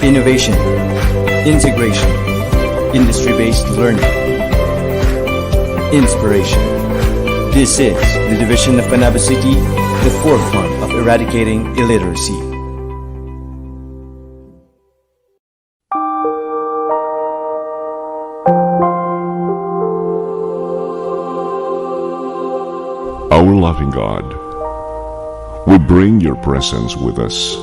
innovation, integration, industry-based learning, inspiration. This is the division of Panabo City, the forefront of eradicating illiteracy. Our loving God, we bring your presence with us.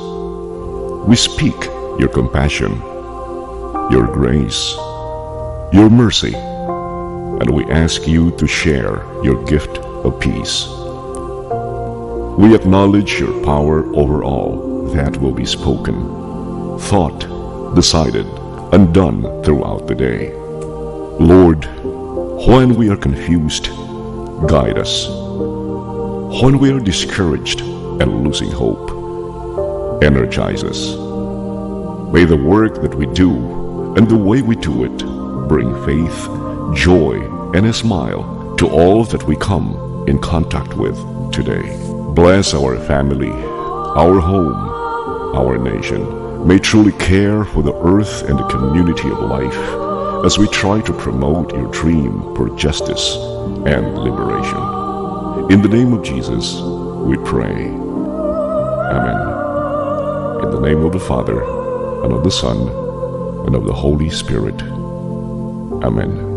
We speak your compassion, your grace, your mercy, and we ask you to share your gift of peace. We acknowledge your power over all that will be spoken, thought, decided, and done throughout the day. Lord, when we are confused, guide us. When we are discouraged and losing hope, energize us. May the work that we do and the way we do it bring faith, joy, and a smile to all that we come in contact with today. Bless our family, our home, our nation. May truly care for the earth and the community of life as we try to promote your dream for justice and liberation. In the name of Jesus, we pray. Amen. In the name of the Father, and of the Son, and of the Holy Spirit. Amen.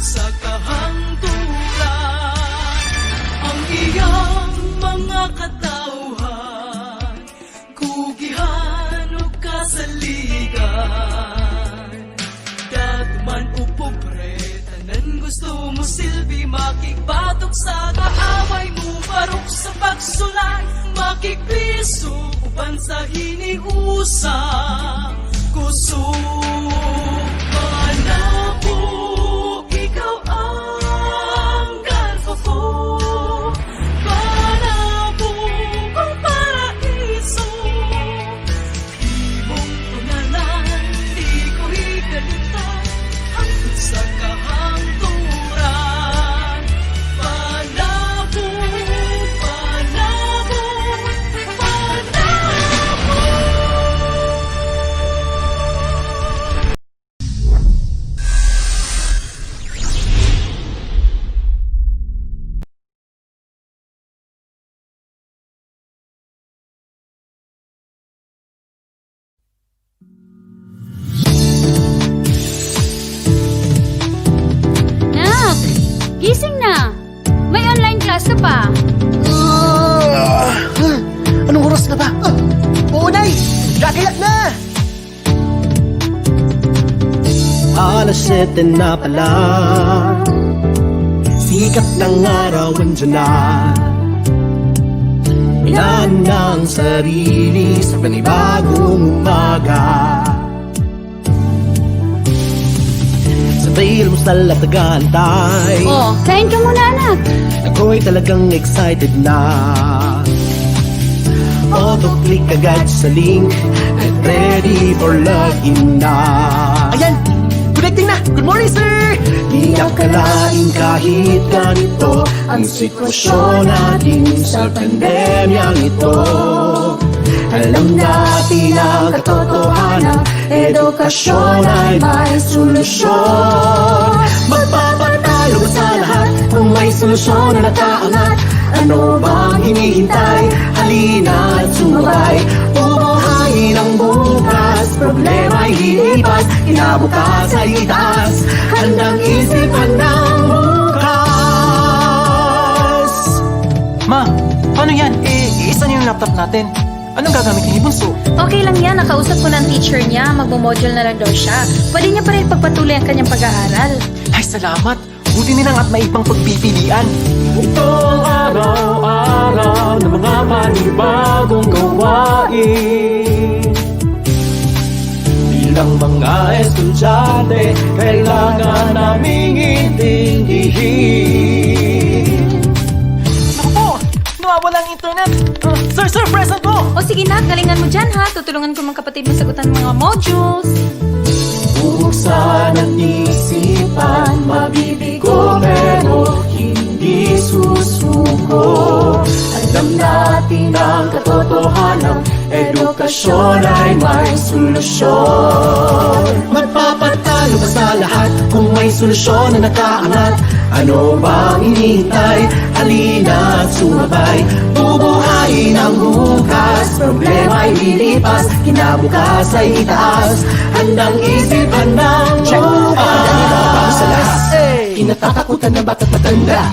sa kahangturan ang iyang mga katauhan. Makikbatok sa kaaway mo, barok sa pagsulay, makikbiso, uban sa hiniusang kusog. Panabo, ikaw ang kalpo ko. Panabo, kung paraiso. Imong tunganan, di ko higalitan, hangtod sa kahangturan. Panabo, panabo, panabo. Nak! Gising na! May online class ka pa. Anong oras na ba? Oo, Nay! Gagayak na! Alas 7 na pala, sikat ng araw andyan na. Inahanda ang sarili sa panibagong umaga. Sabay mo sa latagantay, Oh, kain ka muna, anak. ako'y talagang excited na. Auto-click agad sa link at ready for login na. Ayan! Connecting na! Good morning, sir! Di akalain kahit ganito ang sitwasyon natin sa pandemyang ito. Alam natin ang katotohanan, edukasyon ay may solusyon. Magpapatalo sa lahat kung may solusyon na nakaangat. Ano bang hinihintay? Halina at sumabay. Bubuhayin ang bukas, problema'y hilipas, kinabukas ay itaas. Handang isip, handang bukas. Ma, paano yan? Iisa niyo yung laptop natin. Anong gagamitin ni Bunso? Okay lang yan, nakausap ko ng teacher niya. Magmo-module na lang daw siya. Pwede niya pa rin pagpatuloy ang kanyang pag-aaral. Ay, salamat. Buti nilang at may ibang pagpipilian. Itong araw-araw ng mga panibagong gawain. Bilang mga estudyante, kailangan naming intindihin. Naku po, nawawala ang internet. Sir, present po! O sige na, galingan mo dyan ha. Tutulungan ko mga kapatid mo sagutan ng mga modules. Buksan ang isipan, mabibigo pero hindi susuko. Alam natin ang katotohanan, edukasyon ay may solusyon. Magpapatalo ba sa lahat kung may solusyon na nakaangat? Ano bang hinihintay? Halina at sumabay. Bubuhayin ang bukas, problema'y lilipas, kinabukas ay itaas. Handang isip, handang bukas. Sa lahat, kinatatakutan ng bata't matanda.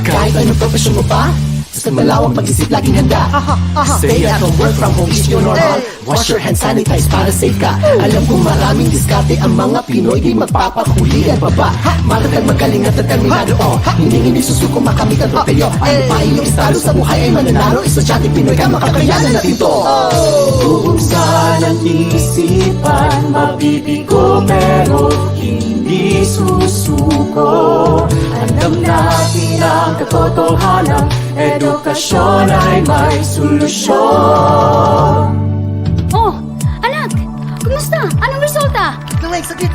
Kahit anong profesyon mo pa, sa malawang pag-isip laging handa. Stay at home, work from home is your normal. Wash your hands, sanitize para safe ka. Alam kong maraming diskarte ang mga Pinoy, di magpapahuli at baba. Matagal magaling at determinado, hindi susuko makamit ang tropeyo. Ano pa iyong estado sa buhay ay mananalo, estudyante Pinoy ka, makakayanan natin to. Buksan ang isipan, mabibigo pero hindi susuko. Alam natin ang katotohanan, edukasyon ay may solusyon. Oh, anak! Kumusta? Anong resulta? Nay, saglit.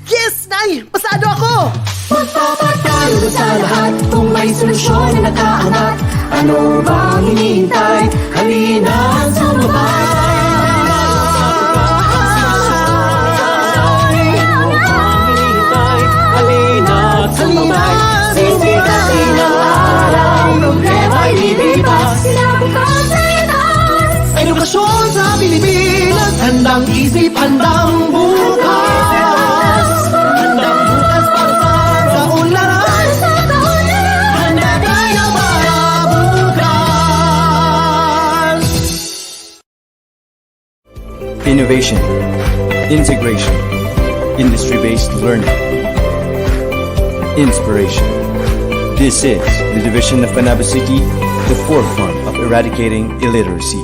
Yes, Nay! Pasado ako! Magpapatalo sa lahat kung may solusyon na nakaangat. Ano bang hinihintay? Halina at sumabay. Halina at sumabay. Sisikatin ang araw, problema'y lilipas. Kinabukas ay itaas. Edukasyon sa Pilipinas, handang isip, handang bukas. Handang bukas para sa unlaran. Handa tayo para bukas. Innovation, integration, industry-based learning. inspiration. This is the division of Panabo City, the forefront of eradicating illiteracy.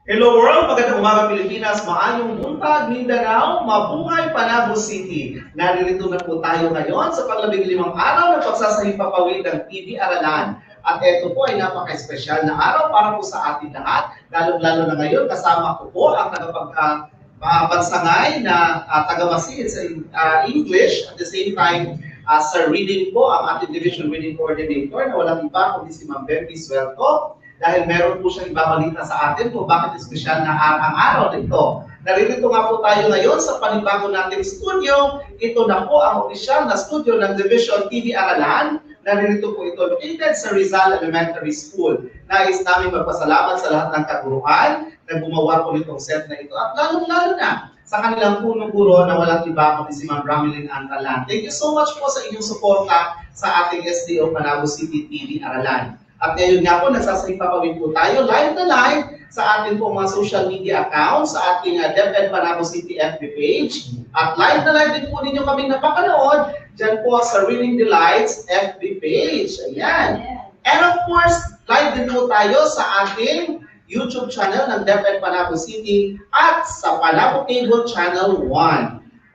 Hello world, magandang umaga Pilipinas, maayong buntag Mindanao, mabuhay Panabo City. Naririto na po tayo ngayon sa panglabing-limang araw ng pagsasahipapawid ng TV Aralan. At ito po ay napaka-espesyal na araw para po sa ating lahat, lalong-lalo na ngayon kasama ko po ang tagapagsangay na tagamasid sa English, at the same time sa reading po ang ating Division Reading Coordinator na walang iba kundi si Ma'am Becky Suelto. Dahil meron po siyang ibabalita sa atin kung bakit espesyal na ang araw nito. Naririto nga po tayo ngayon sa panibago nating studio. Ito na po ang opisyal na studio ng Division TV Aralan. Naririto po ito located sa Rizal Elementary School. Nais namin magpasalamat sa lahat ng kaguruan na gumawa po nitong set na ito. At lalong-lalo na sa kanilang punong guro na walang iba kundi si Ma'am Ramilyn Aralan. Thank you so much po sa inyong suporta sa ating SDO Panabo City TV Aralan. At ngayon nga po, nagsasahipapawid po tayo live na live sa ating po mga social media accounts, sa ating DepEd Panabo City FB page. At live na live din po ninyo kaming napapanood dyan po sa Reading Delights FB page. Ayan. And of course, live din po tayo sa ating YouTube channel ng DepEd Panabo City at sa Panabo Cable Channel 1.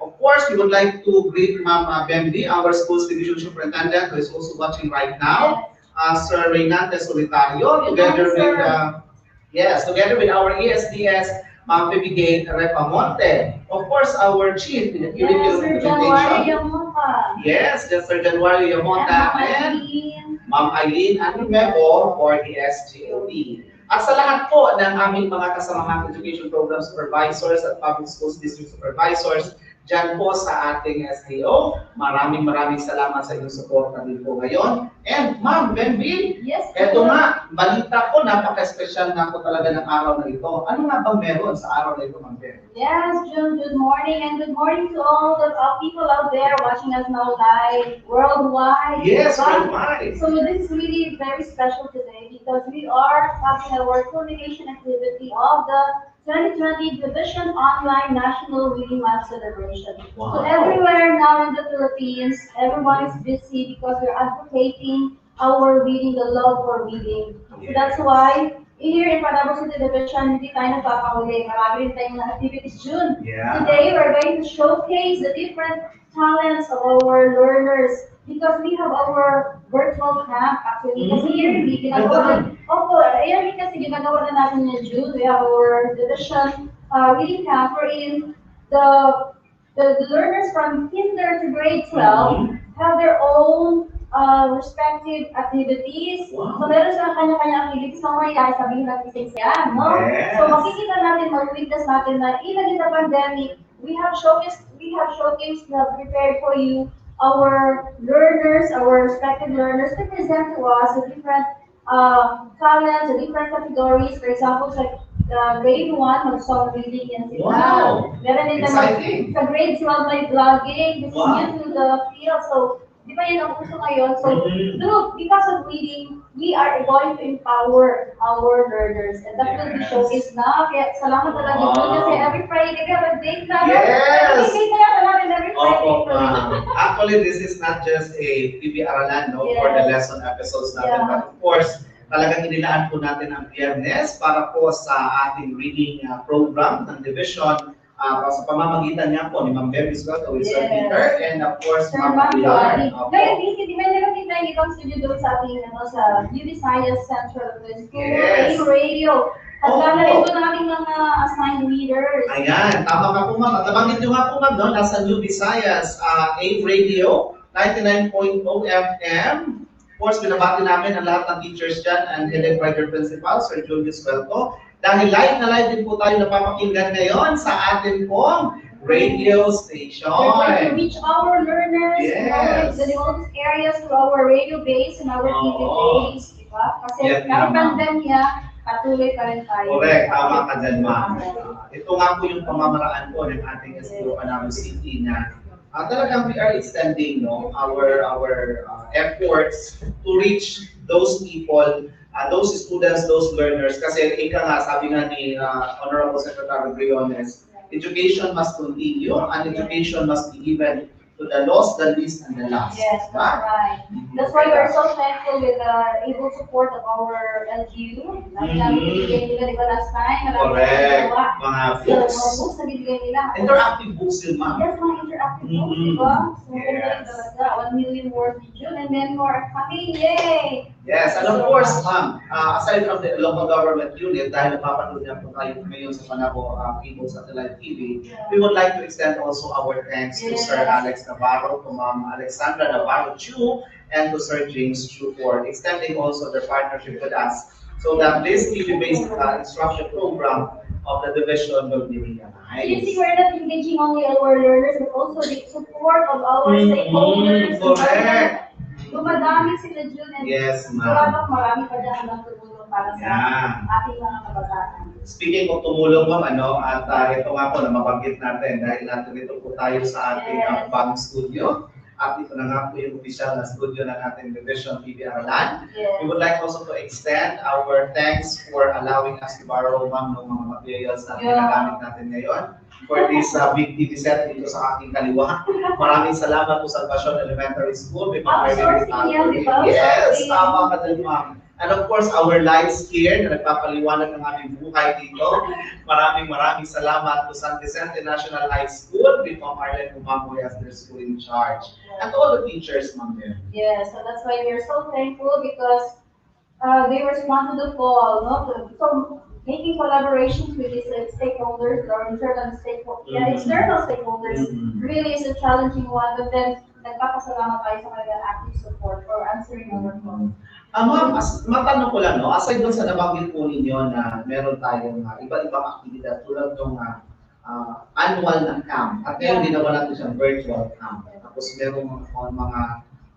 Of course, we would like to greet Ma'am Bembi, our school's division superintendent, who is also watching right now. Sir Reynante Solitario, together with our ESDS, Ma'am Pibigay Repamonte. Of course, our chief in the curriculum implementation. Yes, Sir January Yamonta and Ma'am Eileen Animebo for the SGOD. At sa lahat po ng aming mga kasamahang education program supervisors at public schools district supervisors, dyan po sa ating SDO. Maraming salamat sa inyong suporta din po ngayon. And Ma'am Benvin, yes, eto nga, balita ko, napaka-espesyal na po talaga ng araw na ito. Ano nga bang meron sa araw na ito, Ma'am Ben? Yes, June, good morning, and good morning to all the people out there watching us now live, worldwide. Yes, worldwide. So this is really very special today because we are having our culmination activity of the 2020 Division Online National Reading Month Celebration. Wow. So everywhere now in the Philippines, everyone is busy because we're advocating our reading, the love for reading. So that's why here in Panabo City Division, hindi tayo nagpapahuli. Marami rin tayong activities June. Yeah. Today, we're going to showcase the different talents of our learners because we have our virtual camp actually. Kasi yearly, ginagawa na natin yung June. We have our division reading camp wherein the learners from kinder to grade 12 have their own respective activities. Wow. So meron silang kanya-kanya activities. Mamaya, sabihin natin siya, no? Yes. So makikita natin, mag-witness natin na even in the pandemic, we have showcased, we have prepared for you our learners, our respected learners to present to us the different talents, the different categories. For example, sa grade 1, mag-song reading yan sila. Wow! Meron din Exciting! sa grade 12, may vlogging. This Wow. is new to the field. So, di ba yan ang uso ngayon? So, because of reading, we are going to empower our learners. And that will be showcased na. Kaya salamat talaga dito kasi every Friday we have a date na. Yes! Every date na yan natin every Friday. Actually, this is not just a TV Aralan, no, for the lesson episodes natin. Yeah. But of course, talagang inilaan po natin ang Biyernes para po sa ating reading program ng division. Sa pamamagitan niya po ni Ma'am Becky Suelto with Sir Peter and of course Ma'am Pilar. Ngayon, di ba nakita yung ibang studio doon sa ating sa UB Science Central School, Yes. Radio. At gana rin doon nating mga assigned readers. Ayan, tama ka po ma'am. At nabanggit nyo nga po ma'am, no? Nasa New Visayas, A Radio, 99.0 FM. Of course, binabati namin ang lahat ng teachers dyan and head and writer principal, Sir Julius Suelto. Dahil live na live din po tayo napapakinggan ngayon sa ating pong radio station. We're going to reach our learners Yes. in the remotest areas through our radio base and our TV base. Diba? Kasi Yes, kahit ma'am. pandemya, patuloy pa rin tayo. Correct, tama ka dyan ma'am. Ito nga po yung pamamaraan po ng ating SDO Panabo City na talagang we are extending our efforts to reach those people, those students, those learners. Kasi ika nga, sabi nga ni Honorable Secretary Briones, education must continue, and education must be given to the lost, the least, and the last. Yes, that's right. That's why we're so thankful with the able support of our LGU. Lagi namin bibigay nila, di ba last time? Correct. Mga books. Mga books na bibigay nila. Interactive books yun, ma'am. Yes, mga interactive books, di ba? So, yes. 1 million worth in June, and then more coming, yay! Yes, and of course, ma'am, aside from the local government unit, dahil napapanood niya po tayo ngayon sa Panabo Cable Satellite TV, we would like to extend also our thanks to Sir Alex Navarro, to Ma'am Alexandra Navarro Chu, and to Sir James Chu for extending also their partnership with us, so that this TV-based instruction program of the division will be realized. You see, we're not engaging only our learners, but also the support of our stakeholders. Correct. Dumadami sila dyan, and Yes, ma'am. sigurado marami pa dyan hanggang tumulong para sa ating mga kabataan. Speaking of tumulong, ma'am, at ito nga po na mabanggit natin dahil nandito po tayo sa ating BAM studio. At ito na nga po yung official na studio ng ating division TV Aralan. We would like also to extend our thanks for allowing us to borrow, ma'am, ng mga materials na ginagamit natin ngayon for this big TV set dito sa aking kaliwa. Maraming salamat po sa Salvacion Elementary School. May Yes, tama ka din, ma'am. And of course, our lights here na nagpapaliwanag ng aming buhay dito. Maraming salamat to San Vicente National High School with Ma'am Arlen Umamoy as their school in charge. And all the teachers, ma'am. Yeah, so that's why we're so thankful because they responded to the call, no? So making collaborations with these stakeholders or external stakeholders really is a challenging one, but then nagpapasalamat tayo sa kanilang active support for answering our call. Ma'am, matanong ko lang, no? Aside doon sa nabanggit po ninyo na meron tayong iba-ibang aktibidad tulad ng annual na camp, at ngayon ginawa natin siyang virtual camp. Tapos meron mga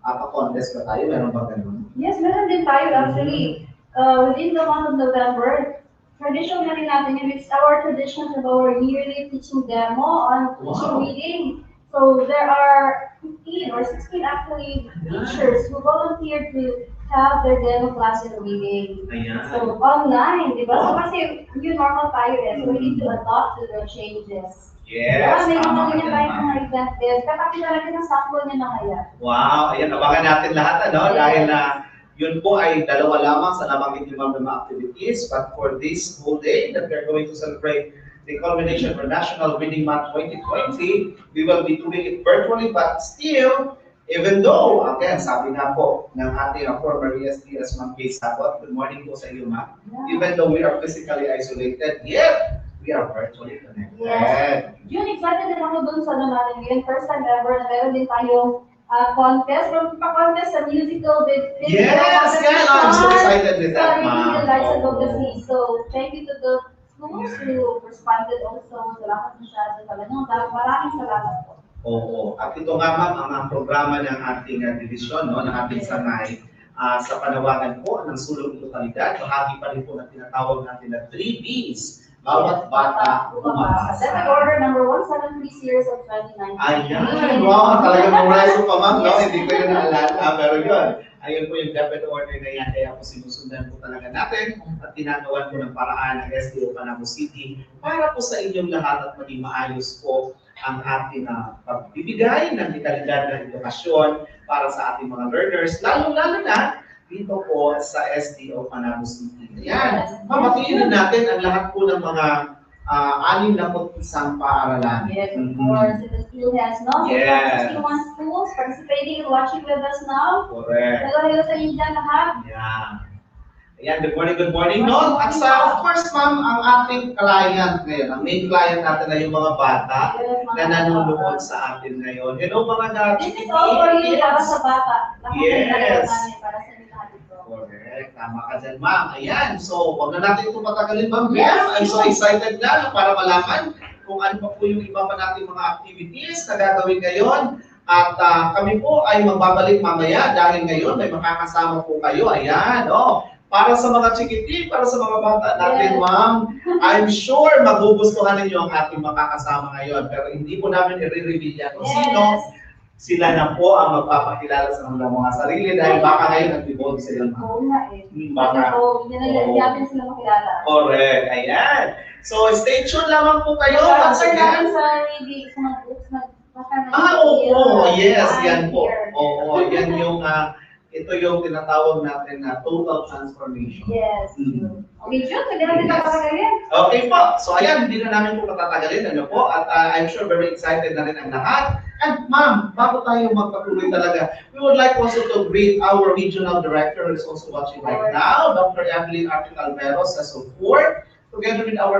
pa-contest ba tayo? Meron ba ganun? Yes, meron din tayo actually. Within the month of November, tradition na rin natin yun. It's our tradition of our yearly teaching demo on teaching reading. So there are 15 or 16 actually teachers who volunteered to have their demo class in reading. Ayan. So online, di ba? So kasi yun normal tayo so we need to adapt to the changes. Yes, May tama mga ka tayo dyan, mga event din. Kakapila natin ang sample niya na kaya. Wow, ayan, abangan natin lahat, dahil yun po ay dalawa lamang sa nabanggit yung mga activities, but for this whole day that we're going to celebrate the culmination for National Reading Month 2020, we will be doing it virtually, but still, even though, again, sabi nga po ng ating former ESPS, Ma'am Kay Sabot, good morning po sa iyo, ma'am. Even though we are physically isolated, yet we are virtually connected. Yes. Yun, excited din ako dun sa natin ngayon. First time ever na meron din tayong contest. From pa-contest sa musical video. Yes, I'm so excited with that, ma'am. The Lights Above the Sea. So, thank you to the schools who responded also. Salamat masyado. Maraming salamat po. Oo. At ito nga, ma'am, ang programa ng ating division, ng ating sangay, sa panawagan po ng sulong totalidad, bahagi pa rin po na tinatawag natin na 3 Bs. Bawat bata umabasa. That's order number 173 series of 2019. Ayan, wow, talaga memorize pa, ma'am, no? Hindi ko yun naalala, pero yun. Ayun po yung debit order na yan, kaya po sinusundan po talaga natin at tinagawan po ng paraan ng SDO Panabo City para po sa inyong lahat at maging maayos po ang ating pagbibigay ng kalidad ng edukasyon para sa ating mga learners, lalo-lalo na dito po sa SDO Panabo City. Ayan, mabatiin natin ang lahat po ng mga 61 paaralan. Yes, of course. The school has no. Yes. 61 schools participating and watching with us now. Correct. Hello sa inyo dyan lahat. Yeah. Ayan, good morning, no? At of course, ma'am, ang ating client ngayon, ang main client natin na yung mga bata na nanonood sa atin ngayon. Hello, mga This is all for you, para sa bata. Yes. Para sa inyo lahat ito. Correct. Tama ka dyan, ma'am. Ayan. So, wag na natin ito patagalin, ma'am. Yes. I'm so excited na para malaman kung ano pa po yung iba pa nating mga activities na gagawin ngayon. At kami po ay magbabalik mamaya dahil ngayon may makakasama po kayo. Ayan, para sa mga chikiti, para sa mga bata natin, ma'am, I'm sure magugustuhan ninyo ang ating makakasama ngayon. Pero hindi po namin i-reveal yan kung sino. Sila na po ang magpapakilala sa mga sarili dahil baka ngayon nag-evolve sila, ma'am. Oo nga eh. Baka. Hindi na sila makilala. Correct. Ayan. So stay tuned lamang po kayo. Once After namin again. sa reading, sa mga books, baka Oo, yes, yan po. Here. Oo, yan yung, ito yung tinatawag natin na total transformation. Yes. Mm. Okay, Jun, hindi natin papagagalin. Okay po. So ayan, hindi na namin po patatagalin. Ano po? At I'm sure very excited na rin ang lahat. And ma'am, bago tayo magpatuloy talaga, we would like also to greet our regional director who is also watching right now, Dr. Evelyn Artin Alveros, SO4, together with our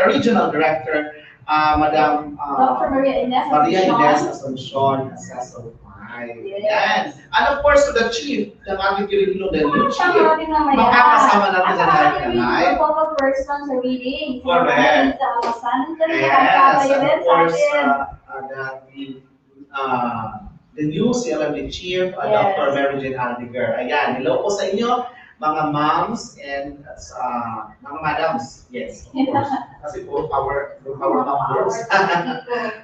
regional director, Madam Dr. Maria Ines Asuncion, SO5. Yes. Yan. And of course, to the chief, the ating curriculum, the new chief, Makakasama makakasama natin sa live na live. Ang person sa reading. Correct. Sa Alasan. Yes, and of course, the new CLMD chief, Yes. Dr. Mary Jane Aldiger. Ayan, hello po sa inyo, mga moms and mga madams. Yes, of course. Kasi puro power numbers.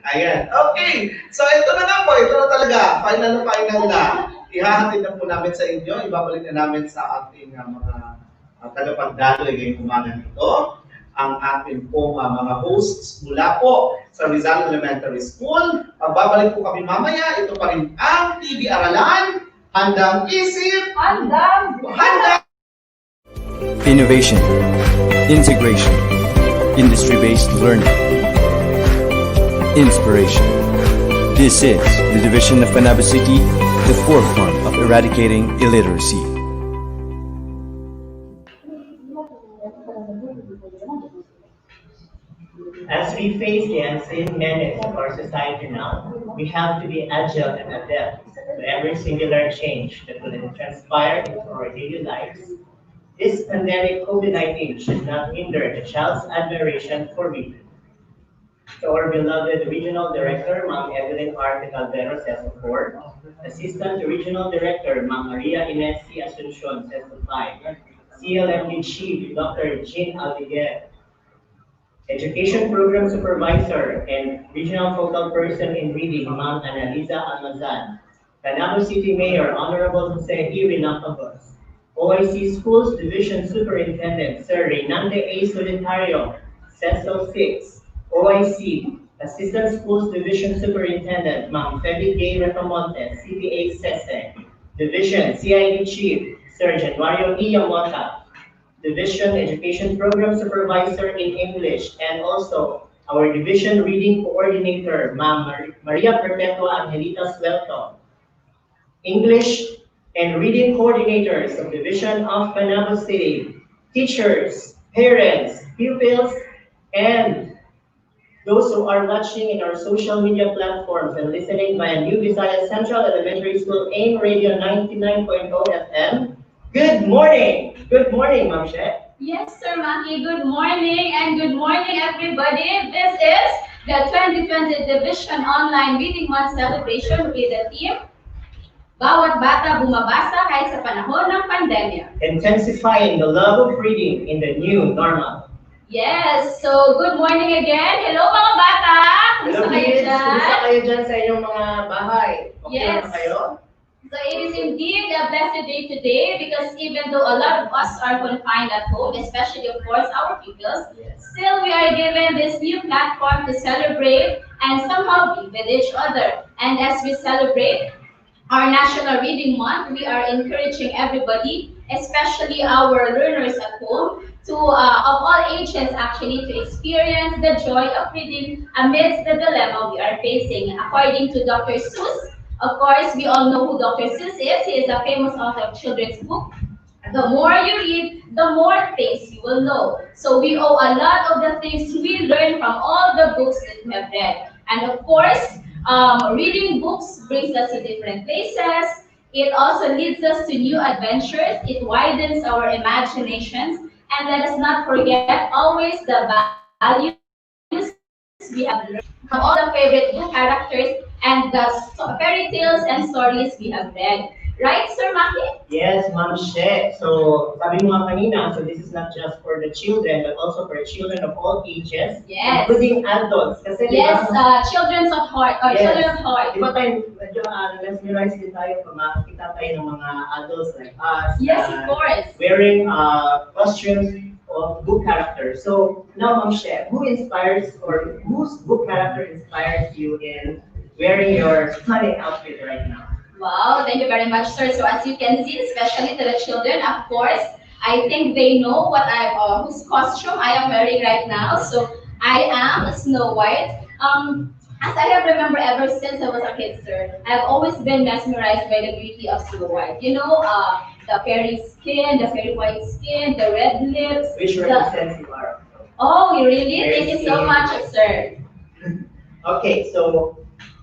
Ayan, okay. So ito na nga po, ito na talaga. Final na. Ihahatid na po namin sa inyo, ibabalik na namin sa ating mga tagapagdaloy ngayong umaga nito. Ang ating pong mga hosts mula po sa Rizal Elementary School. Pagbabalik po kami mamaya. Ito pa rin ang TV Aralan, Handang ISIP, Handang! Innovation, integration, industry-based learning, inspiration. This is the division of Panabo City, the forefront of eradicating illiteracy. As we face the unseen menace of our society now, we have to be agile and adept to every singular change that will transpire into our daily lives. This pandemic COVID-19 should not hinder the child's admiration for reading. To our beloved Regional Director, Ma'am Evelyn R. Calvero, CESO 4, Assistant Regional Director, Ma'am Maria Ines C. Asuncion, CESO 5, CLMD Chief, Dr. Jean Aldiger, Education Program Supervisor and Regional Focal Person in Reading, Ma'am Annalisa Almazan, Panabo City Mayor, Honorable Jose E. Rinacabos, OIC Schools Division Superintendent, Sir Reynande A. Solitario, CESO 6, OIC, Assistant Schools Division Superintendent, Ma'am Feby Gay Recamonte, CPA SESE, Division CID Chief, Sir Januario E. Yamota, Division Education Program Supervisor in English, and also our Division Reading Coordinator, Ma'am Maria Perpetua Angelita Suelto, English and Reading Coordinators of Division of Panabo City, teachers, parents, pupils, and those who are watching in our social media platforms and listening via New Visayas Central Elementary School AIM Radio 99.0 FM. Good morning! Good morning, Ma'am She. Yes, Sir Maki. Good morning and good morning, everybody. This is the 2020 Division Online Reading Month Celebration with the theme, Bawat Bata Bumabasa kahit sa panahon ng pandemya. Intensifying the love of reading in the new normal. Yes, so good morning again. Hello mga bata! Hello Kumusta kayo kids! dyan? Kumusta kayo dyan sa inyong mga bahay? Okay Yes. naman kayo? So it is indeed a blessed day today because even though a lot of us are confined at home, especially of course our pupils, still we are given this new platform to celebrate and somehow be with each other. And as we celebrate our National Reading Month, we are encouraging everybody, especially our learners at home, to of all ages actually to experience the joy of reading amidst the dilemma we are facing. According to Dr. Seuss, of course, we all know who Dr. Seuss is. He is a famous author of children's book. The more you read, the more things you will know. So we owe a lot of the things we learn from all the books that we have read. And of course, reading books brings us to different places. It also leads us to new adventures. It widens our imaginations. And let us not forget always the values we have learned from all the favorite book characters and the fairy tales and stories we have read. Right, Sir Maki? Yes, Ma'am She. So, sabi mo nga kanina, so this is not just for the children, but also for children of all ages, Yes. including adults. Kasi di Yes, ba, children's of heart, or Yes. children of heart. di ba tayo, medyo mesmerize din tayo pag makakita tayo ng mga adults like us, Yes, of course. wearing costumes of book characters. So, now Ma'am She, who inspires or whose book character inspires you in wearing your stunning outfit right now? Wow, thank you very much, sir. So as you can see, especially to the children, of course, I think they know what whose costume I am wearing right now. So I am Snow White. As I have remember ever since I was a kid, sir, I've always been mesmerized by the beauty of Snow White. You know, the fairy skin, the fairy white skin, the red lips. Which represents you are. Oh, really? Very Thank you so skin. much, sir. Okay, so,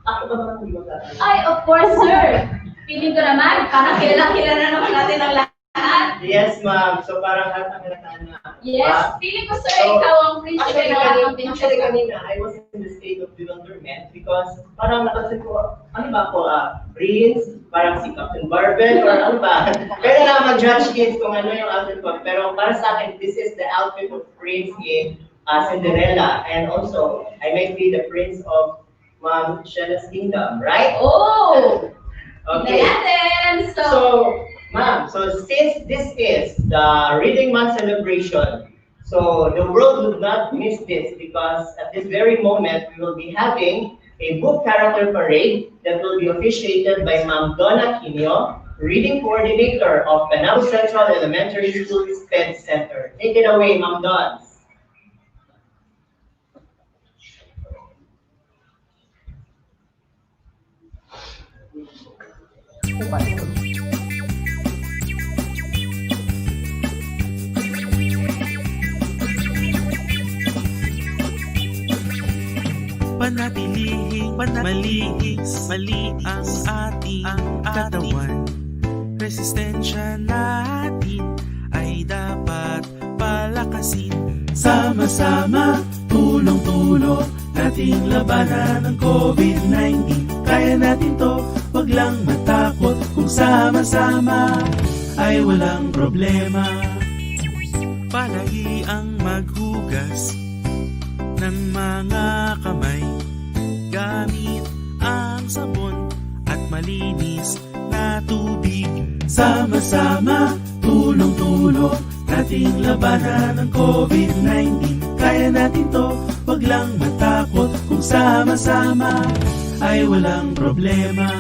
ako ba naman yung Ay, of course, sir. Feeling ko naman, parang kilala naman natin ang lahat. Yes, ma'am. So, parang halatang na. Yes, feeling ko, sir, So, ikaw ang principal ng lahat ng Actually, kanina, I was in the state of bewilderment because parang napansin ko, ano ba ako, Prince, parang si Captain Barbell, or ano ba? Pero na mag-judge kids kung ano yung outfit ko. Pero para sa akin, this is the outfit of Prince in Cinderella. And also, I might be the Prince of Ma'am Shella's Kingdom, right? Oh! Okay. Natin! So, ma'am, so since this is the Reading Month celebration, so the world would not miss this because at this very moment we will be having a book character parade that will be officiated by Ma'am Donna Quino, Reading Coordinator of Panabo Central Elementary School SPED Center. Take it away, Ma'am Don. Panatilihing malihis, mali ang ating katawan. Resistensya natin ay dapat palakasin. Sama-sama, tulong-tulong, nating labanan ang COVID-19. Kaya natin to, wag lang matakot. Kung sama-sama ay walang problema. Palagi ang maghugas ng mga kamay gamit ang sabon at malinis na tubig. Sama-sama, tulong-tulong, nating labanan ang COVID-19. Kaya natin to, wag lang matakot. Kung sama-sama ay walang problema.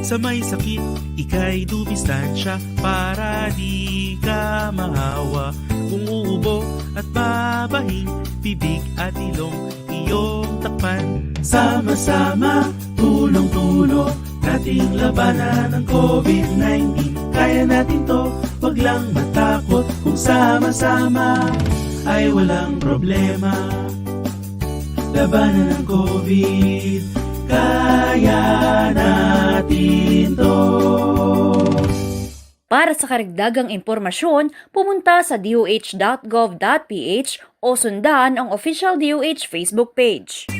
Sa may sakit, ika'y dumistansya para di ka mahawa. Kung uubo at babahing, bibig at ilong iyong takpan. Sama-sama, tulong-tulong, nating labanan ang COVID-19. Kaya natin to, wag lang matakot. Kung sama-sama ay walang problema. Labanan ang COVID, kaya natin to. Para sa karagdagang impormasyon, pumunta sa doh.gov.ph o sundan ang official DOH Facebook page.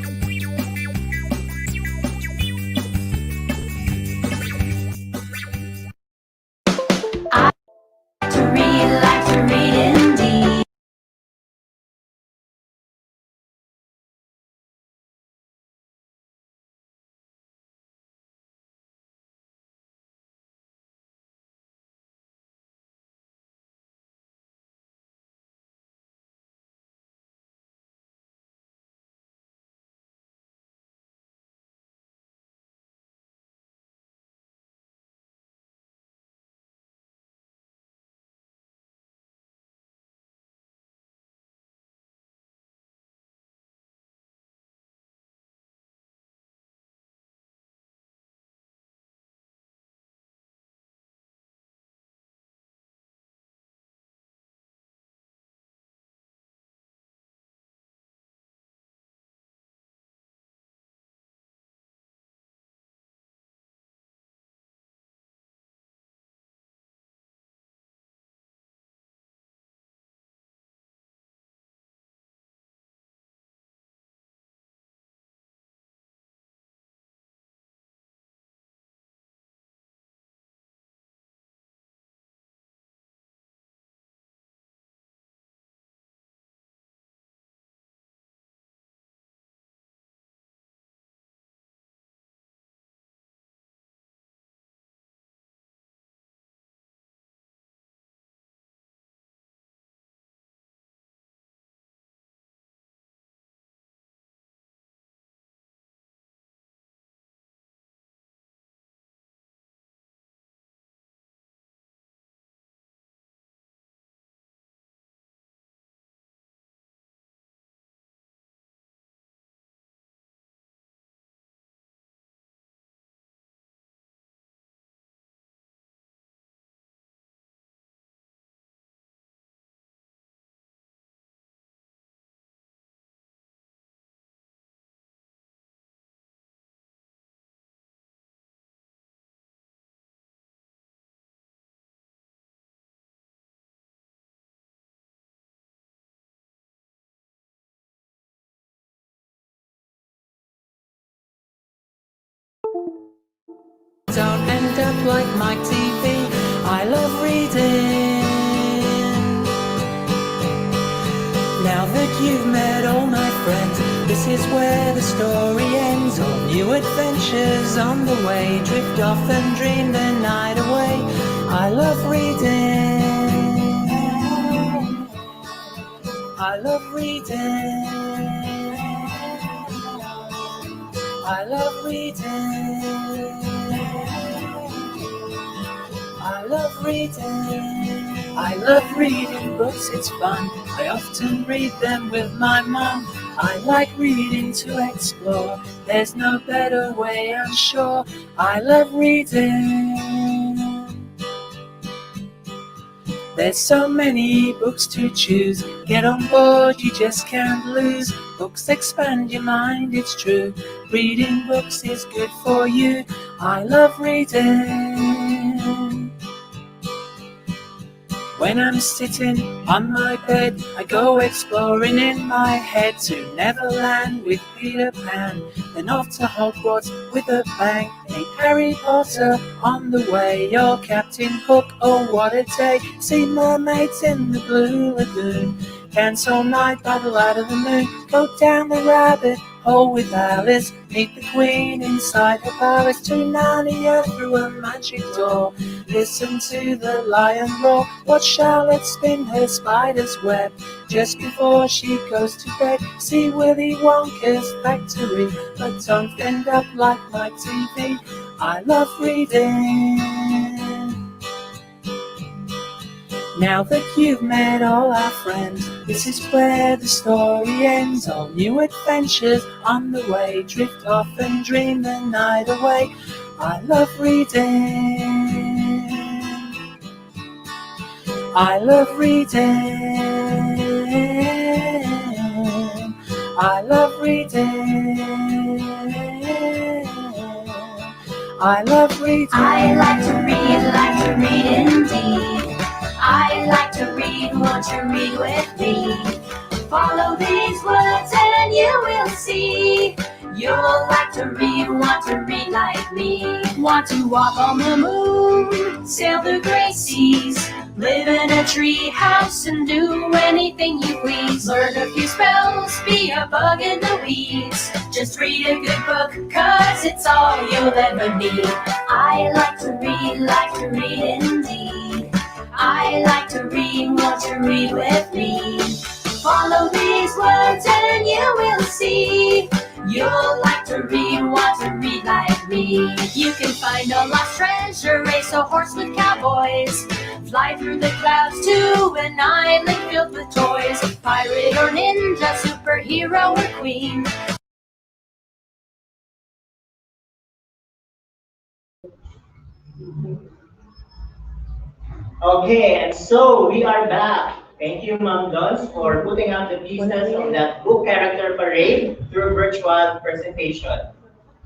stand up like my TV. I love reading. Now that you've met all my friends, this is where the story ends. All new adventures on the way, drift off and dream the night away. I love reading. I love reading. I love reading. I love reading. I love reading books, it's fun. I often read them with my mum. I like reading to explore. There's no better way, I'm sure. I love reading. There's so many books to choose. Get on board, you just can't lose. Books expand your mind, it's true. Reading books is good for you. I love reading. When I'm sitting on my bed, I go exploring in my head to Neverland with Peter Pan, then off to Hogwarts with a bang. Ain't Harry Potter on the way, or Captain Hook, oh what a day. See mermaids in the blue lagoon, cancel night, paddle out of the moon, go down the rabbit hole with Alice, meet the Queen inside her palace, to Narnia through a magic door, listen to the lion roar, watch Charlotte spin her spider's web just before she goes to bed, see Willy Wonka's factory, but don't end up like my TV. I love reading. Now that you've met all our friends, this is where the story ends. All new adventures on the way, drift off and dream the night away. I love reading. I love reading. I love reading. I love reading. I like to read indeed. I like to read, won't you read with me? Follow these words and you will see. You'll like to read, want to read like me. Want to walk on the moon, sail the great seas, live in a tree house and do anything you please. Learn a few spells, be a bug in the weeds. Just read a good book, cause it's all you'll ever need. I like to read indeed. I like to read, want to read with me. Follow these words and you will see. You'll like to read, want to read like me. You can find a lost treasure, race a horse with cowboys, fly through the clouds to an island filled with toys. Pirate or ninja, superhero or queen. Okay, and so we are back. Thank you, Ma'am Dons, for putting out the pieces of that book character parade through virtual presentation.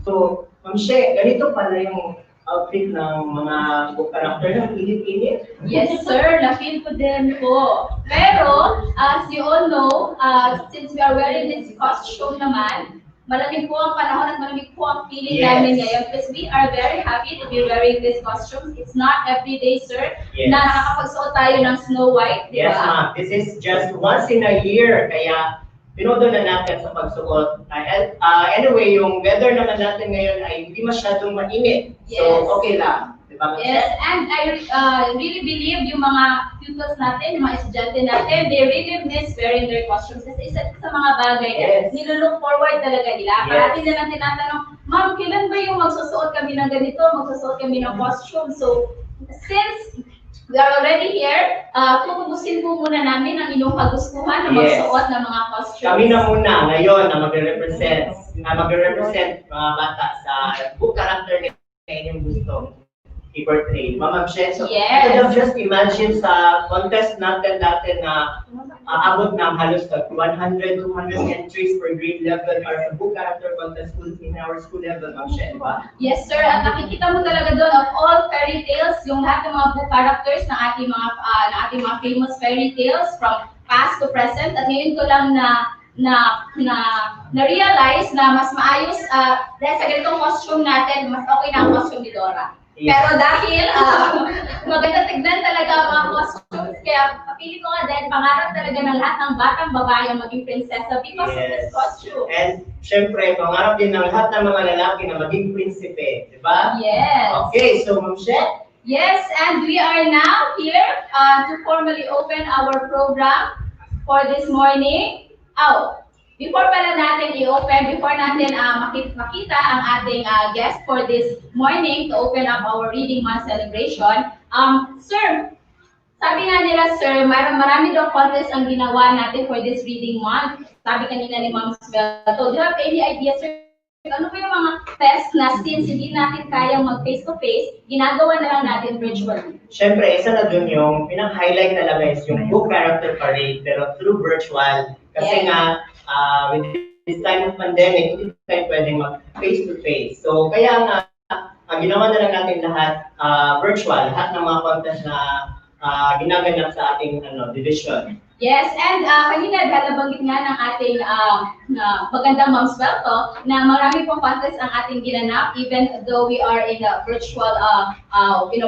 So, Ma'am She, ganito pala yung outfit ng mga book character ng init-init? Yes, sir. Na-feel ko din po. Pero, as you all know, since we are wearing this costume naman, malamig po ang panahon at malamig po ang feeling namin ngayon because we are very happy to be wearing this costume. It's not every day, sir, na nakakapagsuot tayo ng Snow White, di ba? Yes, ma'am. This is just once in a year, kaya pinodo na natin sa pagsuot. Anyway, yung weather naman natin ngayon ay hindi masyadong mainit. So, okay lang. Yes, and I really believe yung mga pupils natin, yung mga estudyante natin, they really miss wearing their costumes. Kasi isa sa mga bagay na nilulook forward talaga nila. Parating na lang tinatanong, ma'am, kailan ba yung magsusuot kami ng ganito, magsusuot kami ng costume? So, since we are already here, tutubusin po muna namin ang inyong kagustuhan na magsuot ng mga costumes. Kami na muna ngayon na magre-represent mga bata sa book character na inyong gusto i-portray. Ma'am She, so just imagine sa contest natin dati na aabot ng halos 100, 200 entries per grade level or sa book character contest in our school level, Ma'am She, di ba? Yes, sir. At nakikita mo talaga doon of all fairy tales, yung lahat ng mga book characters ng ating mga famous fairy tales from past to present. At ngayon ko lang na-realize na mas maayos dahil sa ganitong costume natin, mas okay na ang costume ni Dora. Pero dahil maganda tignan talaga ang mga costumes, kaya pili ko nga dahil pangarap talaga ng lahat ng batang babae ang maging prinsesa because of this costume. And syempre, pangarap din ng lahat ng mga lalaki na maging prinsipe, di ba? Yes. Okay, so Ma'am Shet? Yes, and we are now here to formally open our program for this morning. Before pala natin i-open, before natin makita ang ating guest for this morning to open up our Reading Month celebration, Sir, sabi nga nila, Sir, marami daw contest ang ginawa natin for this Reading Month. Sabi kanina ni Ma'am Svelto, do you have any idea, Sir? Ano ba yung mga test na since hindi natin kayang mag-face-to-face, ginagawa na lang natin virtually? Syempre, isa na dun yung pinang-highlight talaga is yung book character parade pero through virtual. Kasi nga, with this time of pandemic, hindi tayo pwedeng mag-face-to-face. So, kaya nga, ginawa na lang natin lahat virtual, lahat ng mga contest na ginaganap sa ating division. Yes, and kanina dahil nabanggit nga ng ating magandang Ma'am Svelto na marami pong contest ang ating ginanap even though we are in a virtual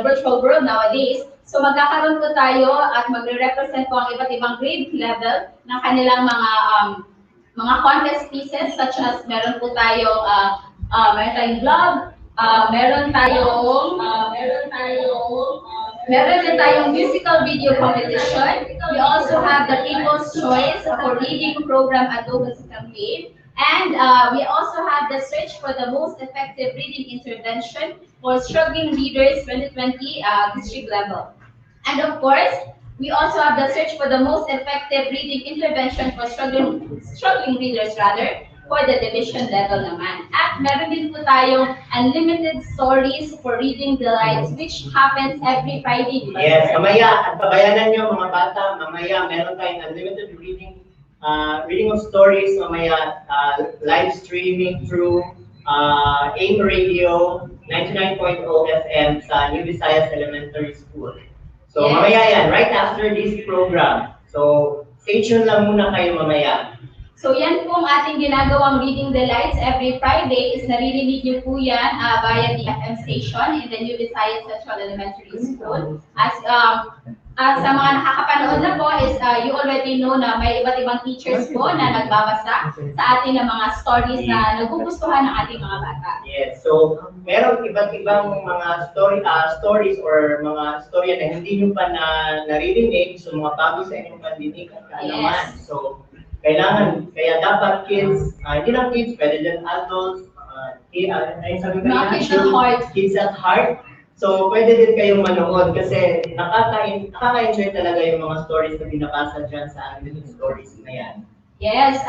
virtual world nowadays. So magkakaroon po tayo at magre-represent po ang iba't ibang grade level ng kanilang mga contest pieces such as meron po tayong vlog, meron din tayong musical video competition. We also have the People's Choice for Reading Program Advocacy Campaign. And we also have the search for the most effective reading intervention for struggling readers 2020 district level. And of course, we also have the search for the most effective reading intervention for struggling readers for the division level naman. At meron din po tayong unlimited stories for reading delights which happens every Friday. Yes, mamaya, at pabayanan nyo mga bata, mamaya meron tayong unlimited reading of stories, mamaya live streaming through AIM Radio 99.0 FM sa New Visayas Elementary School. So mamaya yan, right after this program. So stay tuned lang muna kayo mamaya. So yan pong ating ginagawang Reading Delights every Friday is naririnig niyo po yan via the FM station in the New Visayas Central Elementary School. As sa mga nakakapanood na po is you already know na may iba't ibang teachers po na nagbabasa sa atin ng mga stories na nagugustuhan ng ating mga bata. Yes, so meron iba't ibang mga stories or mga storya na hindi nyo pa naririnig, so mga bago sa inyong pandinig at kaalaman. So kaya dapat kids, hindi lang kids, pwede din adults, kids at heart. So, pwede din kayong manood kasi nakaka-enjoy talaga yung mga stories na binabasa dyan sa unlimited stories na yan. Yes,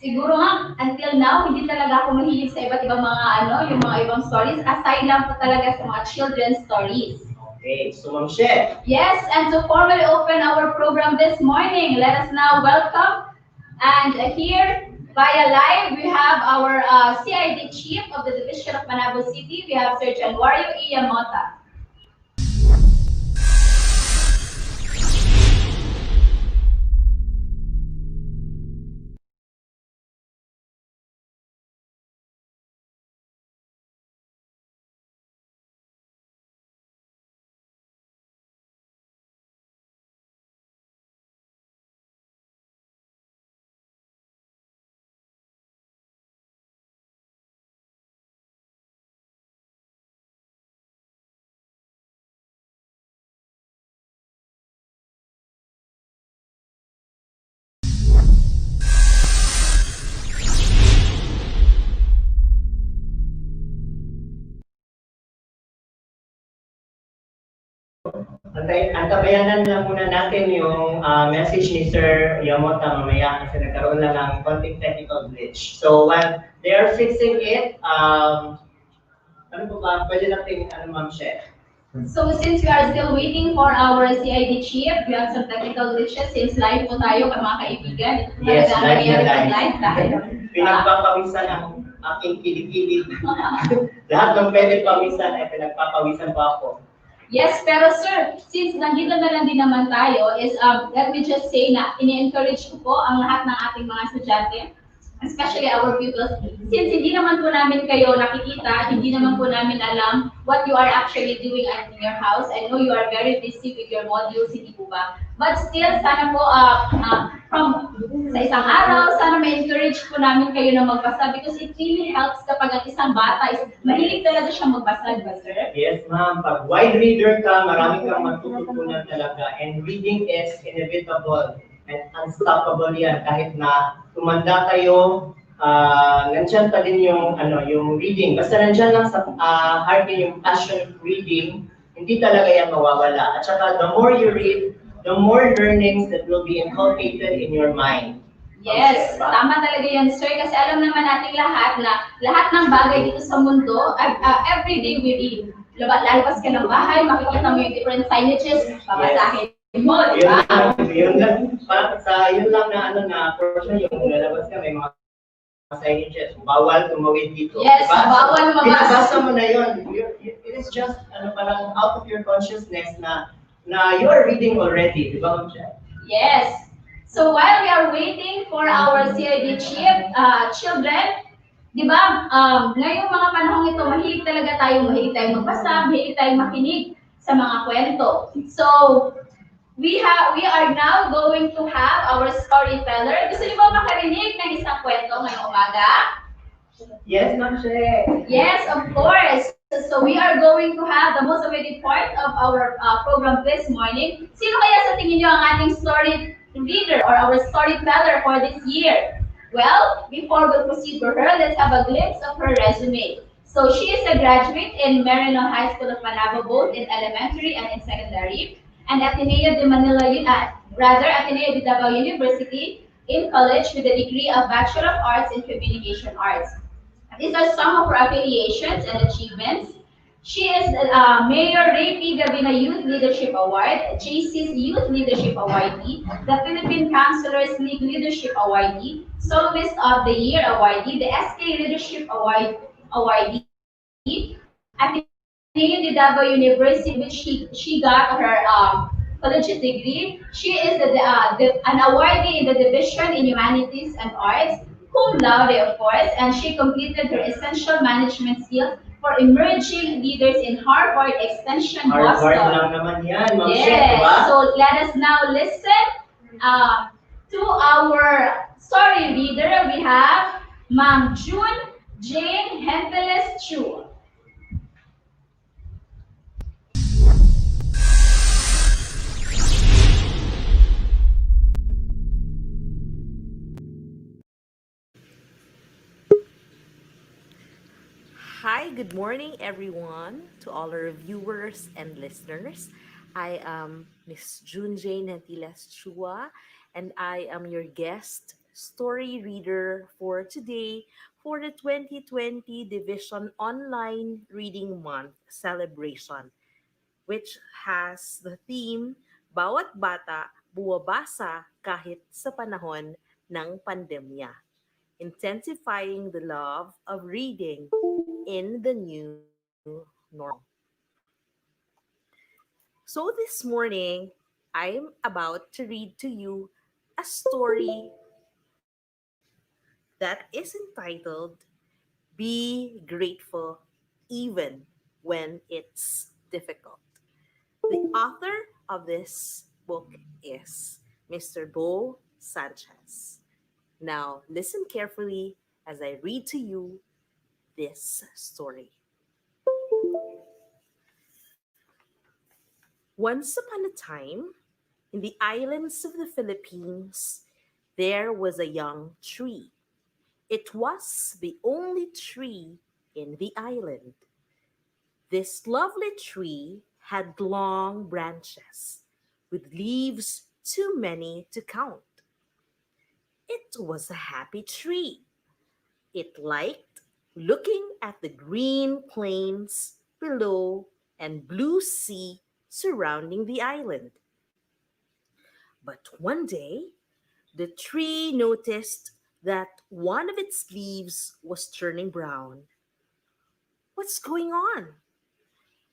siguro nga, until now, hindi talaga ako mahilig sa iba't ibang mga yung mga ibang stories, aside lang po talaga sa mga children's stories. Okay, so Ma'am Shet. Yes, and to formally open our program this morning, let us now welcome. And here, via live, we have our CID Chief of the Division of Panabo City. We have Sir Januario Iyamota. Antabayanan lang muna natin yung message ni Sir Yamota mamaya kasi nagkaroon lang ng konting technical glitch. So while they are fixing it, ano po ba? Pwede natin, Ma'am Shet? So since we are still waiting for our CID Chief, we have some technical glitches since live po tayo mga kaibigan. Yes, live. Dahil pinagpapawisan ang aking kilig-kilig. Lahat ng pwede pawisan ay pinagpapawisan pa ako. Yes, pero sir, since nandito na lang din naman tayo, let me just say na ini-encourage ko po ang lahat ng ating mga estudyante, especially our pupils, since hindi naman po namin kayo nakikita, hindi naman po namin alam what you are actually doing in your house. I know you are very busy with your modules, hindi po ba? But still, sana po, from sa isang araw, sana ma-encourage po namin kayo na magbasa because it really helps kapag ang isang bata is mahilig talaga siya magbasa, di ba, sir? Yes, ma'am. Pag wide reader ka, marami kang matututunan talaga. And reading is inevitable and unstoppable yan. Kahit na tumanda kayo, nandyan pa din yung, yung reading. Basta nandyan lang sa heart niyo yung passion of reading, hindi talaga yan mawawala. At saka the more you read, the more learnings that will be inculcated in your mind. Yes, tama talaga yan, sir. Kasi alam naman natin lahat na lahat ng bagay dito sa mundo, every day we read. Lalabas ka ng bahay, makikita mo yung different signages, babasahin mo, di ba? Yun lang na portion yung lalabas ka, may mga signages. Bawal tumawid dito. Yes, diba? bawal mabasa. Pinabasa mo na yun. It is just, parang out of your consciousness na you are reading already. Di ba, Ma'am Jen? Yes. So while we are waiting for our CID children, di ba, ngayong mga panahong ito, mahilig tayong magbasa, mahilig tayong makinig sa mga kwento. So, we are now going to have our storyteller. Gusto niyo ba makarinig ng isang kwento ngayong umaga? Yes, Ma'am Jen. Yes, of course. So we are going to have the most awaited part of our program this morning. Sino kaya sa tingin niyo ang ating story reader or our storyteller for this year? Well, before we proceed with her, let's have a glimpse of her resume. So she is a graduate in Marino High School of Panabo, both in elementary and in secondary, and Ateneo de Davao University in college with a degree of Bachelor of Arts in Communication Arts. These are some of her affiliations and achievements. She is Mayor Ray P. Gavina Youth Leadership Award, JC's Youth Leadership Awardee, the Philippine Counselors League Leadership Awardee, Soloist of the Year Awardee, the SK Leadership Awardee, Ateneo de Davao University, which she got her collegiate degree. She is an awardee in the Division in Humanities and Arts, cum laude, of course, and she completed her essential management skills for emerging leaders in Harvard Extension, Harvard Boston. lang naman yan, Ma'am Jen, Yes, diba? so let us now listen to our story reader. We have Ma'am June Jane Henteles Chu. Hi, good morning everyone, to all our viewers and listeners. I am Miss June Jane Antilas Chua, and I am your guest story reader for today for the 2020 Division Online Reading Month celebration, which has the theme Bawat Bata Buwabasa Kahit sa Panahon ng Pandemya, intensifying the love of reading in the new normal. So this morning, I'm about to read to you a story that is entitled Be Grateful Even When It's Difficult. The author of this book is Mr. Bo Sanchez. Now, listen carefully as I read to you this story. Once upon a time, in the islands of the Philippines, there was a young tree. It was the only tree in the island. This lovely tree had long branches with leaves too many to count. It was a happy tree. It liked looking at the green plains below and blue sea surrounding the island. But one day, the tree noticed that one of its leaves was turning brown. What's going on?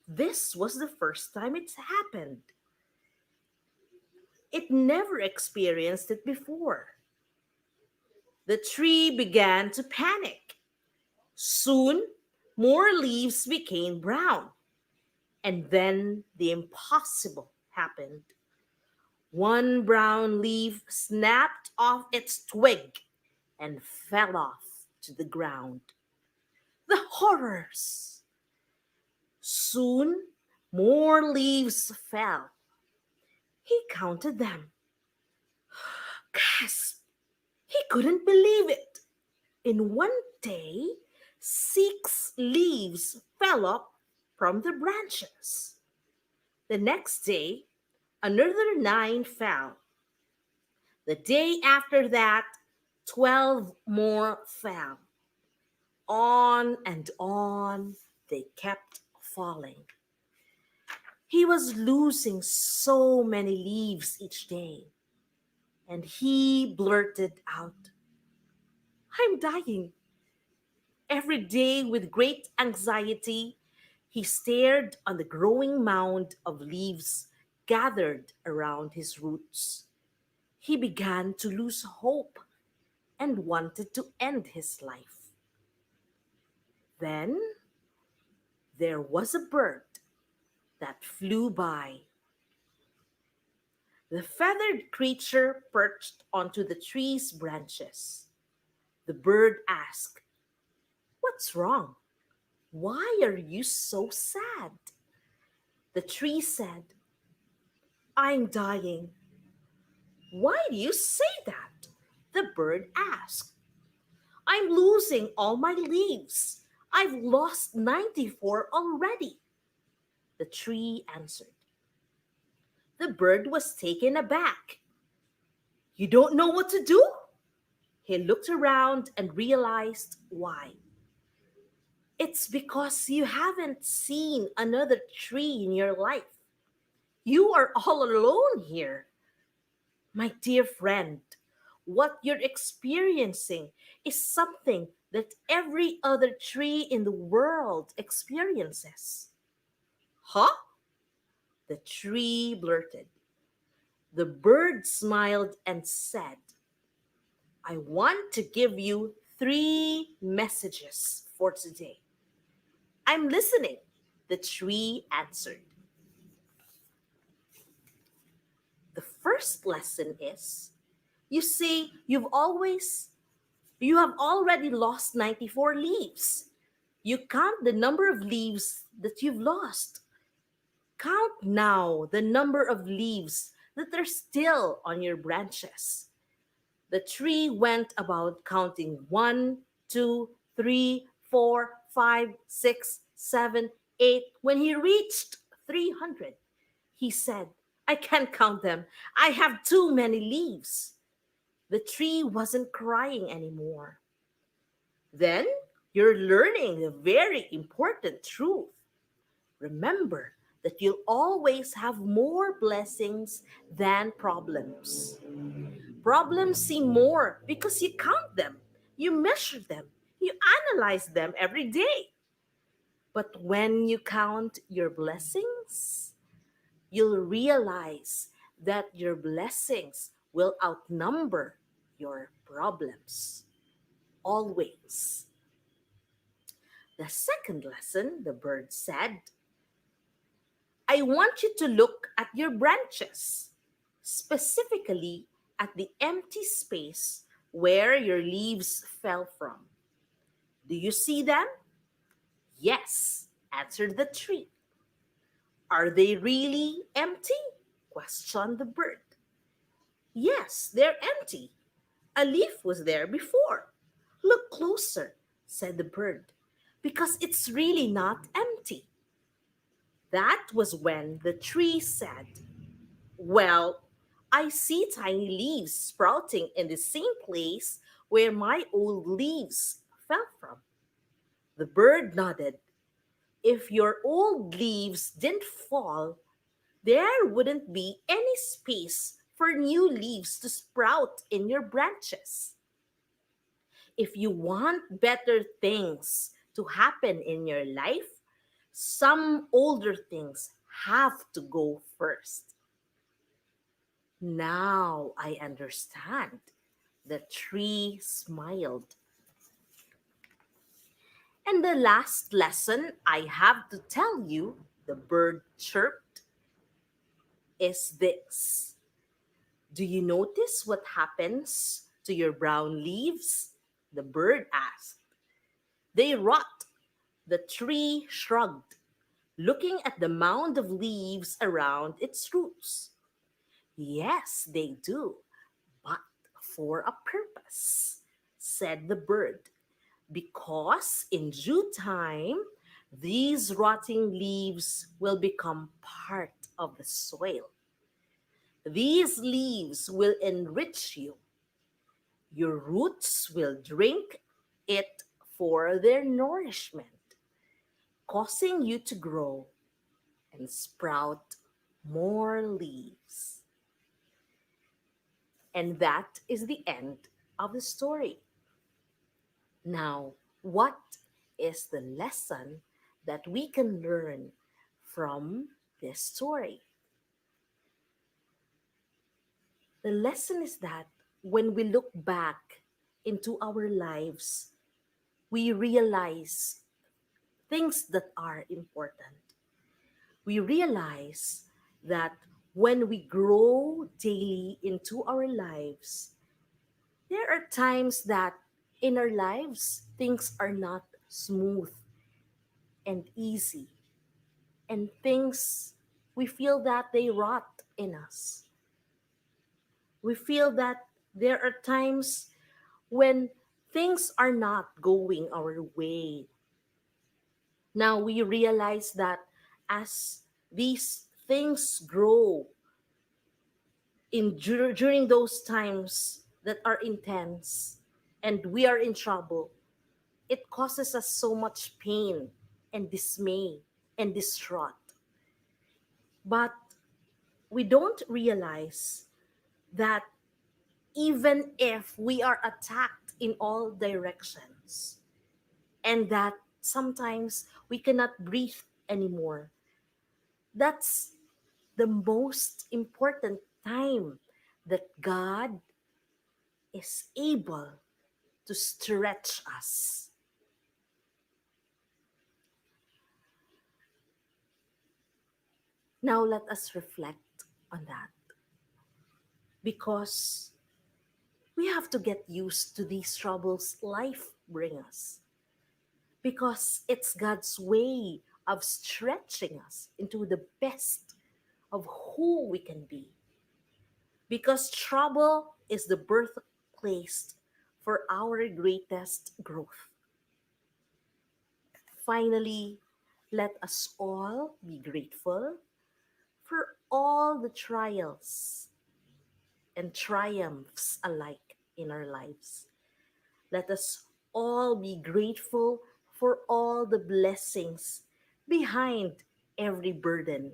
This was the first time it's happened. It never experienced it before. The tree began to panic. Soon, more leaves became brown. And then the impossible happened. One brown leaf snapped off its twig and fell off to the ground. The horrors! Soon, more leaves fell. He counted them. Gasp! He couldn't believe it. In one day, 6 leaves fell off from the branches. The next day, another 9 fell. The day after that, 12 more fell. On and on they kept falling. He was losing so many leaves each day, and he blurted out, "I'm dying." Every day, with great anxiety, he stared on the growing mound of leaves gathered around his roots. He began to lose hope and wanted to end his life. Then there was a bird that flew by. The feathered creature perched onto the tree's branches. The bird asked, "What's wrong? Why are you so sad?" The tree said, "I'm dying." "Why do you say that?" the bird asked. "I'm losing all my leaves. I've lost 94 already." The tree answered. The bird was taken aback. "You don't know what to do?" He looked around and realized why. "It's because you haven't seen another tree in your life. You are all alone here." My dear friend, what you're experiencing is something that every other tree in the world experiences. Huh? The tree blurted. The bird smiled and said, "I want to give you 3 messages for today." "I'm listening," the tree answered. The first lesson is, you see, you have already lost 94 leaves. You count the number of leaves that you've lost. Count now the number of leaves that are still on your branches. The tree went about counting 1, 2, 3, 4, 5, 6, 7, 8. When he reached 300, he said, "I can't count them. I have too many leaves." The tree wasn't crying anymore. Then you're learning a very important truth. Remember that you'll always have more blessings than problems. Problems seem more because you count them, you measure them, you analyze them every day. But when you count your blessings, you'll realize that your blessings will outnumber your problems. Always. The second lesson, the bird said, "I want you to look at your branches, specifically at the empty space where your leaves fell from. Do you see them?" "Yes," answered the tree. "Are they really empty?" questioned the bird. "Yes, they're empty. A leaf was there before." "Look closer," said the bird, "because it's really not empty." That was when the tree said, "Well, I see tiny leaves sprouting in the same place where my old leaves fell from." The bird nodded. "If your old leaves didn't fall, there wouldn't be any space for new leaves to sprout in your branches. If you want better things to happen in your life, some older things have to go first. Now I understand. The tree smiled. And the last lesson I have to tell you, the bird chirped, is this. Do you notice what happens to your brown leaves? The bird asked. They rot. The tree shrugged, looking at the mound of leaves around its roots. Yes, they do, but for a purpose, said the bird, because in due time, these rotting leaves will become part of the soil. These leaves will enrich you. Your roots will drink it for their nourishment, causing you to grow and sprout more leaves. And that is the end of the story. Now, what is the lesson that we can learn from this story? The lesson is that when we look back into our lives, we realize things that are important. We realize that when we grow daily into our lives, there are times that in our lives things are not smooth and easy, and things we feel that they rot in us. We feel that there are times when things are not going our way. Now we realize that as these things grow during those times that are intense and we are in trouble, it causes us so much pain and dismay and distraught. But we don't realize that even if we are attacked in all directions and that sometimes we cannot breathe anymore, that's the most important time that God is able to stretch us. Now let us reflect on that, because we have to get used to these troubles life brings us, because it's God's way of stretching us into the best of who we can be. Because trouble is the birthplace for our greatest growth. Finally, let us all be grateful for all the trials and triumphs alike in our lives. Let us all be grateful for all the blessings behind every burden.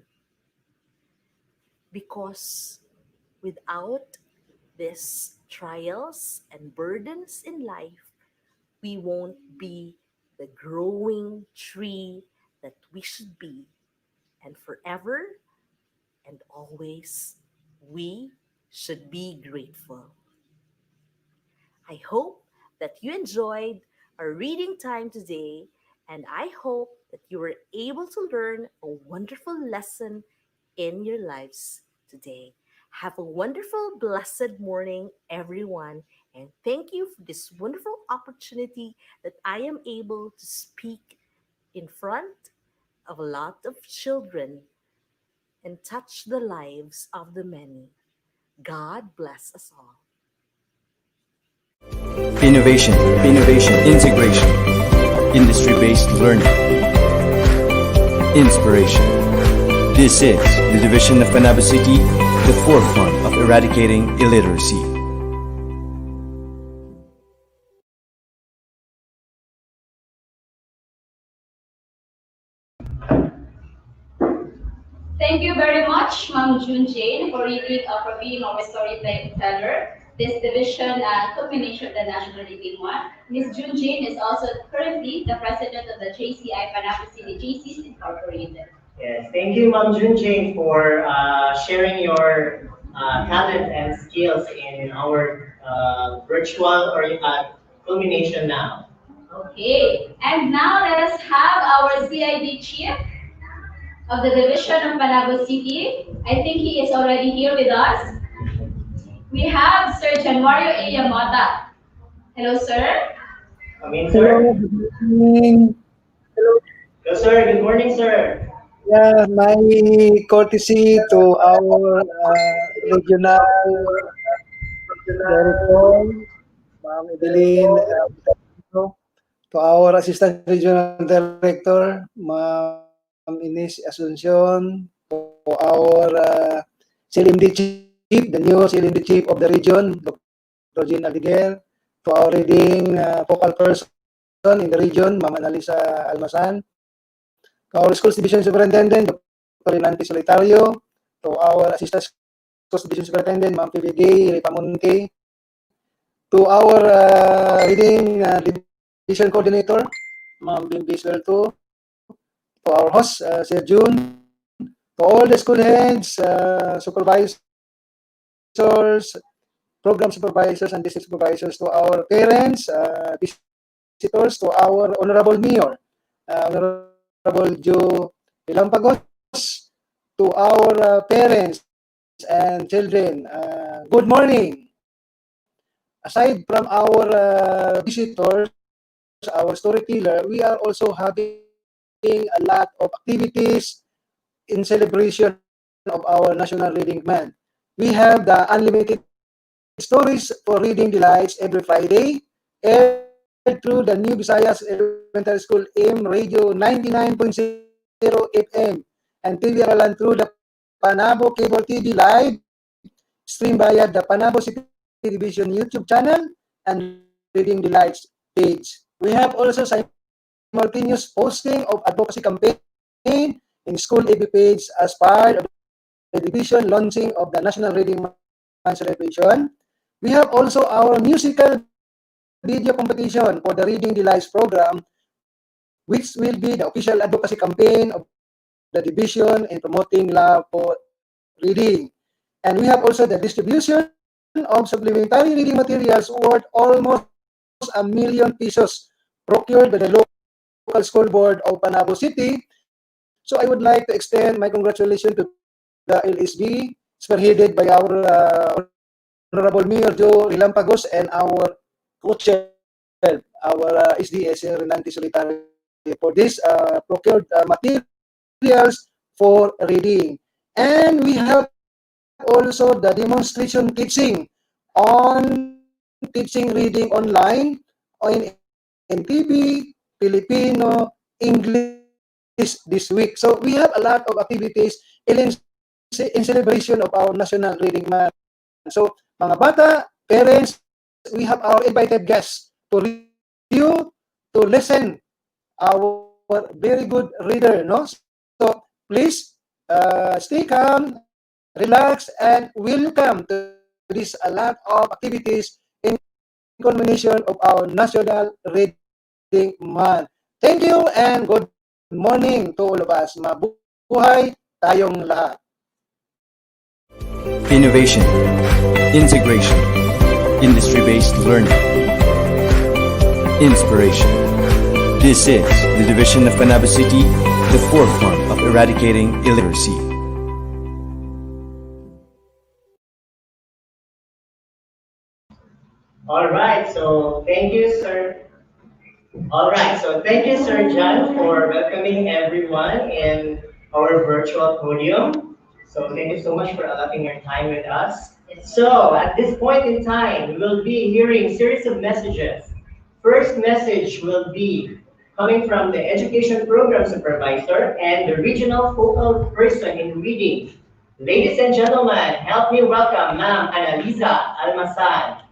Because without these trials and burdens in life, we won't be the growing tree that we should be. And forever and always, we should be grateful. I hope that you enjoyed our reading time today, and I hope that you were able to learn a wonderful lesson in your lives today. Have a wonderful, blessed morning, everyone, and thank you for this wonderful opportunity that I am able to speak in front of a lot of children and touch the lives of the many. God bless us all. Innovation, integration, industry-based learning, inspiration. This is the division of Panabo City, the forefront of eradicating illiteracy. Thank you very much, Ma'am June Jane, for reading our storyteller. this division culmination of the National Reading Month. Ms. Junjin is also currently the president of the JCI Panabo City JCs Incorporated. Yes, thank you, Ma'am Junjing, for sharing your talent and skills in our virtual or culmination now. Okay, and now let us have our CID chief of the division of Panabo City. I think he is already here with us. We have Sir Januario A. Yamada. Hello, sir. Come in, sir. Hello, good morning. Hello, sir. Good morning, sir. Yeah, my courtesy to our regional director, Ma'am Evelyn, to our assistant regional director, Ma'am Ines Asuncion, to our CLMD chief, the new CLMD chief of the region, Dr. Jean Aliguel, to our reading focal person in the region, Ma'am Analisa Almasan, to our schools division superintendent, Dr. Renante Solitario, to our assistant schools division superintendent, Ma'am PBD Ripamonte, to our reading division coordinator, Ma'am Bimbi Suelto, to our host, Sir June, to all the school heads, supervisors, program supervisors, and district supervisors, to our parents, visitors, to our Honorable Mayor, Honorable Joe Ilampagos, to our parents and children, good morning. Aside from our visitors, our storyteller, we are also having a lot of activities in celebration of our National Reading Month. We have the unlimited stories for reading delights every Friday, aired through the New Visayas Elementary School AM Radio 99.0 FM and TV Aralan through the Panabo Cable TV Live, streamed via the Panabo City Division YouTube channel and Reading Delights page. We have also simultaneous posting of advocacy campaign in school AV page as part of the division launching of the National Reading Month celebration. We have also our musical video competition for the Reading Delights program, which will be the official advocacy campaign of the division in promoting love for reading. And we have also the distribution of supplementary reading materials worth almost ₱1,000,000 procured by the local school board of Panabo City. So I would like to extend my congratulations to the LSB, spearheaded by our Honorable Mayor Joe Rilampagos and our co-chair, our SDS Renante Solitario, for this procured materials for reading. And we have also the demonstration teaching on teaching reading online in TV, Filipino, English this week. So we have a lot of activities in celebration of our National Reading Month. So mga bata, parents, we have our invited guests to review, to listen our very good reader, no? So please stay calm, relax, and welcome to this a lot of activities in culmination of our National Reading Month. Thank you and good morning to all of us. Mabuhay tayong lahat. Innovation, integration, industry-based learning, inspiration. This is the division of Panabo City, the forefront of eradicating illiteracy. All right, so thank you, sir. All right, so thank you, Sir John, for welcoming everyone in our virtual podium. So thank you so much for allotting your time with us. So at this point in time, we will be hearing a series of messages. First message will be coming from the Education Program Supervisor and the Regional Focal Person in Reading. Ladies and gentlemen, help me welcome Ma'am Analisa Almasan.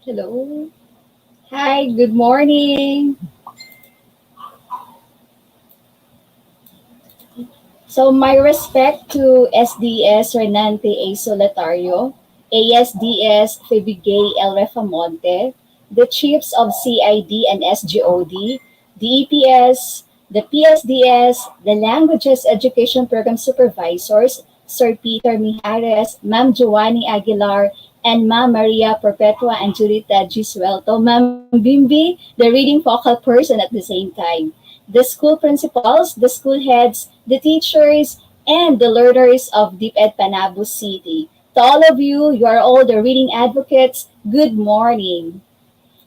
Hello. Hi, good morning. So my respect to SDS Renante A. Solitario, ASDS Febigay El Refamonte, the chiefs of CID and SGOD, the EPS, the PSDS, the Languages Education Program Supervisors, Sir Peter Mijares, Ma'am Giovanni Aguilar, and Ma'am Maria Perpetua and Julita Gisuelto, Ma'am Bimbi, the reading focal person at the same time, the school principals, the school heads, the teachers, and the learners of DepEd Panabo City. To all of you, you are all the reading advocates. Good morning.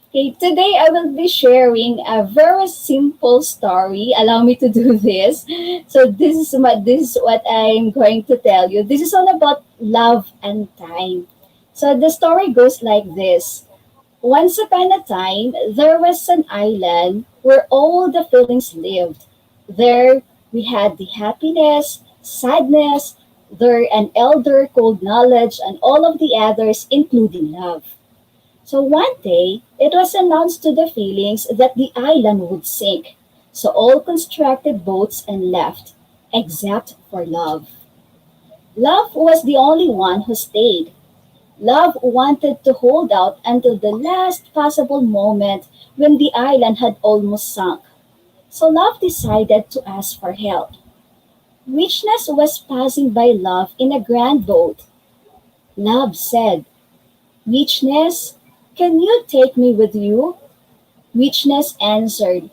Okay, today I will be sharing a very simple story. Allow me to do this. So this is what I'm going to tell you. This is all about love and time. So the story goes like this. Once upon a time, there was an island where all the feelings lived. There we had the happiness, sadness, there an elder called knowledge, and all of the others, including love. So one day, it was announced to the feelings that the island would sink. So all constructed boats and left, except for love. Love was the only one who stayed. Love wanted to hold out until the last possible moment when the island had almost sunk. So love decided to ask for help. Richness was passing by love in a grand boat. Love said, Richness, can you take me with you? Richness answered,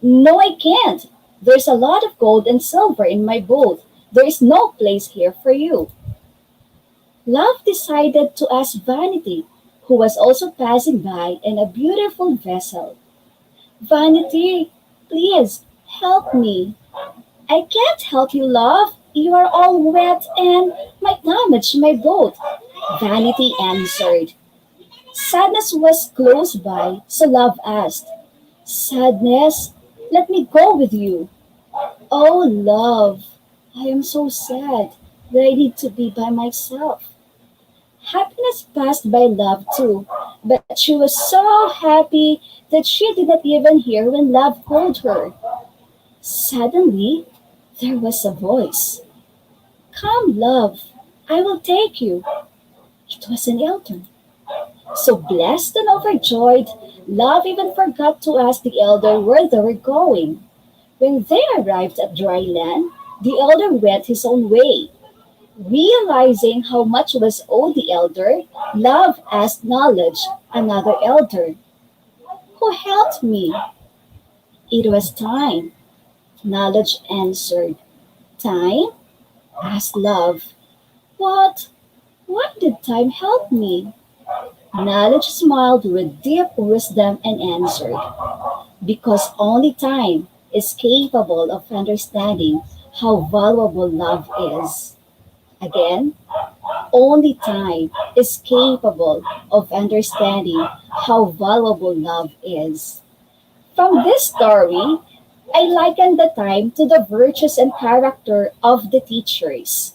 No, I can't. There's a lot of gold and silver in my boat. There is no place here for you. Love decided to ask Vanity, who was also passing by in a beautiful vessel. Vanity, please help me. I can't help you, love. You are all wet and might damage my boat. Vanity answered. Sadness was close by, so Love asked, Sadness, let me go with you. Oh, Love, I am so sad that I need to be by myself. Happiness passed by Love too, but she was so happy that she did not even hear when Love called her. Suddenly, there was a voice. Come, Love, I will take you. It was an elder. So blessed and overjoyed, Love even forgot to ask the elder where they were going. When they arrived at dry land, the elder went his own way. Realizing how much was owed the elder, Love asked Knowledge, another elder, Who helped me? It was Time. Knowledge answered. Time? Asked Love. What? Why did Time help me? Knowledge smiled with deep wisdom and answered, Because only time is capable of understanding how valuable love is. Again, only time is capable of understanding how valuable love is. From this story, I liken the time to the virtues and character of the teachers.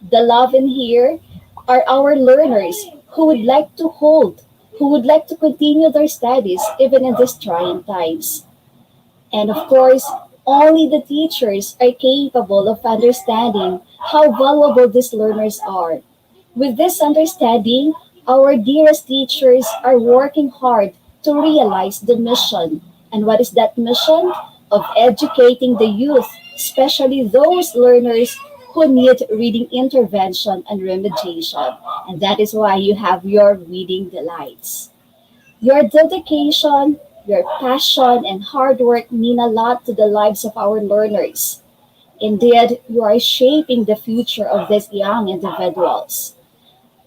The love in here are our learners who would like to hold, who would like to continue their studies even in these trying times. And of course, only the teachers are capable of understanding how valuable these learners are. With this understanding, our dearest teachers are working hard to realize the mission. And what is that mission? Of educating the youth, especially those learners who need reading intervention and remediation. And that is why you have your reading delights. Your dedication, your passion, and hard work mean a lot to the lives of our learners. Indeed, you are shaping the future of these young individuals.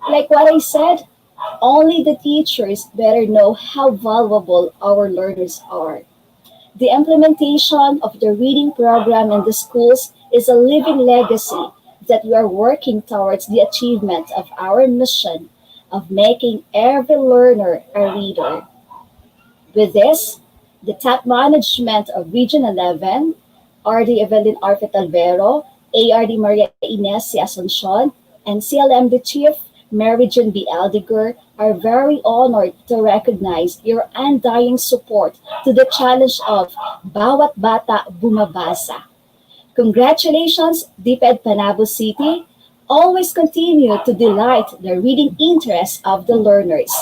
Like what I said, only the teachers better know how valuable our learners are. The implementation of the reading program in the schools is a living legacy that we are working towards the achievement of our mission of making every learner a reader. With this, the top management of Region 11, RD Evelyn Arfit Alvero, ARD Maria Ines C. Asuncion, and CLMD Chief Mary Jean B. Aldiger are very honored to recognize your undying support to the challenge of Bawat Bata Bumabasa. Congratulations, DepEd Panabo City. Always continue to delight the reading interest of the learners.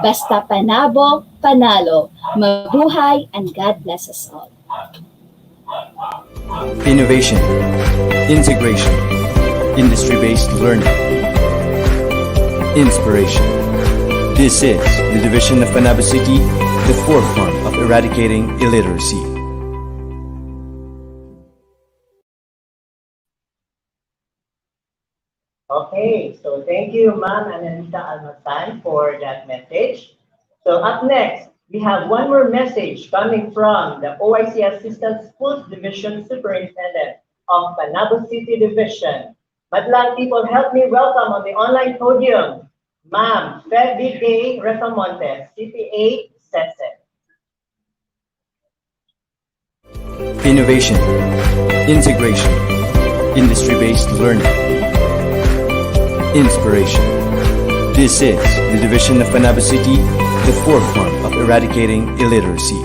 Basta Panabo, Panalo. Mabuhay and God bless us all. Innovation, integration, industry-based learning, inspiration. This is the division of Panabo City, the forefront of eradicating illiteracy. Okay, so thank you, Ma'am Anita Almasan, for that message. So up next, we have one more message coming from the OIC Assistant Schools Division Superintendent of Panabo City Division. Madlang people, help me welcome on the online podium, Ma'am Febigay Refamonte, CPA SESE. Innovation, integration, industry-based learning, inspiration. This is the division of Panabo City, the forefront of eradicating illiteracy.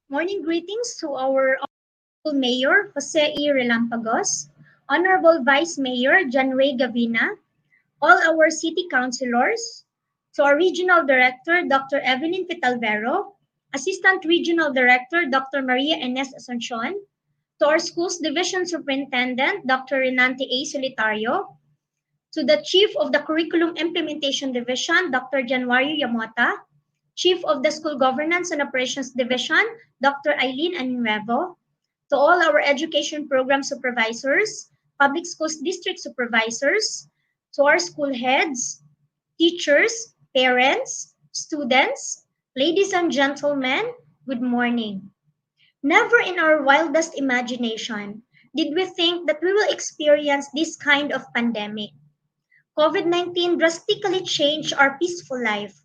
Morning greetings to our Honorable Mayor Jose E. Relampagos, Honorable Vice Mayor John Ray Gavina, all our city councilors, to our Regional Director Dr. Evelyn Pitalvero, Assistant Regional Director Dr. Maria Ines Asuncion, to our Schools Division Superintendent Dr. Renante A. Solitario, to the Chief of the Curriculum Implementation Division Dr. Januario Yamota, Chief of the School Governance and Operations Division Dr. Eileen Anuevo, to all our education program supervisors, public schools district supervisors, to our school heads, teachers, parents, students, ladies and gentlemen, good morning. Never in our wildest imagination did we think that we will experience this kind of pandemic. COVID-19 drastically changed our peaceful life.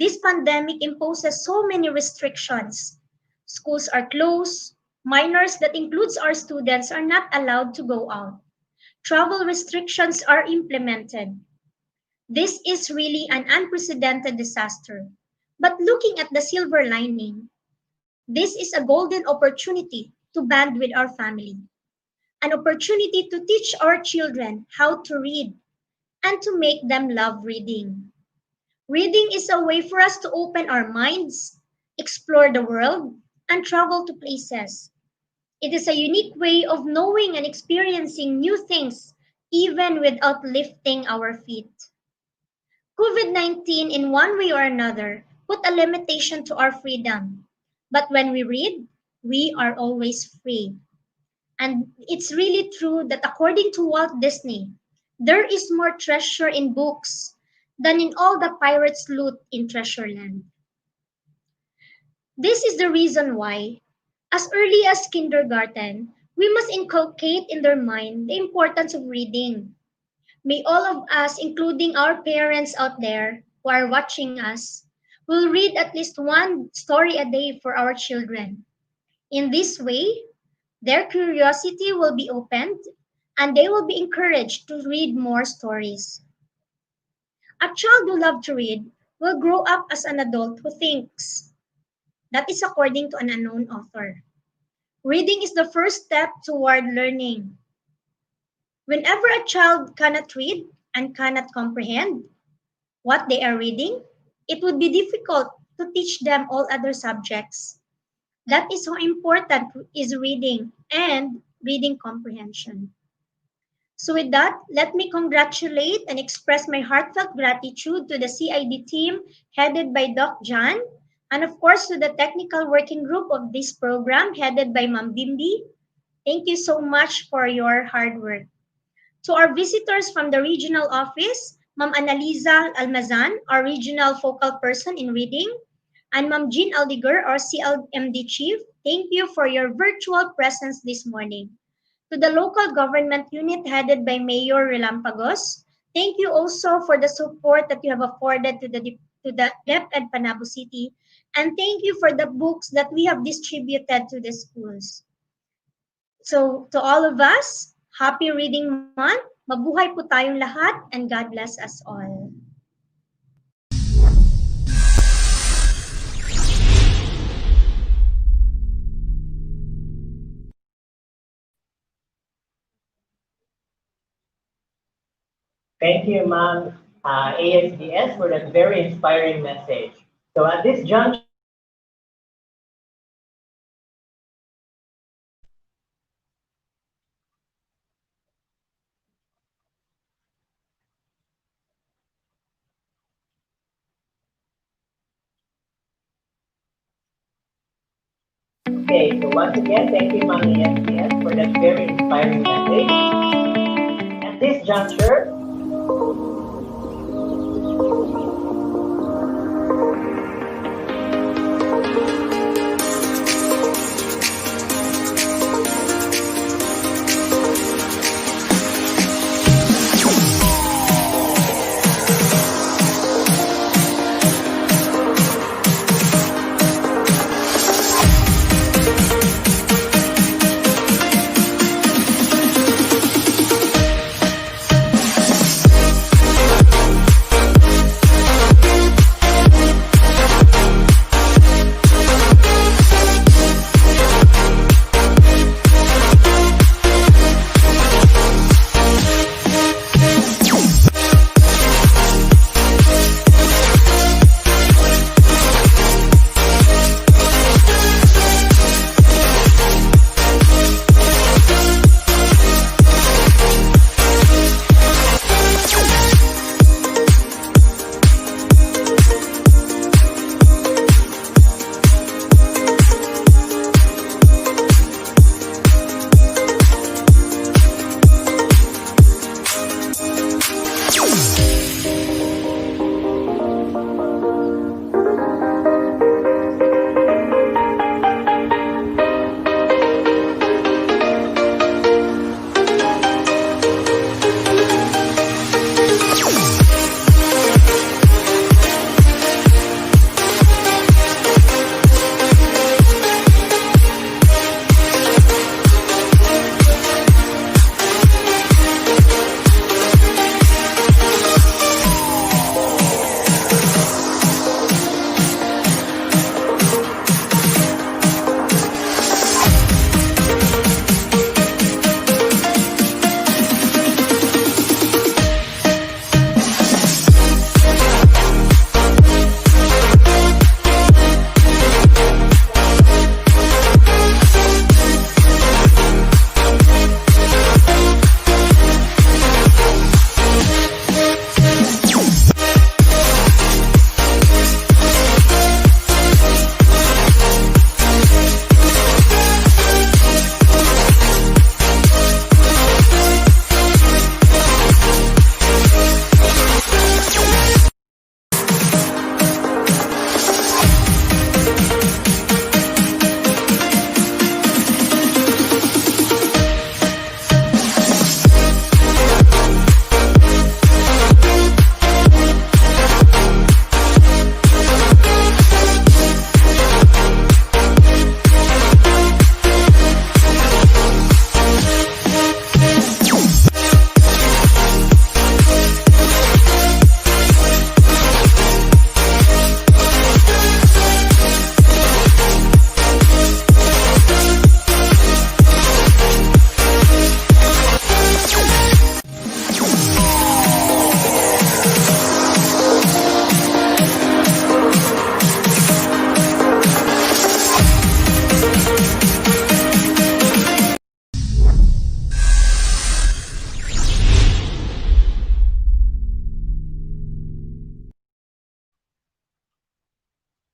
This pandemic imposes so many restrictions. Schools are closed. Minors, that includes our students, are not allowed to go out. Travel restrictions are implemented. This is really an unprecedented disaster. But looking at the silver lining, this is a golden opportunity to bond with our family, an opportunity to teach our children how to read and to make them love reading. Reading is a way for us to open our minds, explore the world, and travel to places. It is a unique way of knowing and experiencing new things, even without lifting our feet. COVID-19, in one way or another, put a limitation to our freedom. But when we read, we are always free. And it's really true that according to Walt Disney, there is more treasure in books than in all the pirates' loot in Treasureland. This is the reason why, as early as kindergarten, we must inculcate in their mind the importance of reading. May all of us, including our parents out there who are watching us, will read at least one story a day for our children. In this way, their curiosity will be opened and they will be encouraged to read more stories. A child who loves to read will grow up as an adult who thinks. That is according to an unknown author. Reading is the first step toward learning. Whenever a child cannot read and cannot comprehend what they are reading, it would be difficult to teach them all other subjects. That is how important is reading and reading comprehension. So with that, let me congratulate and express my heartfelt gratitude to the CID team headed by Doc John, and of course to the technical working group of this program headed by Ma'am Bimbi. Thank you so much for your hard work. To our visitors from the regional office, Ma'am Annalisa Almazan, our regional focal person in reading, and Ma'am Jean Aldiger, our CLMD chief, thank you for your virtual presence this morning. To the local government unit headed by Mayor Relampagos, thank you also for the support that you have afforded to the DepEd Panabo City, and thank you for the books that we have distributed to the schools. So to all of us, happy reading month, mabuhay po tayong lahat, and God bless us all. Thank you, Ma'am ASDS, for that very inspiring message. So at this juncture, okay, so once again, thank you, Ma'am ASDS, for that very inspiring message. At this juncture,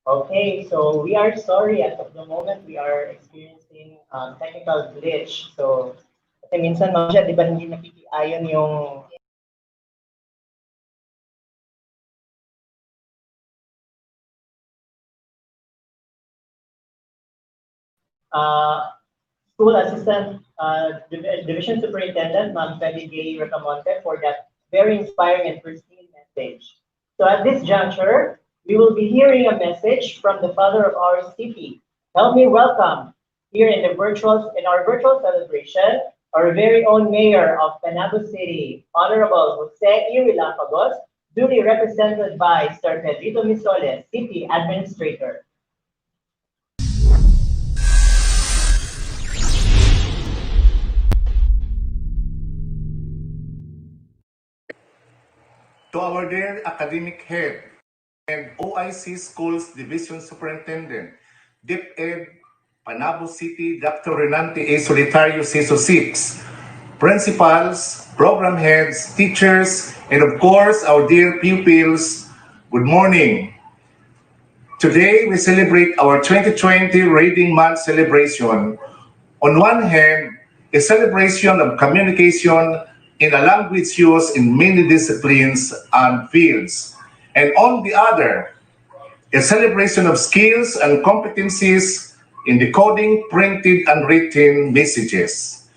okay, so we are sorry at the moment we are experiencing technical glitch. So, kasi minsan mga siya, di ba hindi nakikiayon yung school assistant division superintendent, Ma'am Feli Gay Recamonte, for that very inspiring and pristine message. So at this juncture, we will be hearing a message from the father of our city. Help me welcome here in our virtual celebration, our very own mayor of Panabo City, Honorable Jose E. Vilafagos, duly represented by Sir Pedrito Misoles, City Administrator. to our dear academic head and OIC Schools Division Superintendent, DepEd, Panabo City, Dr. Renante A. Solitario, CISO 6, principals, program heads, teachers, and of course, our dear pupils, good morning. Today, we celebrate our 2020 Reading Month celebration. On one hand, a celebration of communication in a language used in many disciplines and fields. And on the other, a celebration of skills and competencies in decoding printed and written messages.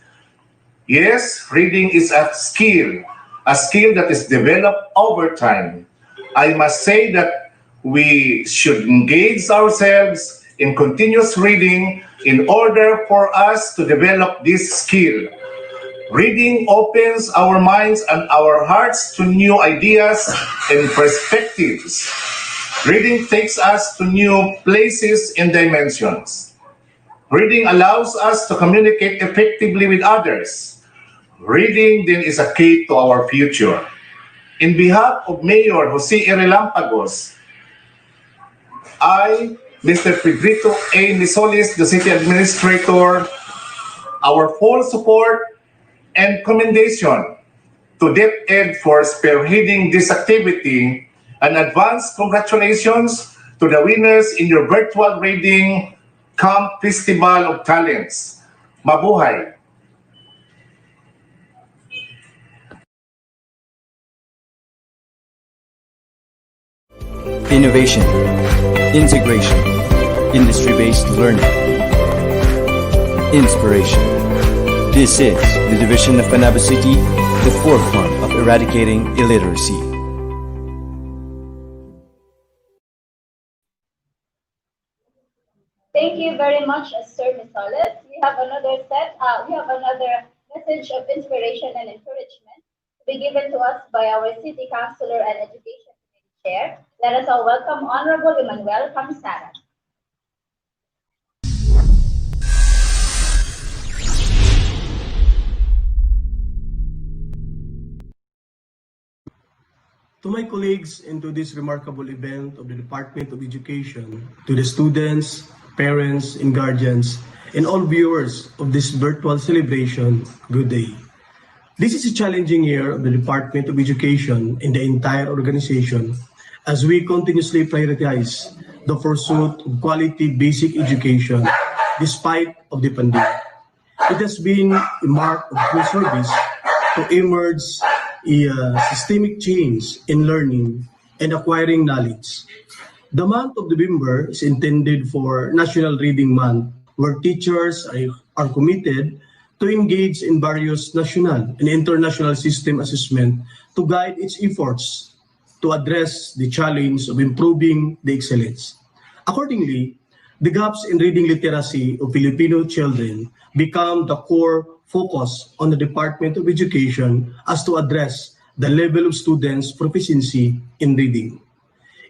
Yes, reading is a skill that is developed over time. I must say that we should engage ourselves in continuous reading in order for us to develop this skill. Reading opens our minds and our hearts to new ideas and perspectives. Reading takes us to new places and dimensions. Reading allows us to communicate effectively with others. Reading then is a key to our future. In behalf of Mayor Jose Irelampagos, I, Mr. Pedrito A. Nisolis, the City Administrator, our full support and commendation to DepEd for spearheading this activity, and advance congratulations to the winners in your virtual reading Camp Festival of Talents. Mabuhay! Innovation, integration, industry-based learning, inspiration. This is the division of Panabo City, the forefront of eradicating illiteracy. Thank you very much, Sir Misoles. We have another message of inspiration and encouragement to be given to us by our City Councilor and Education Committee Chair. Let us all welcome Honorable Emmanuel Kamsara. To my colleagues and to this remarkable event of the Department of Education, to the students, parents, and guardians, and all viewers of this virtual celebration, good day. This is a challenging year of the Department of Education and the entire organization as we continuously prioritize the pursuit of quality basic education despite of the pandemic. It has been a mark of good service to emerge a systemic change in learning and acquiring knowledge. The month of November is intended for National Reading Month, where teachers are committed to engage in various national and international system assessment to guide its efforts to address the challenge of improving the excellence. Accordingly, the gaps in reading literacy of Filipino children become the core focus on the Department of Education as to address the level of students' proficiency in reading.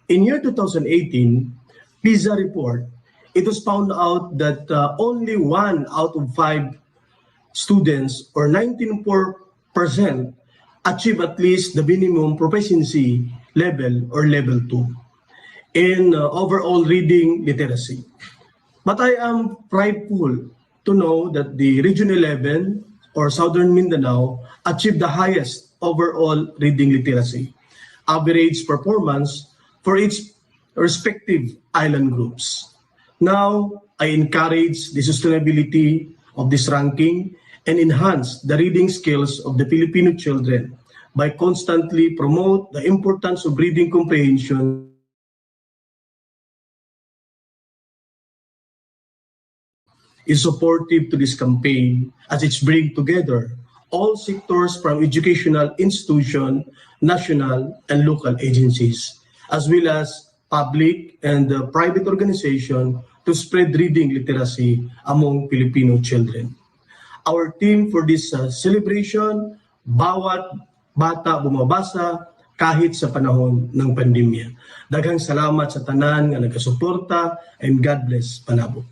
In year 2018, PISA report, it was found out that only 1 out of 5 students, or 19% achieve at least the minimum proficiency level or level 2 in overall reading literacy. But I am prideful to know that the Region 11 or Southern Mindanao achieved the highest overall reading literacy average performance for its respective island groups. Now, I encourage the sustainability of this ranking and enhance the reading skills of the Filipino children by constantly promote the importance of reading comprehension is supportive to this campaign as it's bring together all sectors from educational institution, national and local agencies, as well as public and private organization to spread reading literacy among Filipino children. Our theme for this celebration, bawat bata bumabasa kahit sa panahon ng pandemya. Daghang salamat sa tanan nga nagasuporta, and God bless Panabo.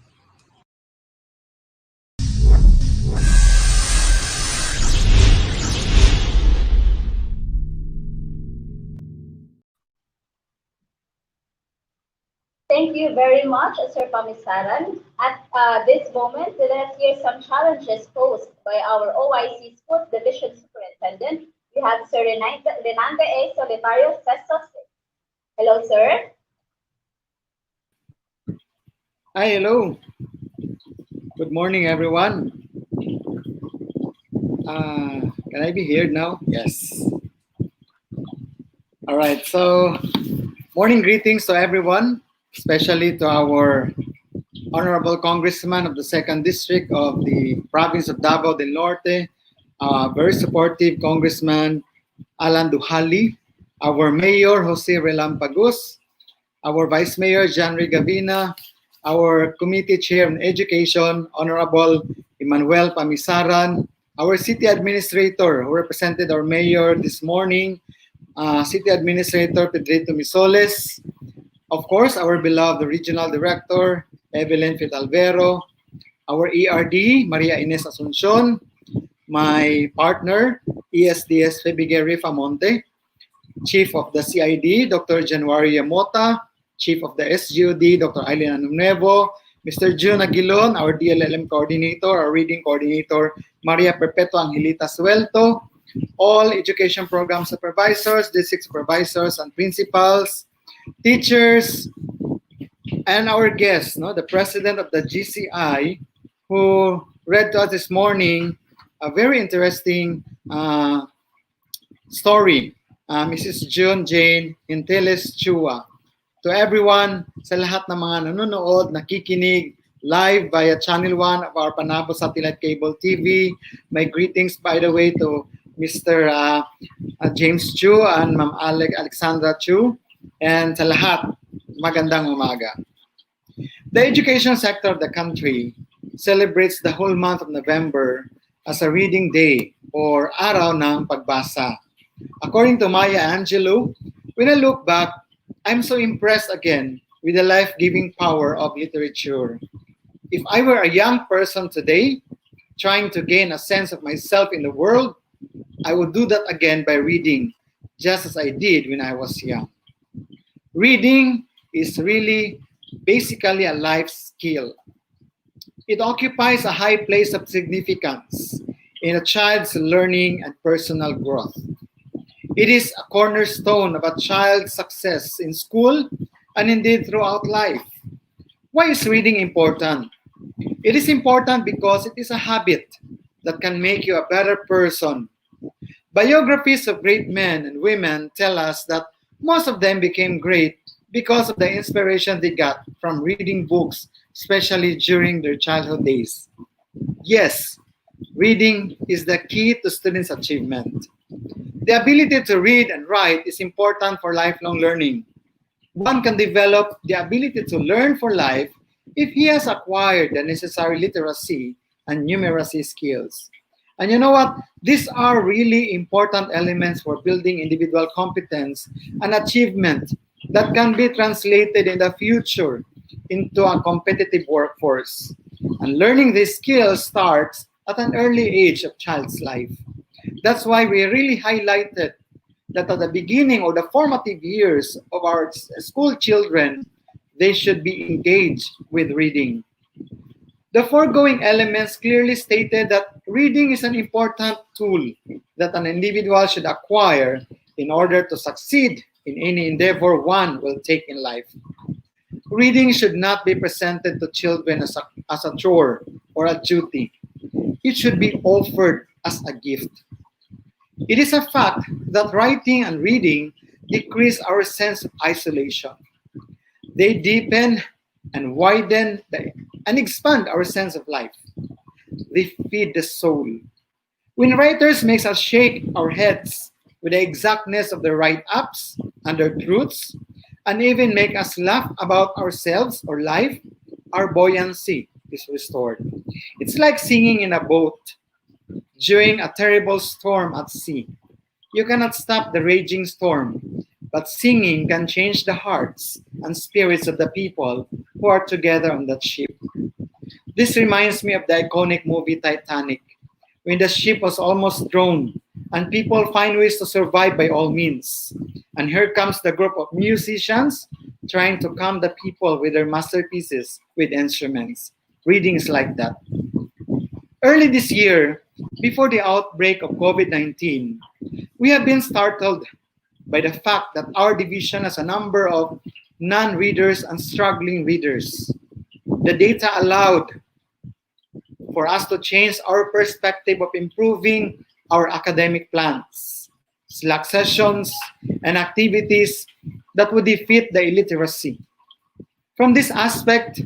Thank you very much, Sir Pamisaran. At this moment, let's hear some challenges posed by our OIC Sports Division Superintendent. We have Sir Renante A. Solitario Festos. Hello, sir. Hi, hello. Good morning, everyone. Can I be heard now? Yes. All right. So, morning greetings to everyone, especially to our Honorable Congressman of the 2nd District of the province of Davao del Norte, very supportive Congressman Alan Duhali, our Mayor Jose Relampagos, our Vice Mayor Janry Gavina, our Committee Chair on Education, Honorable Emmanuel Pamisaran, our City Administrator who represented our Mayor this morning, City Administrator Pedrito Misoles, of course, our beloved Regional Director, Evelyn Fitalvero, our ERD, Maria Ines Asuncion, my partner, ESDS Febige Rifamonte, Chief of the CID, Dr. January Yamota, Chief of the SGOD, Dr. Aileen Anunevo, Mr. June Aguilon, our DLLM Coordinator, our Reading Coordinator, Maria Perpetua Angelita Suelto, all education program supervisors, district supervisors and principals, teachers, and our guest, the president of the GCI, who read to us this morning a very interesting story, Mrs. June Jane Inteles Chua. To everyone, sa lahat ng mga nanonood, nakikinig live via Channel 1 of our Panabo Satellite Cable TV, my greetings, by the way, to Mr. James Chu and Ma'am Alexandra Chu, and sa lahat, magandang umaga. The education sector of the country celebrates the whole month of November as a reading day or Araw ng Pagbasa. According to Maya Angelou, when I look back, I'm so impressed again with the life-giving power of literature. If I were a young person today, trying to gain a sense of myself in the world, I would do that again by reading, just as I did when I was young. Reading is really basically a life skill. It occupies a high place of significance in a child's learning and personal growth. It is a cornerstone of a child's success in school and indeed throughout life. Why is reading important? It is important because it is a habit that can make you a better person. Biographies of great men and women tell us that most of them became great because of the inspiration they got from reading books, especially during their childhood days. Yes, reading is the key to students' achievement. The ability to read and write is important for lifelong learning. One can develop the ability to learn for life if he has acquired the necessary literacy and numeracy skills. And you know what? These are really important elements for building individual competence and achievement that can be translated in the future into a competitive workforce. And learning these skills starts at an early age of child's life. That's why we really highlighted that at the beginning or the formative years of our school children, they should be engaged with reading. The foregoing elements clearly stated that reading is an important tool that an individual should acquire in order to succeed in any endeavor one will take in life. Reading should not be presented to children as a chore or a duty. It should be offered as a gift. It is a fact that writing and reading decrease our sense of isolation. They deepen and widen and expand our sense of life. They feed the soul. When writers make us shake our heads with the exactness of their write-ups and their truths, and even make us laugh about ourselves or life, our buoyancy is restored. It's like singing in a boat during a terrible storm at sea. You cannot stop the raging storm, but singing can change the hearts and spirits of the people who are together on that ship. This reminds me of the iconic movie Titanic, when the ship was almost drowned and people find ways to survive by all means. And here comes the group of musicians trying to calm the people with their masterpieces with instruments. Reading is like that. Early this year, before the outbreak of COVID-19, we have been startled by the fact that our division has a number of non-readers and struggling readers. The data allowed for us to change our perspective of improving our academic plans, Slack sessions, and activities that would defeat the illiteracy. From this aspect,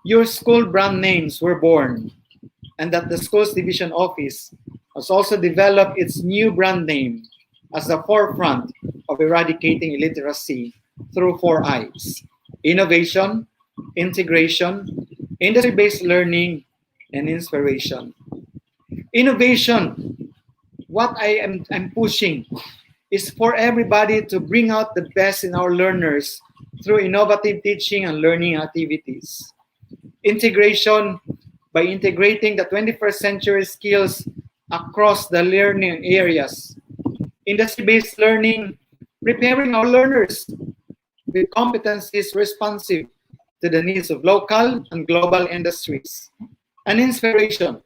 your school brand names were born, and that the school's division office has also developed its new brand name as the forefront of eradicating illiteracy through 4 Is: innovation, integration, industry-based learning, and inspiration. Innovation, what I'm pushing is for everybody to bring out the best in our learners through innovative teaching and learning activities. Integration, by integrating the 21st century skills across the learning areas. Industry-based learning, preparing our learners with competencies responsive to the needs of local and global industries. And inspiration,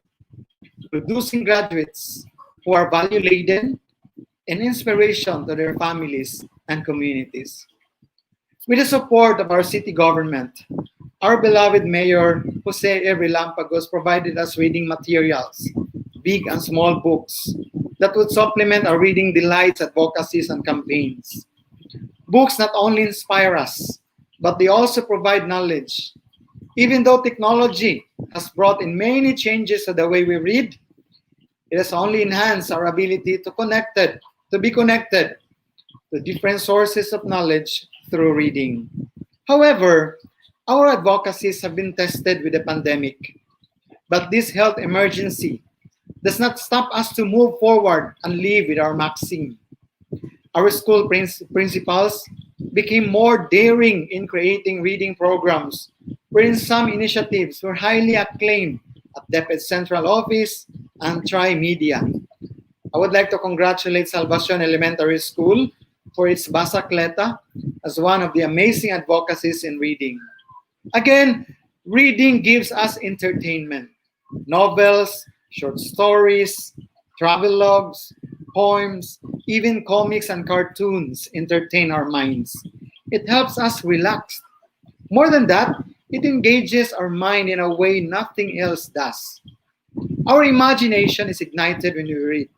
producing graduates who are value-laden and inspiration to their families and communities. With the support of our city government, our beloved Mayor Jose A. Relampagos provided us reading materials, big and small books, that would supplement our reading delights, advocacies, and campaigns. Books not only inspire us, but they also provide knowledge. Even though technology has brought in many changes to the way we read, it has only enhanced our ability to be connected to different sources of knowledge through reading. However, our advocacies have been tested with the pandemic. But this health emergency does not stop us to move forward and live with our maxim. Our school principals became more daring in creating reading programs, wherein some initiatives were highly acclaimed at DepEd Central Office and Tri-Media. I would like to congratulate Salvacion Elementary School for its Basacleta as one of the amazing advocacies in reading. Again, reading gives us entertainment. Novels, short stories, travelogues, poems, even comics and cartoons entertain our minds. It helps us relax. More than that, it engages our mind in a way nothing else does. Our imagination is ignited when we read.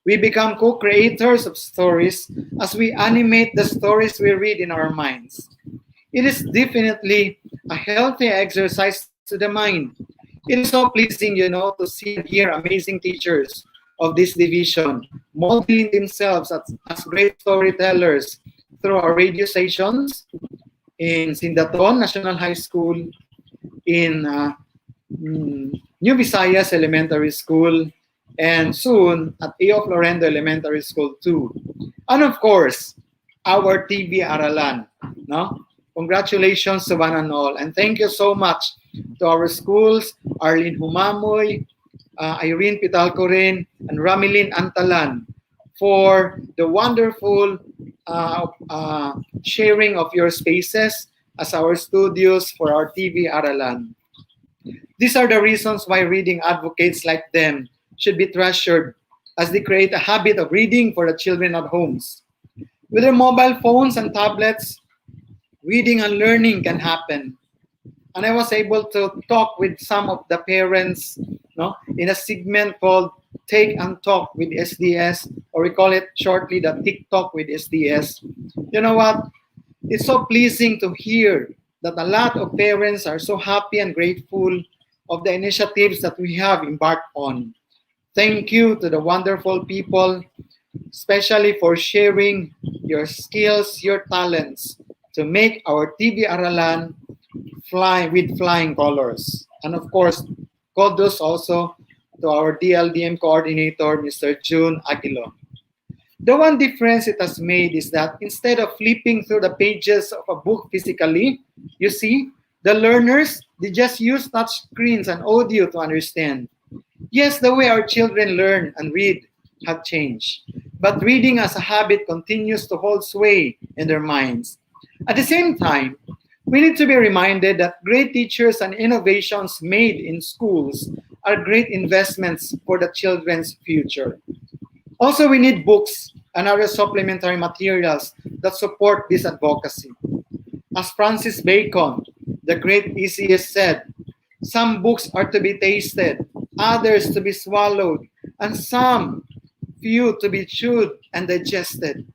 We become co-creators of stories as we animate the stories we read in our minds. It is definitely a healthy exercise to the mind. It is so pleasing, to see and hear amazing teachers of this division modeling themselves as great storytellers through our radio stations in Sindaton National High School, in New Visayas Elementary School, and soon at A.O. Florendo Elementary School too. And of course, our TV Aralan. No? Congratulations to one and all. And thank you so much to our schools, Arlene Humamoy, Irene Pitalcorin, and Ramilin Antalan for the wonderful sharing of your spaces as our studios for our TV Aralan. These are the reasons why reading advocates like them should be treasured, as they create a habit of reading for the children at homes. With their mobile phones and tablets, reading and learning can happen. And I was able to talk with some of the parents in a segment called Take and Talk with SDS, or we call it shortly the TikTok with SDS. You know what? It's so pleasing to hear that a lot of parents are so happy and grateful of the initiatives that we have embarked on. Thank you to the wonderful people, especially for sharing your skills, your talents to make our TV Aralan fly with flying colors. And of course, kudos also to our DLDM coordinator, Mr. June Aguilo. The one difference it has made is that instead of flipping through the pages of a book physically, you see, the learners, they just use touch screens and audio to understand. Yes, the way our children learn and read have changed, but reading as a habit continues to hold sway in their minds. At the same time, we need to be reminded that great teachers and innovations made in schools are great investments for the children's future. Also, we need books and other supplementary materials that support this advocacy. As Francis Bacon, the great essayist, said, some books are to be tasted, others to be swallowed, and some few to be chewed and digested.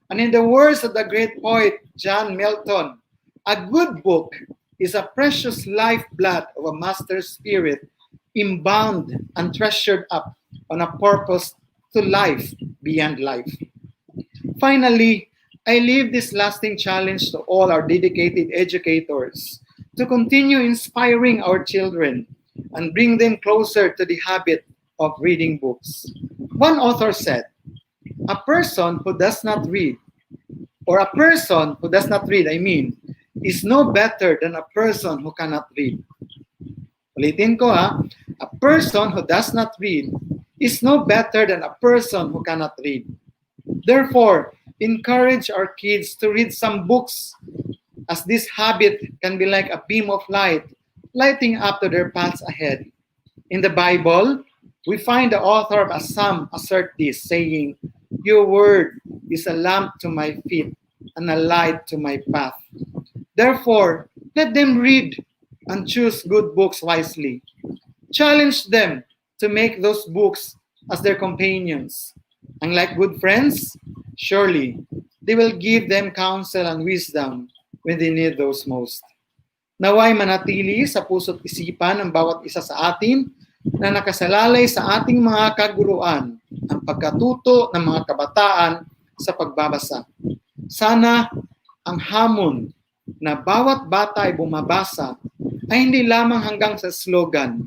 And in the words of the great poet John Milton, a good book is a precious lifeblood of a master spirit, embalmed and treasured up on a purpose to life beyond life. Finally, I leave this lasting challenge to all our dedicated educators to continue inspiring our children and bring them closer to the habit of reading books. One author said, a person who does not read, is no better than a person who cannot read. Ulitin ko ha, a person who does not read is no better than a person who cannot read. Therefore, encourage our kids to read some books, as this habit can be like a beam of light, lighting up to their paths ahead. In the Bible, we find the author of a psalm assert this, saying, your word is a lamp to my feet and a light to my path. Therefore, let them read and choose good books wisely. Challenge them to make those books as their companions. And like good friends, surely they will give them counsel and wisdom when they need those most. Naway manatili sa puso't isipan ng bawat isa sa atin na nakasalalay sa ating mga kaguruan ang pagkatuto ng mga kabataan sa pagbabasa. Sana ang hamon na bawat bata ay bumabasa ay hindi lamang hanggang sa slogan,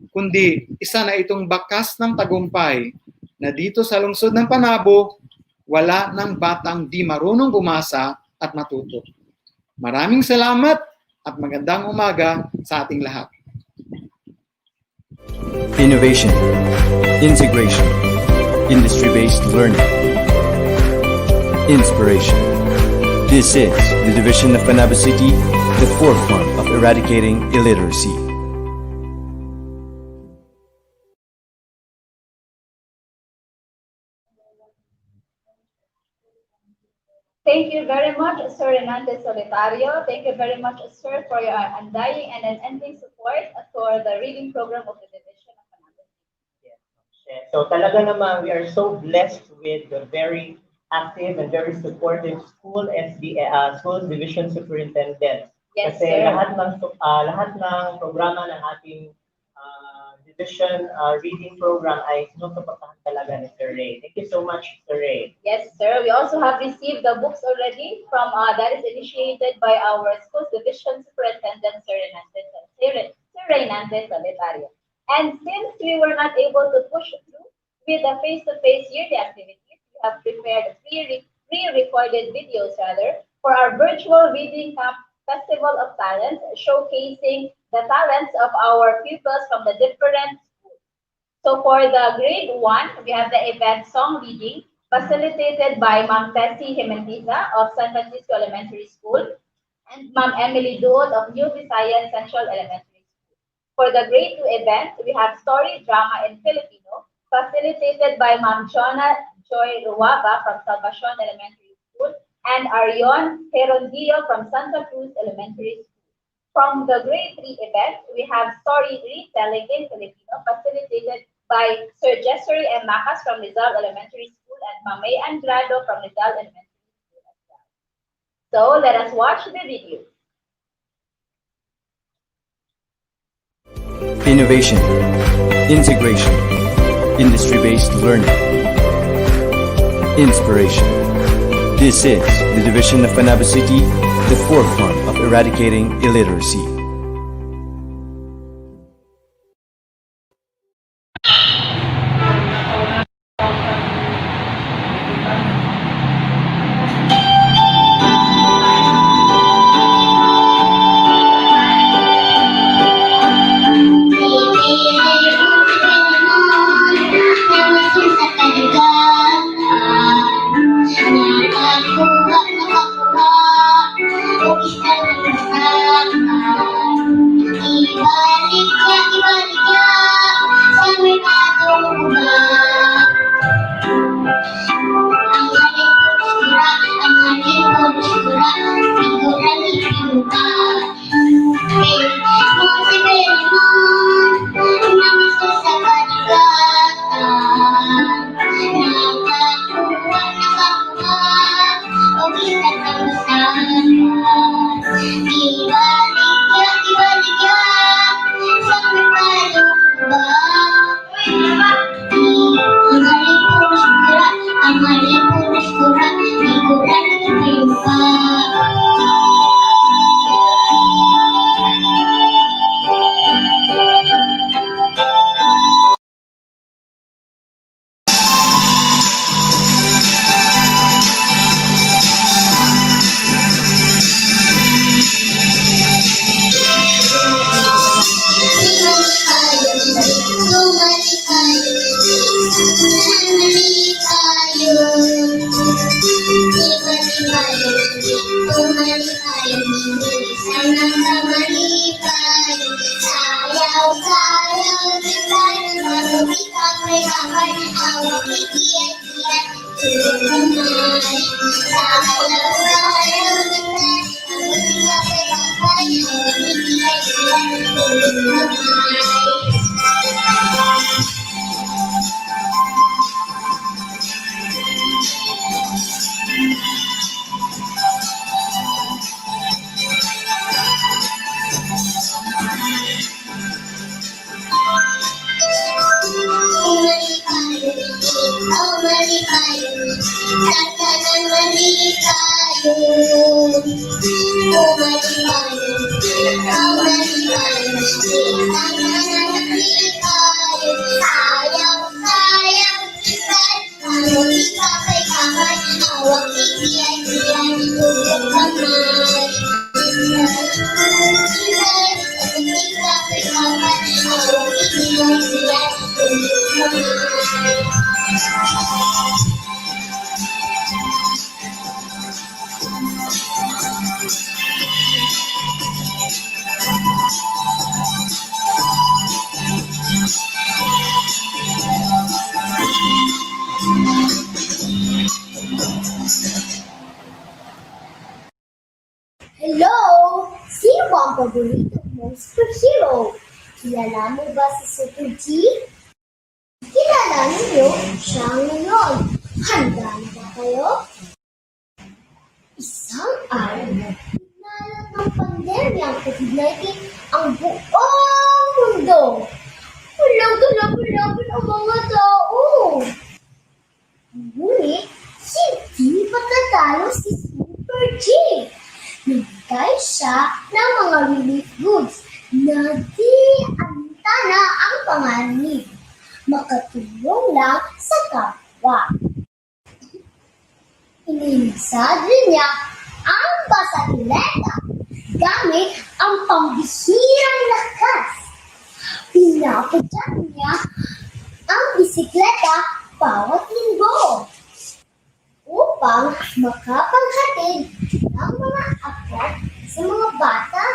kundi isa na itong bakas ng tagumpay na dito sa lungsod ng Panabo, wala ng batang di marunong bumasa at matuto. Maraming salamat at magandang umaga sa ating lahat. Innovation, integration, industry-based learning, inspiration. This is the division of Panabo City, the forefront of eradicating illiteracy. Thank you very much, Sir Hernandez Solitario. Thank you very much, sir, for your undying and unending support for the reading program of the division of Panabo. So talaga naman, we are so blessed with the very active and very supportive schools division superintendent. Yes, Kasi sir. lahat ng programa ng ating division reading program ay sinusuportahan talaga ni Sir Ray. Thank you so much, Sir Ray. Yes, sir. We also have received the books already from that is initiated by our schools division superintendent, Sir Hernandez Solitario. And since we were not able to push through with the face-to-face yearly activities, we have prepared pre-recorded videos for our virtual reading camp Festival of Talents, showcasing the talents of our pupils from the different schools. So for the grade 1, we have the event song reading facilitated by Ma'am Tessie Jimeneza of San Francisco Elementary School and Ma'am Emily Duod of New Visayas Central Elementary School. For the grade 2 event, we have story drama in Filipino facilitated by Ma'am Jonah Joy Ruaba from Salvacion Elementary School and Arion Herondillo from Santa Cruz Elementary School. From the grade 3 event, we have story retelling in Filipino facilitated by Sir Jessery M. Macas from Rizal Elementary School and Mamay Andrado from Rizal Elementary School as well. So let us watch the video. Innovation, integration, industry-based learning, inspiration. This is the division of Panabo City, the forefront of eradicating illiteracy. Hello! Sino ba ang paborito mong superhero? Kilala mo ba si Super G? Kilala niyo siya ngayon. Handa na ba kayo? Isang araw na pinalat ng pandemya ang COVID-19 ang buong mundo. Walang kalapit-lapit ang mga tao. Ngunit, hindi patatalo si Super G. Nagbigay siya ng mga relief goods na di antala ang panganib. Makatulong lang sa kapwa. Inilisad rin niya ang basatileta gamit ang pambihirang lakas. Pinapadyak niya ang bisikleta bawat linggo upang makapaghatid ng mga akyat sa mga bata.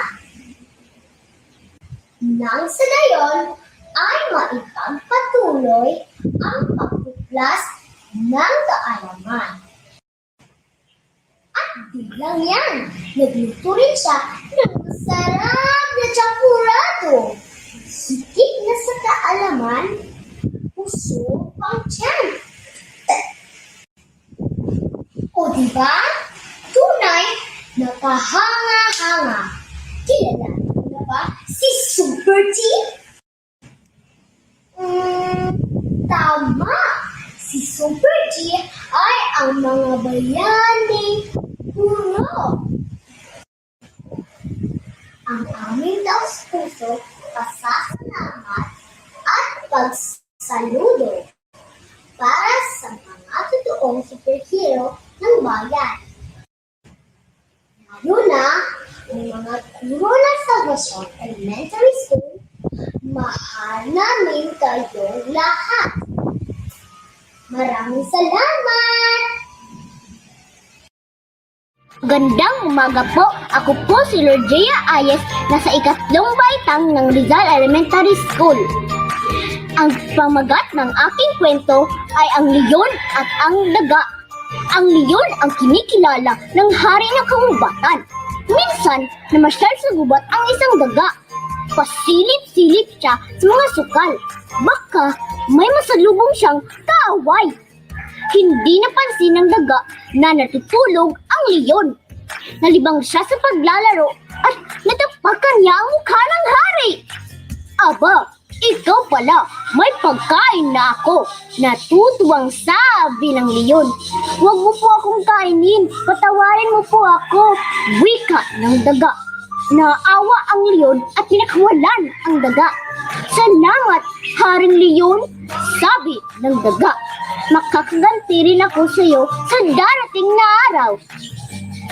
Nang sa gayon ay maipagpatuloy ang pagpuplas ng kaalaman. At di lang yan, nagluto rin siya ng masarap na tsampurado. Higit na sa kaalaman, puso ang tiyan. O diba? Tunay na kahanga-hanga. Kilala mo na ba si Super T? Tama! Si Super T ay ang mga bayaning puro. Ang aming taos-puso, pasasalamat at pagsaludo para sa mga totoong superhero ng bayan. Lalo na ang mga guro ng Salvacion Elementary School, mahal namin kayong lahat. Maraming salamat! Gandang umaga po. Ako po si Lorgia Ayes, nasa ikatlong baitang ng Rizal Elementary School. Ang pamagat ng aking kwento ay ang leyon at ang daga. Ang leyon ang kinikilala ng hari ng kagubatan. Minsan, namasyal sa gubat ang isang daga. Pasilip-silip siya sa mga sukal. Baka may masalubong siyang kaaway. Hindi napansin ng daga na natutulog ang leyon. Nalibang siya sa paglalaro at natapakan niya ang mukha ng hari. Aba, ikaw pala, may pagkain na ako. Natutuwang sabi ng leyon. Huwag mo po akong kainin, patawarin mo po ako. Wika ng daga. Naawa ang leyon at pinakawalan ang daga. Salamat, Haring Leyon, sabi ng daga. Makakaganti rin ako sa iyo sa darating na araw.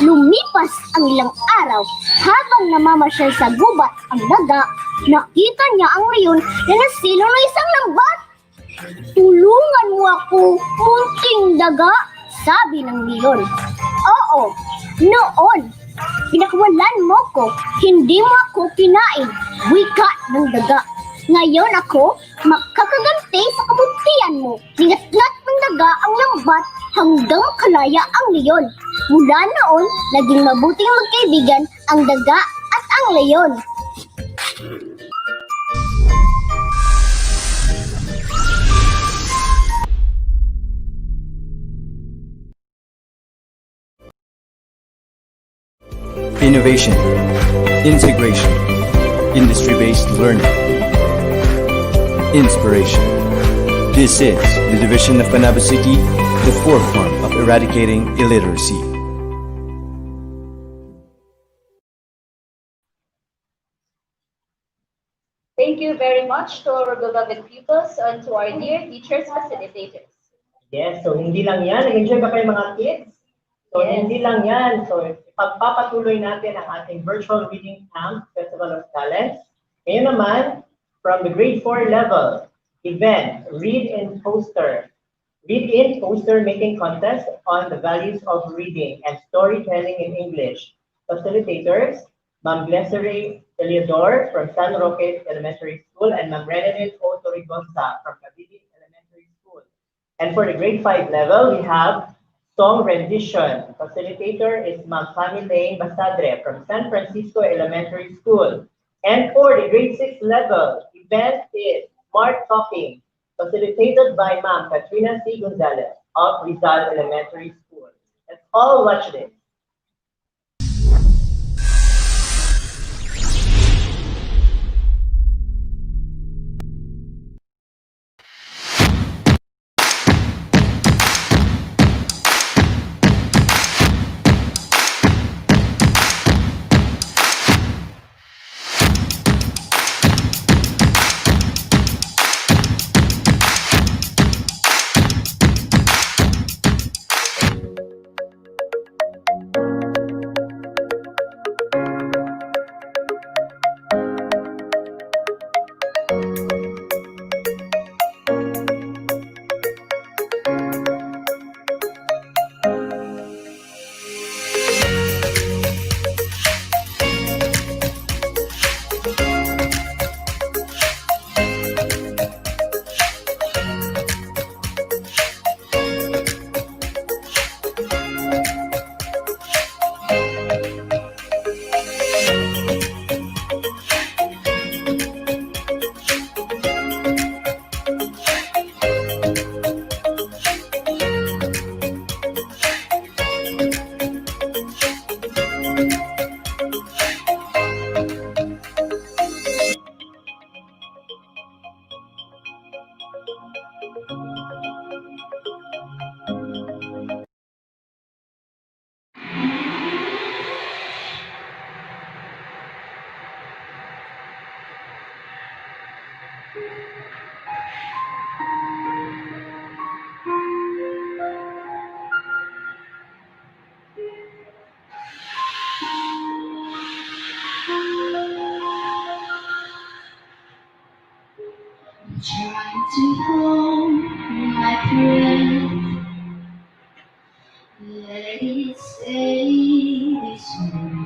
Lumipas ang ilang araw habang namamasyal sa gubat ang daga. Nakita niya ang leyon na nasilong ng isang lambat. Tulungan mo ako, munting daga, sabi ng leyon. Oo, noon. Pinakawalan mo ko, hindi mo ako kinain. Wika ng daga. Ngayon ako, makakaganti sa kabutihan mo. Ningat-ngat ng daga ang lambat hanggang makalaya ang leon. Mula noon, naging mabuting magkaibigan ang daga at ang leon. Innovation, integration, industry-based learning, inspiration. This is the division of Panabo City, the forefront of eradicating illiteracy. Thank you very much to our beloved pupils and to our dear teachers, facilitators. Yes, so hindi lang yan. Nag-enjoy ba kayo mga kids? So Yes. hindi lang yan. So pagpapatuloy natin ang ating virtual reading camp, Festival of Talents. Ngayon naman, from the grade 4 level, event, read in poster making contest on the values of reading and storytelling in English. Facilitators, Ma'am Glessery Eliodor from San Roque Elementary School and Ma'am Renedit O. Torrigonza from Cavite Elementary School. And for the grade 5 level, we have song rendition. Facilitator is Ma'am Camille Basadre from San Francisco Elementary School. And for the grade 6 level, event is Smart Talking, facilitated by Ma'am Katrina C. Gonzalez of Rizal Elementary School. Let's all watch this. Trying to hold my breath, let it stay this way.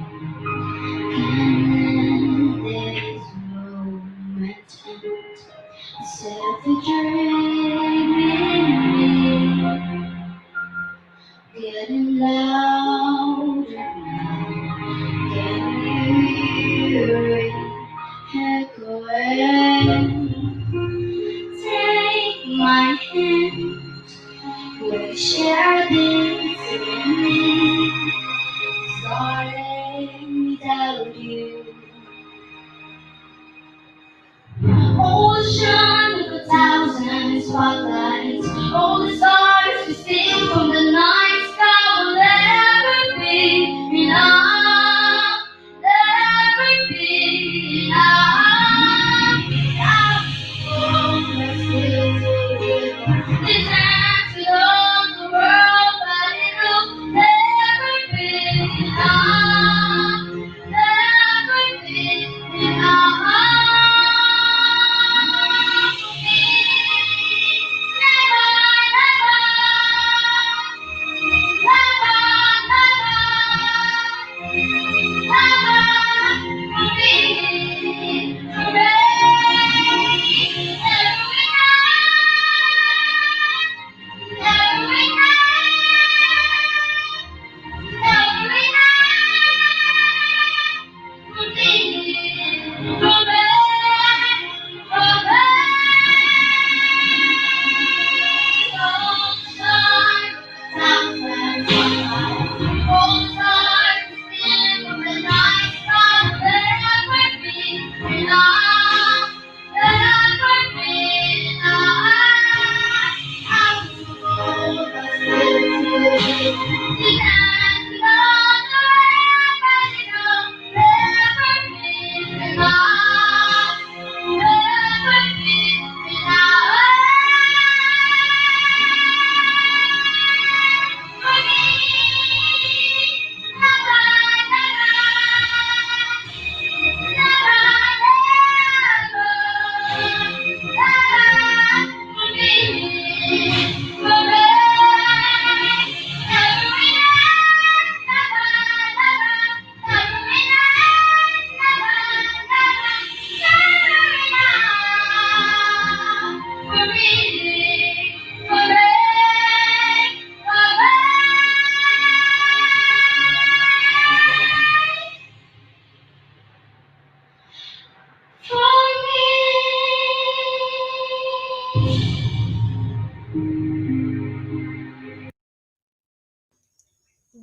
Can this moment end? Instead of a dream in me, getting louder now. Can you hear it echoing? Take my hand, we'll share this evening, starting without you. Ocean with 1,000 spotlights, all the stars we steal from the night sky will let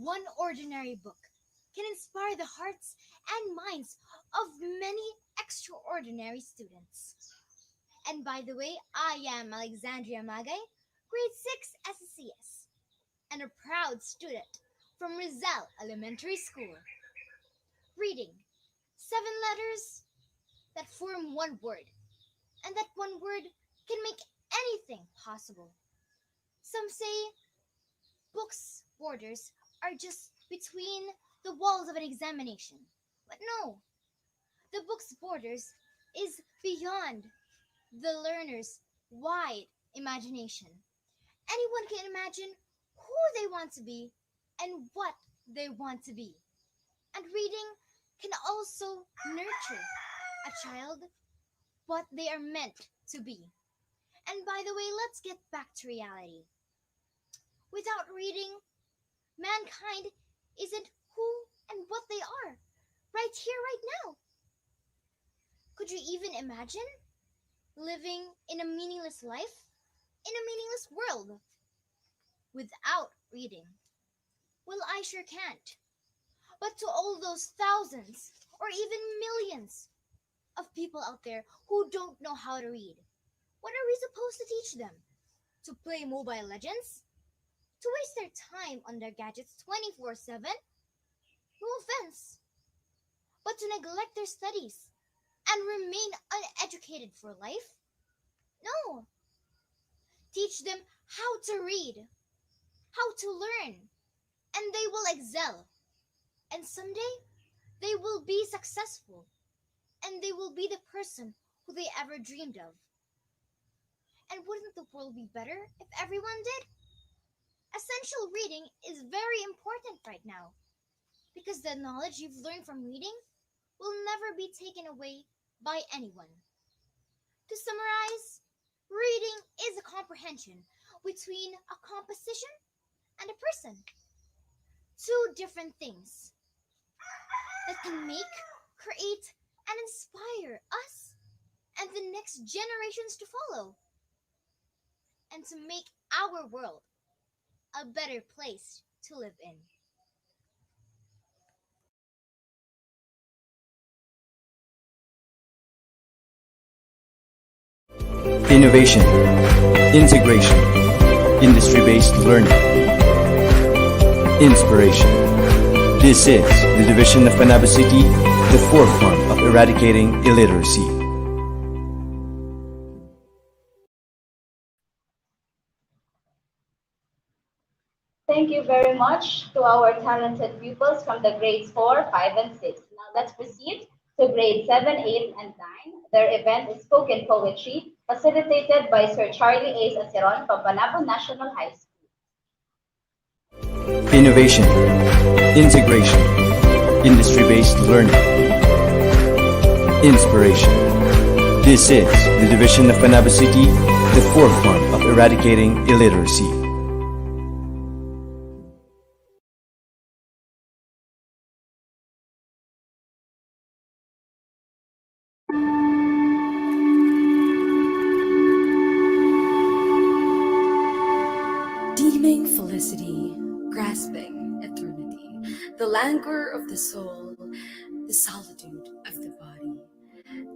one ordinary book can inspire the hearts and minds of many extraordinary students. And by the way, I am Alexandria Magay, grade 6 SCS, and a proud student from Rizal Elementary School. Reading 7 letters that form one word, and that one word can make anything possible. Some say books' borders are just between the walls of an examination. But no, the book's borders is beyond the learner's wide imagination. Anyone can imagine who they want to be and what they want to be. And reading can also nurture a child what they are meant to be. And by the way, let's get back to reality. Without reading, mankind isn't who and what they are, right here, right now. Could you even imagine living in a meaningless life, in a meaningless world, without reading? Well, I sure can't. But to all those thousands or even millions of people out there who don't know how to read, what are we supposed to teach them? To play Mobile Legends? To waste their time on their gadgets 24/7? No offense. But to neglect their studies and remain uneducated for life? No. Teach them how to read, how to learn, and they will excel. And someday, they will be successful, and they will be the person who they ever dreamed of. And wouldn't the world be better if everyone did? Essential reading is very important right now, because the knowledge you've learned from reading will never be taken away by anyone. To summarize, reading is a comprehension between a composition and a person. Two different things that can make, create, and inspire us and the next generations to follow, and to make our world a better place to live in. Innovation, integration, industry-based learning, inspiration. This is the division of Panabo City, the forefront of eradicating illiteracy. Thank you very much to our talented pupils from the grades 4, 5, and 6. Now let's proceed to grade 7, 8, and 9. Their event is spoken poetry, facilitated by Sir Charlie A. Aceron from Panabo National High School. Innovation, integration, industry-based learning, inspiration. This is the division of Panabo City, the forefront of eradicating illiteracy. Deeming felicity, grasping eternity, the languor of the soul, the solitude of the body,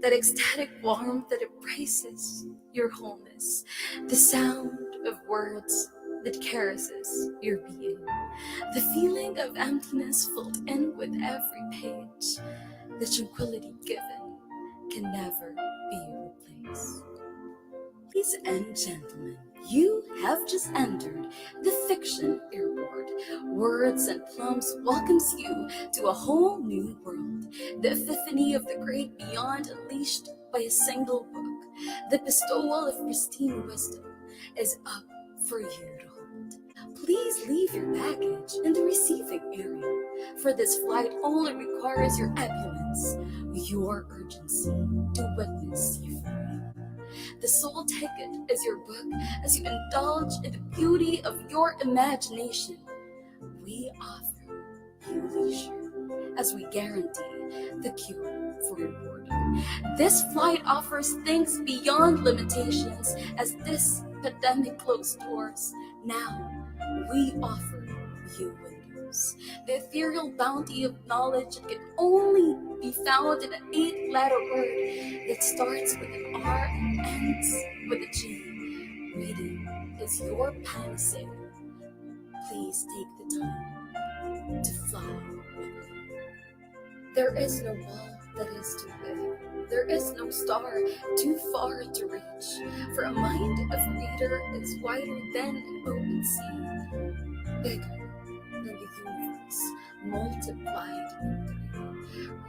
that ecstatic warmth that embraces your wholeness, the sound of words that caresses your being, the feeling of emptiness filled in with every page, the tranquility given can never be replaced. Ladies and gentlemen, you have just entered the Fiction Airport. Words and Plums welcomes you to a whole new world. The epiphany of the great beyond unleashed by a single book. The bestowal of pristine wisdom is up for you to hold. Please leave your baggage in the receiving area, for this flight only requires your opulence, your urgency to witness euphoria. The sole ticket is your book as you indulge in the beauty of your imagination. We offer you leisure as we guarantee the cure for your boredom. This flight offers things beyond limitations as this pandemic closed doors. Now we offer you window. universe, the ethereal bounty of knowledge that can only be found in an 8-letter word that starts with an R and ends with a G. Reading is your panacea. Please take the time to fly with me. There is no wall that is too big. There is no star too far to reach. For a mind of reader is wider than an open sea, bigger than the universe, multiplied in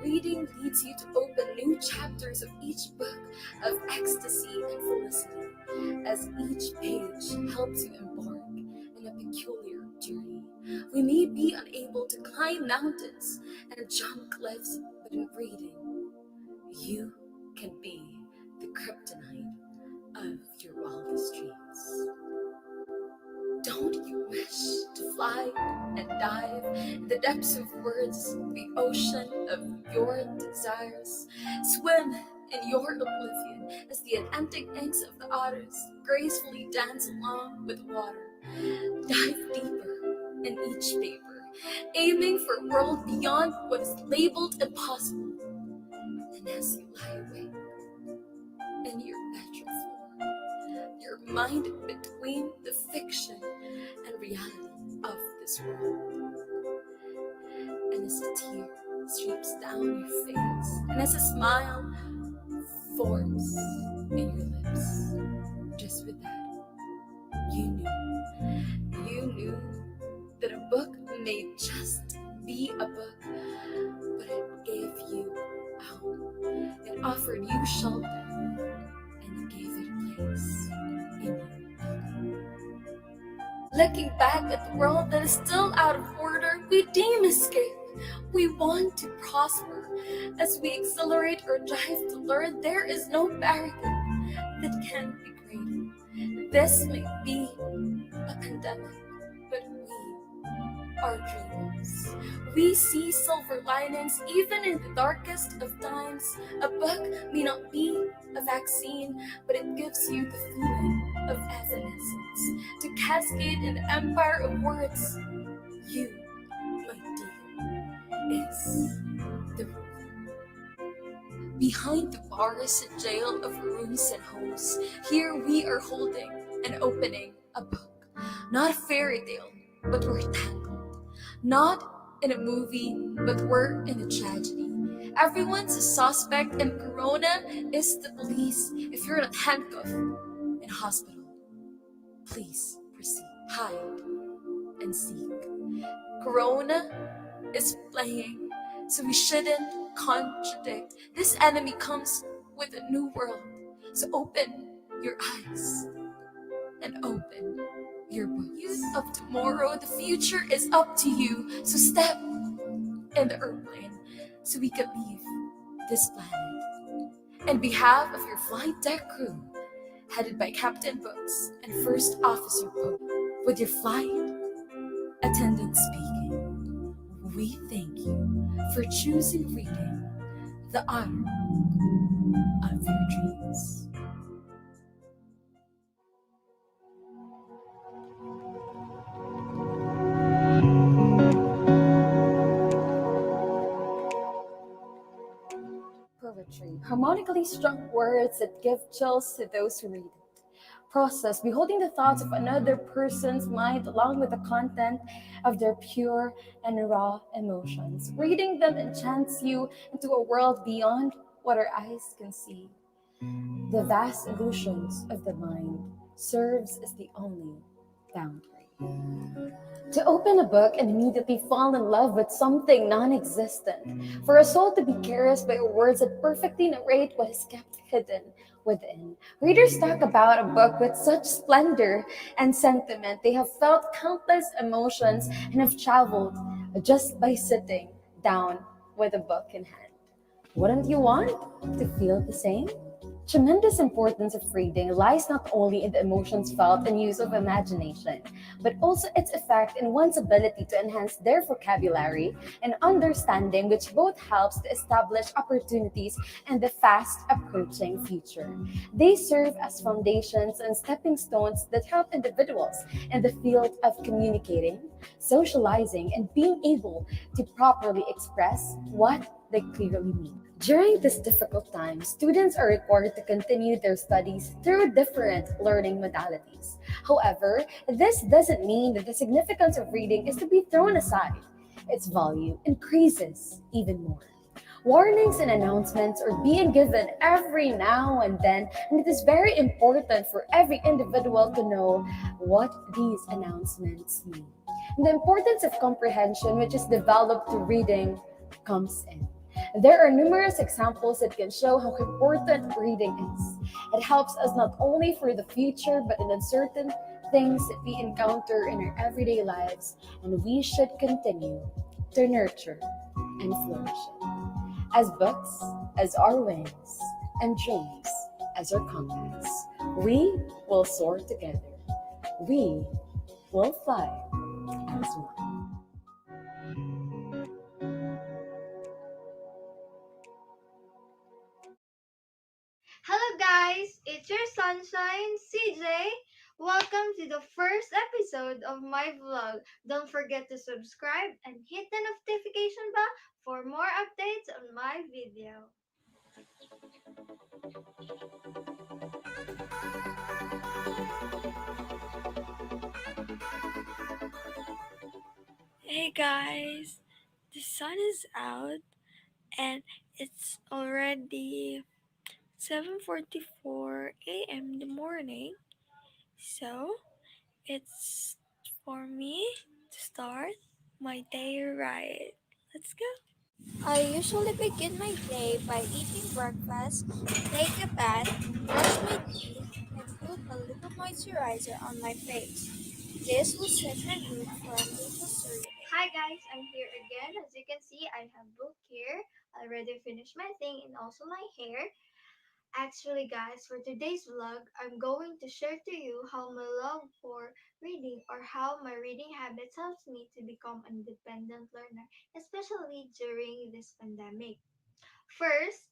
3. Reading leads you to open new chapters of each book of ecstasy and felicity, as each page helps you embark in a peculiar journey. We may be unable to climb mountains and jump cliffs, but in reading, you can be the kryptonite of your wildest dreams. Don't you wish to fly and dive in the depths of words, the ocean of your desires? Swim in your oblivion as the Atlantic inks of the otters gracefully dance along with water. Dive deeper in each paper, aiming for a world beyond what is labeled impossible. And as you lie awake in your bedroom floor, your mind between the fiction and reality of this world. And as a tear streams down your face, and as a smile forms in your lips, just with that, you knew that a book may just be a book, but it gave you a home. It offered you shelter, and it gave it a place in you. Looking back at the world that is still out of order, we deem escape. We want to prosper. As we accelerate our drive to learn, there is no barrier that can be greater. This may be a pandemic, but we are dreamers. We see silver linings even in the darkest of times. A book may not be a vaccine, but it gives you the feeling of evanescence to cascade in the empire of words. You, my dear, is the ruler. Behind the bars and jail of rooms and homes, here we are holding and opening a book. Not a fairy tale, but we're tangled. Not in a movie, but we're in a tragedy. Everyone's a suspect, and Corona is the police. If you're not handcuffed in hospital, please proceed. Hide and seek. Corona is playing, so we shouldn't contradict. This enemy comes with a new world. So open your eyes and open your books. Youth of tomorrow, the future is up to you. So step in the airplane so we can leave this planet. On behalf of your flight deck crew, headed by Captain Books and First Officer Pope, with your flight attendant speaking, we thank you for choosing reading, the honor of your dreams. Poetry, harmonically strung words that give chills to those who read it. Process, beholding the thoughts of another person's mind along with the content of their pure and raw emotions. Reading them enchants you into a world beyond what our eyes can see. The vast illusions of the mind serves as the only boundary. To open a book and immediately fall in love with something non-existent. For a soul to be caressed by words that perfectly narrate what is kept hidden within. Readers talk about a book with such splendor and sentiment. They have felt countless emotions and have traveled just by sitting down with a book in hand. Wouldn't you want to feel the same? Tremendous importance of reading lies not only in the emotions felt and use of imagination, but also its effect in one's ability to enhance their vocabulary and understanding, which both helps to establish opportunities in the fast approaching future. They serve as foundations and stepping stones that help individuals in the field of communicating, socializing, and being able to properly express what they clearly mean. During this difficult time, students are required to continue their studies through different learning modalities. However, this doesn't mean that the significance of reading is to be thrown aside. Its value increases even more. Warnings and announcements are being given every now and then, and it is very important for every individual to know what these announcements mean. And the importance of comprehension, which is developed through reading, comes in. There are numerous examples that can show how important reading is. It helps us not only for the future, but in uncertain things that we encounter in our everyday lives, and we should continue to nurture and flourish it. As books, as our wings, and dreams as our compass, we will soar together. We will fly as one. Hello guys, it's your sunshine, CJ. Welcome to the first episode of my vlog. Don't forget to subscribe and hit the notification bell for more updates on my video. Hey guys, the sun is out and it's already 7:44 a.m. in the morning. So, it's for me to start my day right. Let's go. I usually begin my day by eating breakfast, take a bath, brush my teeth, and put a little moisturizer on my face. This will set my mood for a little survey. Hi guys, I'm here again. As you can see, I have book here. I already finished my thing and also my hair. Actually, guys, for today's vlog, I'm going to share to you how my love for reading or how my reading habits helps me to become an independent learner, especially during this pandemic. First,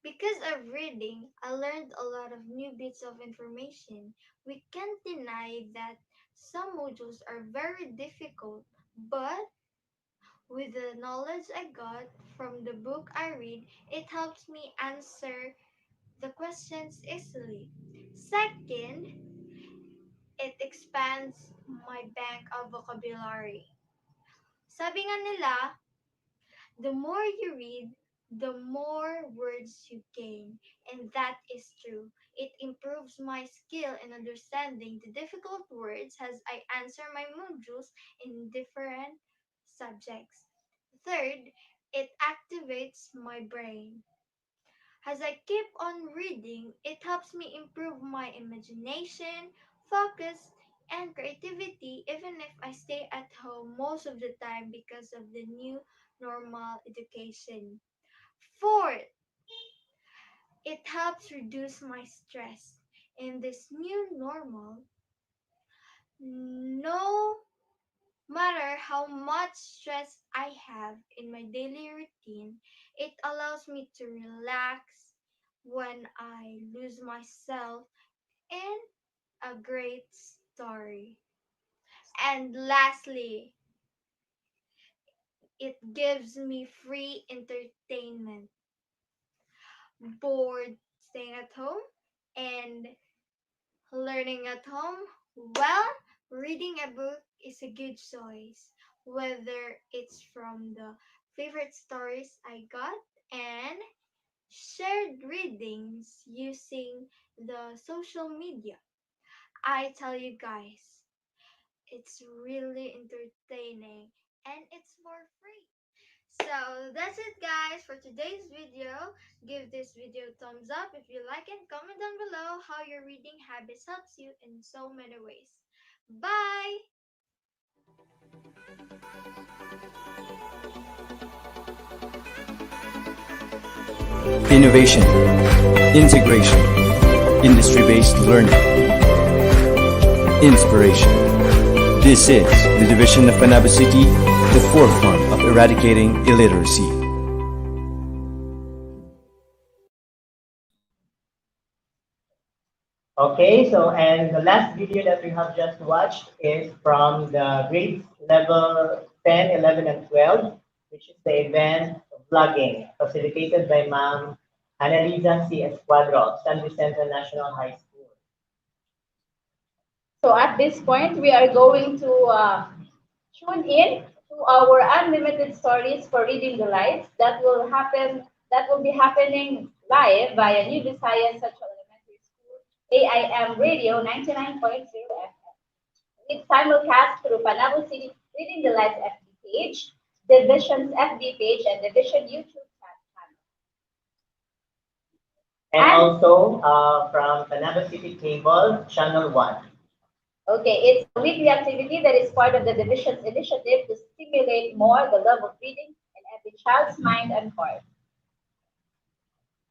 because of reading, I learned a lot of new bits of information. We can't deny that some modules are very difficult, but with the knowledge I got from the book I read, it helps me answer the questions easily. Second, it expands my bank of vocabulary. Sabi nga nila, the more you read, the more words you gain. And that is true. It improves my skill in understanding the difficult words as I answer my modules in different subjects. Third, it activates my brain. As I keep on reading, it helps me improve my imagination, focus, and creativity even if I stay at home most of the time because of the new normal education. Fourth, it helps reduce my stress. In this new normal, no matter how much stress I have in my daily routine, it allows me to relax when I lose myself in a great story. And lastly, it gives me free entertainment. Bored staying at home and learning at home? Well, reading a book is a good choice, whether it's from the favorite stories I got and shared readings using the social media. I tell you guys, it's really entertaining and it's for free. So that's it guys for today's video. Give this video a thumbs up if you like it. Comment down below how your reading habits helps you in so many ways. Bye! innovation, integration, industry-based learning, inspiration. This is the division of Panabo City, the forefront of eradicating illiteracy. Okay, so and the last video that we have just watched is from the grades level 10, 11, and 12, which is the event of vlogging facilitated by Ma'am Annalisa C. Esquadro, San Vicente National High School. So at this point, we are going to tune in to our unlimited stories for reading the lights that will be happening live via New Visayas Central Elementary School AIM Radio 99.0 FM. It's simulcast through Panabo City Reading the Lights FB page, Division's FB page, and Division YouTube channel. And also from Panabo City Cable, Channel 1. Okay, it's a weekly activity that is part of the Division's initiative to stimulate more the love of reading in every child's mind and heart.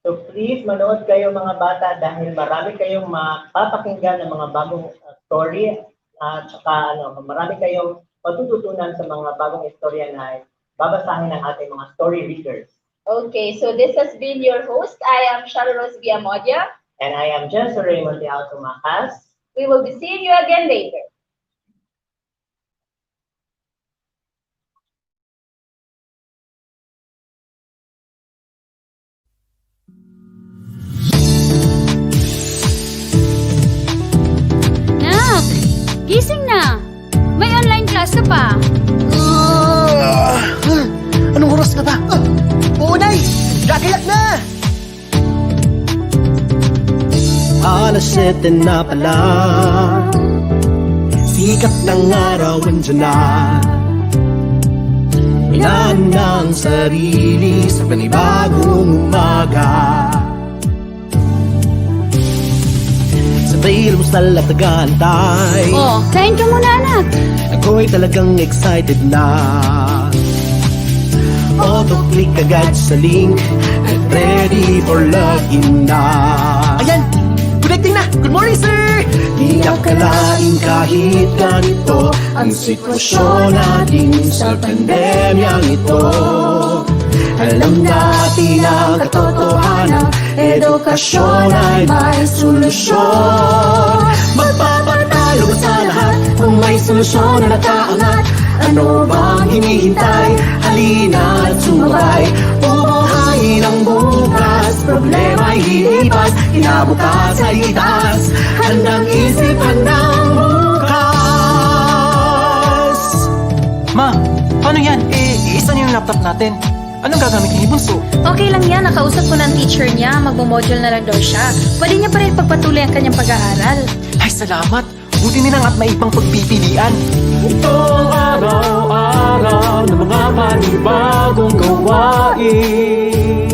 So please manood kayo mga bata dahil marami kayong mapapakinggan ng mga bagong story at saka marami kayong matututunan sa mga bagong istorya na babasahin ng ating mga story readers. Okay, so this has been your host. I am Charles Villamodia. And I am Jensen Raymond de Alto Macas. We will be seeing you again later. Nak! Gising na! May online class ka pa. Anong oras na ba? Oo, Nay! Gagayak na! Alas 7 na pala, sikat ng araw andyan na. Inaan ng sarili sa panibagong umaga. Sabay lumusal at nag-aantay. Oh, kain ka muna, anak. Ako'y talagang excited na. Auto-click agad sa link at ready for login na. Ayan! Connecting na! Good morning, sir! Di akalain kahit ganito ang sitwasyon natin sa pandemyang ito. Alam natin ang katotohanan, edukasyon ay may solusyon. Magpapatalo sa lahat kung may solusyon na nakaangat. Ano bang hinihintay? Halina at sumabay. Bubuhayin ang bukas, problema'y lilipas, kinabukas ay itaas. Handang isipan ng bukas. Ma, paano yan? Isa niyo yung laptop natin. Anong gagamitin ni Bunso? Okay lang yan, nakausap ko ng teacher niya, magmo-module na lang daw siya. Pwede niya pa rin pagpatuloy ang kanyang pag-aaral. Ay, salamat! Buti nilang at may ibang pagpipilian. Itong araw-araw ng mga panibagong gawain.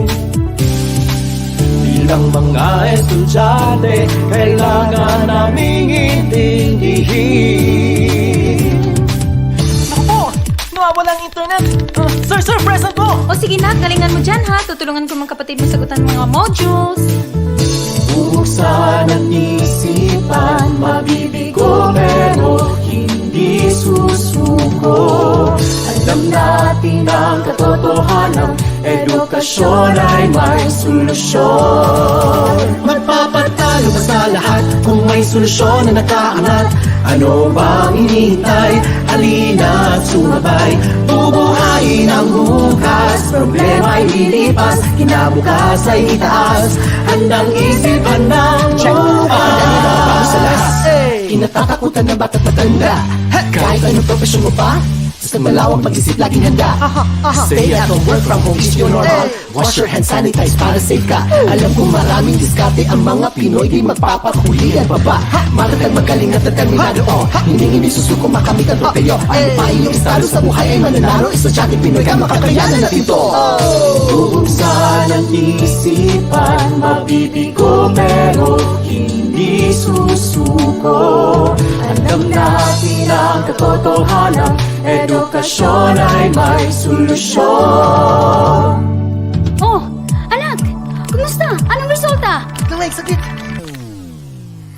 Bilang mga estudyante, kailangan naming intindihin. Naku po! Nawawala ang internet! Sir, present po! O sige na, galingan mo dyan ha. Tutulungan ko mga kapatid mo sagutan mga modules. Buksan ang isipan, mabibigo pero hindi susuko. Alam natin ang katotohanan, edukasyon ay may solusyon. Magpapatalo ba sa lahat kung may solusyon na nakaangat? Ano bang hinihintay? Halina at sumabay. Bubuhayin ang bukas, problema'y lilipas, kinabukas ay itaas. Handang isipan ng bukas. Sa lahat, kinatatakutan ng bata't matanda. Kahit anong profesyon mo pa, basta malawang mag-isip, laging handa. Stay at home, work from home is your normal. Wash your hands, sanitize para safe ka. Alam kong maraming diskarte ang mga Pinoy, di magpapahulihan pa ba? Matatag magaling at determinado, hindi susuko makamit ang tropeyo. Ano pa iyong estado sa buhay ay mananalo, estudyante Pinoy ka, makakayanan natin to. Buksan ang isipan, mabibigo pero hindi susuko. Alam natin ang katotohanan, edukasyon ay may solusyon. Oh, anak! may sakit.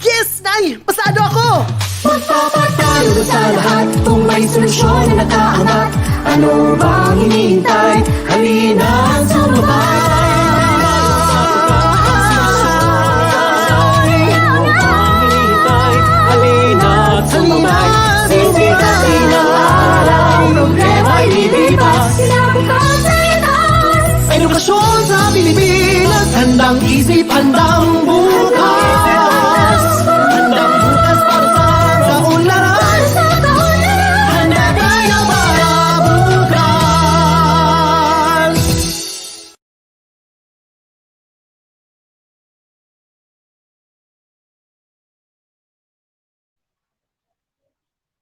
Yes, Nay! Pasado ako! Magpapatalo sa lahat kung may solusyon na nakaangat. Ano bang hinihintay? Halina sumabay! Sisikatin ang araw, problema'y lilipas. Sinabukas sa itas, edukasyon sa Pilipinas. Handang isip, handang bukas. Handang bukas para sa kaunlaran. Handa tayo para bukas.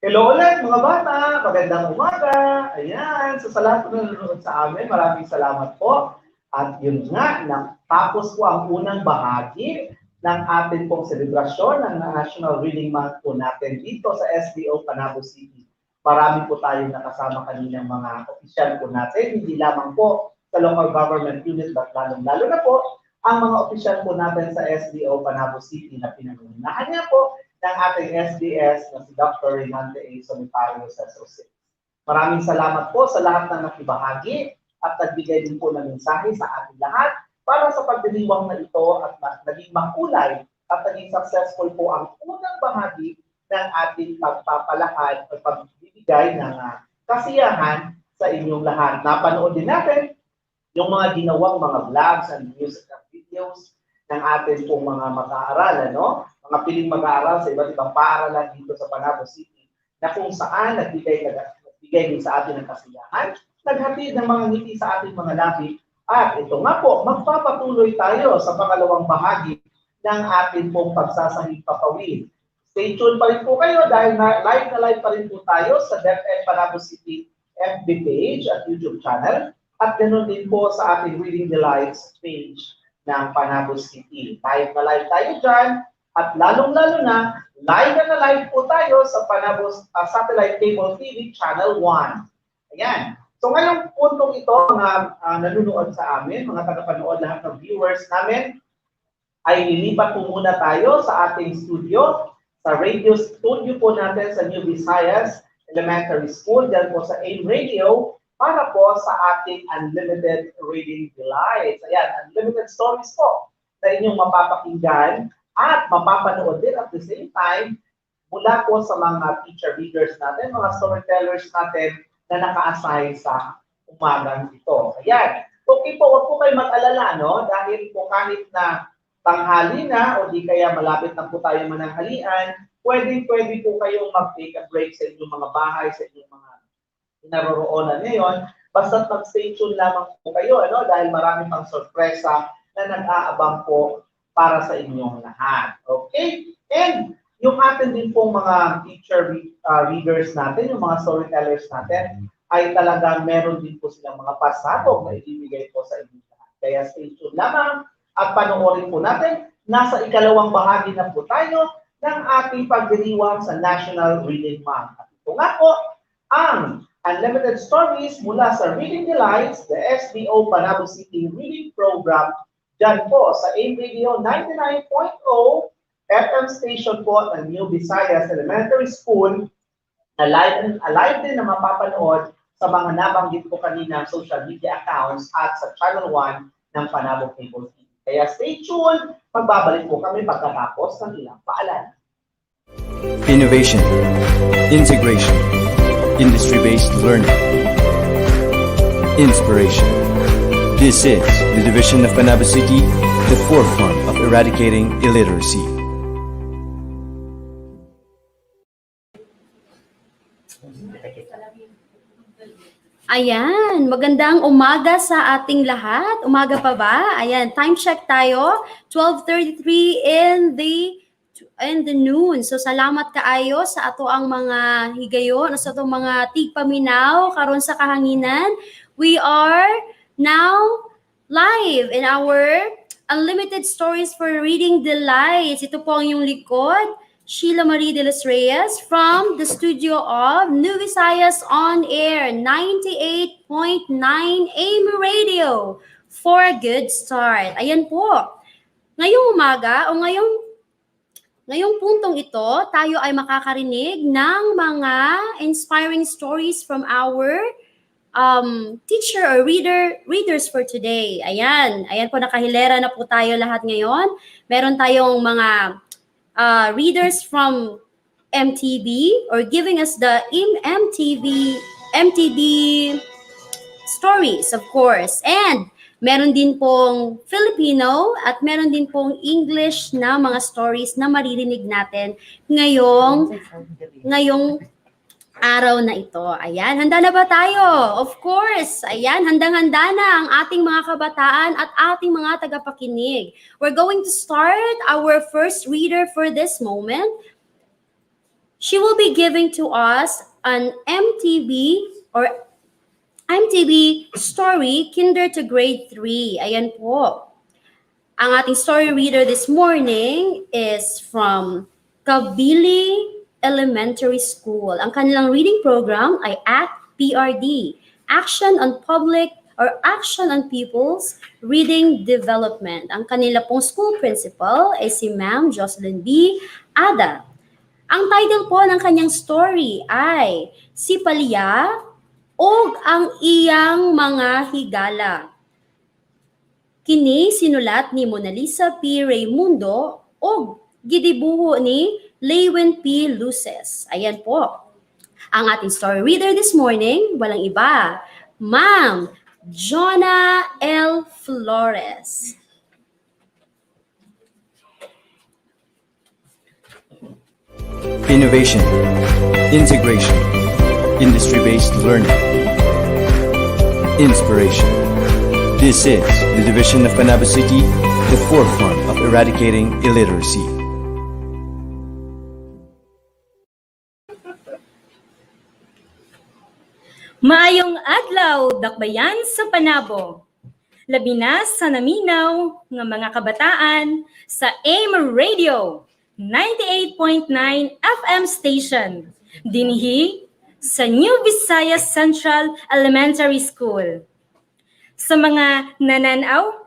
Hello ulit mga bata! Magandang umaga! Ayan, so sa lahat na nanonood sa amin, maraming salamat po. At yun nga, natapos po ang unang bahagi ng ating pong selebrasyon ng National Reading Month po natin dito sa SDO Panabo City. Marami po tayong nakasama kaninang mga opisyal po natin, hindi lamang po sa local government unit, but lalong-lalo na po ang mga opisyal po natin sa SDO Panabo City na pinangunahan niya po ng ating SDS na si Dr. Renante A. Solitario sa Associates. Maraming salamat po sa lahat na nakibahagi at nagbigay din po ng mensahe sa ating lahat para sa pagdiriwang na ito at naging makulay at naging successful po ang unang bahagi ng ating pagpapalakad at pagbibigay ng kasiyahan sa inyong lahat. Napanood din natin yung mga ginawang mga vlogs and music videos ng ating pong mga mag-aaral, ano? Mga piling mag-aaral sa iba't ibang paaralan dito sa Panabo City na kung saan nagbigay din sa atin ng kasiyahan, naghatid ng mga ngiti sa ating mga labi. At ito nga po, magpapatuloy tayo sa pangalawang bahagi ng ating pong pagsasahig papawid. Stay tuned pa rin po kayo dahil live na live pa rin po tayo sa DepEd Panabo City FB page at YouTube channel at ganoon din po sa ating Reading Delights page ng Panabo City. Live na live tayo dyan at lalong-lalo na live po tayo sa Panabo Satellite Cable TV Channel 1. Ayan. So ngayong puntong ito, mga nanonood sa amin, mga tagapanood, lahat ng viewers namin, ay lilipat po muna tayo sa ating studio, sa radio studio po natin sa New Visayas Elementary School, dyan po sa AIM Radio, para po sa ating Unlimited Reading Delights. Ayan, unlimited stories po na inyong mapapakinggan at mapapanood din at the same time mula po sa mga teacher readers natin, mga storytellers natin na naka-assign sa umagang ito. Ayan. Okay po, huwag po kayo mag-alala, no? Dahil po kahit na tanghali na o di kaya malapit na po tayo mananghalian, pwede po kayong mag-take a break sa inyong mga bahay, sa inyong mga naroroonan ngayon. Basta mag-stay tuned lamang po kayo, ano? Dahil marami pang sorpresa na nag-aabang po para sa inyong lahat. Okay? And yung atin din pong mga teacher readers natin, yung mga storytellers natin, ay talagang meron din po silang mga pasabog na ibibigay po sa inyong lahat. Kaya stay tuned lamang at panoorin po natin. Nasa ikalawang bahagi na po tayo ng ating pagdiriwang sa National Reading Month. At ito nga po ang Unlimited Stories mula sa Reading Delights, the SDO Panabo City Reading Program, dyan po sa AIM Radio 99.0 FM station po ng New Visayas Elementary School na live din na mapapanood sa mga nabanggit ko kanina social media accounts at sa Channel 1 ng Panabo Cable TV. Kaya stay tuned, magbabalik po kami pagkatapos ng ilang paalala. Innovation, integration, industry-based learning, inspiration. This is the division of Panabo City, the forefront of eradicating illiteracy. Ayan, magandang umaga sa ating lahat. Umaga pa ba? Ayan, time check tayo. 12:33 in the noon. So salamat kaayo sa ato ang mga higayon, sa ato mga tigpaminaw karon sa kahanginan. We are now live in our Unlimited Stories for Reading Delights. Ito po ang iyong likod, Sheila Marie de los Reyes from the studio of New Visayas On Air 98.9 AM Radio for a good start. Ayan po. ngayong umaga o ngayong puntong ito, tayo ay makakarinig ng mga inspiring stories from our teacher or readers for today. Ayan po, nakahilera na po tayo lahat ngayon. Meron tayong mga readers from MTV or giving us the MTV stories, of course. And meron din pong Filipino at meron din pong English na mga stories na maririnig natin ngayong araw na ito. Ayan, handa na ba tayo? Of course. Ayan, handang-handa na ang ating mga kabataan at ating mga tagapakinig. We're going to start our first reader for this moment. She will be giving to us an MTV story, kinder to grade 3. Ayan po. Ang ating story reader this morning is from Kabili Elementary School. Ang kanilang reading program ay PRD, Action on Public or Action on People's Reading Development. Ang kanila pong school principal ay si Ma'am Jocelyn B. Ada. Ang title po ng kanyang story ay Si Palya og ang iyang mga higala. Kini sinulat ni Mona Lisa P. Raimundo o gidibuho ni Lewin P. Luces. Ayan po. Ang ating story reader this morning, walang iba, Ma'am Jonna L. Flores. Innovation, integration, industry-based learning, inspiration. This is the division of Panabo City, the forefront of eradicating illiteracy. Maayong adlaw, dakbayan sa Panabo. Labi na sa naminaw ng mga kabataan sa AIM Radio 98.9 FM station dinhi sa New Visayas Central Elementary School. Sa mga nananaw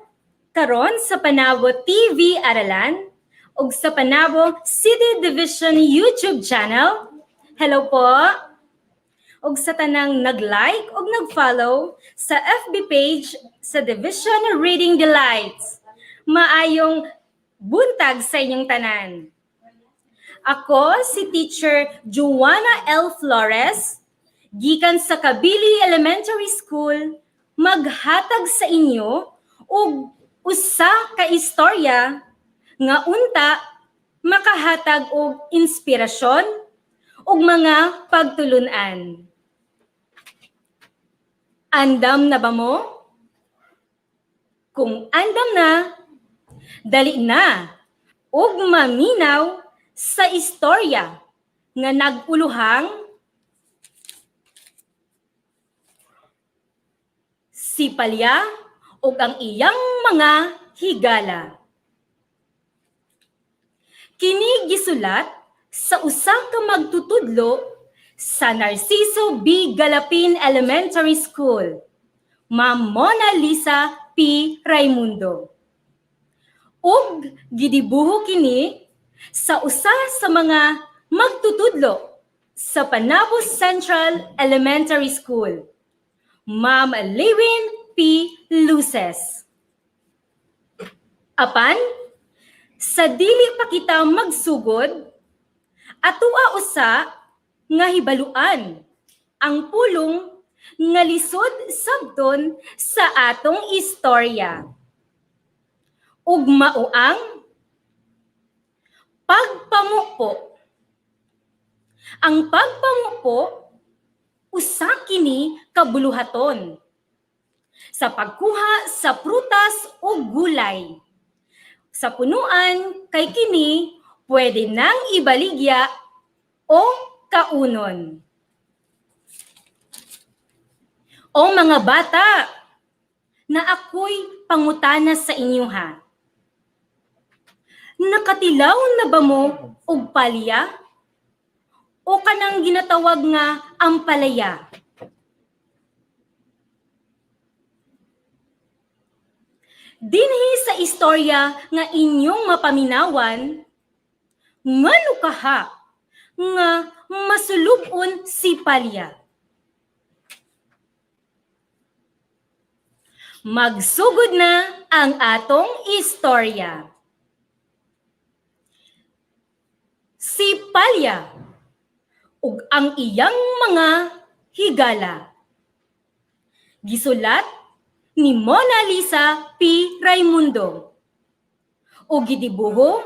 karon sa Panabo TV Aralan ug sa Panabo City Division YouTube channel, hello po. Ug sa tanang nag-like ug nag-follow sa FB page sa Division Reading Delights. Maayong buntag sa inyong tanan. Ako si Teacher Joanna L. Flores, gikan sa Kabili Elementary School, maghatag sa inyo og usa ka istorya nga unta makahatag og inspirasyon ug mga pagtulunan. Andam na ba mo? Kung andam na, dali na ug maminaw sa istorya nga naguluhang Si Palya ug ang iyang mga higala. Kini gisulat sa usa ka magtutudlo sa Narciso B. Galapin Elementary School, Ma'am Mona Lisa P. Raimundo. Ug gidibuho kini sa usa sa mga magtutudlo sa Panabo Central Elementary School, Ma'am Lewin P. Luces. Apan, sa dili pa kita magsugod, atua usa nga hibaluan ang pulong nga lisod sabton sa atong istorya. Ug mao ang pagpamupo. Ang pagpamupo usa kini kabuluhaton sa pagkuha sa prutas o gulay. Sa punuan kay kini pwede nang ibaligya o kaunon. O mga bata, na ako'y pangutana sa inyo ha. Nakatilaw na ba mo og palya? O kanang ginatawag nga ampalaya? Dinhi sa istorya nga inyong mapaminawan, ngano kaha nga masulubon si Palya. Magsugod na ang atong istorya. Si Palya ug ang iyang mga higala. Gisulat ni Mona Lisa P. Raimundo o gidibuho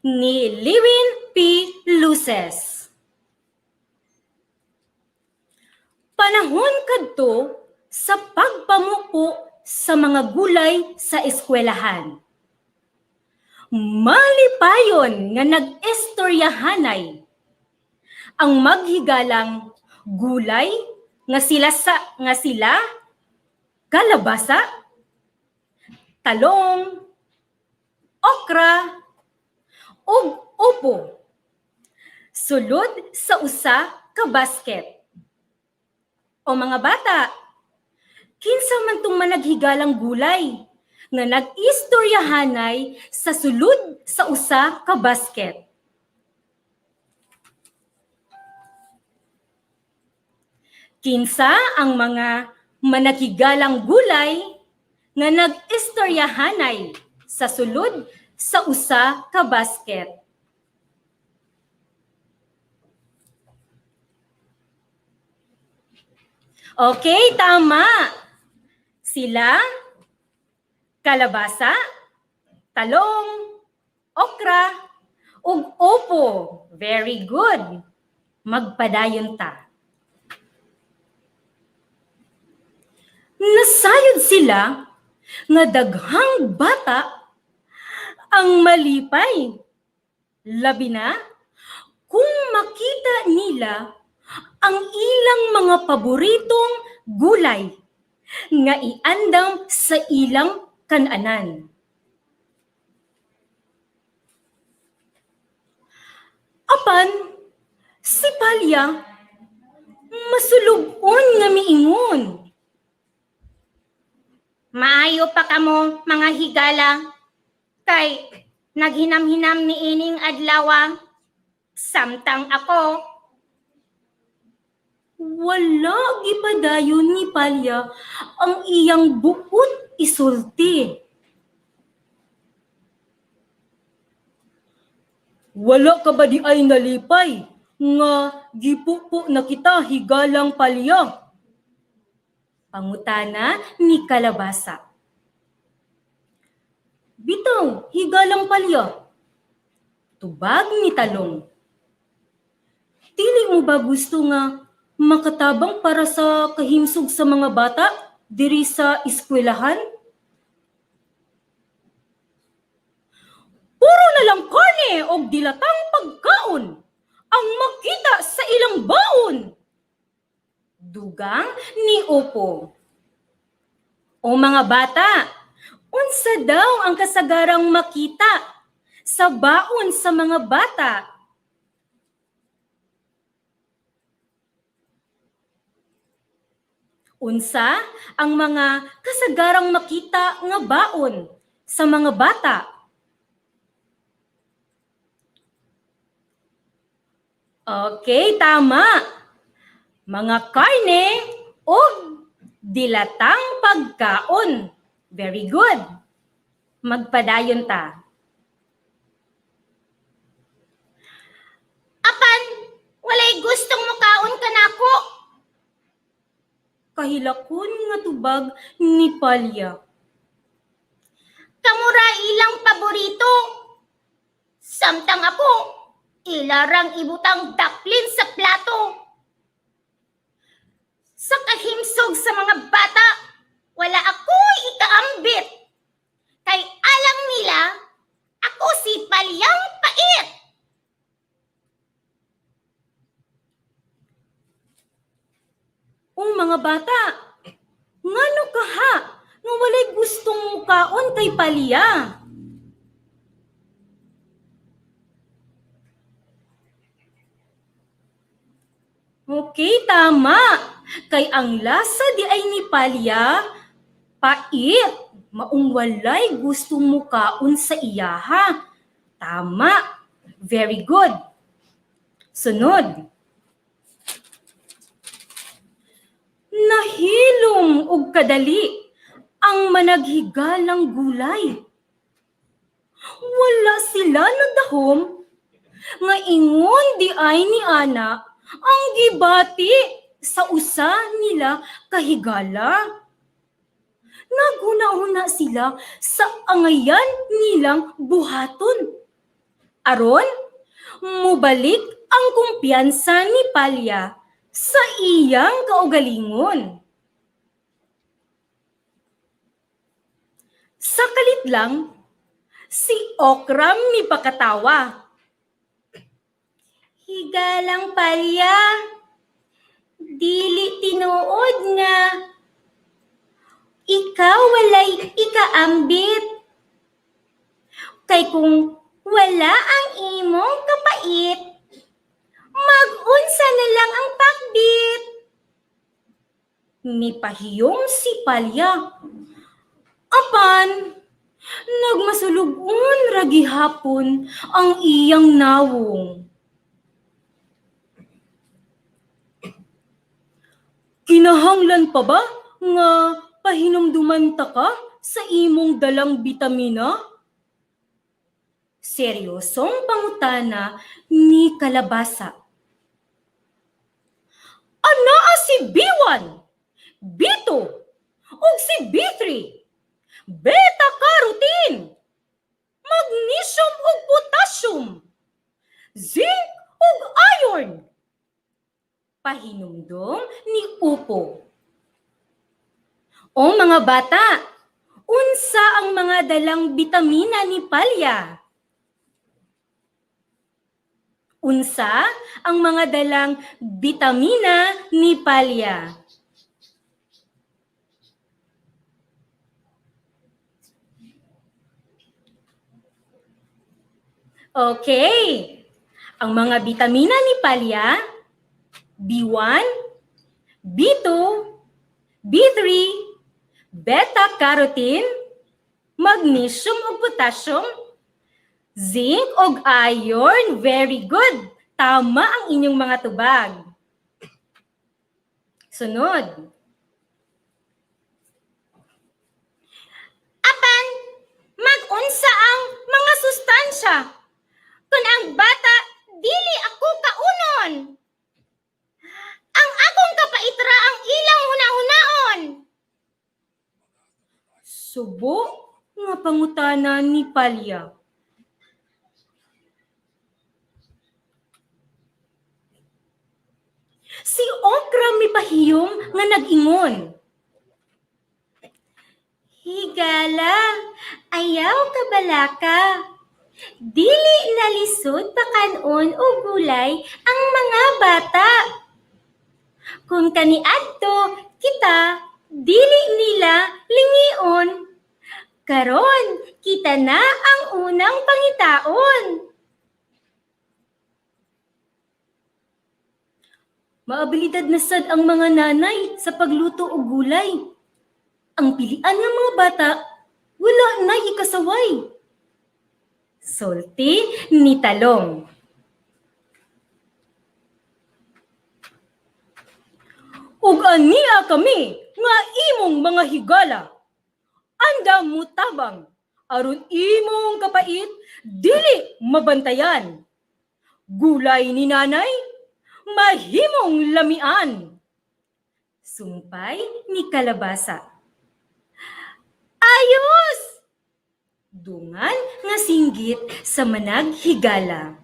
ni Lewin P. Luces. Panahon kadto sa pagpamupo sa mga gulay sa eskwelahan. Malipayon nga nag-istoryahanay ang maghigalang gulay nga sila kalabasa, talong, okra, ug upo. Sulod sa usa ka basket. O mga bata, kinsa man tong managhigalang gulay nga nag-istoryahanay sa sulod sa usa ka basket. Kinsa ang mga managhigalang gulay nga nag-istoryahanay sa sulod sa usa ka basket. Okay, tama. Sila, kalabasa, talong, okra, ug upo. Very good. Magpadayon ta. Nasayod sila nga daghang bata ang malipay. Labi na kung makita nila ang ilang mga paboritong gulay nga iandam sa ilang kananan. Apan, si Palya masulubon nga miingon. Maayo pa kamo mga higala, kay naghinam-hinam ni ining adlaw, samtang ako. Wala gipadayon ni Palya ang iyang buot isulti. Wala ka ba di ay nalipay nga gipupo na kita higalang Palya? Pangutana ni kalabasa. Bitaw, higalang Palya. Tubag ni talong. Dili mo ba gusto nga makatabang para sa kahimsog sa mga bata diri sa eskwelahan? Puro na lang karne o dilatang pagkaon ang makita sa ilang baon. Dugang ni Opo. O mga bata, unsa daw ang kasagarang makita sa baon sa mga bata? Unsa ang mga kasagarang makita nga baon sa mga bata? Okay, tama. Mga karne o dilatang pagkaon. Very good. Magpadayon ta. Apan, walay gustong mukaon ka nako. Kahilakon nga tubag ni Palya. Kamura ilang paborito. Samtang ako, ilarang ibutang daplin sa plato. Sa kahimsog sa mga bata, wala ako ikaambit. Kay alam nila, ako si Palyang Pait. O mga bata, ngano kaha nga walay gustong mukaon kay Palya? Okay, tama. Kay ang lasa di ay ni Palya, Pait, maong walay gusto mo kaon sa iyaha. Tama. Very good. Sunod. Nahilom og kadali ang managhigalang gulay. Wala sila nadahom nga ingon di ay ni ana ang gibati sa usa nila kahigala. Naguna-una sila sa angayan nilang buhaton. Aron, mubalik ang kumpiyansa ni Palya sa iyang kaugalingon. Sa kalit lang, si Okram ni pakatawa. Higalang Palya, dili tinuod nga ikaw walay ikaambit. Kay kung wala ang imong kapait, mag-unsa na lang ang pakbit. Mipahiyong si Palya. Apan, nagmasulugon ra gihapon ang iyang nawong. Kinahanglan pa ba nga pahinumduman ta ka sa imong dalang bitamina? Seryosong pangutana ni Kalabasa. Anaa si B1, B2, ug si B3, beta-carotene, magnesium ug potassium, zinc ug iron. Pahinumdom ni Upo. O mga bata, unsa ang mga dalang bitamina ni Palya? Unsa ang mga dalang bitamina ni Palya? Okay. Ang mga bitamina ni Palya, B1, B2, B3, beta-carotene, magnesium ug potassium, zinc ug iron. Very good. Tama ang inyong mga tubag. Sunod. Apan, mag-unsa ang mga sustansya kung ang bata dili ako kaunon. Ang akong kapaitra ang ilang huna-hunaon. Subo nga pangutana ni Palya. Si Okra mipahiyom nga nag-ingon. Higala, ayaw ka balaka. Dili nalisod pa kanon o gulay ang mga bata. Kung kaniadto kita, dili nila lingion. Karon, kita na ang unang pangitaon. Maabilidad na sad ang mga nanay sa pagluto og gulay. Ang pilian ng mga bata, wala na ikasaway. Sulti ni Talong. Ug ania kami nga imong mga higala. Anda mutabang aron imong kapait dili mabantayan. Gulay ni nanay mahimong lamian. Sumpay ni Kalabasa. Ayos! Dungan nga singgit sa managhigala.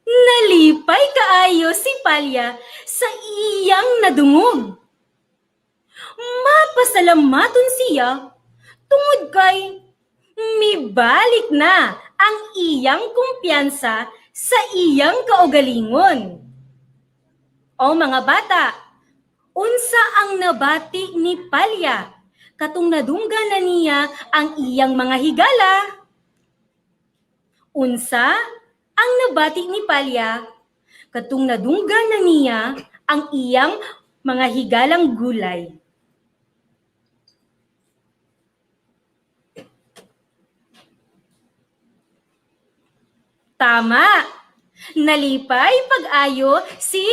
Nalipay kaayo si Palya sa iyang nadungog. Mapasalamaton siya tungod kay mibalik na ang iyang kumpiyansa sa iyang kaugalingon. O mga bata, unsa ang nabati ni Palya katong nadunggan na niya ang iyang mga higala? Unsa ang nabati ni Palya katong nadunggan na niya ang iyang mga higalang gulay. Tama! Nalipay pag-ayo si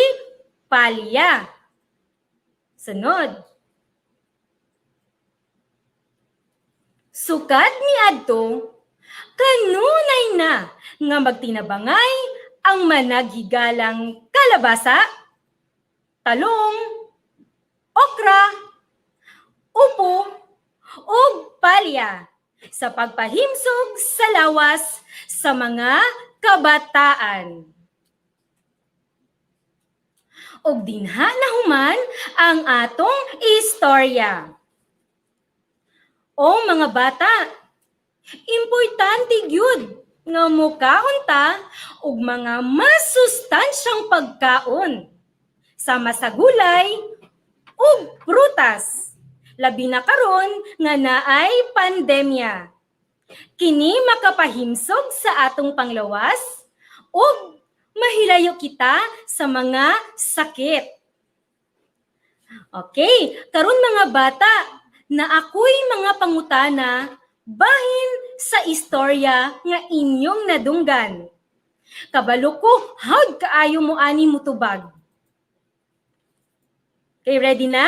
palya. Sunod. Sukad ni adto, kanunay na nga magtinabangay ang managhigalang kalabasa, talong, okra, upo, ug palya sa pagpahimsog sa lawas sa mga kabataan. Og dinha na human ang atong istorya. O mga bata, importante gyud nga mukaon ta og mga masustansyang pagkaon sama sa gulay ug prutas. Labi na karon nga naay pandemya. Kini makapahimsog sa atong panglawas ug mahilayo kita sa mga sakit. Okay, karon mga bata, na ako'y mga pangutana bahin sa istorya nga inyong nadunggan. Kabalo ko, hawd kaayo mo ani mutubag. Okay, ready na?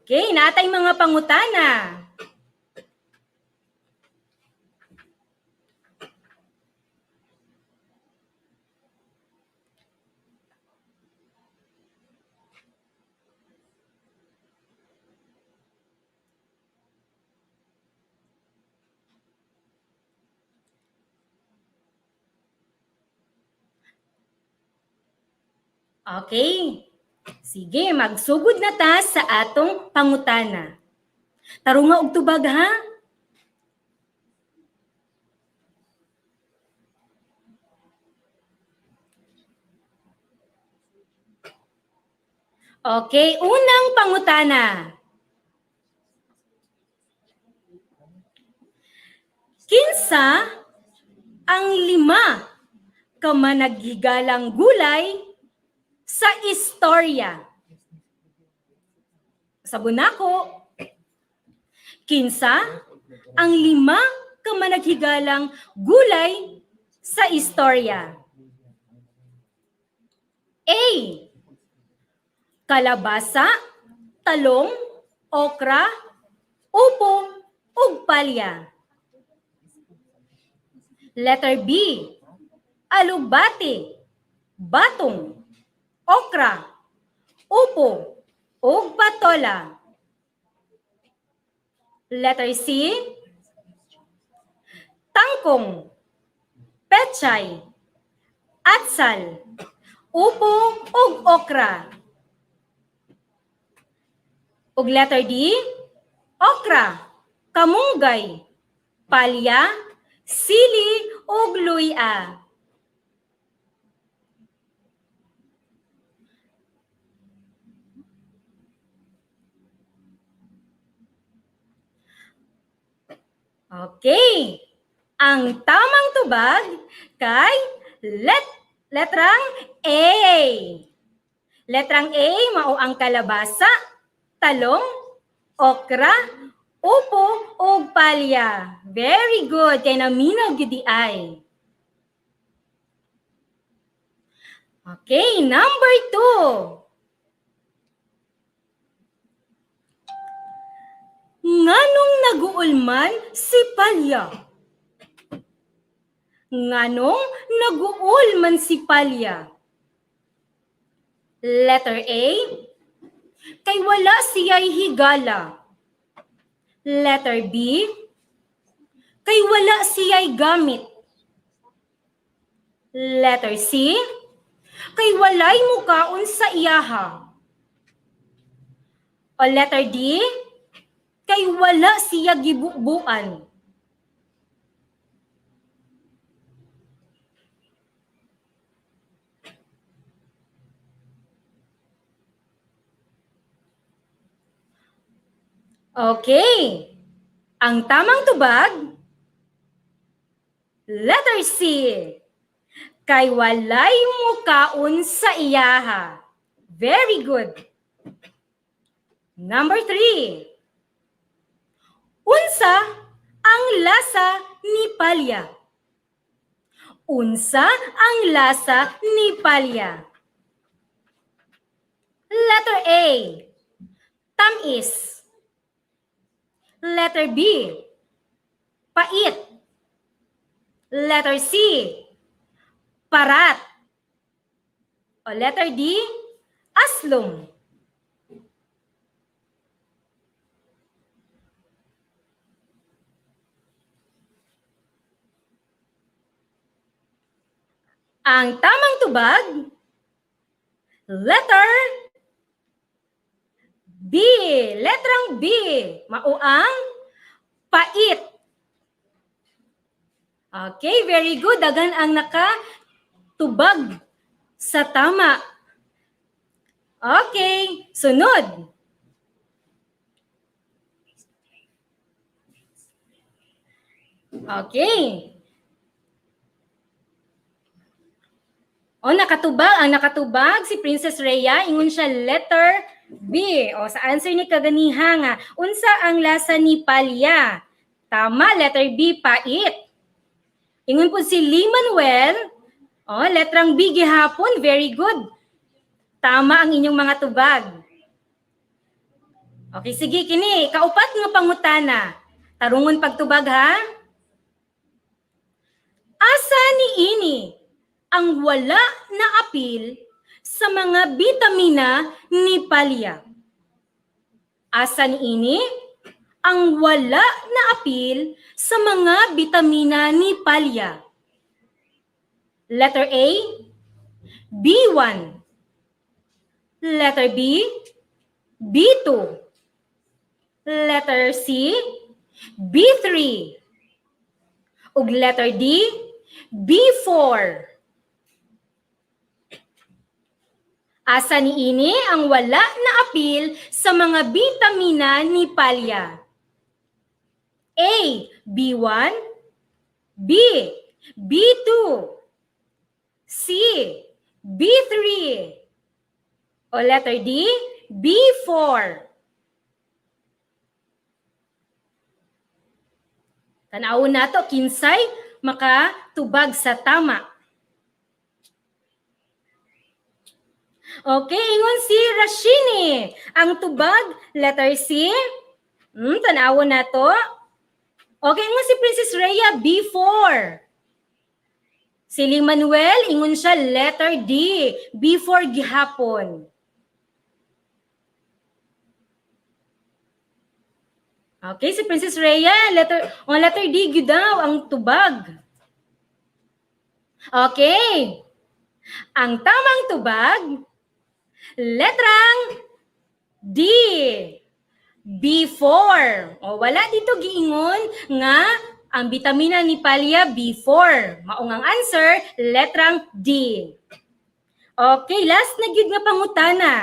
Okay, natay mga pangutana. Okay. Sige, magsugod na ta sa atong pangutana. Tarunga og tubag ha? Okay, unang pangutana. Kinsa ang 5 ka managhigalang gulay sa istorya? Sabon nako. Kinsa ang 5 ka managhigalang gulay sa istorya? A. Kalabasa, talong, okra, upo, ug palya. Letter B. Alubate, batong, okra, upo, ug patola. Letter C. Tangkong, pechay, atsal, upo, ug okra. Ug letter D. Okra, kamunggay, palya, sili, ug luya. Okay. Ang tamang tubag kay letrang A. Letrang A mao ang kalabasa, talong, okra, upo, ug palya. Very good. Kay naminaw gyud di ay. Okay, number 2. Nganong naguulman si palya? Nganong naguul man si palya? Letter A. Kay wala siya'y higala. Letter B. Kay wala siya'y gamit. Letter C. Kay walay mukaon sa iyaha. O letter D. Kay wala siya gibubuan. Okay. Ang tamang tubag, letter C. Kay walay mukaon sa iyaha. Very good. Number 3. Unsa ang lasa ni palya? Unsa ang lasa ni palya? Letter A, tamis. Letter B, pait. Letter C, parat. O letter D, aslom. Ang tamang tubag, letter B. Letrang B. Mauang pait. Okay, very good. Dagan ang nakatubag sa tama. Okay, sunod. Okay. O, ang nakatubag si Princess Rhea, ingon siya letter B. O, sa answer ni kaganiha nga, unsa ang lasa ni palya? Tama, letter B, pait. Ingon po si Lee Manuel, o, letrang B gihapon, very good. Tama ang inyong mga tubag. Okay, sige, kini, kaupat nga pangutana. Tarungon pagtubag, ha? Asa ni ini ang wala na apil sa mga bitamina ni palya? Asa ni ini ang wala na apil sa mga bitamina ni palya? Letter A, B1. Letter B, B2. Letter C, B3. Ug letter D, B4. Asa ni ini ang wala na apil sa mga bitamina ni palya? A, B1, B, B2, C, B3, o letter D, B4. Tanawon nato kinsay makatubag sa tama. Okay, ingon si Rashini. Ang tubag, letter C. Tanawon na to. Okay, ingon si Princess Rhea, B4. Si Ling Manuel, ingon siya, letter D. B4 gihapon. Okay, si Princess Rhea, letter D gidaw ang tubag. Okay. Ang tamang tubag, letrang D. B4. O, wala dito giingon nga ang bitamina ni palya B4. Maong ang answer, letrang D. Okay, last na gyud nga pangutana.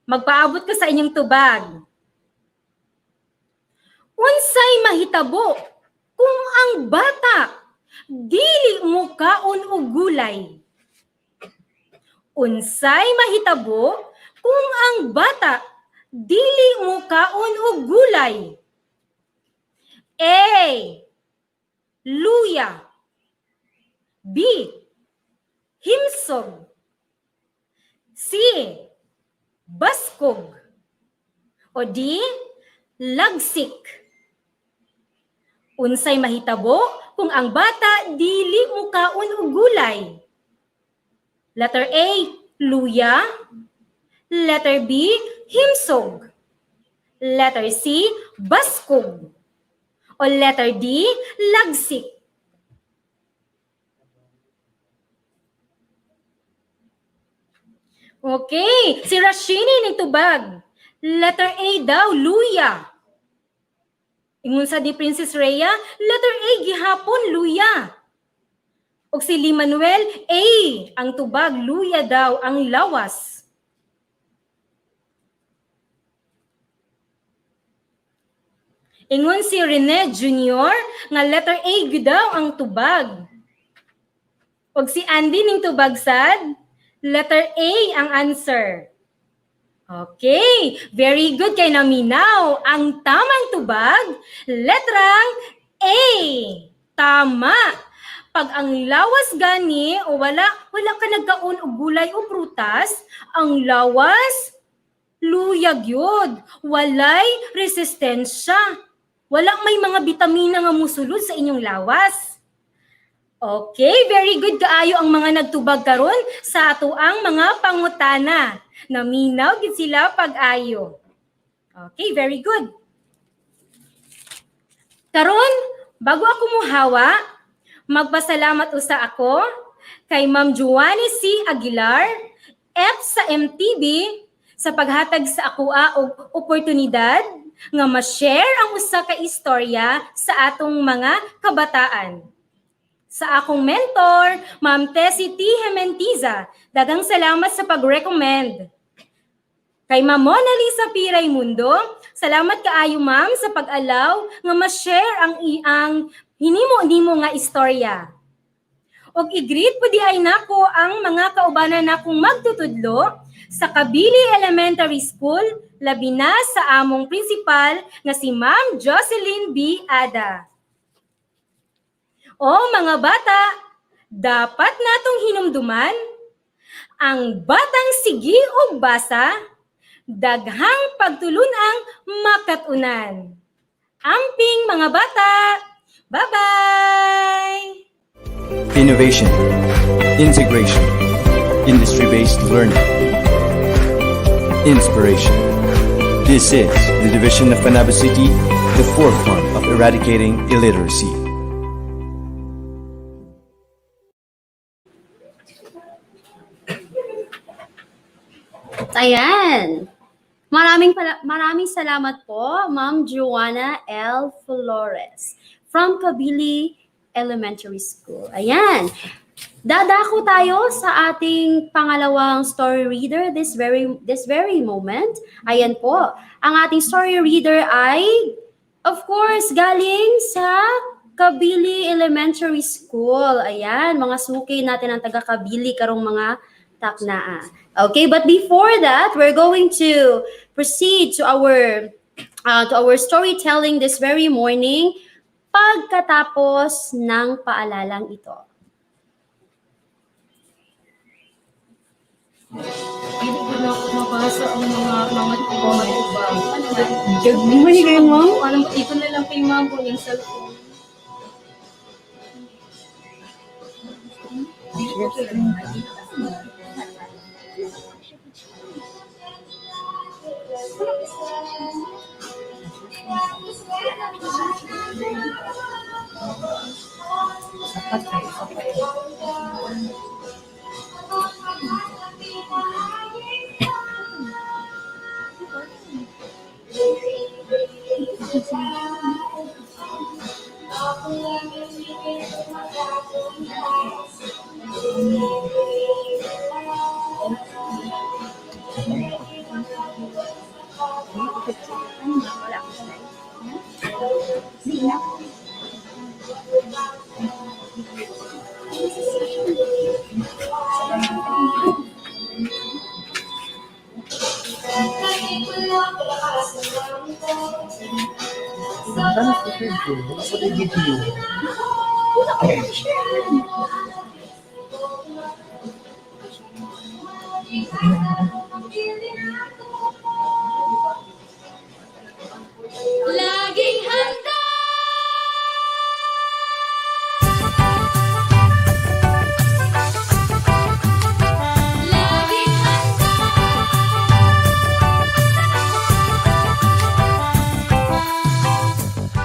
Magpaabot ka sa inyong tubag. Unsay mahitabo kung ang bata dili mo kaon og gulay? Unsay mahitabo kung ang bata dili mo kaon og gulay? A, luya. B, himsog. C, baskog. O D, lagsik. Unsay mahitabo kung ang bata dili mo kaon og gulay? Letter A, luya. Letter B, himsog. Letter C, baskog. O letter D, lagsik. Okay, si Rashini nagtubag. Letter A daw, luya. Ingon sa di Princess Rhea, letter A gihapon, luya. O si Lee Manuel, A, ang tubag, luya daw ang lawas. Ingon si Rene Jr. nga letter A gyud daw ang tubag. Og si Andy ning tubagsad, letter A ang answer. Okay, very good kay naminaw. Ang tamang tubag, letrang A. Tama. Pag ang lawas gani o wala ka nagkaon og gulay o prutas, ang lawas luyag yun. Walay resistensya. Walang may mga bitamina nga musulod sa inyong lawas. Okay, very good kaayo ang mga nagtubag karon sa atoang mga pangutana. Naminaw gid sila pag-ayo. Okay, very good. Karon, bago ako muhawa, magpasalamat usa ako kay Ma'am Juani C. Aguilar, F sa MTB, sa paghatag sa akoa og oportunidad nga ma-share ang usa ka istorya sa atong mga kabataan. Sa akong mentor, Ma'am Tessie T. Hementiza, daghang salamat sa pag-recommend. Kay Ma'am Mona Lisa P. Raimundo, salamat kaayo ma'am sa pag-allow nga ma-share ang hinimo-nimo nga istorya. Og i-greet po di ay nako ang mga kaubanan nakong magtutudlo sa Kabili Elementary School, labi na sa among principal nga si Ma'am Jocelyn B. Ada. O mga bata, dapat natong hinumduman ang batang sigi o basa, daghang pagtulunang makatunan. Amping mga bata! Bye-bye! Innovation, integration, industry-based learning, inspiration. This is the division of Panabo City, the forefront of eradicating illiteracy. Ayan. Maraming salamat po, Ma'am Joanna L. Flores from Kabili Elementary School. Ayan. Dadako tayo sa ating pangalawang story reader this very moment. Ayan po. Ang ating story reader ay, of course, galing sa Kabili Elementary School. Ayan, mga suki natin ang taga-Kabili karong mga taknaa. Okay, but before that, we're going to proceed to our storytelling this very morning pagkatapos ng paalalang ito. Hindi ko na mabasa ang mga tubang. Gagawin kayo, ma'am? Ito na lang kay ma'am kung yung cellphone. Laging handa. Laging handa.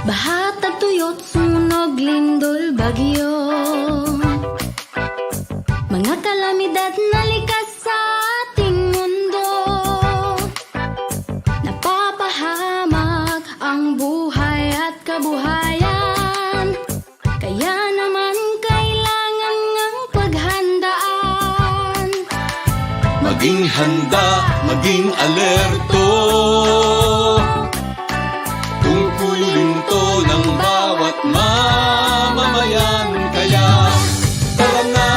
Bahatag tuyot sunog lindol bagyo. Mga kalamidad na likas sa ating mundo. Napapahamak ang buhay at kabuhayan. Kaya naman kailangan ng paghandaan. Maging handa, maging alerto. Tungkulin to ng bawat mamamayan. Kaya tara na,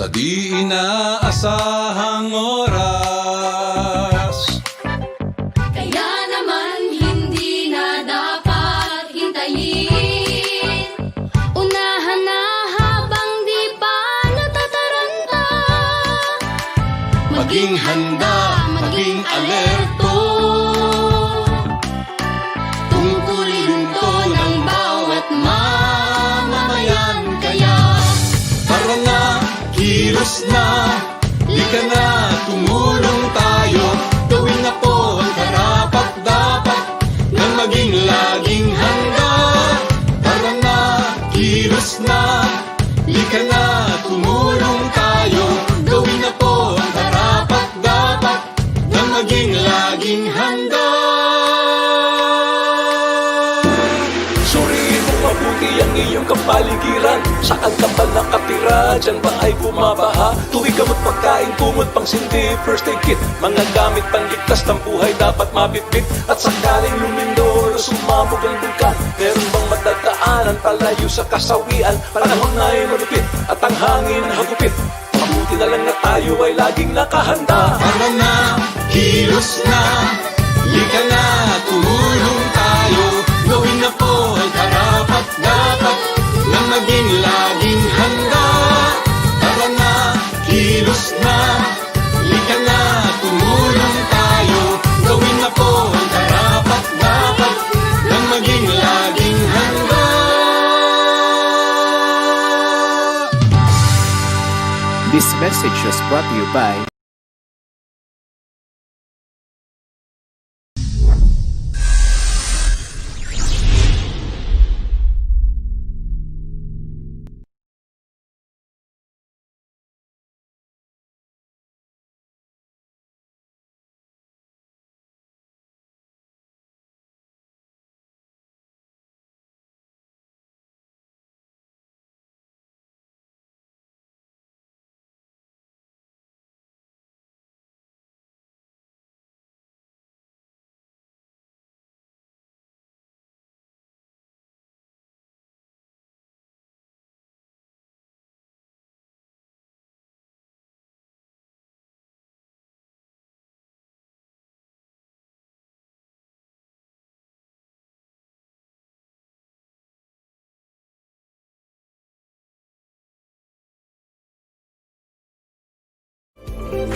sa di inaasahang oras. Kaya naman hindi na dapat hintayin. Unahan na habang di pa natataranta. Maging handa, maging alerto. Tungkulin to ng bawat mamamayan. Kaya tara na, kilos na, lika na, tumulong tayo. Gawin na po ang karapat-dapat nang maging laging handa. Tara na, kilos na, lika na, tumulong tayo. Gawin na po ang karapat-dapat nang maging laging handa. Suriin mo mabuti ang iyong kapaligiran. Saan ka ba nakatira? Diyan ba ay bumabaha? Tuwing gamot, pagkain, kumot, pang sindi, first aid kit. Mga gamit panligtas ng buhay dapat mabitbit. At sakaling lumindol o sumabog ang bulkan, meron bang madadaanan palayo sa kasawian? Panahon na ay malupit at ang hangin hagupit. Mabuti na lang na tayo ay laging nakahanda. Tara na, kilos na, lika na, tumulong tayo. Gawin na po ang karapat-dapat nang maging laging handa. Tara na, kilos na, lika na, tumulong tayo. Gawin na po ang karapat-dapat nang maging laging handa. This message was brought to you by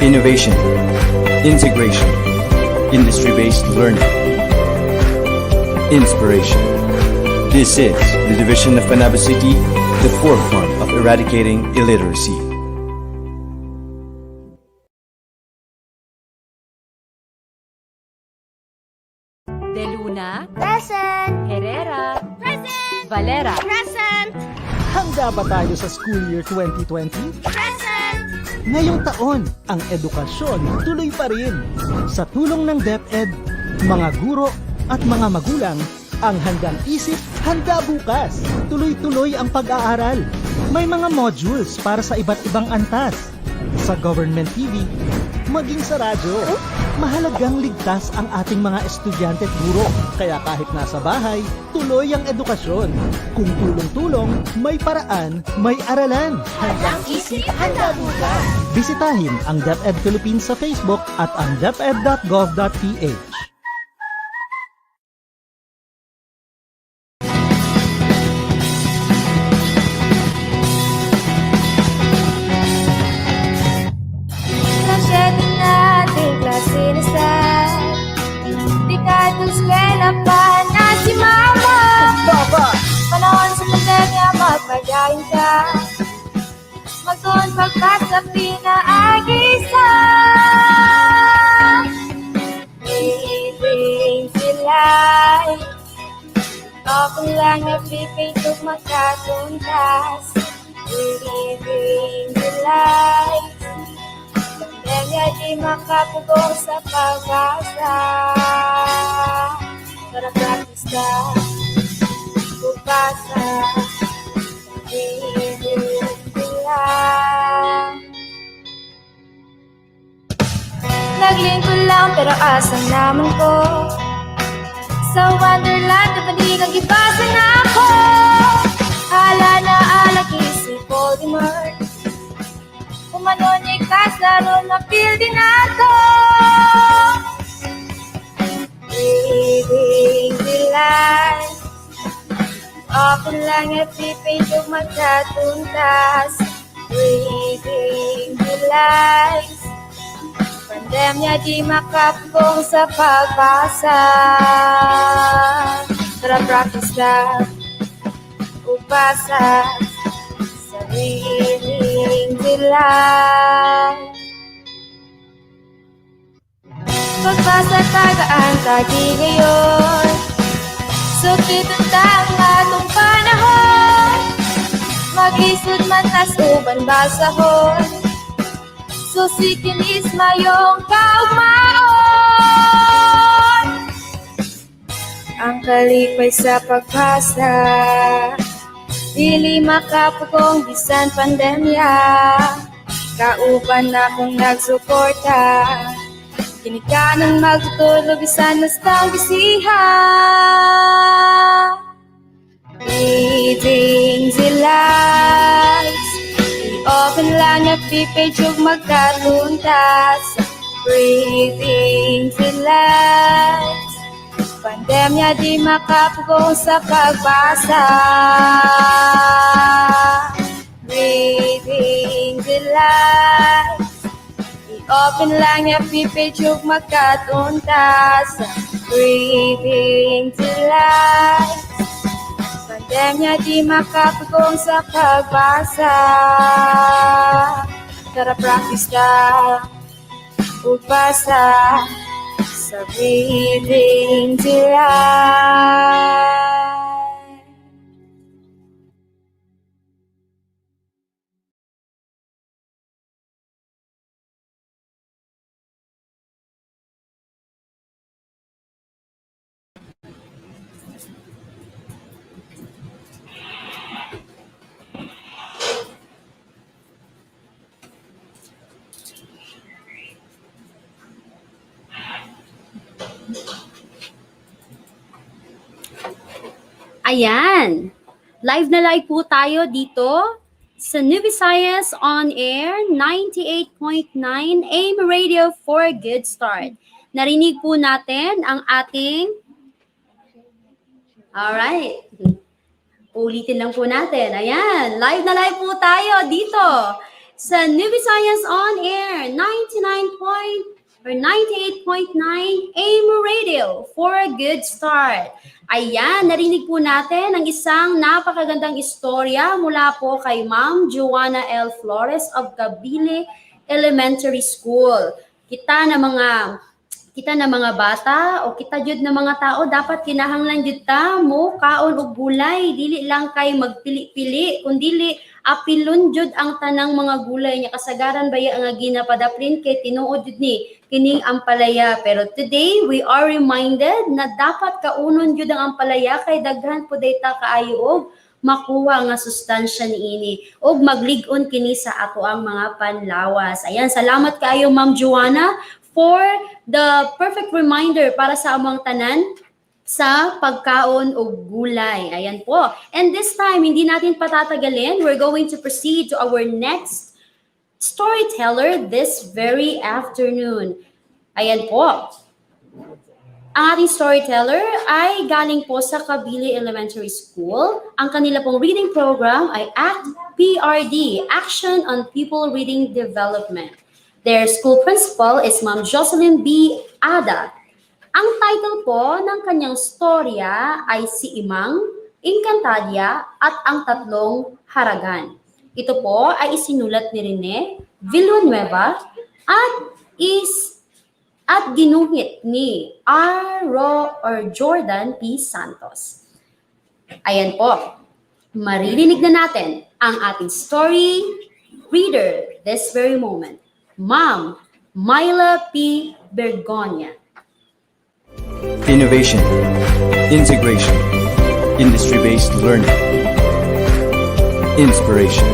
innovation, integration, industry-based learning, inspiration. This is the division of Panabo City, the forefront of eradicating illiteracy. De Luna, Present! Herrera, Present! Valera, Present! Handa ba tayo sa school year 2020? Present! Ngayong taon, ang edukasyon tuloy pa rin. Sa tulong ng DepEd, mga guro at mga magulang, ang Handang ISIP, handa bukas. Tuloy-tuloy ang pag-aaral. May mga modules para sa iba't ibang antas. Sa government TV, maging sa radyo. Mahalagang ligtas ang ating mga estudyante at guro. Kaya kahit nasa bahay, tuloy ang edukasyon. Kung tulong-tulong, may paraan, may aralan. Handang isip, handa bukas. Bisitahin ang DepEd Philippines sa Facebook at ang deped.gov.ph. Magpagayin ka, magtuon pagkat sa pinaagisa. Iibig sila'y ako lang nabibig kung makatuntas. Iibig sila'y kaya di makapugong sa pag-asa. Para practice ka, bukasa. Naglingkod lang pero asang naman ko sa wonderland na panigang ibasa na ako. Hala na alak isip Voldemort, manonikas, lalo na feel din nato. Breathing the light. Open lang FB page yung magkatuntas. Breathing the light. Pandemya di makapong sa pagbasa. Tara practice na upasa. Sariling dilan. Pagbasa tagaan tagi ngayon. Sukitong taong atong panahon. Mag-isod man tas uban basahon. Susikin is mayong kaugmaon. Ang kalipay sa pagbasa, dili makapugong bisan pandemya. Kauban na kung nagsuporta, kinikanan magtutulog bisan mastang bisiha. Reading the lights, i-open lang yung page yung magkatuntas. Breathing the lights. Pandemya di makapugong sa pagbasa. Breathing the lights. I-open lang yung page yung magkatuntas. Breathing the lights. Pandemya di makapugong sa pagbasa. Tara practice ka upasa. Sa breathing the light. Ayan, live na live po tayo dito sa New Visayas On Air 98.9 AM Radio for a Good Start. Narinig po natin ang ating... Alright, ulitin lang po natin. Ayan, live na live po tayo dito sa New Visayas On Air 98.9 AM Radio for a Good Start. Ayan, narinig po natin ang isang napakagandang istorya mula po kay Ma'am Joanna L. Flores of Kabile Elementary School. Kita na mga bata o kita jud na mga tao dapat kinahanglan jud ta mo kaon og gulay, dili lang kay magpili-pili kundi apilon jud ang tanang mga gulay nya kasagaran baya nga ginapadaplin kay tinuod jud ni kining ampalaya. Pero today we are reminded na dapat kaunon jud ang ampalaya kay daghan pud ta kaayo og makuha nga sustansya niini og maglig-on kini sa ato ang mga panlawas. Ayan, salamat kaayo Ma'am Joanna for the perfect reminder para sa among tanan sa pagkaon o gulay. Ayan po. And this time, hindi natin patatagalin. We're going to proceed to our next storyteller this very afternoon. Ayan po. Ang ating storyteller ay galing po sa Kabili Elementary School. Ang kanila pong reading program ay PRD, Action on People Reading Development. Their school principal is Ma'am Jocelyn B. Ada. Ang title po ng kanyang storya ay Si Imang, Encantadia at ang Tatlong Haragan. Ito po ay isinulat ni Rene Villanueva at ginuhit ni Jordan P. Santos. Ayan po, maririnig na natin ang ating story reader this very moment. Ma'am Myla P. Bergonia. Innovation, integration, industry-based learning, inspiration.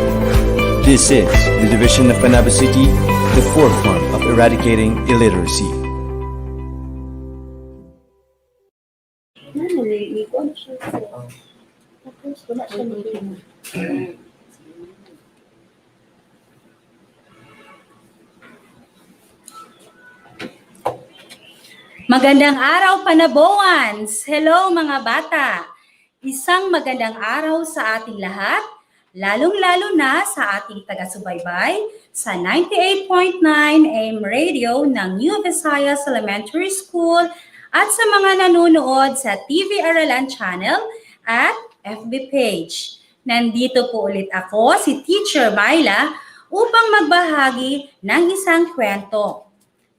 This is the division of Panabo City, the forefront of eradicating illiteracy. Magandang araw, Panaboans! Hello mga bata! Isang magandang araw sa ating lahat, lalong-lalo na sa ating taga-subaybay sa 98.9 AM radio ng New Visayas Elementary School at sa mga nanonood sa TV Aralan channel at FB page. Nandito po ulit ako, si Teacher Myla, upang magbahagi ng isang kwento.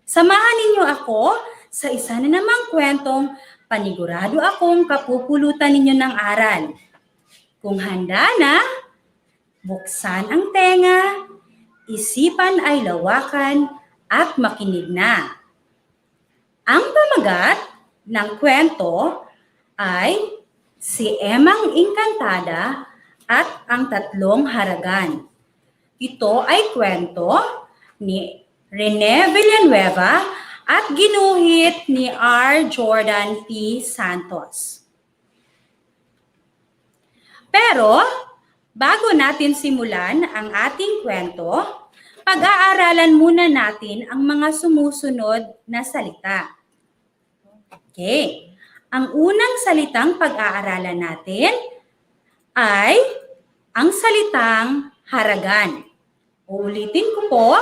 Samahan ninyo ako sa isa na namang kwentong panigurado akong kapupulutan ninyo ng aral. Kung handa na, buksan ang tenga, isipan ay lawakan at makinig na. Ang pamagat ng kwento ay Si Emang Engkantada at ang Tatlong Haragan. Ito ay kwento ni Rene Villanueva at ginuhit ni R. Jordan P. Santos. Pero, bago natin simulan ang ating kwento, pag-aaralan muna natin ang mga sumusunod na salita. Okay. Ang unang salitang pag-aaralan natin ay ang salitang haragan. Uulitin ko po,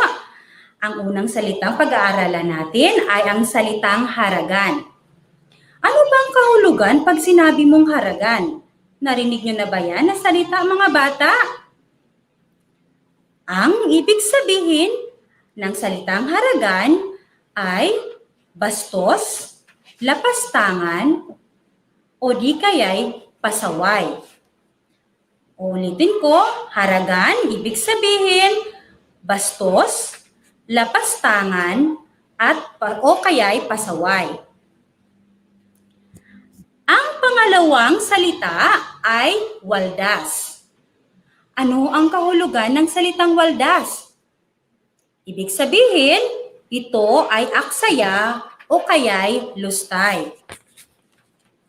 ang unang salitang pag-aaralan natin ay ang salitang haragan. Ano bang kahulugan pag sinabi mong haragan? Narinig nyo na ba yan na salita mga bata? Ang ibig sabihin ng salitang haragan ay bastos, lapastangan, o di kaya'y pasaway. Ulitin ko, haragan, ibig sabihin, bastos, lapastangan, o kaya'y pasaway. Ang pangalawang salita ay waldas. Ano ang kahulugan ng salitang waldas? Ibig sabihin, ito ay aksaya o kaya'y lustay.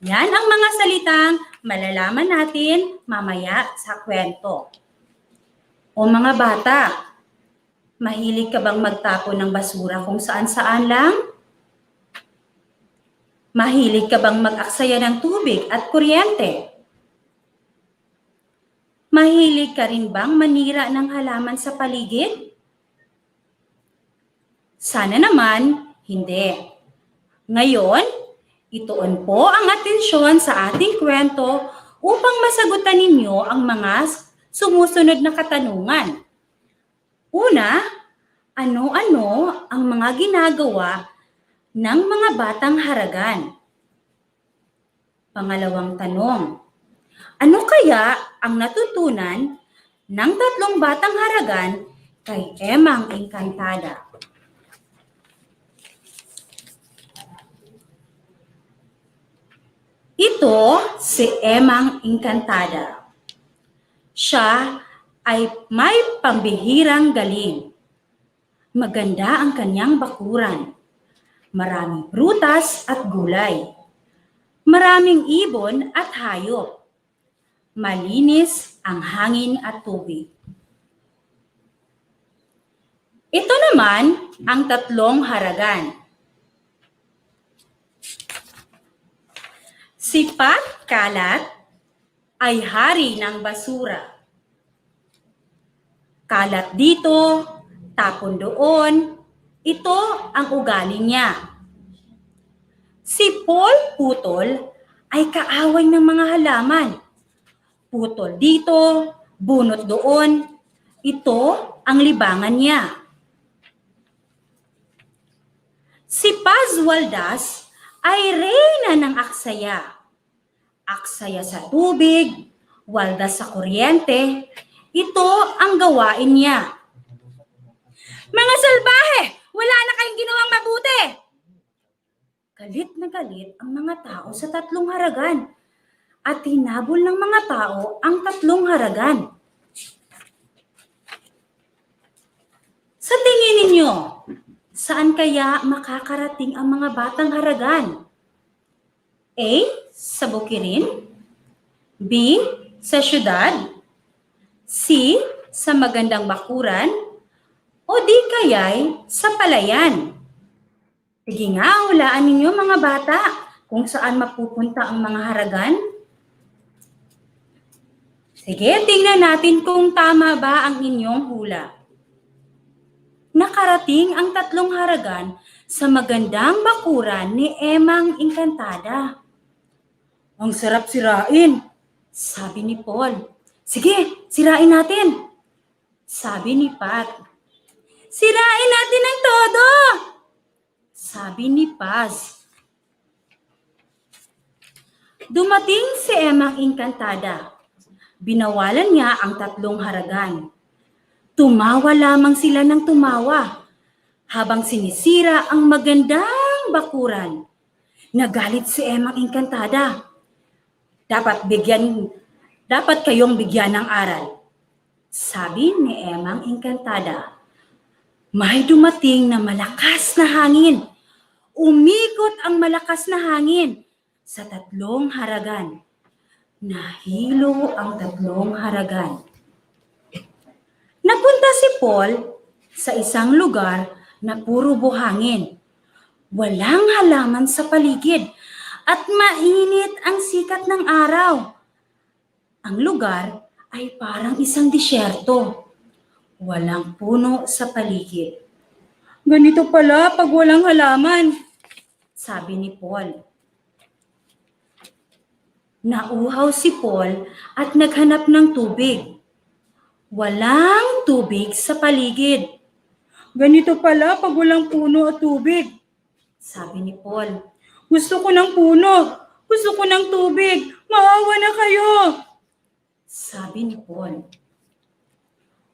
Yan ang mga salitang malalaman natin mamaya sa kwento. O mga bata, mahilig ka bang magtapon ng basura kung saan-saan lang? Mahilig ka bang mag-aksaya ng tubig at kuryente? Mahilig ka rin bang manira ng halaman sa paligid? Sana naman, hindi. Ngayon, ituon po ang atensyon sa ating kwento upang masagutan ninyo ang mga sumusunod na katanungan. Una, ano-ano ang mga ginagawa ng mga batang haragan? Pangalawang tanong, ano kaya ang natutunan ng tatlong batang haragan kay Emang Engkantada? Ito si Emang Engkantada. Siya ay may pambihirang galing. Maganda ang kanyang bakuran. Maraming prutas at gulay. Maraming ibon at hayop. Malinis ang hangin at tubig. Ito naman ang tatlong haragan. Si Pat Kalat ay hari ng basura. Kalat dito, tapon doon, ito ang ugali niya. Si Paul Putol ay kaaway ng mga halaman. Putol dito, bunot doon, ito ang libangan niya. Si Paz Waldas ay reyna ng aksaya. Aksaya sa tubig, waldas sa kuryente, ito ang gawain niya. Mga salbahe, wala na kayong ginawang mabuti. Galit na galit ang mga tao sa tatlong haragan at hinabol ng mga tao ang tatlong haragan. Sa tingin ninyo, saan kaya makakarating ang mga batang haragan? A. Sa bukirin. B. Sa syudad. C. Sa magandang bakuran. O di kaya'y sa palayan. Sige nga, hulaan ninyo mga bata kung saan mapupunta ang mga haragan. Sige, tingnan natin kung tama ba ang inyong hula. Nakarating ang tatlong haragan sa magandang bakuran ni Emang Engkantada. Ang sarap sirain, sabi ni Paul. Sige, sirain natin, sabi ni Pat. Sirain natin ang todo, sabi ni Paz. Dumating si Emang Engkantada. Binawalan niya ang tatlong haragan. Tumawa lamang sila ng tumawa habang sinisira ang magandang bakuran. Nagalit si Emang Engkantada. Dapat kayong bigyan ng aral, sabi ni Emang Engkantada. May dumating na malakas na hangin. Umikot ang malakas na hangin sa tatlong haragan. Nahilo ang tatlong haragan. Napunta si Paul sa isang lugar na puro buhangin. Walang halaman sa paligid at mainit ang sikat ng araw. Ang lugar ay parang isang disyerto. Walang puno sa paligid. Ganito pala pag walang halaman, sabi ni Paul. Nauhaw si Paul at naghanap ng tubig. Walang tubig sa paligid. Ganito pala pag walang puno at tubig, sabi ni Paul. Gusto ko ng puno. Gusto ko ng tubig. Maawa na kayo, sabi ni Paul.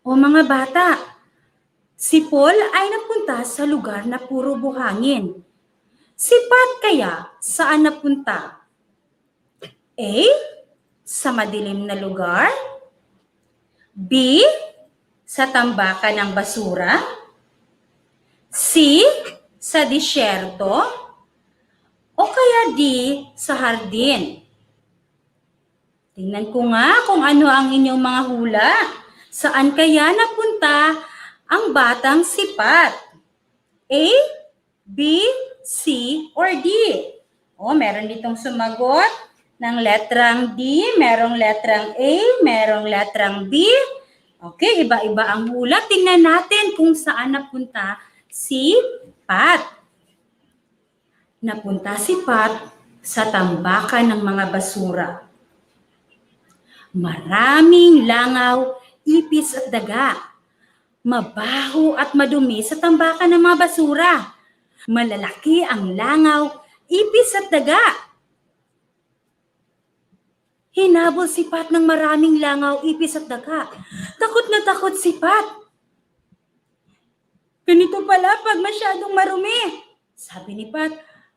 O mga bata, si Paul ay napunta sa lugar na puro buhangin. Si Pat kaya saan napunta? A. Sa madilim na lugar? B. Sa tambakan ng basura? C. Sa disyerto? O kaya D. Sa hardin? Tingnan ko nga kung ano ang inyong mga hula. Saan kaya napunta ang batang si Pat? A, B, C, or D? O, meron ditong sumagot ng letrang D, merong letrang A, merong letrang B. Okay, iba-iba ang hula. Tingnan natin kung saan napunta si Pat. Napunta si Pat sa tambakan ng mga basura. Maraming langaw, ipis at daga. Mabaho at madumi sa tambakan ng mga basura. Malalaki ang langaw, ipis at daga. Hinabol si Pat ng maraming langaw, ipis at daga. Takot na takot si Pat. Ganito pala pag masyadong marumi, sabi ni Pat.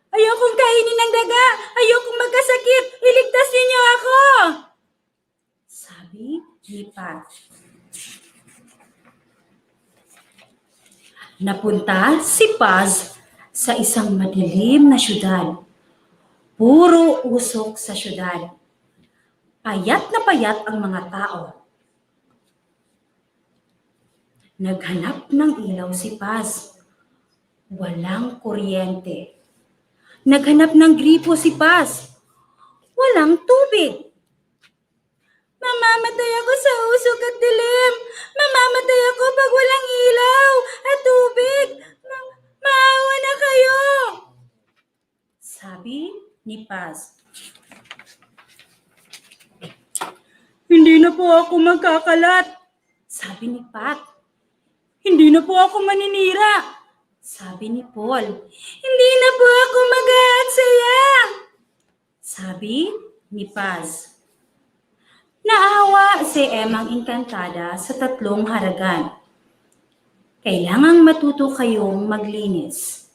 Ayokong kainin ng daga. Ayokong magkasakit. Iligtas niyo ako, sabi ni Pat. Napunta si Paz sa isang madilim na syudad. Puro usok sa syudad. Payat na payat ang mga tao. Naghanap ng ilaw si Paz. Walang kuryente. Naghanap ng gripo si Paz. Walang tubig. Mamamatay ako sa usok at dilim. Mamamatay ako pag walang ilaw at tubig. Maawa na kayo, sabi ni Paz. Hindi na po ako magkakalat, sabi ni Pat. Hindi na po ako maninira, sabi ni Paul. Hindi na po ako mag-aaksaya, sabi ni Paz. Naawa si Emang Engkantada sa tatlong haragan. Kailangang matuto kayong maglinis.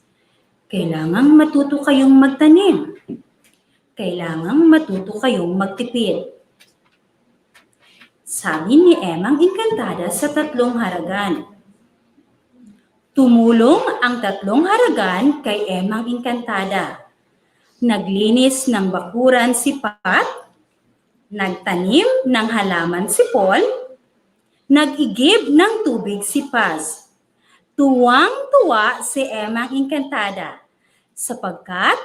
Kailangang matuto kayong magtanim. Kailangang matuto kayong magtipid. Sabi ni Emang Engkantada sa tatlong haragan. Tumulong ang tatlong haragan kay Emang Engkantada. Naglinis ng bakuran si Pat. Nagtanim ng halaman si Paul. Nag-igib ng tubig si Paz. Tuwang-tuwa si Emang Engkantada sapagkat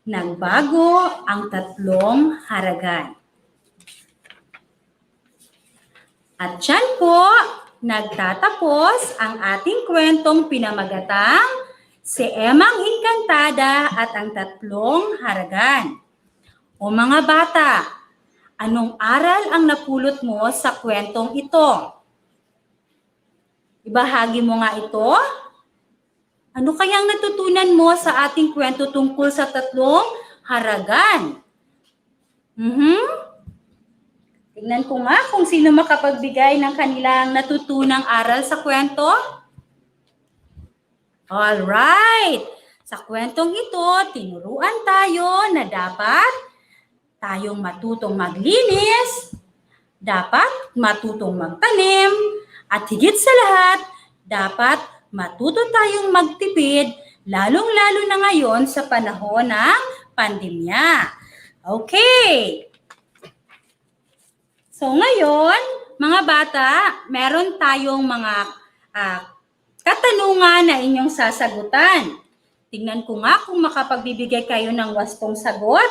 nagbago ang tatlong haragan. At dyan po, nagtatapos ang ating kwentong pinamagatang si Emang Engkantada at ang tatlong haragan. O mga bata, anong aral ang napulot mo sa kwentong ito? Ibahagi mo nga ito. Ano kayang natutunan mo sa ating kwento tungkol sa tatlong haragan? Tingnan ko nga kung sino makapagbigay ng kanilang natutunang aral sa kwento. Alright! Sa kwentong ito, tinuruan tayo na dapat tayong matutong maglinis, dapat matutong magtanim, at higit sa lahat, dapat matuto tayong magtipid, lalong-lalo na ngayon sa panahon ng pandemya. Okay! So ngayon, mga bata, meron tayong mga katanungan na inyong sasagutan. Tingnan ko nga kung makapagbibigay kayo ng wastong sagot.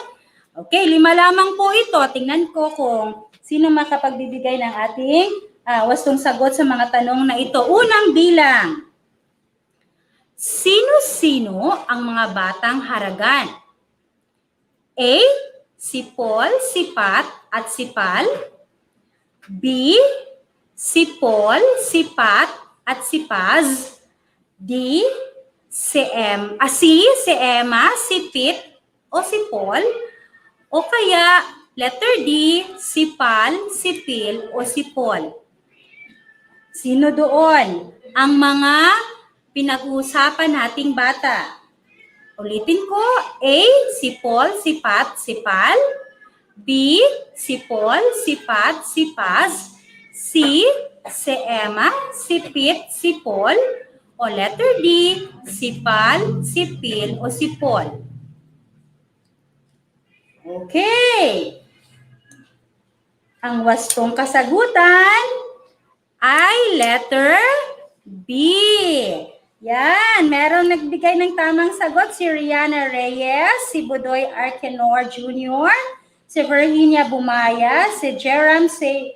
Okay, 5 lamang po ito. Tingnan ko kung sino makapagbibigay ng ating wastong sagot sa mga tanong na ito. Unang bilang. Sino-sino ang mga batang haragan? A. Si Paul, si Pat, at si Pal. B. Si Paul, si Pat, at si Paz. D. Si Emma, si Pete, o si Paul. O kaya, letter D, si Pal, si Phil, o si Paul. Sino doon ang mga pinag-uusapan nating bata? Ulitin ko, A, si Paul, si Pat, si Pal. B, si Paul, si Pat, si Paz. C, si Emma, si Pete, si Paul. O letter D, si Pal, si Phil, o si Paul. Okay. Ang wastong kasagutan ay letter B. Yan, merong nagbigay ng tamang sagot si Rihanna Reyes, si Budoy Arkenor Jr., si Virginia Bumaya, si Jerem, si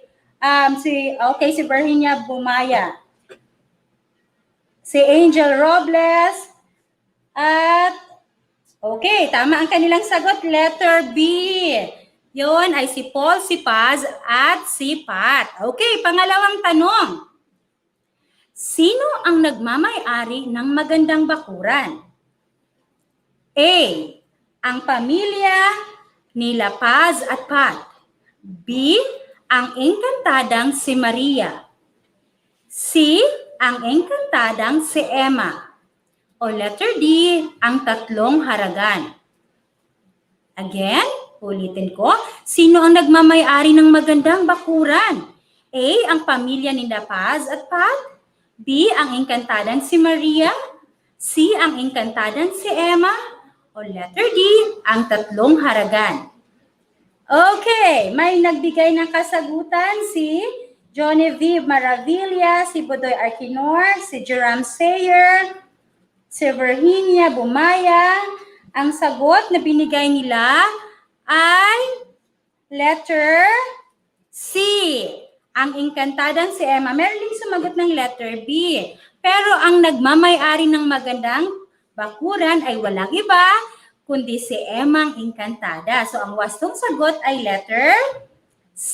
Virginia Bumaya, si Angel Robles, at okay, tama ang kanilang sagot, letter B. Yon ay si Paul, si Paz, at si Pat. Okay, pangalawang tanong. Sino ang nagmamay-ari ng magandang bakuran? A. Ang pamilya nila Paz at Pat. B. Ang engkantadang si Maria. C. Ang engkantadang si Emma. O letter D. Ang tatlong haragan. Again, ulitin ko. Sino ang nagmamay-ari ng magandang bakuran? A. Ang pamilya nila Paz at Pat. B. Ang engkantadang si Maria. C. Ang engkantadang si Emma. O letter D. Ang tatlong haragan. Okay, may nagbigay ng kasagutan si Genevieve Maravilla, si Budoy Arkinor, si Jerome Sayer, si Virginia Bumaya. Ang sagot na binigay nila ay letter C. Ang engkantadang si Emma. Meron din sumagot ng letter B. Pero ang nagmamay-ari ng magandang bakuran ay walang iba, kundi si Emma ang engkantada. So ang wastong sagot ay letter C.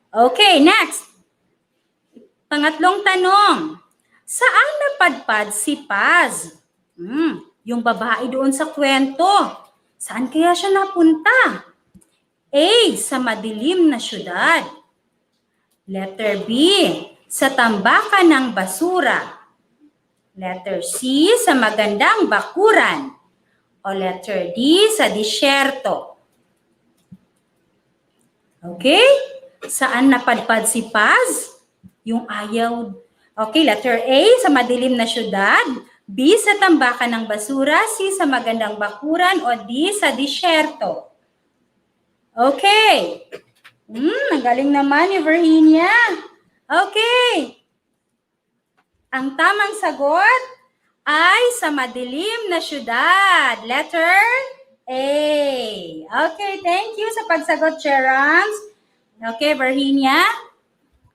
Okay, next. Pangatlong tanong. Saan napadpad si Paz? Yung babae doon sa kwento. Saan kaya siya napunta? A. Sa madilim na syudad. Letter B. Sa tambakan ng basura. Letter C. Sa magandang bakuran. O letter D. Sa disyerto. Okay? Saan napadpad si Paz? Yung ayaw. Okay, letter A. Sa madilim na syudad. B. Sa tambakan ng basura. C. Sa magandang bakuran. O D. Sa disyerto. Okay. Ang galing naman ni Virginia. Okay. Ang tamang sagot ay sa madilim na syudad. Letter A. Okay, thank you sa pagsagot, Cherams. Okay, Virginia.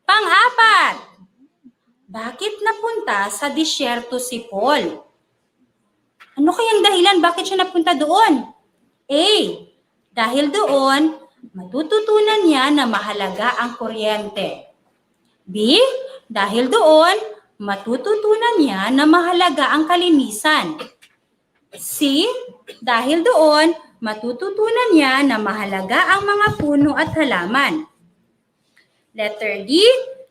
Pang-apat. Bakit napunta sa disyerto si Paul? Ano kayang dahilan bakit siya napunta doon? A. Dahil doon, matututunan niya na mahalaga ang kuryente. B. Dahil doon, matututunan niya na mahalaga ang kalinisan. C. Dahil doon, matututunan niya na mahalaga ang mga puno at halaman. Letter D.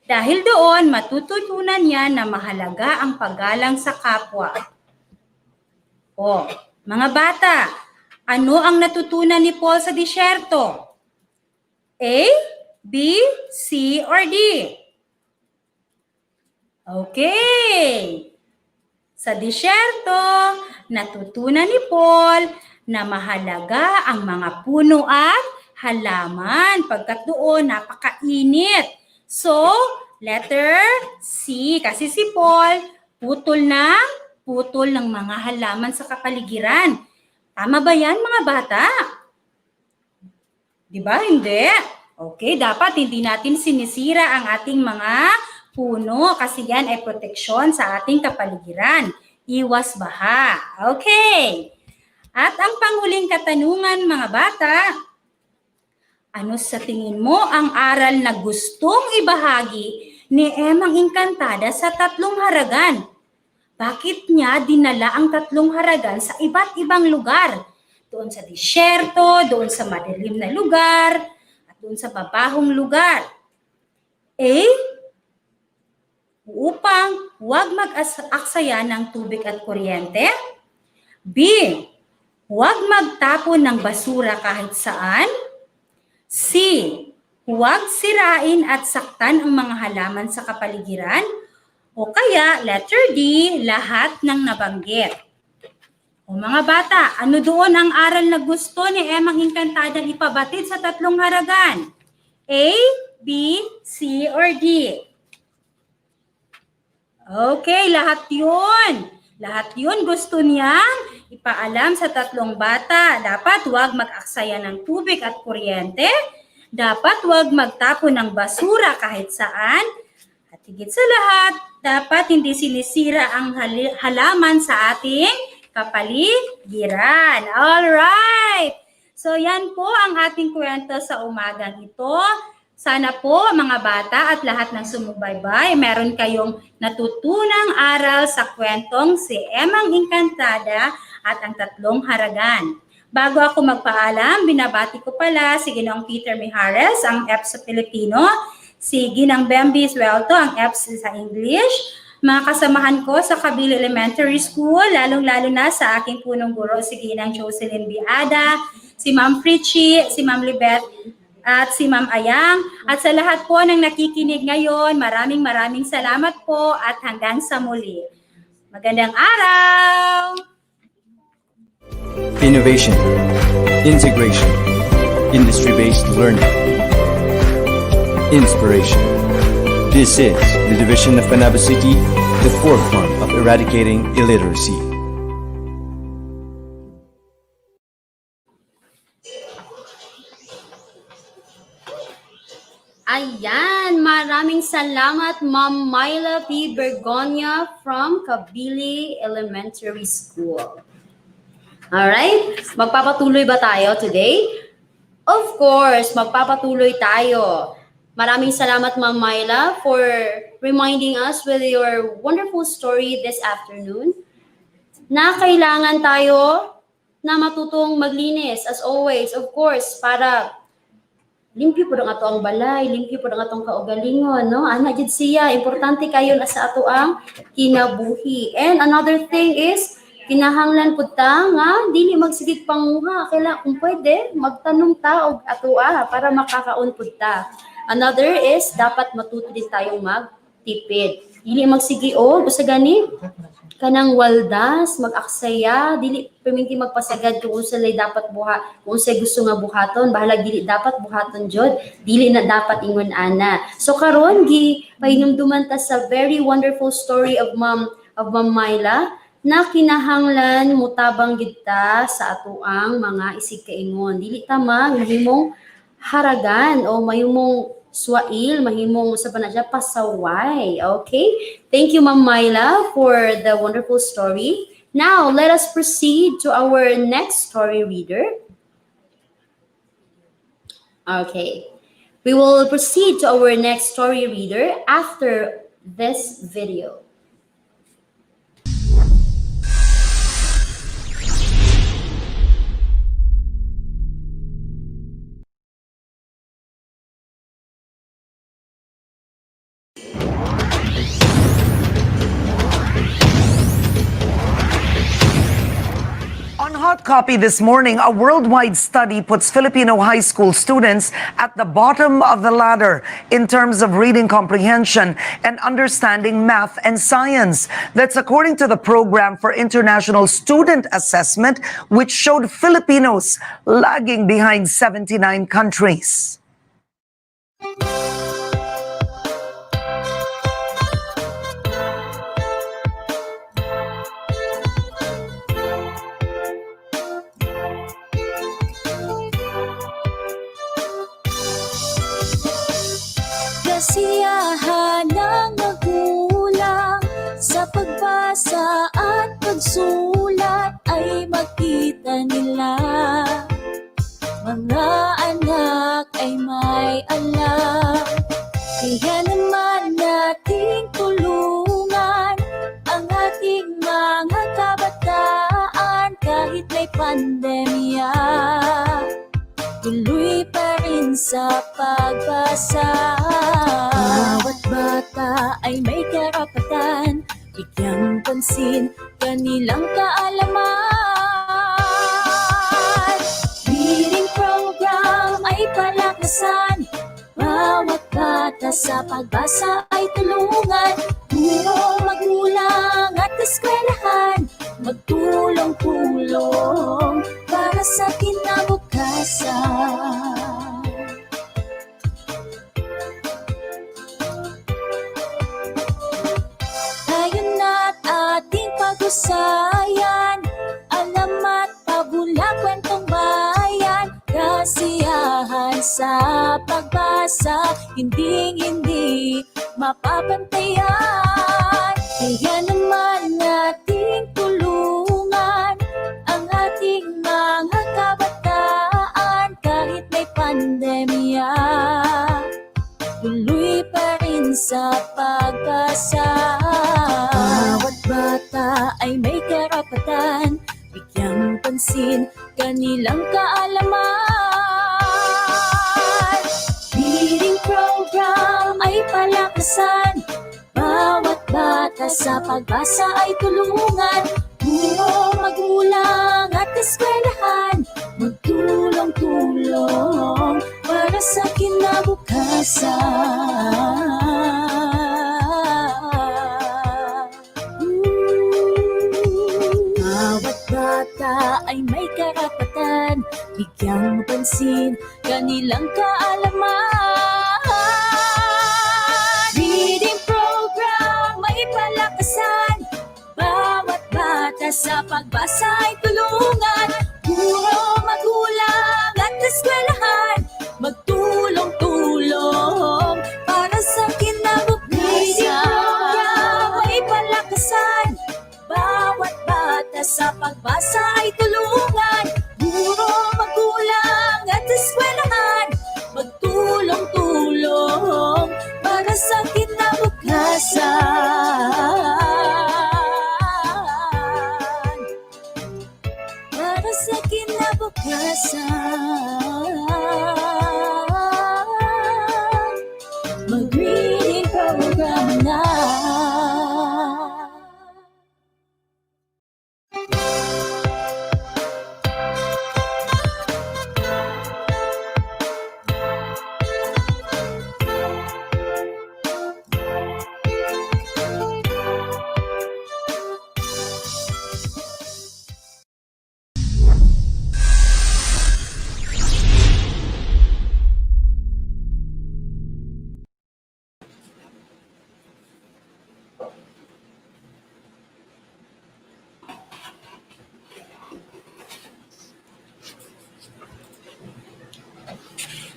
Dahil doon, matututunan niya na mahalaga ang paggalang sa kapwa. O, mga bata, ano ang natutunan ni Paul sa disyerto? A, B, C, or D? Okay. Sa disyerto, natutunan ni Paul na mahalaga ang mga puno at halaman. Pagkat doon, napakainit. So, letter C. Kasi si Paul, putol ng mga halaman sa kapaligiran. Tama ba yan, mga bata? Di ba? Hindi. Okay, dapat hindi natin sinisira ang ating mga puno kasi yan ay proteksyon sa ating kapaligiran. Iwas baha. Okay. At ang panghuling katanungan, mga bata, ano sa tingin mo ang aral na gustong ibahagi ni Emang Engkantada sa tatlong haragan? Bakit niya dinala ang tatlong haragan sa iba't ibang lugar? Doon sa disyerto, doon sa madilim na lugar, at doon sa babahong lugar. A. Upang huwag mag-aksaya ng tubig at kuryente. B. Huwag magtapon ng basura kahit saan. C. Huwag sirain at saktan ang mga halaman sa kapaligiran. O kaya, letter D, lahat ng nabanggit. O mga bata, ano doon ang aral na gusto ni Emang Engkantada ipabatid sa tatlong haragan? A, B, C, or D? Okay, lahat yun. Lahat yun gusto niyang ipaalam sa tatlong bata. Dapat huwag mag-aksaya ng tubig at kuryente. Dapat huwag magtapon ng basura kahit saan. At higit sa lahat, dapat hindi sinisira ang halaman sa ating kapaligiran. Alright! So yan po ang ating kwento sa umagang ito. Sana po mga bata at lahat ng sumubaybay, meron kayong natutunang aral sa kwentong si Emang Engkantada at ang tatlong haragan. Bago ako magpaalam, binabati ko pala si Ginoong Peter Mijares, ang EPS sa Pilipino, si Ginang Bembi Suelto, ang EPS sa English, mga kasamahan ko sa Kabili Elementary School, lalong-lalo na sa aking punong guro, si Ginang Jocelyn Biada, si Ma'am Fritchie, si Ma'am Libet, at si Ma'am Ayang. At sa lahat po ng nakikinig ngayon, maraming salamat po at hanggang sa muli. Magandang araw! Innovation, integration, industry-based learning, inspiration. This is the division of Panabo City, the forefront of eradicating illiteracy. Ayan, maraming salamat Ma'am Myla P. Bergonia from Kabili Elementary School. Alright, magpapatuloy ba tayo today? Of course, magpapatuloy tayo. Maraming salamat Ma'am Myla for reminding us with your wonderful story this afternoon na kailangan tayo na matutong maglinis as always, of course, para limpyo po ato ang balay, limpyo po atong kaugalingon, no? Ana jud siya, importante kayo na sa ato ang kinabuhi. And another thing is, kinahanglan pud ta nga dili magsigig panguha, kailangan kung pwede magtanong ta og ato para makakaon pud ta. Another is dapat matuto din tayong magtipid. Dili magsigi og usa gani kanang waldas, mag-aksaya, dili perminti magpasagad kung unsay dapat buha, kung unsay gusto nga buhaton, bahala dili dapat buhaton jud, dili na dapat ingon ana. So karon gi pahinumduman ta sa very wonderful story of Ma'am Myla na kinahanglan mutabang gid ta sa atoang mga isigkaingon. Dili ta mahimong haragan o mahimong swail, mahimong sa panadya pasaway. Okay? Thank you, Ma'am Myla, for the wonderful story. Now, let us proceed to our next story reader. Okay. We will proceed to our next story reader after this video. On Hot Copy this morning, a worldwide study puts Filipino high school students at the bottom of the ladder in terms of reading comprehension and understanding math and science. That's according to the Program for International Student Assessment, which showed Filipinos lagging behind 79 countries. Kasiyahan ng magulang sa pagbasa at pagsulat ay makita nila. Mga anak ay may alam, kaya naman nating tulungan ang ating mga kabataan kahit may pandemya. Tuloy pa rin sa pagbasa. Bawat bata ay may karapatan, bigyang pansin kanilang kaalaman. Reading program ay palakasan, bawat bata sa pagbasa ay tulungan. Puro magulang at eskwelahan, magtulong-tulong para sa kinabukasan. Tayo na't ating pag-usayan, alam at pabula kwentong bayan, kasiyahan sa pagbasa, hindi mapapantayan. Kaya naman nating tulungan ang ating mga kabataan kahit may pandemya. Tuloy pa rin sa pagbasa. Bawat bata ay may karapatan, bigyang pansin kanilang kaalaman. Reading program ay palakasan, bawat bata sa pagbasa ay tulungan. Puro magulang at eskwelahan, magtulong-tulong para sa kinabukasan. Bawat bata ay may karapatan, bigyang pansin kanilang kaalaman. Reading program ay palakasan, bawat bata sa pagbasa ay tulungan. Puro magulang at eskwelahan, magtulong-tulong para sa kinabukasan. Ay palakasan, bawat bata sa pagbasa ay tulungan. Puro magulang at eskwelahan, magtulong-tulong para sa kinabukasan. Para sa kinabukasan.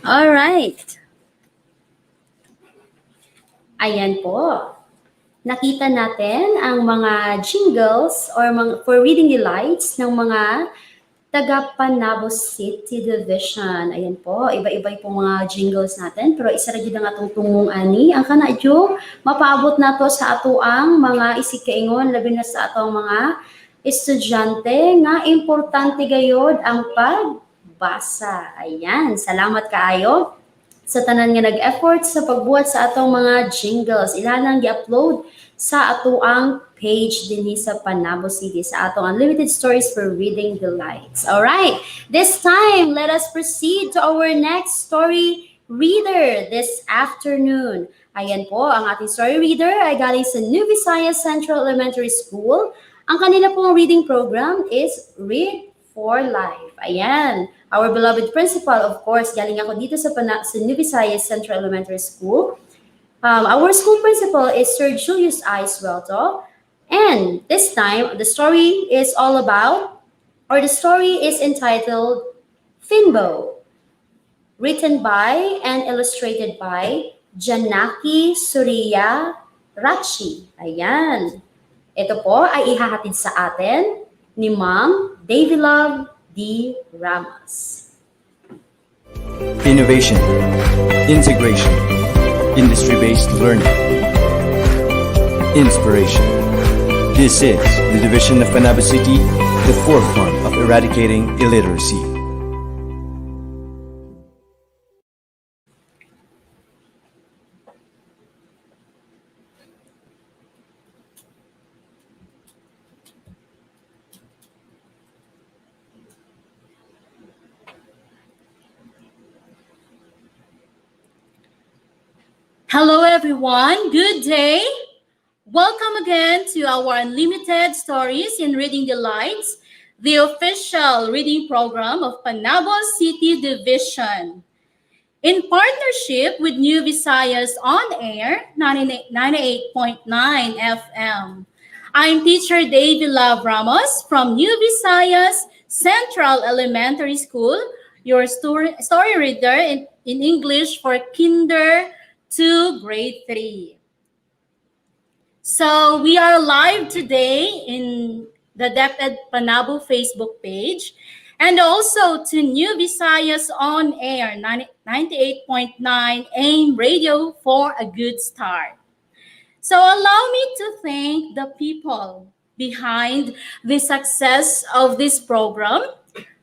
All right. Ayan po. Nakita natin ang mga jingles or mga, for reading delights ng mga taga Panabo City Division. Ayan po, iba-iba po mga jingles natin. Pero isa rin ang atong tungong ani. Ang kanadyo, mapaabot na to sa ato ang mga isikaingon, labi na sa atong mga estudyante nga importante gayod ang pagbasa. Ayan, salamat kaayo sa tanan nga nag-effort sa pagbuhat sa atong mga jingles. Ilanang gi-upload sa atuang page dinhi sa Panabo City sa atong Unlimited Stories for Reading Delights. All right, this time let us proceed to our next story reader this afternoon. Ayan po, ang ating story reader ay galing sa New Visayas Central Elementary School. Ang kanila pong reading program is Read for Life. Ayan. Our beloved principal, of course, galing ako dito sa New Visayas Central Elementary School. Our school principal is Sir Julius I. Swelto. And this time, the story is all about, or the story is entitled Finbo, written by and illustrated by Janaki Surya Rachi. Ayan. Ito po ay ihahatid sa atin ni Ma'am Davilove D. Ramos. Innovation, integration, industry-based learning, inspiration. This is the division of Panabo City, the forefront of eradicating illiteracy. Hello everyone, good day. Welcome again to our Unlimited Stories in Reading Delights, the official reading program of Panabo City Division. In partnership with New Visayas On Air, 98.9 FM. I'm teacher Davilove Ramos from New Visayas Central Elementary School, your story reader in English for Kinder to Grade 3. So we are live today in the DepEd Panabo Facebook page and also to New Visayas On Air 98.9 AIM Radio for a good start. So allow me to thank the people behind the success of this program,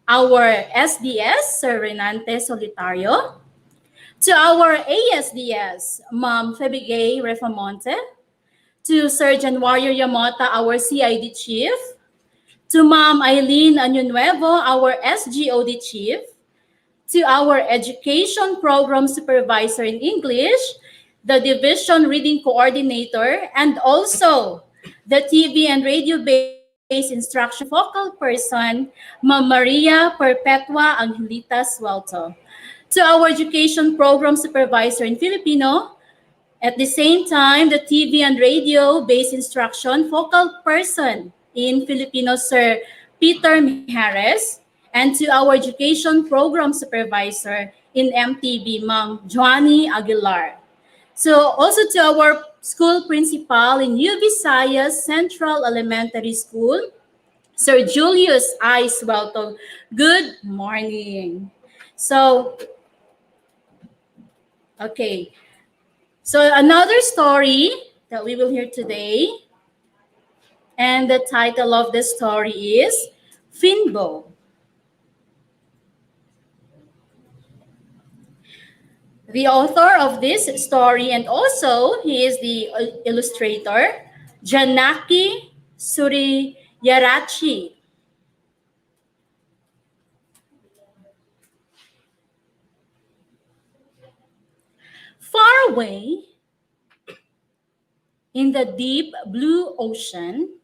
our SDS, Sir Renante Solitario, to our ASDS, Ma'am Febigay Refamonte, to Sir Januario Yamota, our CID Chief, to Ma'am Eileen Añonuevo, our SGOD Chief, to our Education Program Supervisor in English, the Division Reading Coordinator, and also the TV and radio-based instruction focal person, Ma'am Maria Perpetua Angelita Swelto. To our Education Program Supervisor in Filipino, at the same time, the TV and radio-based instruction focal person in Filipino, Sir Peter Mijares, and to our Education Program Supervisor in MTV, Ma'am Joanny Aguilar. So also to our school principal in New Visayas Central Elementary School, Sir Julius I. Swelto. Good morning. So, okay. So another story that we will hear today, and the title of the story is Finbo. The author of this story, and also he is the illustrator, Janaki Suriyarachi. Far away in the deep blue ocean,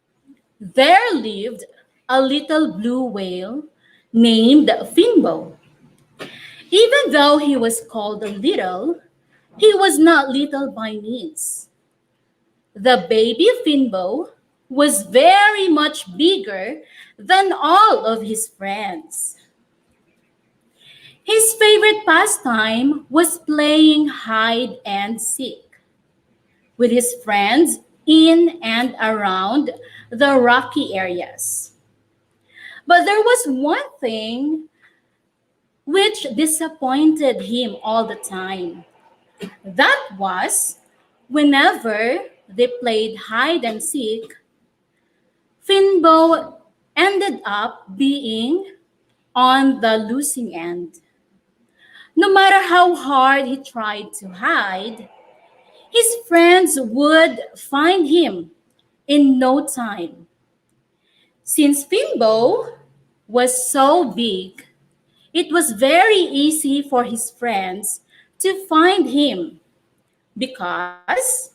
there lived a little blue whale named Finbo. Even though he was called little, he was not little by means. The baby Finbo was very much bigger than all of his friends. His favorite pastime was playing hide and seek with his friends in and around the rocky areas. But there was one thing which disappointed him all the time. That was whenever they played hide and seek, Finbo ended up being on the losing end. No matter how hard he tried to hide, his friends would find him in no time. Since Finbo was so big, it was very easy for his friends to find him because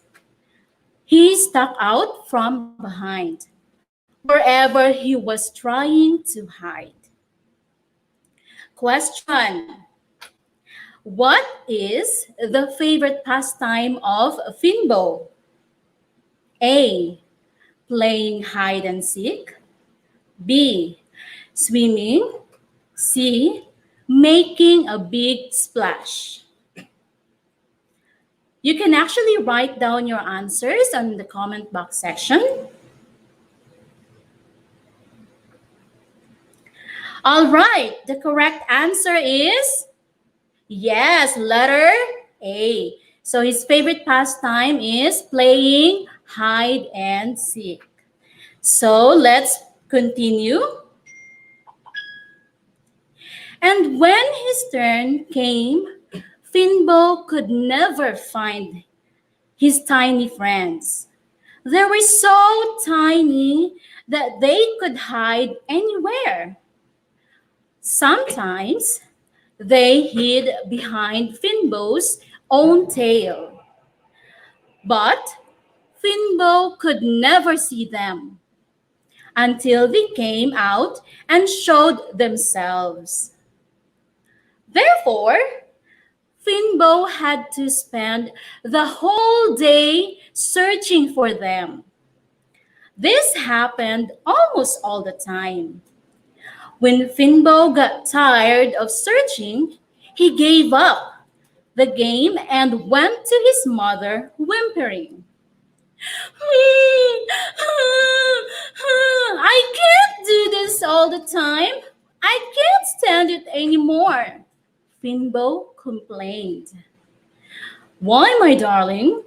he stuck out from behind wherever he was trying to hide. Question: what is the favorite pastime of Finbo? A. Playing hide and seek. B. Swimming. C. Making a big splash. You can actually write down your answers on the comment box section. All right, the correct answer is yes, letter A. So his favorite pastime is playing hide and seek. So let's continue. And when his turn came, Finbo could never find his tiny friends. They were so tiny that they could hide anywhere. Sometimes they hid behind Finbo's own tail. But Finbo could never see them until they came out and showed themselves. Therefore, Finbo had to spend the whole day searching for them. This happened almost all the time. When Finbo got tired of searching, he gave up the game and went to his mother whimpering. I can't do this all the time. I can't stand it anymore, Finbo complained. Why, my darling?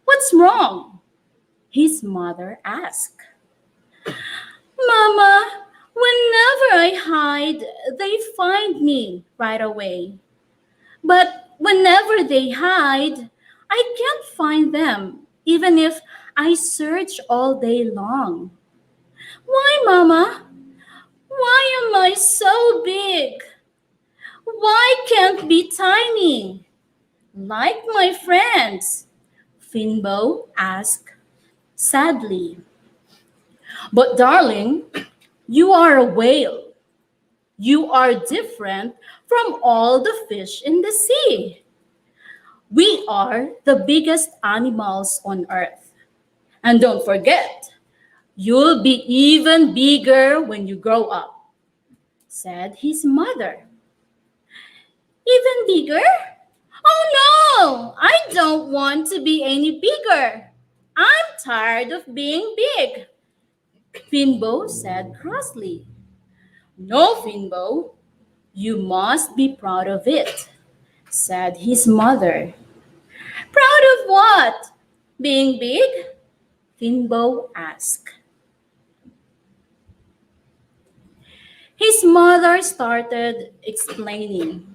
What's wrong? His mother asked. Mama, whenever I hide, they find me right away. But whenever they hide, I can't find them, even if I search all day long. Why, Mama? Why am I so big? Why can't be tiny? Like my friends, Finbo asked sadly. But darling, you are a whale. You are different from all the fish in the sea. We are the biggest animals on earth. And don't forget, you'll be even bigger when you grow up, said his mother. Even bigger? Oh no, I don't want to be any bigger. I'm tired of being big, Finbo said crossly. No, Finbo, you must be proud of it, said his mother. Proud of what? Being big? Finbo asked. His mother started explaining.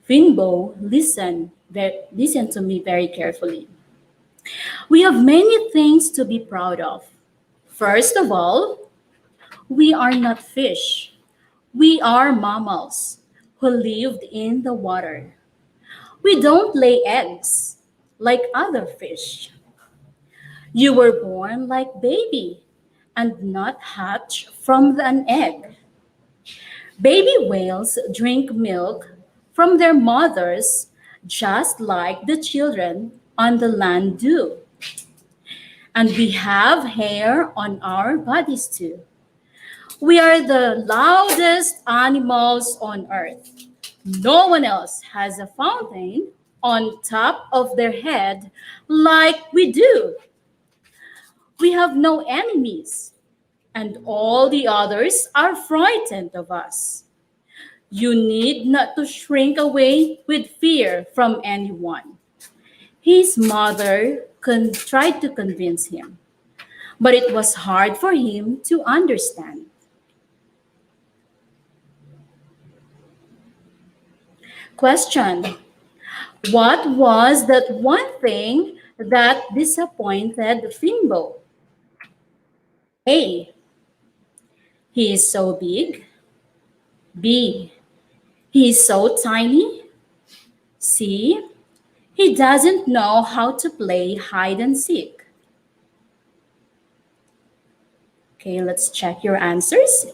Finbo, listen to me very carefully. We have many things to be proud of. First of all, we are not fish. We are mammals who lived in the water. We don't lay eggs like other fish. You were born like baby and not hatched from an egg. Baby whales drink milk from their mothers just like the children on the land do. And we have hair on our bodies too. We are the loudest animals on earth. No one else has a fountain on top of their head like we do. We have no enemies, and all the others are frightened of us. You need not to shrink away with fear from anyone. His mother tried to convince him, but it was hard for him to understand. Question: what was that one thing that disappointed Finbo? A. He is so big. B. He is so tiny. C. He doesn't know how to play hide and seek. Okay, let's check your answers.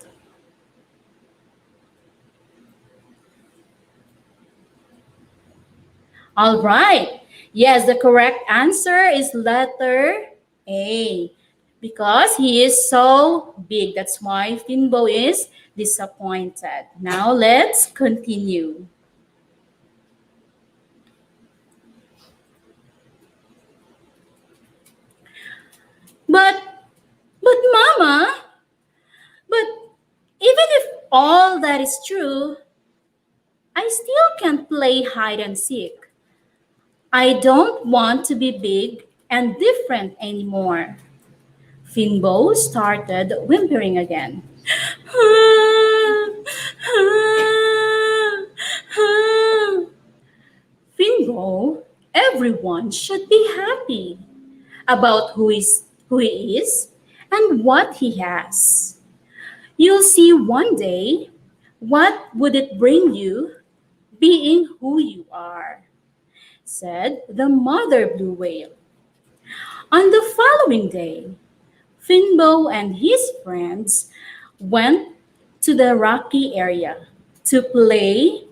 All right. Yes, the correct answer is letter A. Because he is so big. That's why Finbo is disappointed. Now let's continue. But Mama, but even if all that is true, I still can't play hide and seek. I don't want to be big and different anymore. Finbo started whimpering again. Finbo, everyone should be happy about who he is and what he has. You'll see one day what would it bring you being who you are, said the mother blue whale. On the following day, Finbo and his friends went to the rocky area to play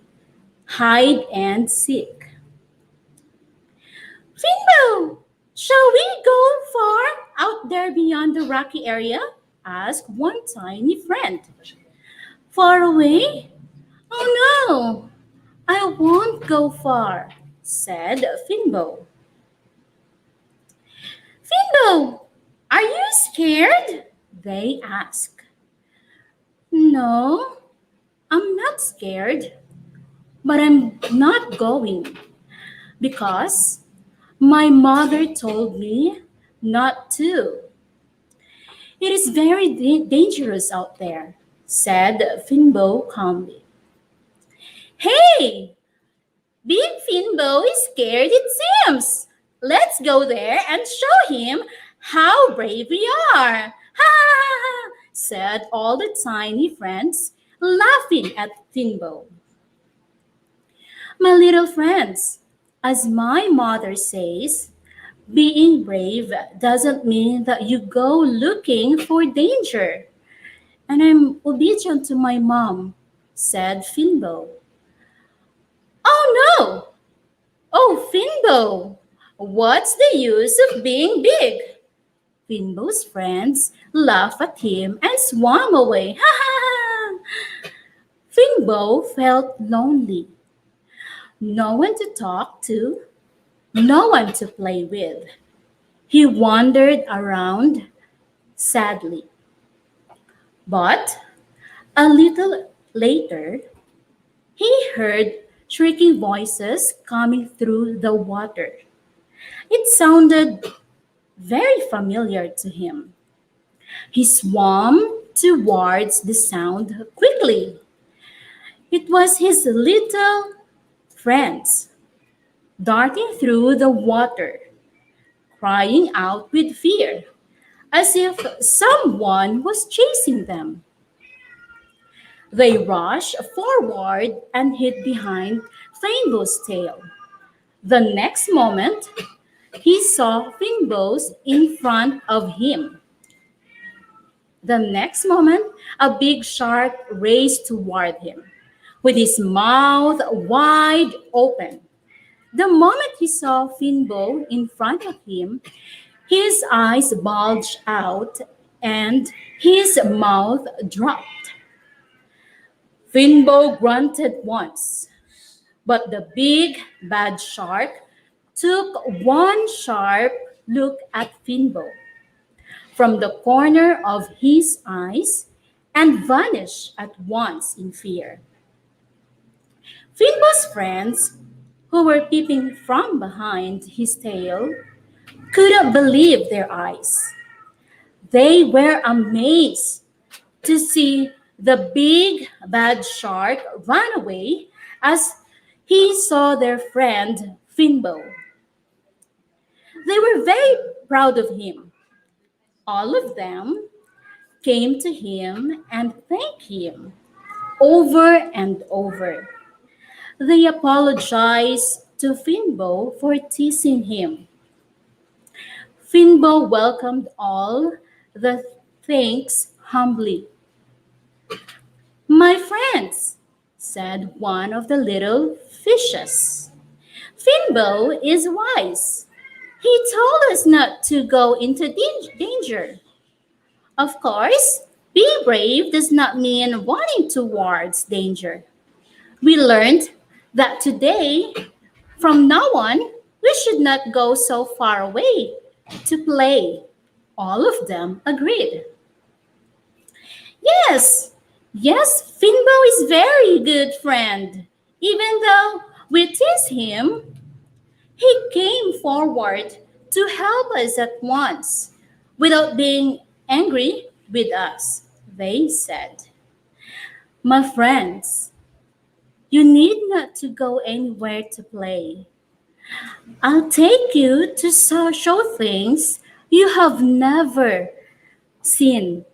hide and seek. Finbo, shall we go far out there beyond the rocky area? Asked one tiny friend. Far away? Oh no, I won't go far, said Finbo. Finbo, are you scared? They asked. No, I'm not scared, but I'm not going because my mother told me not to. It is very dangerous out there, said Finbo calmly. Hey, Big Finbo is scared it seems. Let's go there and show him how brave we are. Ha ha ha, said all the tiny friends, laughing at Finbo. My little friends, as my mother says, being brave doesn't mean that you go looking for danger. And I'm obedient to my mom, said Finbo. Oh no! Oh, Finbo! What's the use of being big? Finbo's friends laughed at him and swam away. Ha ha ha! Finbo felt lonely. No one to talk to, no one to play with. He wandered around sadly. But a little later, he heard shrieking voices coming through the water. It sounded very familiar to him. He swam towards the sound quickly. It was his little friends darting through the water, crying out with fear, as if someone was chasing them. They rushed forward and hid behind Finbo's tail. The next moment, he saw Finbo's in front of him. The next moment, a big shark raced toward him, with his mouth wide open. The moment he saw Finbo in front of him, his eyes bulged out and his mouth dropped. Finbo grunted once, but the big bad shark took one sharp look at Finbo from the corner of his eyes and vanished at once in fear. Finbo's friends, who were peeping from behind his tail, couldn't believe their eyes. They were amazed to see the big bad shark run away as he saw their friend Finbo. They were very proud of him. All of them came to him and thanked him over and over. They apologized to Finbo for teasing him. Finbo welcomed all the thanks humbly. My friends, said one of the little fishes, Finbo is wise. He told us not to go into danger. Of course, being brave does not mean running towards danger. We learned that today, from now on, we should not go so far away to play. All of them agreed. Yes, yes, Finbo is very good friend. Even though we tease him, he came forward to help us at once without being angry with us, they said. My friends, you need not to go anywhere to play. I'll take you to show things you have never seen.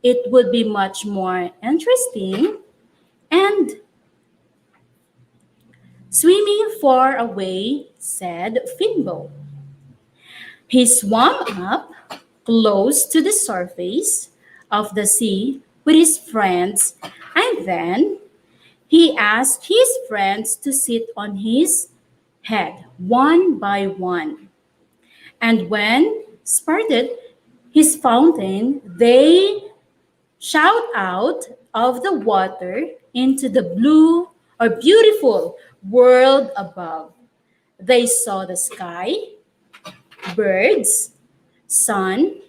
It would be much more interesting and swimming far away, said Finbo. He swam up close to the surface of the sea with his friends, and then he asked his friends to sit on his head one by one. And when spurted his fountain, they shout out of the water into the blue or beautiful world above. They saw the sky, birds, sun,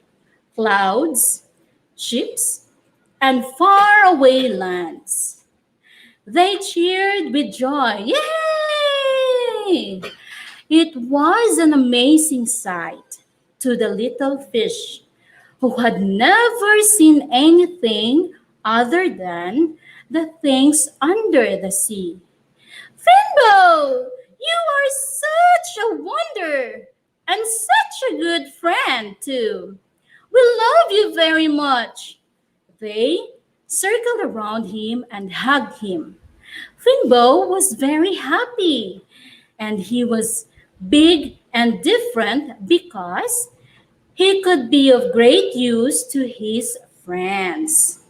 clouds, ships, and faraway lands. They cheered with joy. Yay! It was an amazing sight to the little fish who had never seen anything other than the things under the sea. Finbo, you are such a wonder and such a good friend, too. We love you very much. They circled around him and hugged him. Finbo was very happy, and he was big and different because he could be of great use to his friends.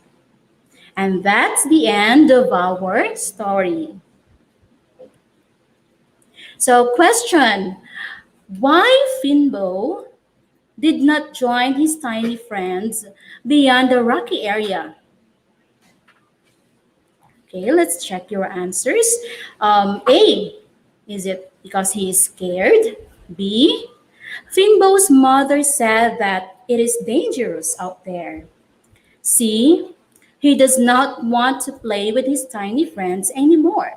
And that's the end of our story. So, question, why Finbo did not join his tiny friends beyond the rocky area? Okay, let's check your answers. A, is it because he is scared? B, Finbo's mother said that it is dangerous out there. C, he does not want to play with his tiny friends anymore.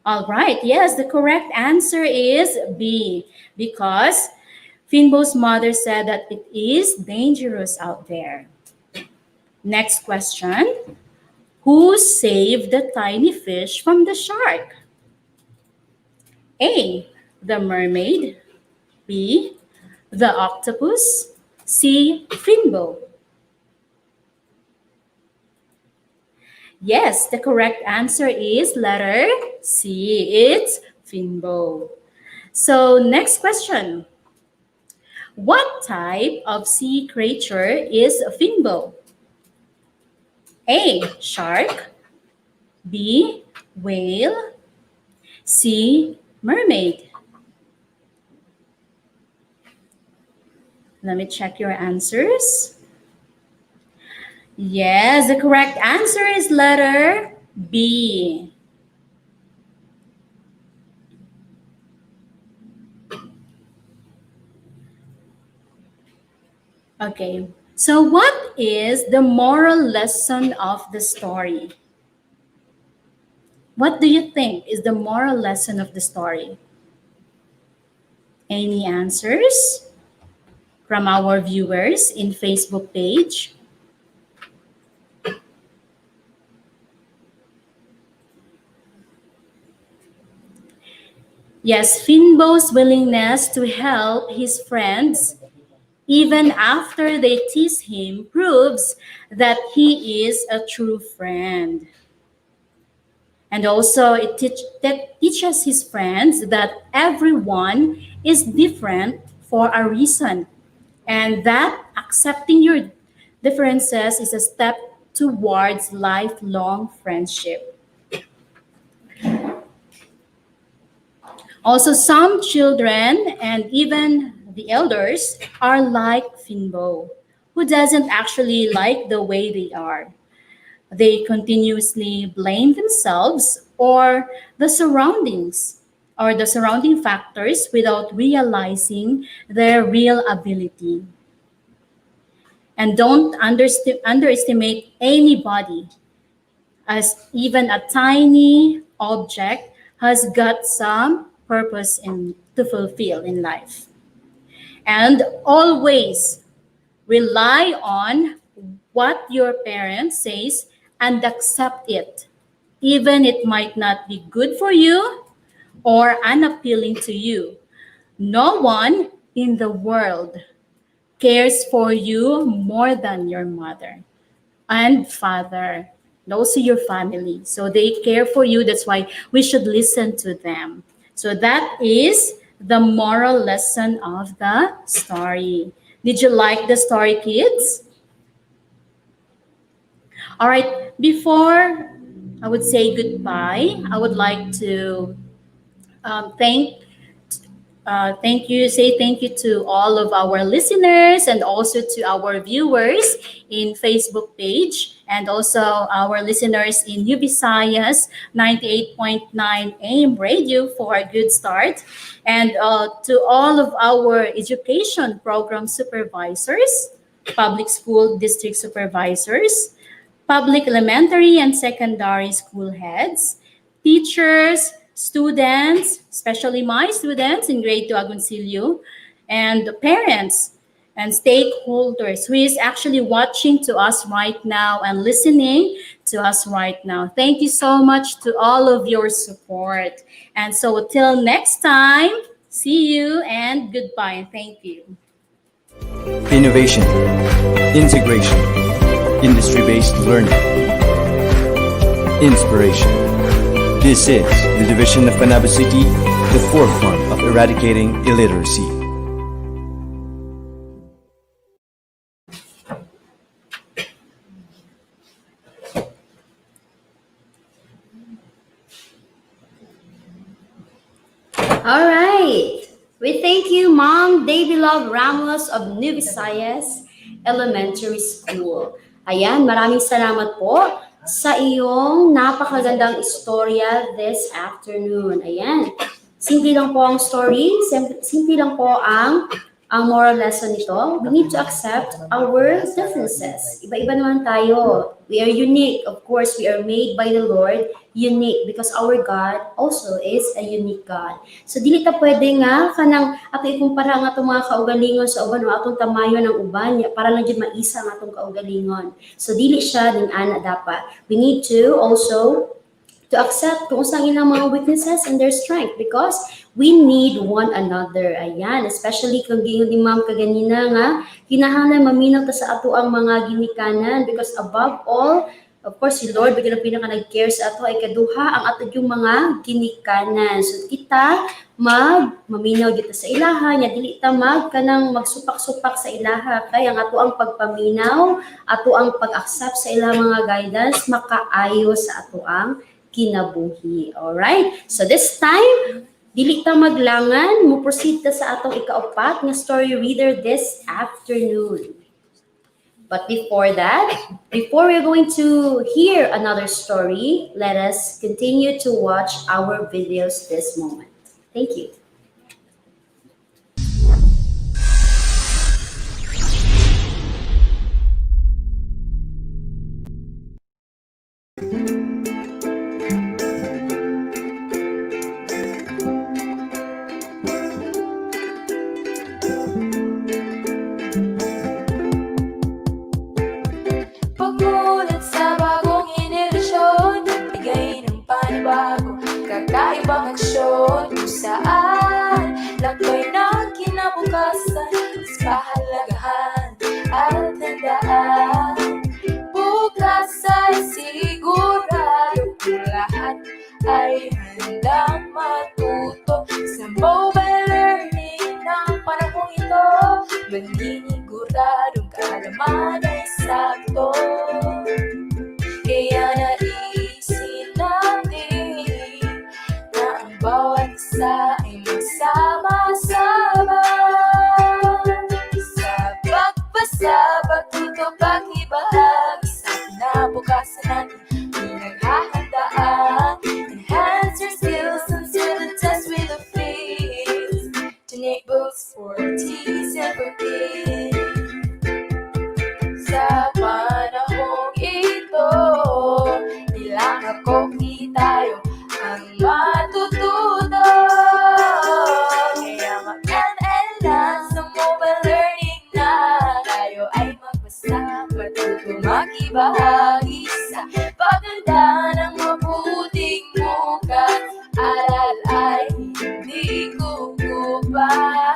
All right, yes, the correct answer is B, because Finbo's mother said that it is dangerous out there. Next question. Who saved the tiny fish from the shark? A, the mermaid. B, the octopus. C, Finbo. Yes, the correct answer is letter C. It's Finbo. So next question. What type of sea creature is Finbo? A, shark. B, whale. C, mermaid. Let me check your answers. Yes, the correct answer is letter B. Okay, so what is the moral lesson of the story? What do you think is the moral lesson of the story? Any answers from our viewers in Facebook page? Yes, Finbo's willingness to help his friends even after they tease him proves that he is a true friend. And also that teaches his friends that everyone is different for a reason, and that accepting your differences is a step towards lifelong friendship. Also, some children and even the elders are like Finbo, who doesn't actually like the way they are. They continuously blame themselves or the surrounding factors without realizing their real ability. And don't underestimate anybody, as even a tiny object has got some purpose to fulfill in life. And always rely on what your parent says and accept it, even it might not be good for you or unappealing to you. No one in the world cares for you more than your mother and father, and also your family. So they care for you. That's why we should listen to them. So that is the moral lesson of the story. Did you like the story, kids? All right, before I would say goodbye, I would like to thank thank you to all of our listeners and also to our viewers in Facebook page and also our listeners in New Visayas 98.9 AM radio for a good start. And to all of our education program supervisors, public school district supervisors, public elementary and secondary school heads, teachers, students, especially my students in grade 2 Agoncillo, and parents and stakeholders who is actually watching to us right now and listening to us right now. Thank you so much to all of your support. And so till next time, see you and goodbye. Thank you. Innovation, integration, industry-based learning, inspiration. This is the division of Panabo City, the forefront of eradicating illiteracy. All right. We thank you, Ma'am Davylove Ramos of New Visayas Elementary School. Ayan, maraming salamat po sa iyong napakagandang istorya this afternoon. Ayan, simple lang po ang story, simple lang po ang moral lesson nito. We need to accept our differences. Iba-iba naman tayo. We are unique. Of course, we are made by the Lord unique because our God also is a unique God. So dili ta pwede nga kanang ato ikumpara nga atong mga kaugalingon sa uban o atong tamayon ng uban para lang jud maisa nga atong kaugalingon. So dili siya din ana dapat. We need to also to accept kung saan ilang mga weaknesses and their strength because we need one another. Ayan, especially kung giyon ni Ma'am kaganina nga kinahanglan maminaw ta sa ato ang mga ginikanan because above all, of course, si Lord, bigyan ang pinaka nag-care sa ato ay kaduha ang ato yung mga ginikanan. So, kita maminaw dito sa ilaha, nya dili ta kanang magsupak-supak sa ilaha. Kaya ang ato ang pagpaminaw, ato ang pag-accept sa ilang mga guidance, makaayo sa ato ang kinabuhi. Alright? So, this time, Dili ta maglangan, mo proceed ta sa atong ikaapat nga story reader this afternoon. But before that, before we're going to hear another story, let us continue to watch our videos this moment. Thank you. Pagmulat sa bagong henerasyon, bigay ng panibago, kakaibang aksyon kung saan lakbay ng kinabukasan, mas kahalagahan at handaan. Bukas ay sigurado kung lahat ay handang matuto sa mobile learning ng panahong ito. Maniniguradong kaalaman ay sakto. Kaya naisin natin na ang bawat isa ay magsama-sama. Sa pagbasa, pagtuto, pakibahagi sa kinabukasan natin, pinaghahandaan. Enhance your skills and seal the test with a feel. Donate books for teens and for kids. Sa panahong ito, nilang ako tayo ang matututo. Kaya mag-alala sa mobile learning na tayo ay magbasa, matuto, makibahagi sa paganda ng mabuting bukas. Aral ay hindi kukupahan.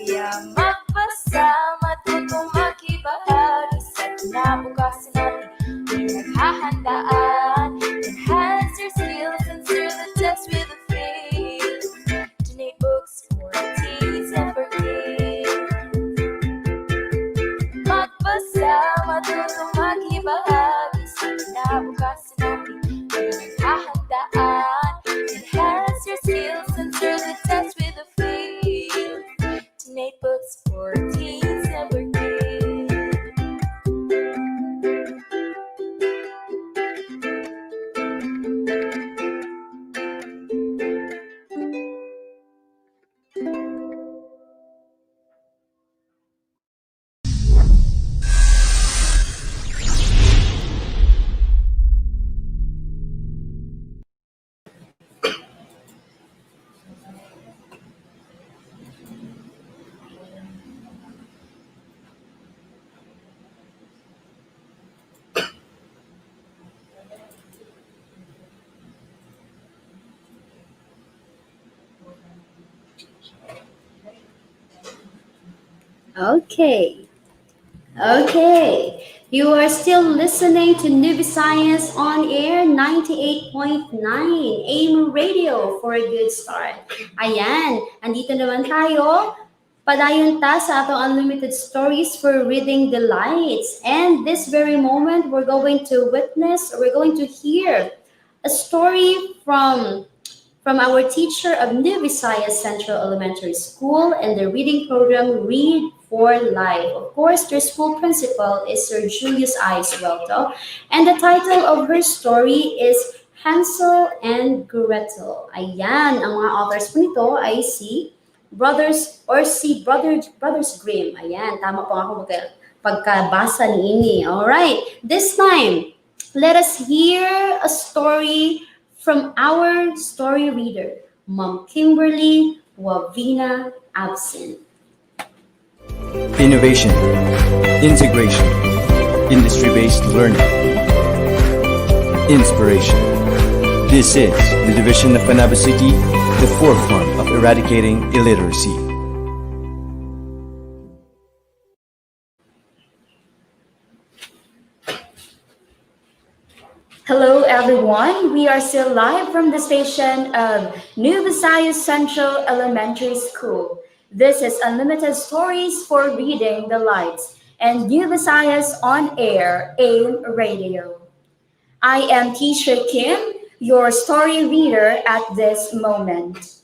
Kaya magbasa, matuto, makibahagi sa kinabukasan natin, pinaghahandaan. Enhance your skills and serve the test with a feel. Donate books for teens and for kids. Magbasa, matuto, makibahagi sa kinabukasan natin, pinaghahandaan. Enhance your skills and serve the test with a feel. Donate books for teens and for kids. Okay. Okay. You are still listening to New Visayas on Air 98.9 AM Radio for a good start. Ayan, andito naman tayo. Padayon ta sa atong unlimited stories for reading delights. And this very moment, we're going to hear a story from our teacher of New Visayas Central Elementary School and the reading program Read for Life. Of course, their school principal is Sir Julius I. Suelto, and the title of her story is Hansel and Gretel. Ayan, ang mga authors po nito ay si Brothers Grimm. Ayan, tama po ako pagkabasa ni ini. Alright, this time, let us hear a story from our story reader, Ma'am Kimberly Wavina Absent. Innovation, integration, industry-based learning, inspiration. This is the division of Panabo City, the forefront of eradicating illiteracy. Hello everyone, we are still live from the station of New Visayas Central Elementary School. This is Unlimited Stories for Reading the Lights and New Visayas on Air AM Radio. I am Teacher Kim, your story reader at this moment.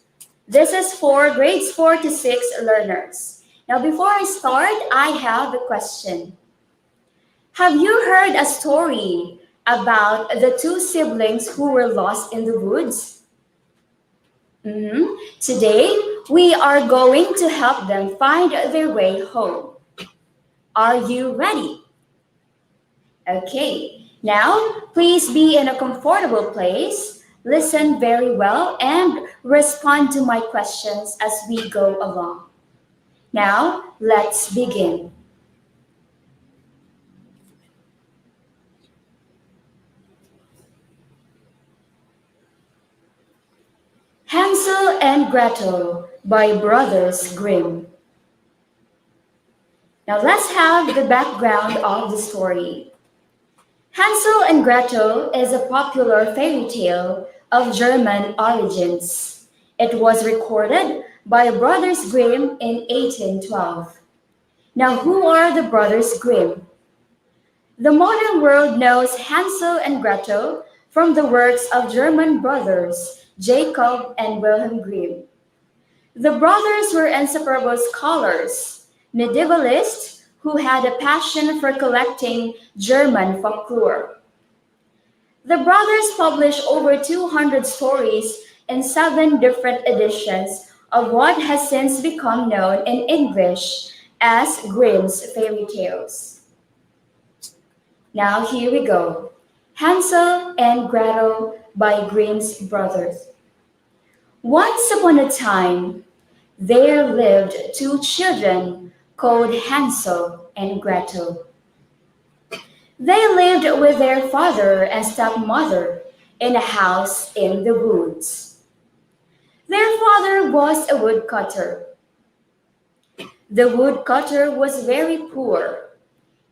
This is for grades 4 to 6 learners. Now, before I start, I have a question. Have you heard a story about the two siblings who were lost in the woods? Today, we are going to help them find their way home. Are you ready? Okay, now please be in a comfortable place, listen very well, and respond to my questions as we go along. Now, let's begin. Hansel and Gretel by Brothers Grimm. Now let's have the background of the story. Hansel and Gretel is a popular fairy tale of German origins. It was recorded by Brothers Grimm in 1812. Now, who are the Brothers Grimm? The modern world knows Hansel and Gretel from the works of German brothers Jacob and Wilhelm Grimm. The brothers were inseparable scholars, medievalists who had a passion for collecting German folklore. The brothers published over 200 stories in 7 different editions of what has since become known in English as Grimm's fairy tales. Now here we go. Hansel and Gretel by Grimm's brothers. Once upon a time, there lived 2 children called Hansel and Gretel. They lived with their father and stepmother in a house in the woods. Their father was a woodcutter. The woodcutter was very poor.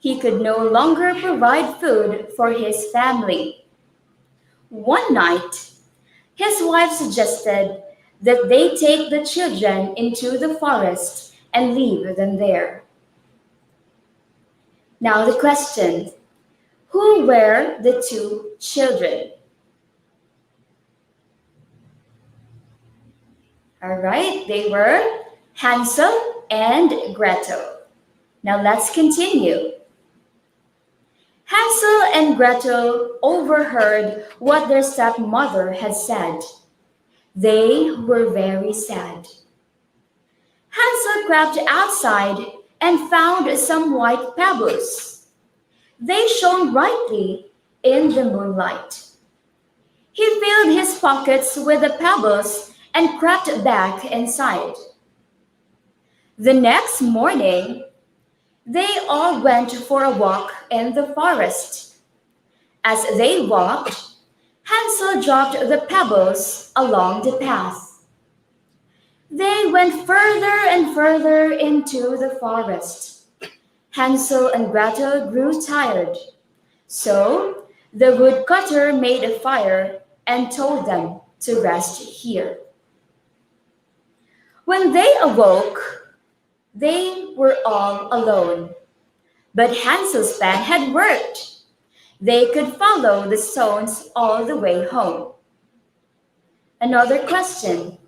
He could no longer provide food for his family. One night, his wife suggested that they take the children into the forest and leave them there. Now the question, who were the 2 children? All right, they were Hansel and Gretel. Now let's continue. Hansel and Gretel overheard what their stepmother had said. They were very sad. Hansel crept outside and found some white pebbles. They shone brightly in the moonlight. He filled his pockets with the pebbles and crept back inside. The next morning, they all went for a walk in the forest. As they walked, Hansel dropped the pebbles along the path. They went further and further into the forest. Hansel and Gretel grew tired, so the woodcutter made a fire and told them to rest here. When they awoke, they were all alone, but Hansel's plan had worked. They could follow the stones all the way home. Another question.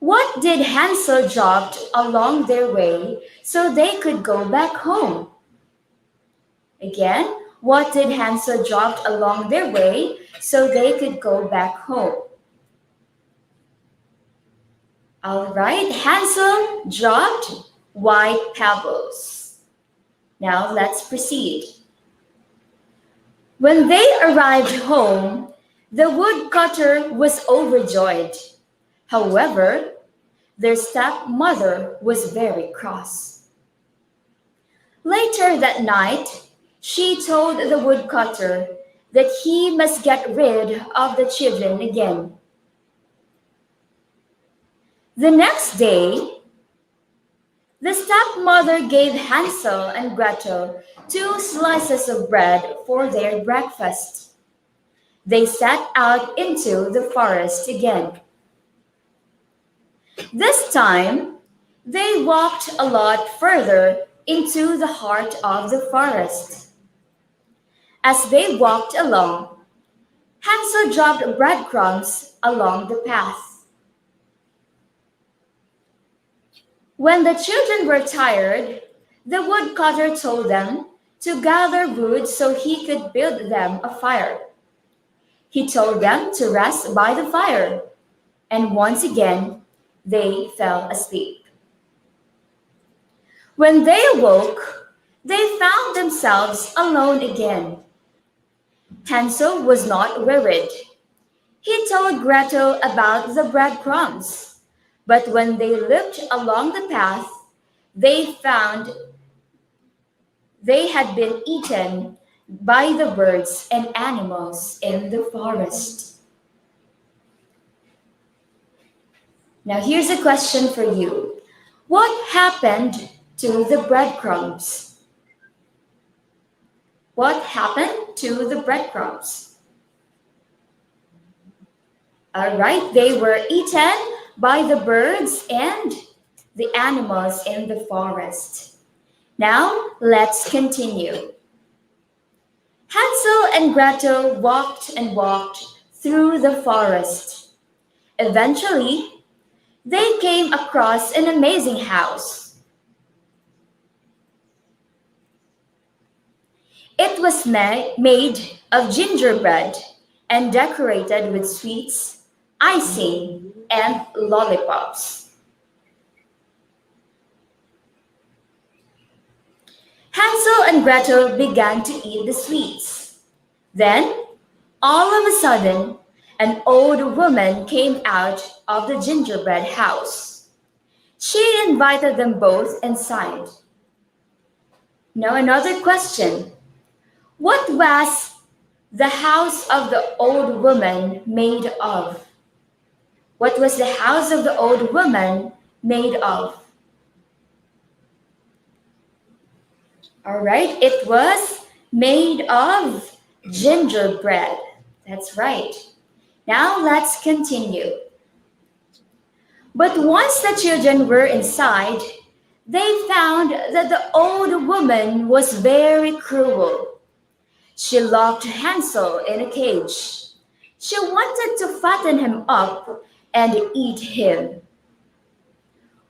What did Hansel drop along their way so they could go back home? Again, what did Hansel drop along their way so they could go back home? All right, Hansel dropped white pebbles. Now let's proceed. When they arrived home, the woodcutter was overjoyed. However, their stepmother was very cross. Later that night, she told the woodcutter that he must get rid of the children again. The next day, the stepmother gave Hansel and Gretel 2 slices of bread for their breakfast. They set out into the forest again. This time, they walked a lot further into the heart of the forest. As they walked along, Hansel dropped breadcrumbs along the path. When the children were tired, the woodcutter told them to gather wood so he could build them a fire. He told them to rest by the fire, and once again they fell asleep. When they awoke, they found themselves alone again. Hansel was not worried. He told Gretel about the breadcrumbs, but when they looked along the path, they found they had been eaten by the birds and animals in the forest. Now here's a question for you. What happened to the breadcrumbs? What happened to the breadcrumbs? All right, they were eaten by the birds and the animals in the forest. Now, let's continue. Hansel and Gretel walked and walked through the forest. Eventually, they came across an amazing house. It was made of gingerbread and decorated with sweets, icing, and lollipops. Hansel and Gretel began to eat the sweets. Then, all of a sudden, an old woman came out of the gingerbread house. She invited them both inside. Now, another question. What was the house of the old woman made of? What was the house of the old woman made of? All right, it was made of gingerbread. That's right. Now let's continue. But once the children were inside, they found that the old woman was very cruel. She locked Hansel in a cage. She wanted to fatten him up and eat him.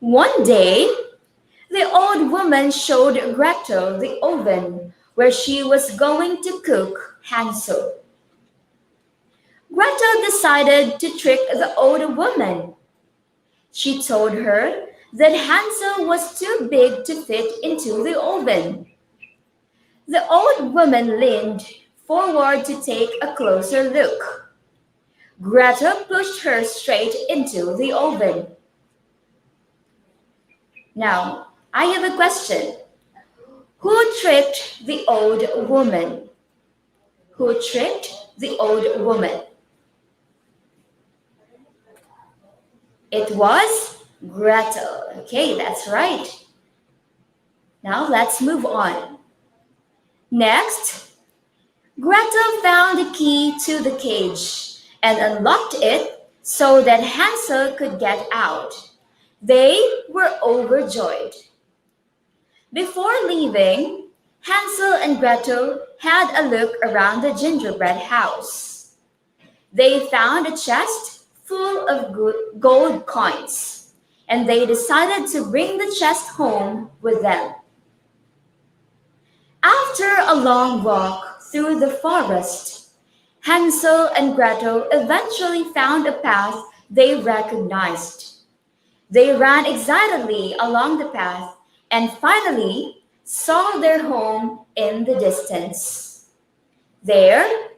One day, the old woman showed Gretel the oven where she was going to cook Hansel. Gretel decided to trick the old woman. She told her that Hansel was too big to fit into the oven. The old woman leaned forward to take a closer look. Gretel pushed her straight into the oven. Now, I have a question. Who tricked the old woman? Who tricked the old woman? It was Gretel. Okay, that's right. Now let's move on. Next, Gretel found the key to the cage and unlocked it so that Hansel could get out. They were overjoyed. Before leaving, Hansel and Gretel had a look around the gingerbread house. They found a chest full of gold coins, and they decided to bring the chest home with them. After a long walk through the forest, Hansel and Gretel eventually found a path they recognized. They ran excitedly along the path and finally saw their home in the distance. There,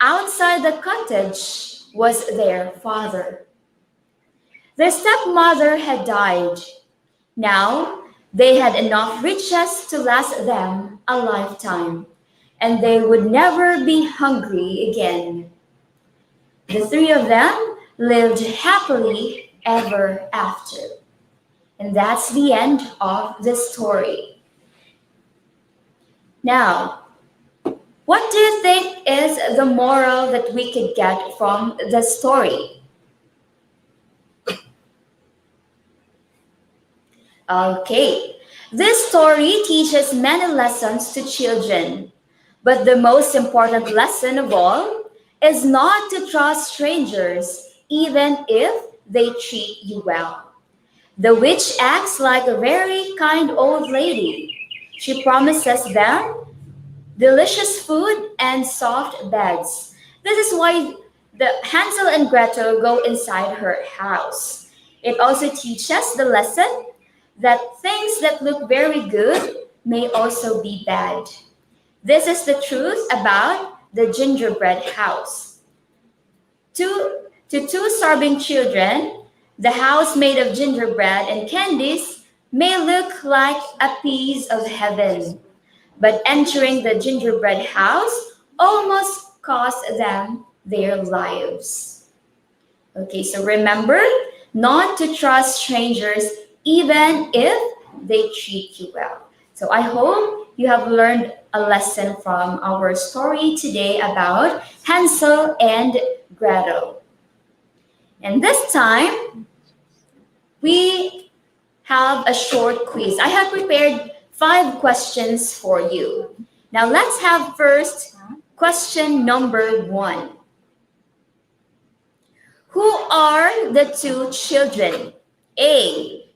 outside the cottage, was their father. Their stepmother had died. Now, they had enough riches to last them a lifetime, and they would never be hungry again. The three of them lived happily ever after. And that's the end of the story. Now, what do you think is the moral that we could get from the story? Okay, this story teaches many lessons to children, but the most important lesson of all is not to trust strangers, even if they treat you well. The witch acts like a very kind old lady. She promises them delicious food and soft beds. This is why the Hansel and Gretel go inside her house. It also teaches the lesson that things that look very good may also be bad. This is the truth about the gingerbread house. To two starving children, the house made of gingerbread and candies may look like a piece of heaven, but entering the gingerbread house almost cost them their lives. Okay, so remember not to trust strangers even if they treat you well. So I hope you have learned a lesson from our story today about Hansel and Gretel. And this time, we have a short quiz. I have prepared 5 questions for you. Now let's have first question number 1. Who are the 2 children? A.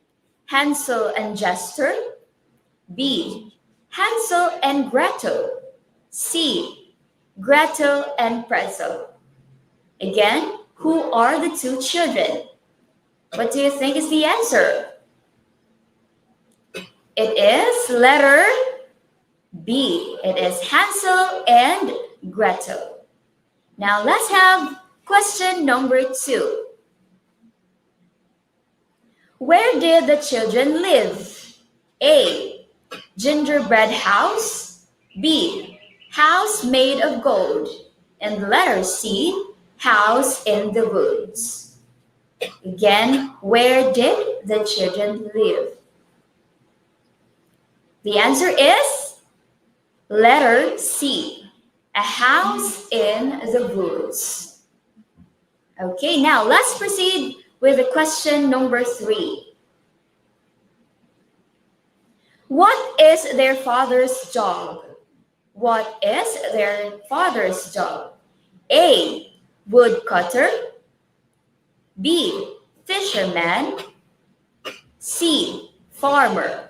Hansel and Jester. B. Hansel and Gretel. C. Gretel and Pretzel. Again, who are the 2 children? What do you think is the answer? It is letter B. It is Hansel and Gretel. Now let's have question number 2. Where did the children live? A. Gingerbread house. B. House made of gold. And letter C. House in the woods. Again, where did the children live? The answer is letter C. A house in the woods. Okay, now let's proceed with the question number 3. What is their father's job? What is their father's job? A. Woodcutter. B. Fisherman. C. Farmer.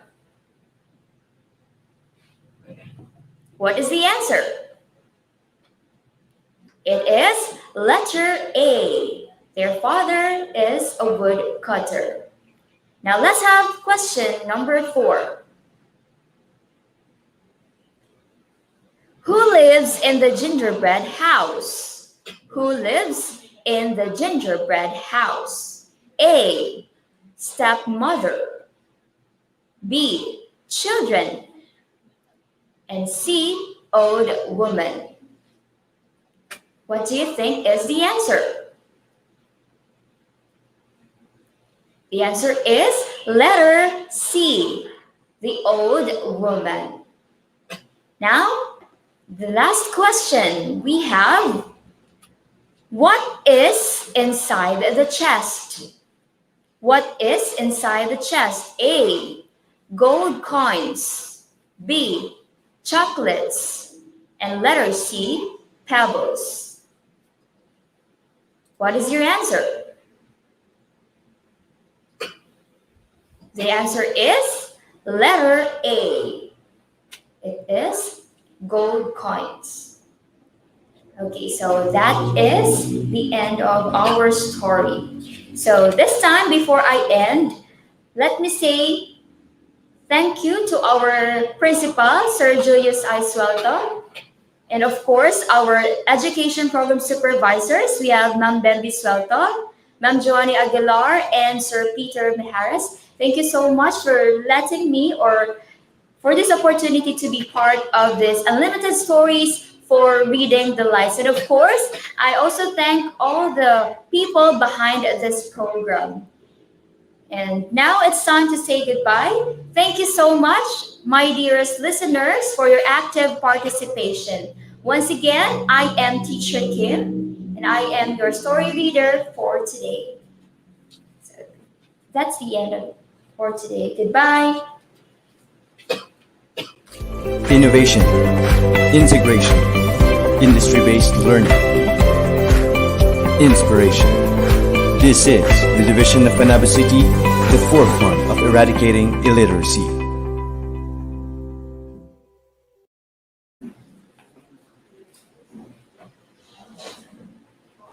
What is the answer? It is letter A. Their father is a woodcutter. Now let's have question number 4. Who lives in the gingerbread house? Who lives in the gingerbread house? A. Stepmother. B. Children. And C. Old woman. What do you think is the answer? The answer is letter C. The old woman. Now, the last question we have. What is inside the chest? What is inside the chest? A. Gold coins. B. Chocolates. And letter C. Pebbles. What is your answer? The answer is letter A. It is gold coins. Okay, so that is the end of our story. So this time, before I end, let me say thank you to our principal, Sir Julius I. Suelto, and of course, our education program supervisors. We have Ma'am Bembi Suelto, Ma'am Joanny Aguilar, and Sir Peter Mijares. Thank you so much for letting me or for this opportunity to be part of this Unlimited Stories for Reading the Lights. And of course, I also thank all the people behind this program. And now it's time to say goodbye. Thank you so much, my dearest listeners, for your active participation. Once again, I am Teacher Kim, and I am your story reader for today. So that's the end of for today. Goodbye. Innovation, integration, industry-based learning. inspiration. This is the division of Panabo City, the forefront of eradicating illiteracy.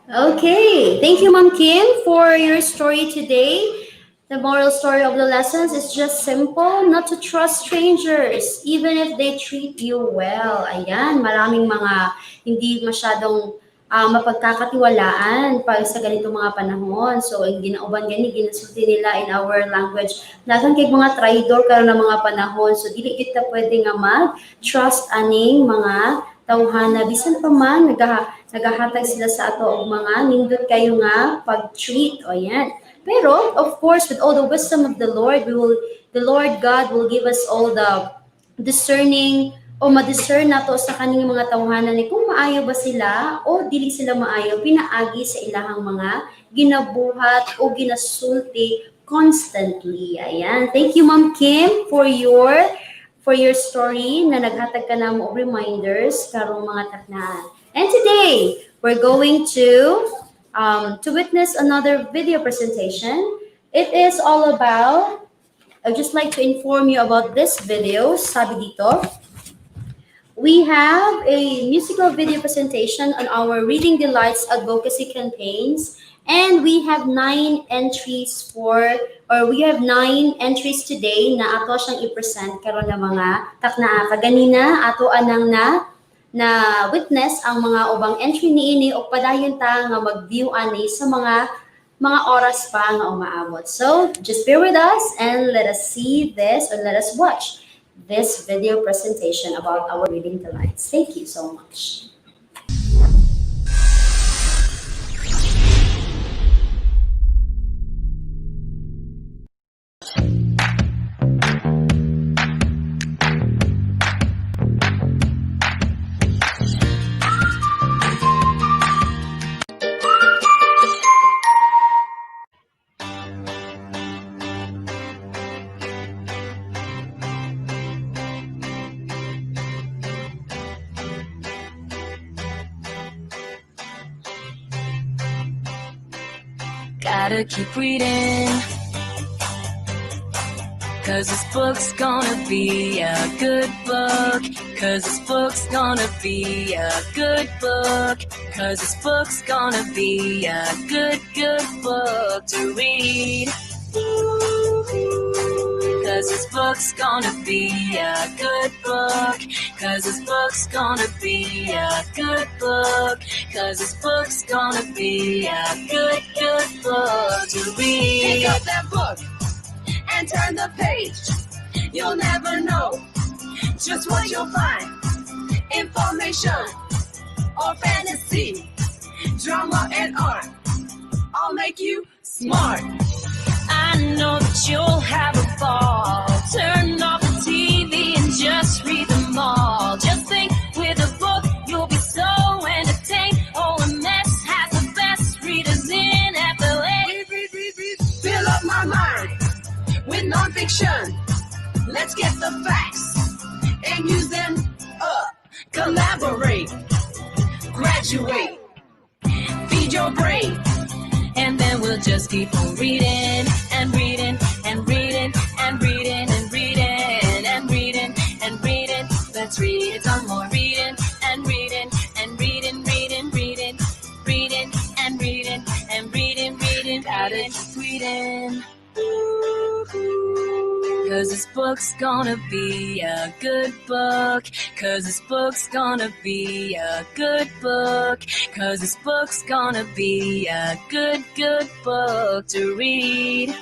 Okay, thank you, Ma'am Kim, for your story today. The moral story of the lessons is just simple, not to trust strangers, even if they treat you well. Ayan, maraming mga hindi masyadong mapagkakatiwalaan pag sa ganitong mga panahon. So, ang ginauban gani, ginasulti nila in our language. Lagang kay mga traidor karon ng mga panahon. So, dili kita pwede nga mag-trust aning mga tawhana. Bisan pa man, nagahatag sila sa ato og mga nindot kayo nga pag-treat. O yan. Pero, of course, with all the wisdom of the Lord, the Lord God will give us all the discerning o ma-discern nato sa kaning mga tawhanan ni kung maayo ba sila o dili sila maayo pinaagi sa ilahang mga ginabuhat o ginasulti constantly. Ayan. Thank you, Ma'am Kim, for your story na naghatag ka na mo reminders karong mga taknaan. And today, we're going to witness another video presentation. It is all about, I'd just like to inform you about this video. Sabi dito, we have a musical video presentation on our Reading Delights advocacy campaigns, and we have 9 entries today na ato siyang i-present karon na mga taknaa. Kaganina ato anang na witness ang mga ubang entry niini o padayon ta nga mag-view ani sa mga oras pa nga umaabot. So, just bear with us and let us see this or let us watch this video presentation about our Reading Delights. Thank you so much. Gotta keep reading, 'cause this book's gonna be a good book. 'Cause this book's gonna be a good book. 'Cause this book's gonna be a good book to read. 'Cause this book's gonna be a good book. 'Cause this book's gonna be a good book. 'Cause this book's gonna be a good book to read. Pick up that book and turn the page. You'll never know just what you'll find. Information or fantasy, drama and art, all make you smart. I know that you'll have a ball. Turn off the TV and just read them all. Just think, with a book you'll be so entertained. OMS has the best readers in FLA. Fill up my mind with nonfiction. Let's get the facts and use them up. Collaborate, graduate, feed your brain. And then we'll just keep on reading and reading and reading and reading and reading and reading and reading. Let's read some more reading and reading and reading, reading, reading, reading and reading and reading, reading. Gotta keep reading. 'Cause this book's gonna be a good book. 'Cause this book's gonna be a good book. 'Cause this book's gonna be a good book to read.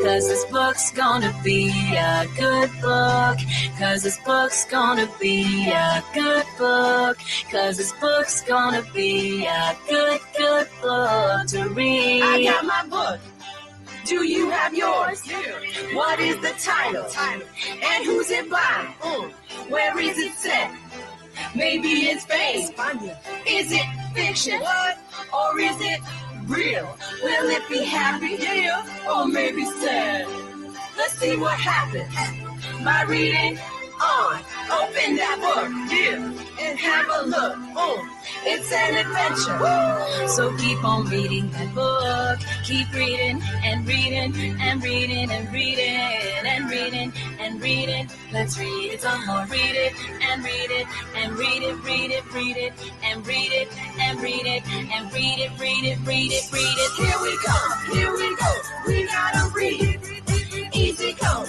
'Cause this book's gonna be a good book. 'Cause this book's gonna be a good book. 'Cause this book's gonna be a good book to read. I got my book. Do you have yours? What is the title? And who's it by? Where is it set? Maybe it's Spain. Is it fiction? Or is it real? Will it be happy? Or maybe sad? Let's see what happens by reading on. Open that book, and have a look. It's an adventure. So keep on reading that book. Keep reading and reading and reading and reading and reading and reading. Let's read it some more. Read it and read it and read it, read it, read it and read it and read it and read it, read it, read it, read it. Here we go, here we go. We gotta read. Easy go.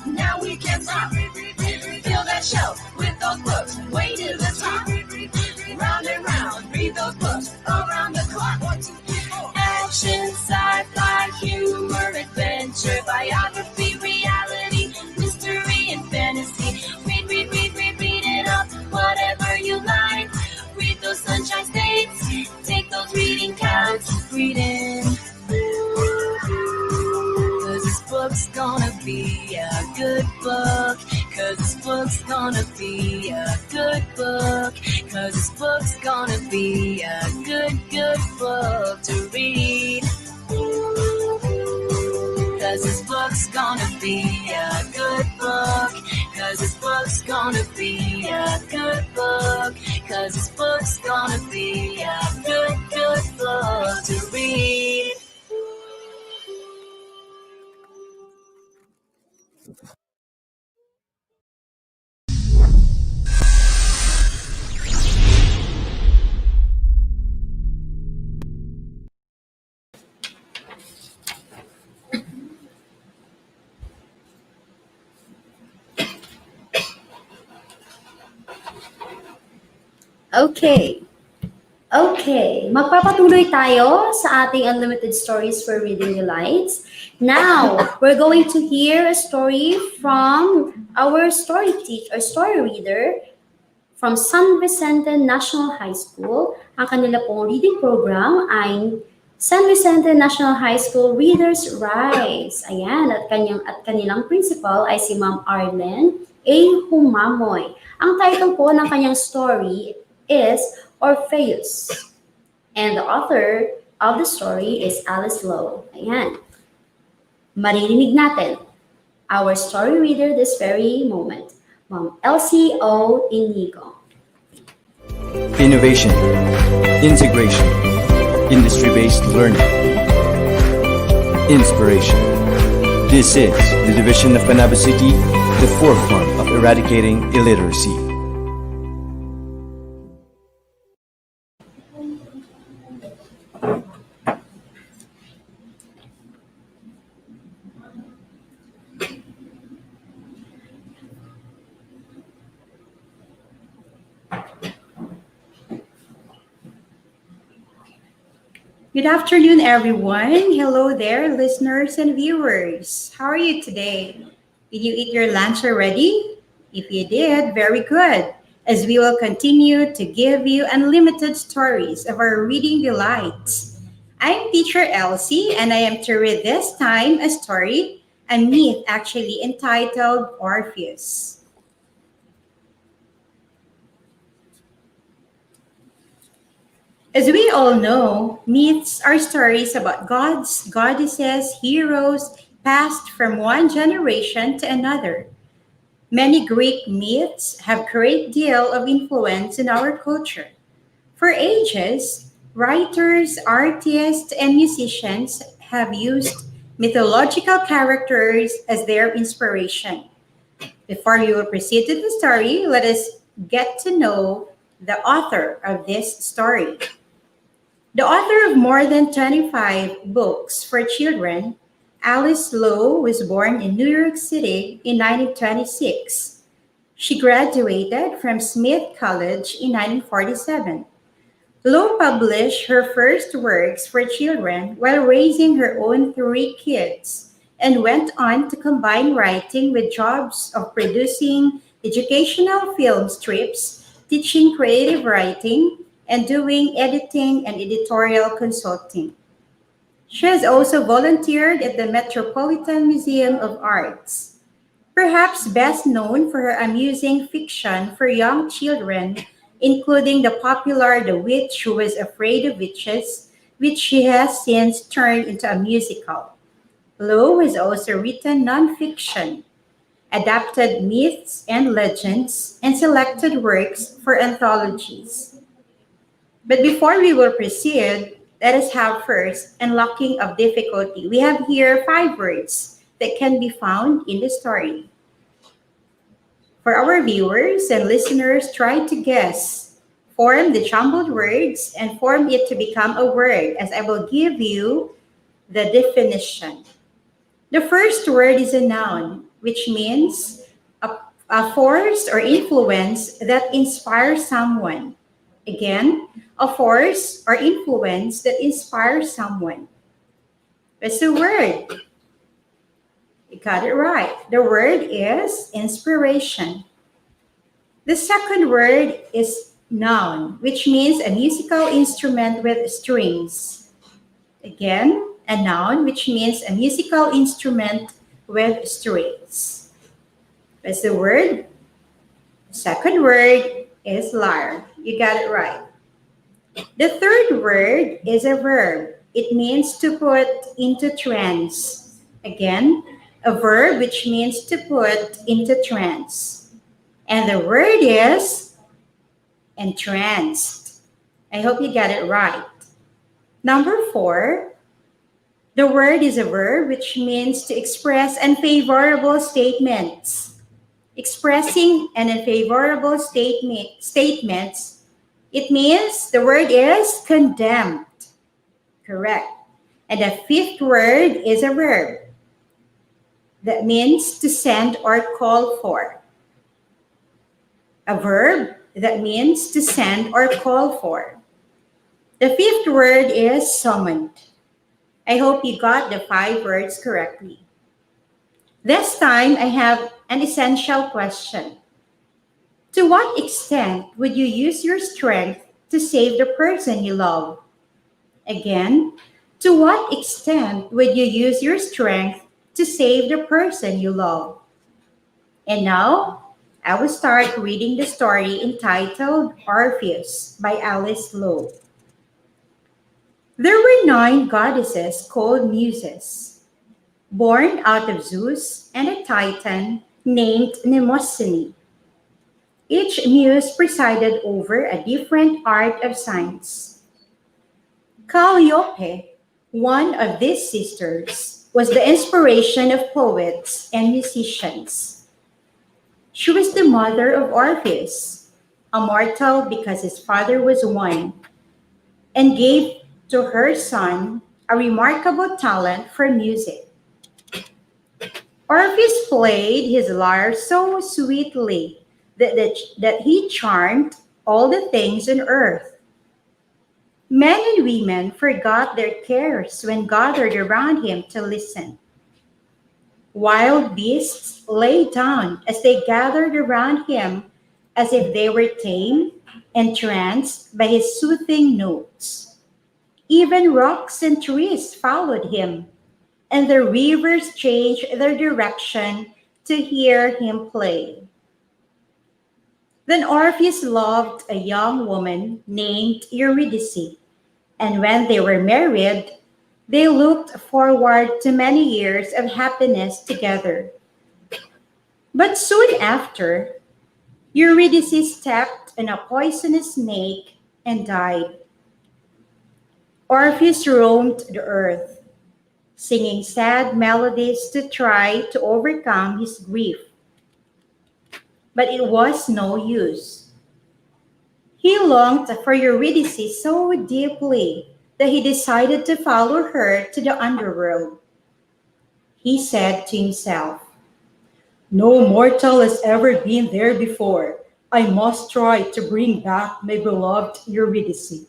Now we can't stop. Fill that shelf with those books. Way to the top. Round and round, read those books around the clock. 1, 2, 3, 4. Action, sci-fi, humor, adventure, biography, reality, mystery, and fantasy. Read, read, read, read, read it up. Whatever you like. Read those sunshine states. Take those reading counts. Reading. Cause this book's gonna be a good book. Cause this book's gonna be a good book. Cause this book's gonna be a good, good book to read. Cause this book's gonna be a good book. Cause this book's gonna be a good book. Cause this book's gonna be a good, good book to read. Okay. Okay, magpapatuloy tayo sa ating unlimited stories for reading delights. Now, we're going to hear a story from our story reader from San Vicente National High School. Ang kanila pong reading program ay San Vicente National High School Readers Rise. Ayan, at kanilang principal ay si Ma'am Aralan A. Humamoy. Ang title po ng kanyang story is Orpheus. And the author of the story is Alice Lowe. Ayan. Maririnig natin our story reader this very moment, Ma'am Elsie O. Inigo. Innovation, integration, industry-based learning, inspiration. This is the division of Panabo City, the forefront of eradicating illiteracy. Good afternoon, everyone. Hello there, listeners and viewers. How are you today? Did you eat your lunch already? If you did, very good, as we will continue to give you unlimited stories of our reading delights. I'm teacher Elsie, and I am to read this time a story, a myth actually entitled Orpheus. As we all know, myths are stories about gods, goddesses, heroes passed from one generation to another. Many Greek myths have a great deal of influence in our culture. For ages, writers, artists, and musicians have used mythological characters as their inspiration. Before we will proceed to the story, let us get to know the author of this story. The author of more than 25 books for children, Alice Lowe was born in New York City in 1926. She graduated from Smith College in 1947. Lowe published her first works for children while raising her own 3 kids and went on to combine writing with jobs of producing educational film strips, teaching creative writing, and doing editing and editorial consulting. She has also volunteered at the Metropolitan Museum of Arts. Perhaps best known for her amusing fiction for young children, including the popular The Witch Who Was Afraid of Witches, which she has since turned into a musical. Lowe has also written nonfiction, adapted myths and legends, and selected works for anthologies. But before we will proceed, let us have first unlocking of difficulty. We have here 5 words that can be found in the story. For our viewers and listeners, try to guess, form the jumbled words, and form it to become a word as I will give you the definition. The first word is a noun, which means a force or influence that inspires someone. Again, a force or influence that inspires someone. What's the word? You got it right. The word is inspiration. The second word is noun, which means a musical instrument with strings. Again, a noun, which means a musical instrument with strings. What's the word? The second word is lyre. You got it right. The third word is a verb. It means to put into trance. Again, a verb which means to put into trance. And the word is entranced. I hope you got it right. Number 4, the word is a verb which means to express unfavorable statements. Expressing an unfavorable statements, it means the word is condemned. Correct. And the 5th word is a verb that means to send or call for. A verb that means to send or call for. The 5th word is summoned. I hope you got the 5 words correctly. This time I have an essential question. To what extent would you use your strength to save the person you love? Again, to what extent would you use your strength to save the person you love? And now, I will start reading the story entitled Orpheus by Alice Lowe. There were 9 goddesses called Muses, born out of Zeus and a Titan named Mnemosyne. Each muse presided over a different art of science. Calliope, one of these sisters, was the inspiration of poets and musicians. She was the mother of Orpheus, a mortal because his father was one, and gave to her son a remarkable talent for music. Orpheus played his lyre so sweetly that he charmed all the things on earth. Men and women forgot their cares when gathered around him to listen. Wild beasts lay down as they gathered around him as if they were tame, entranced by his soothing notes. Even rocks and trees followed him, and the rivers changed their direction to hear him play. Then Orpheus loved a young woman named Eurydice, and when they were married, they looked forward to many years of happiness together. But soon after, Eurydice stepped on a poisonous snake and died. Orpheus roamed the earth, singing sad melodies to try to overcome his grief. But it was no use. He longed for Eurydice so deeply that he decided to follow her to the underworld. He said to himself, "No mortal has ever been there before. I must try to bring back my beloved Eurydice.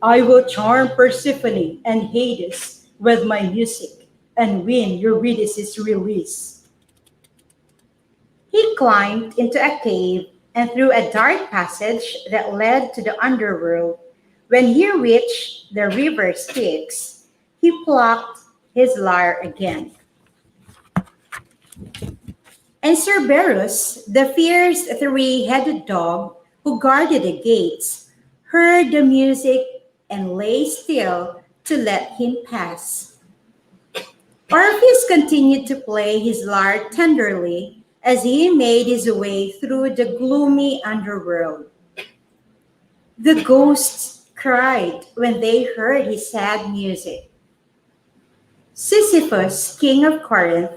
I will charm Persephone and Hades with my music and win Eurydice's release." He climbed into a cave and through a dark passage that led to the underworld. When he reached the river Styx, he plucked his lyre again. And Cerberus, the fierce 3-headed dog who guarded the gates, heard the music and lay still to let him pass. Orpheus continued to play his lyre tenderly as he made his way through the gloomy underworld. The ghosts cried when they heard his sad music. Sisyphus, king of Corinth,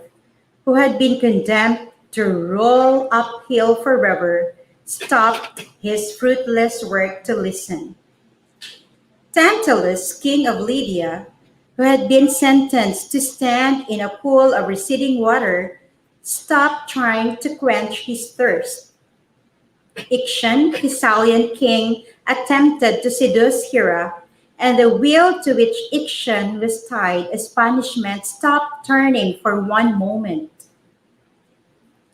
who had been condemned to roll uphill forever, stopped his fruitless work to listen. Tantalus, king of Lydia, who had been sentenced to stand in a pool of receding water, stopped trying to quench his thirst. Ixion, Thessalian king, attempted to seduce Hera, and the wheel to which Ixion was tied as punishment stopped turning for one moment.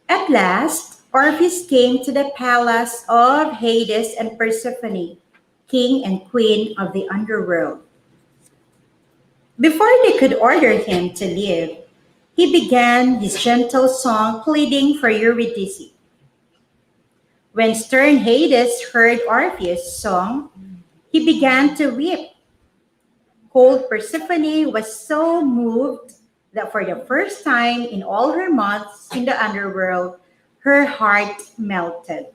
At last, Orpheus came to the palace of Hades and Persephone, king and queen of the underworld. Before they could order him to leave, he began his gentle song pleading for Eurydice. When stern Hades heard Orpheus' song, he began to weep. Cold Persephone was so moved that for the first time in all her months in the underworld, her heart melted.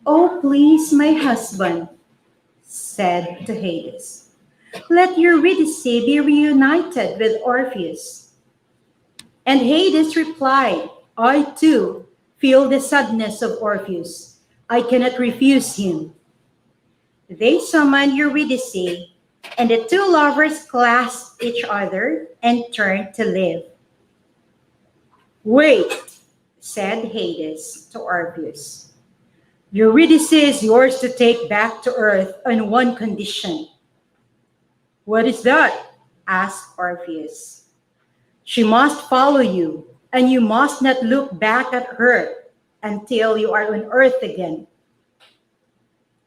"Oh, please, my husband," said to Hades, "let Eurydice be reunited with Orpheus." And Hades replied, "I too feel the sadness of Orpheus. I cannot refuse him." They summoned Eurydice, and the two lovers clasped each other and turned to leave. "Wait," said Hades to Orpheus. "Eurydice is yours to take back to earth on one condition." "What is that?" asked Orpheus. "She must follow you, and you must not look back at her until you are on earth again."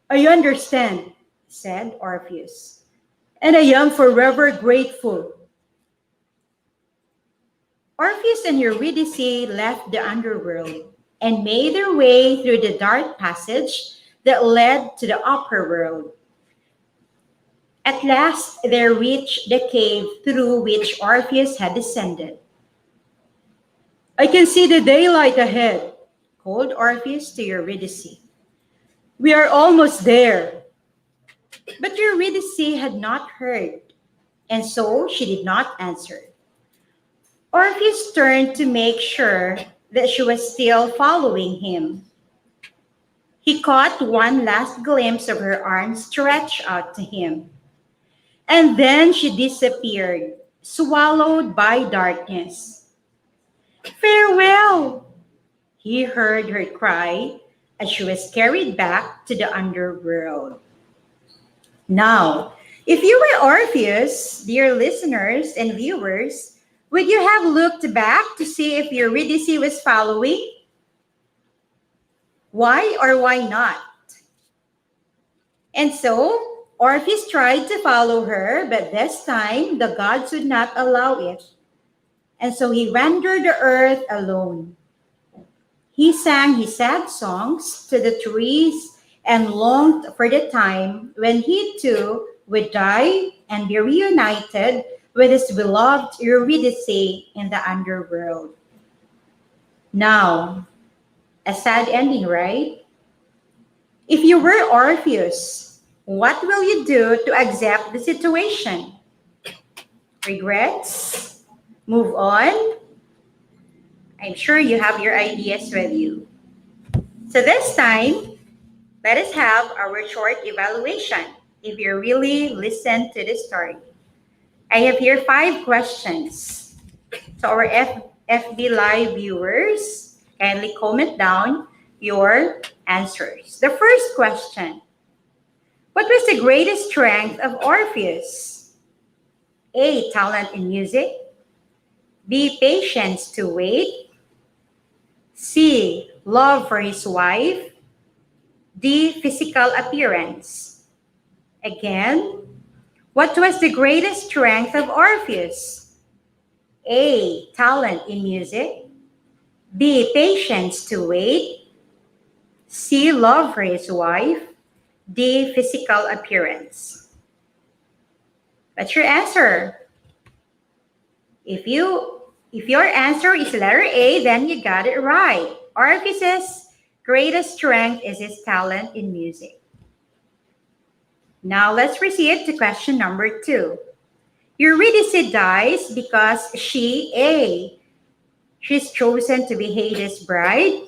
"I understand," said Orpheus, "and I am forever grateful." Orpheus and Eurydice left the underworld and made their way through the dark passage that led to the upper world. At last, they reached the cave through which Orpheus had descended. "I can see the daylight ahead," called Orpheus to Eurydice. "We are almost there." But Eurydice had not heard, and so she did not answer. Orpheus turned to make sure that she was still following him. He caught one last glimpse of her arms stretched out to him. And then she disappeared, swallowed by darkness. "Farewell," he heard her cry as she was carried back to the underworld. Now, if you were Orpheus, dear listeners and viewers, would you have looked back to see if Eurydice was following? Why or why not? And so, Orpheus tried to follow her, but this time the gods would not allow it. And so he wandered the earth alone. He sang his sad songs to the trees and longed for the time when he too would die and be reunited with his beloved Eurydice in the underworld. Now, a sad ending, right? If you were Orpheus, what will you do to accept the situation? Regrets? Move on? I'm sure you have your ideas with you. So this time, let us have our short evaluation if you really listen to the story. I have here 5 questions. To our FB Live viewers, kindly comment down your answers. The first question: what was the greatest strength of Orpheus? A, talent in music. B, patience to wait. C, love for his wife. D, physical appearance. Again, what was the greatest strength of Orpheus? A, talent in music. B, patience to wait. C, love for his wife. D, physical appearance. What's your answer? If your answer is letter A, then you got it right. Orpheus's greatest strength is his talent in music. Now let's proceed to question number 2. Eurydice dies because she A. She's chosen to be Hades' bride.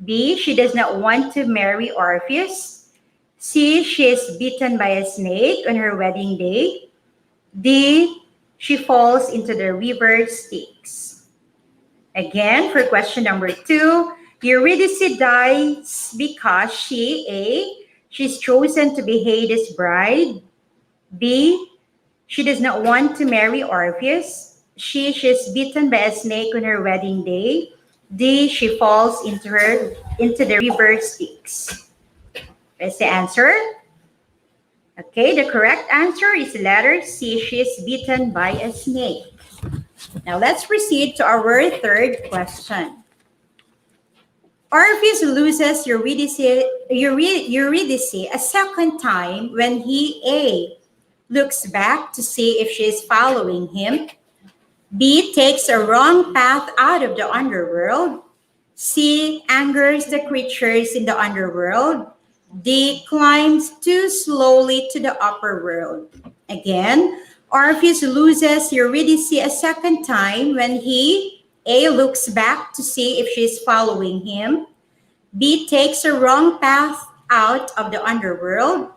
B. She does not want to marry Orpheus. C. She is bitten by a snake on her wedding day. D. She falls into the river Styx. Again, for question number 2, Eurydice dies because she A. She's chosen to be Hades' bride. B. She does not want to marry Orpheus. She's bitten by a snake on her wedding day. D. She falls into the river Styx. What's the answer? Okay, the correct answer is letter C. She is bitten by a snake. Now let's proceed to our third question. Orpheus loses Eurydice a second time when he A. looks back to see if she is following him. B. Takes a wrong path out of the underworld. C. Angers the creatures in the underworld. D. Climbs too slowly to the upper world. Again, Orpheus loses Eurydice a second time when he A. looks back to see if she is following him. B. Takes a wrong path out of the underworld.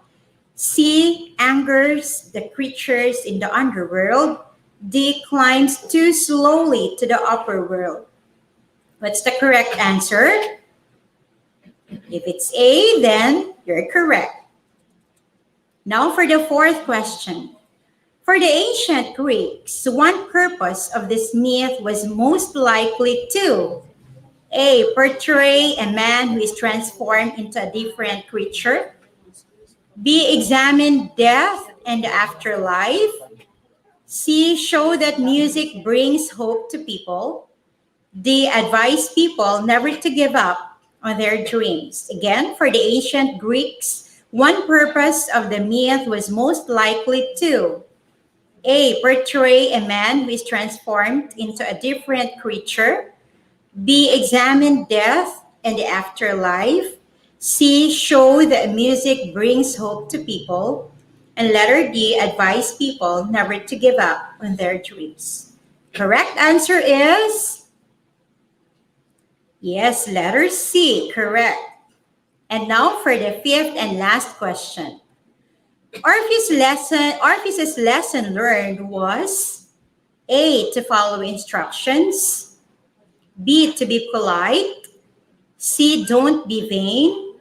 C. Angers the creatures in the underworld. D. Climbs too slowly to the upper world. What's the correct answer? If it's A, then you're correct. Now for the fourth question. For the ancient Greeks, one purpose of this myth was most likely to A. Portray a man who is transformed into a different creature. B. Examine death and the afterlife. C. Show that music brings hope to people. D. Advise people never to give up on their dreams. Again, for the ancient Greeks, one purpose of the myth was most likely to A. Portray a man who is transformed into a different creature. B. Examine death and the afterlife. C. Show that music brings hope to people. And letter D. Advise people never to give up on their dreams. Correct answer is yes, letter C. Correct. And now for the fifth and last question. Orpheus's lesson learned was A. To follow instructions. B. To be polite. C. Don't be vain.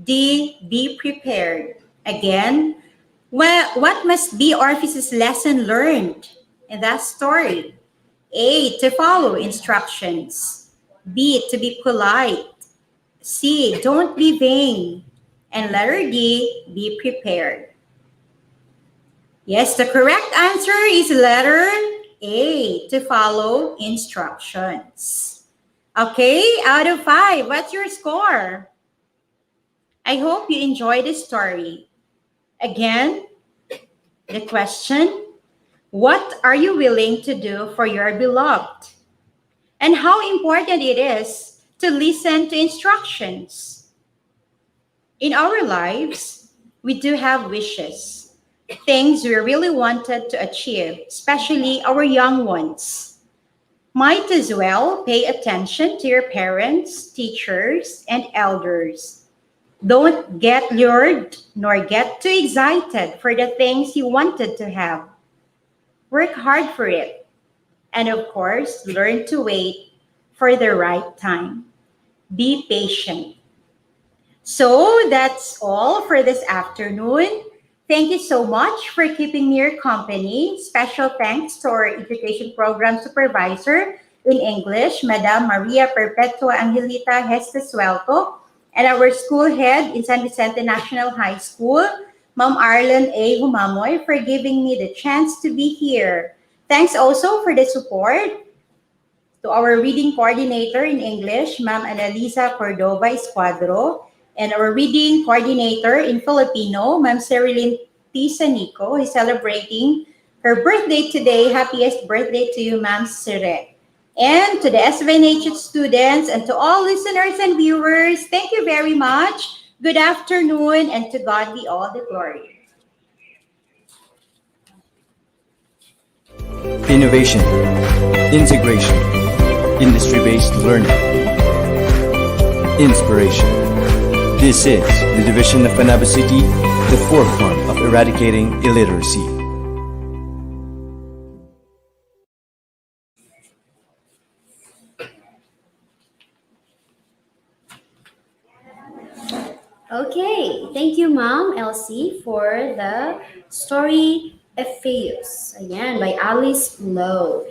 D. Be prepared. Again, what must be Orpheus's lesson learned in that story? A. To follow instructions. B. To be polite. C. Don't be vain. And letter D. Be prepared. Yes, the correct answer is letter A. To follow instructions. Okay, out of 5, what's your score? I hope you enjoyed the story. Again, the question, what are you willing to do for your beloved? And how important it is to listen to instructions. In our lives, we do have wishes, things we really wanted to achieve, especially our young ones. Might as well pay attention to your parents, teachers, and elders. Don't get lured nor get too excited for the things you wanted to have. Work hard for it. And of course, learn to wait for the right time. Be patient. So that's all for this afternoon. Thank you so much for keeping me your company. Special thanks to our Education Program Supervisor in English, Madam Maria Perpetua Angelita Hestesuelto, and our school head in San Vicente National High School, Ma'am Aralan A. Humamoy, for giving me the chance to be here. Thanks also for the support to our reading coordinator in English, Ma'am Analisa Cordova Escuadro, and our reading coordinator in Filipino, Ma'am Cerilyn T. Sanico, who is celebrating her birthday today. Happiest birthday to you, Ma'am Sire. And to the SVNH students and to all listeners and viewers, thank you very much. Good afternoon, and to God be all the glory. Innovation, integration, industry-based learning, inspiration. This is the division of Panabo City, the forefront of eradicating illiteracy. Okay, thank you, Ma'am Elsie, for the story Effeus, ayan, by Alice Lowe.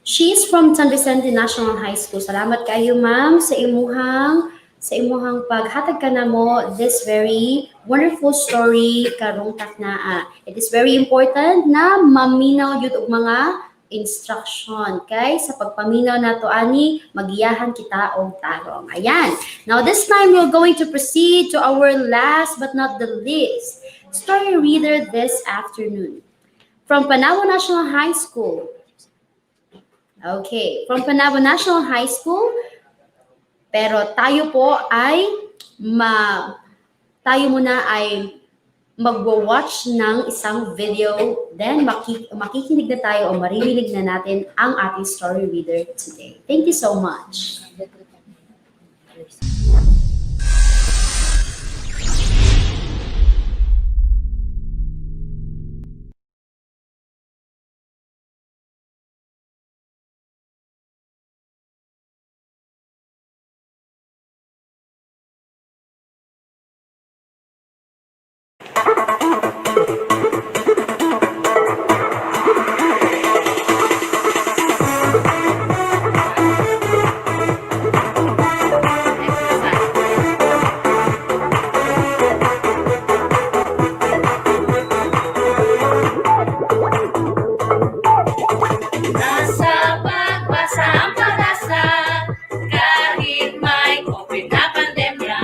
She's from San Vicente National High School. Salamat kayo, ma'am, sa imuhang paghatag ka na mo this very wonderful story karong taknaa. It is very important na maminaw yun og mga instruction, okay? Sa pagpaminaw nato ani, magiyahan kita og tarong. Ayan. Now this time we're going to proceed to our last but not the least story reader this afternoon. From Panabo National High School. Okay, from Panabo National High School. Pero tayo po ay tayo muna ay magwa-watch ng isang video, then makikinig na tayo o maririnig na natin ang ating story reader today. Thank you so much. Nasa pagbasa ang pag-asa, kahit may COVID na pandemya,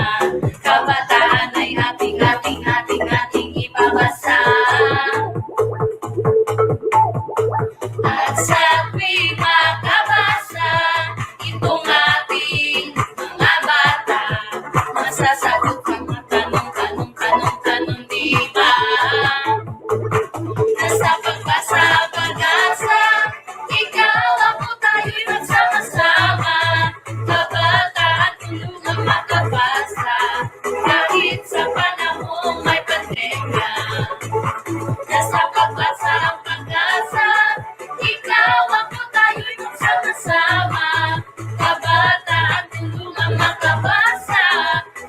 kabataan ay ating ipabasa. At sa tuwing makabasa, itong ating mga bata, masasagot ang mga tanong, di ba? Nasa pagbasa ang pag-asa, ikaw ako tayo'y magsama-sama. Kabataan tulungang makabasa, kahit sa panahong may pandemya. Nasa pagbasa ang pag-asa, ikaw ako tayo'y magsama-sama. Kabataan tulungang makabasa,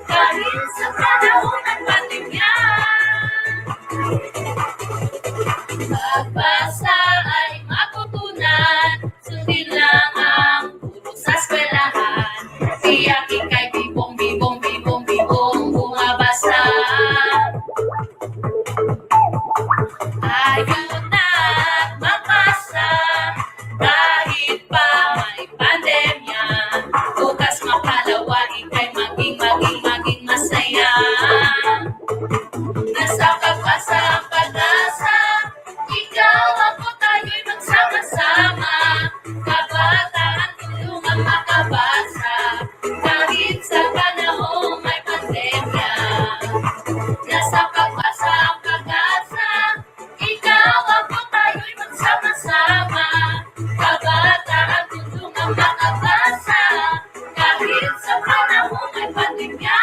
kahit sa panahong may pandemya. Pagbasa ay matutunan, sundin lang ang turo sa eskwelahan. Tiyak ika'y bibong bumabasa. Ayun na't magbasa, kahit pa may pandemya. Bukas makalawa, ika'y maging masaya. Nasa pagbasa ang pag-asa, ikaw ako tayo'y magsama-sama. Kabataan tulungang makabasa, kahit sa panahong may pandemya. Nasa pagbasa ang pag-asa, ikaw ako tayo'y magsama-sama. Kabataan tulungang makabasa, kahit sa panahong may pandemya.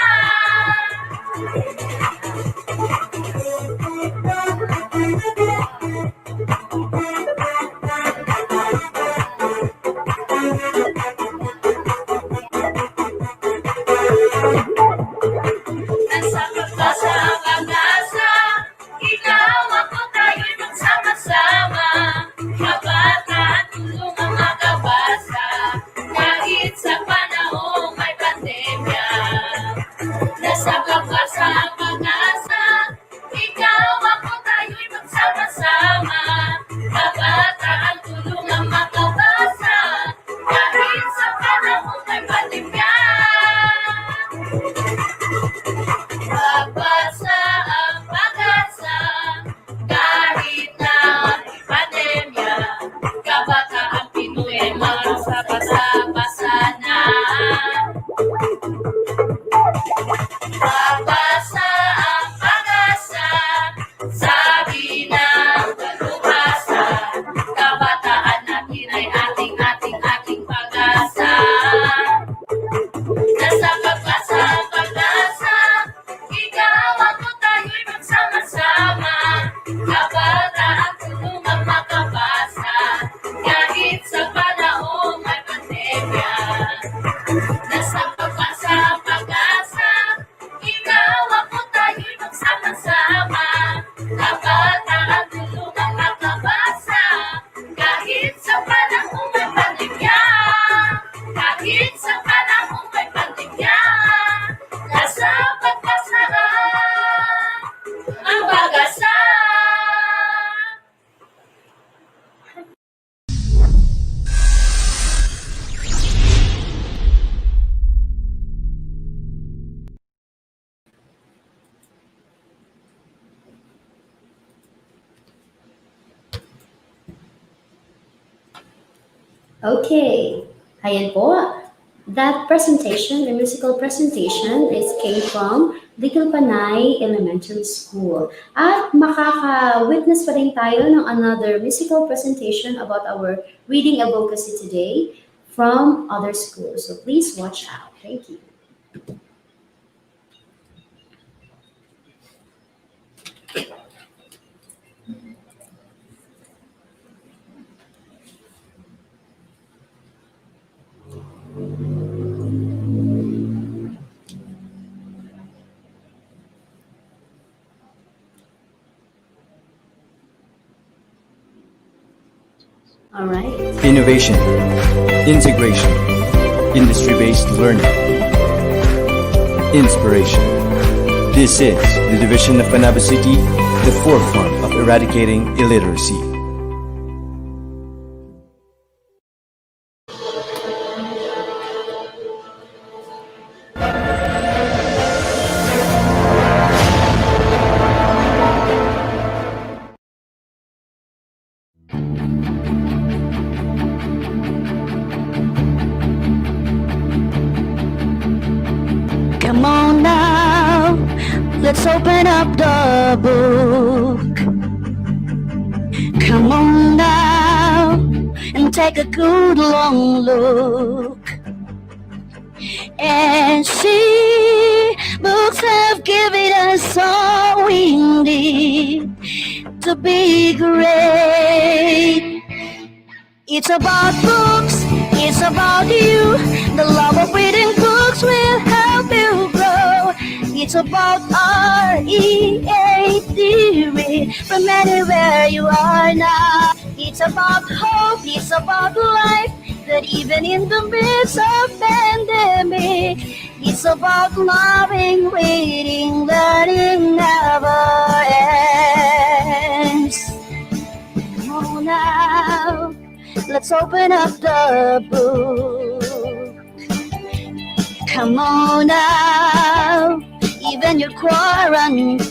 Okay. Ayan po. That presentation, the musical presentation, came from Little Panay Elementary School. At makaka-witness pa rin tayo ng another musical presentation about our reading advocacy today from other schools. So please watch out. Thank you. All right. Innovation, integration, industry-based learning, inspiration. This is the division of Panabo City, the forefront of eradicating illiteracy. Come on now, let's open up the book. Come on now, and take a good long look. And see, books have given us all we need to be great. It's about books, it's about you. The love of reading books will help you grow. It's about R-E-A-D, read from anywhere you are now. It's about hope, it's about life, that even in the midst of pandemic, it's about loving, reading, learning never ends. Come on now, let's open up the book. Come on now, even your quarantine.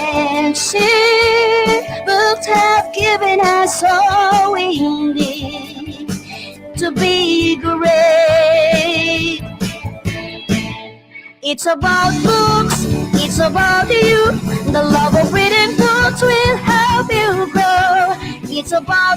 And see, books have given us all we need to be great. It's about books, it's about you. The love of reading books will help you grow. It's about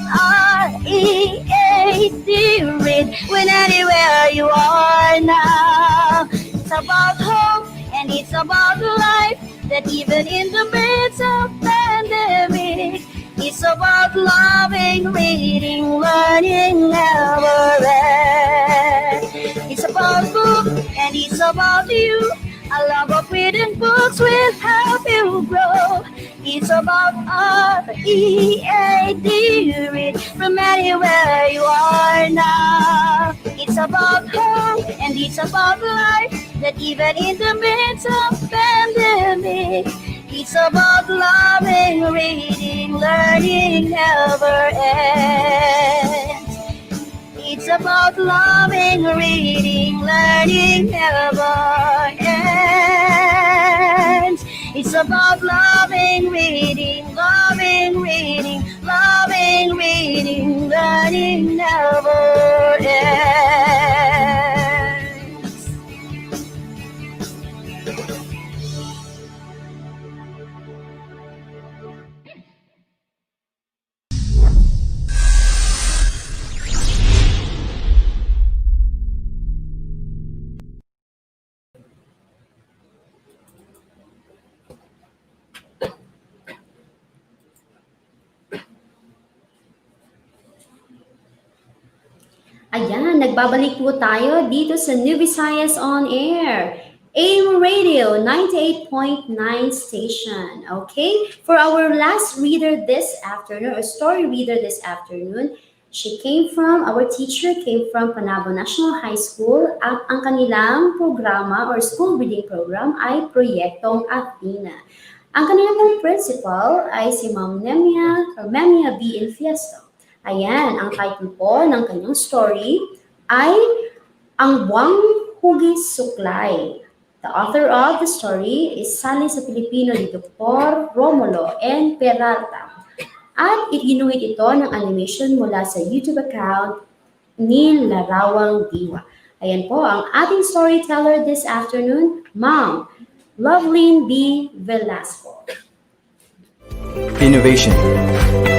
R-E-A-D, read when anywhere you are now. It's about hope and it's about life, that even in the midst of pandemic, it's about loving, reading, learning never ends. It's about book and it's about you. A love of reading books will help you grow. It's about R-E-A-D, read from anywhere you are now. It's about hope and it's about life, that even in the midst of pandemic, it's about loving, reading, learning never ends. It's about loving, reading, learning never ends. It's about loving, reading, loving, reading, loving, reading, learning never ends. Ayan, nagbabalik po tayo dito sa New Visayas On Air. AIM Radio 98.9 station. Okay? For our last reader this afternoon, or story reader this afternoon, our teacher came from Panabo National High School at ang kanilang programa or school reading program ay Proyektong Athena. Ang kanilang pong principal ay si Ma'am Nemia B. Infiesto. Ayan, ang title po ng kanyang story ay Ang Buwang Hugis Suklay. The author of the story is Salin sa Pilipino ni Dr. Romulo N. Peralta. At iginuhit ito ng animation mula sa YouTube account ni Larawang Diwa. Ayan po ang ating storyteller this afternoon, Ma'am Loveline B. Velasco. Innovation,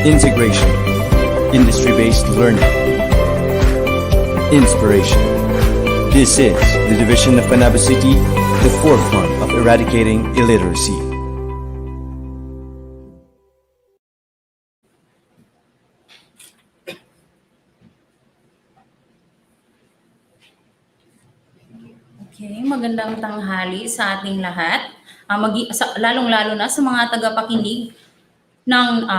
integration, industry-based learning, inspiration. This is the division of Panabo City, the forefront of eradicating illiteracy. Okay, magandang tanghali sa ating lahat. Lalong-lalo na sa mga tagapakinig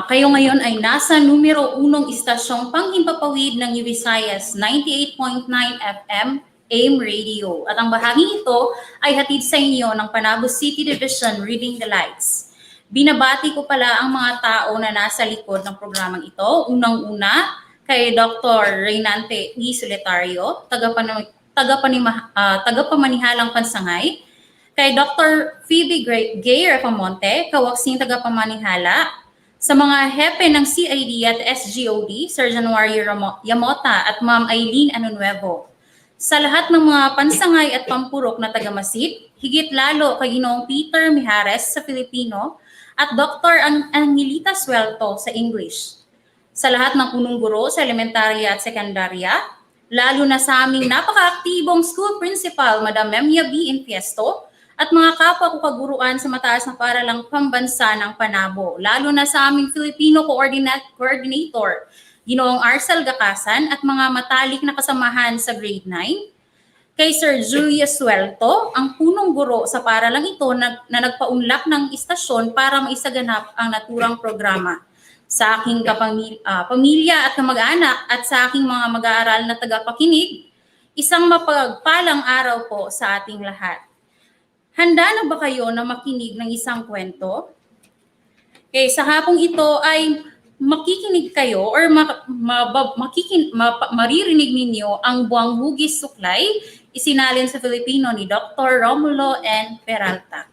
kayo ngayon ay nasa numero 1 istasyong panghimpapawid ng Visayas 98.9 FM AIM Radio. At ang bahaging ito ay hatid sa inyo ng Panabo City Division Reading the Lights. Binabati ko pala ang mga tao na nasa likod ng programang ito. Unang-una kay Dr. Reynante E. Solitario, tagapamanihalang pansangay, kay Dr. Phoebe Gay Rapamonte, kawaksing tagapamanihala, sa mga hepe ng CID at SGOD, Sir Januario Yamota at Ma'am Eileen Anunuevo, sa lahat ng mga pansangay at pampurok na tagamasid, higit lalo kay Ginoong Peter Mijares sa Filipino at Dr. Angelita Suelto sa English, sa lahat ng punong guro sa elementarya at sekundarya, lalo na sa aming napaka-aktibong school principal, Madam Memia B. Infiesto, at mga kapwa ko kaguruan sa mataas na paaralang pambansa ng Panabo, lalo na sa aming Filipino Coordinator, Ginoong Arcel Gakasan, at mga matalik na kasamahan sa grade 9, kay Sir Julius Suelto, ang punong guro sa paaralang ito na nagpaunlak ng istasyon para maisaganap ang naturang programa, sa aking pamilya at kamag-anak at sa aking mga mag-aaral na tagapakinig, isang mapagpalang araw po sa ating lahat. Handa na ba kayo na makinig ng isang kwento? Okay, sa hapong ito ay makikinig kayo or maririnig ninyo ang Buwang Hugis Suklay, isinalin sa Filipino ni Dr. Romulo N. Peralta.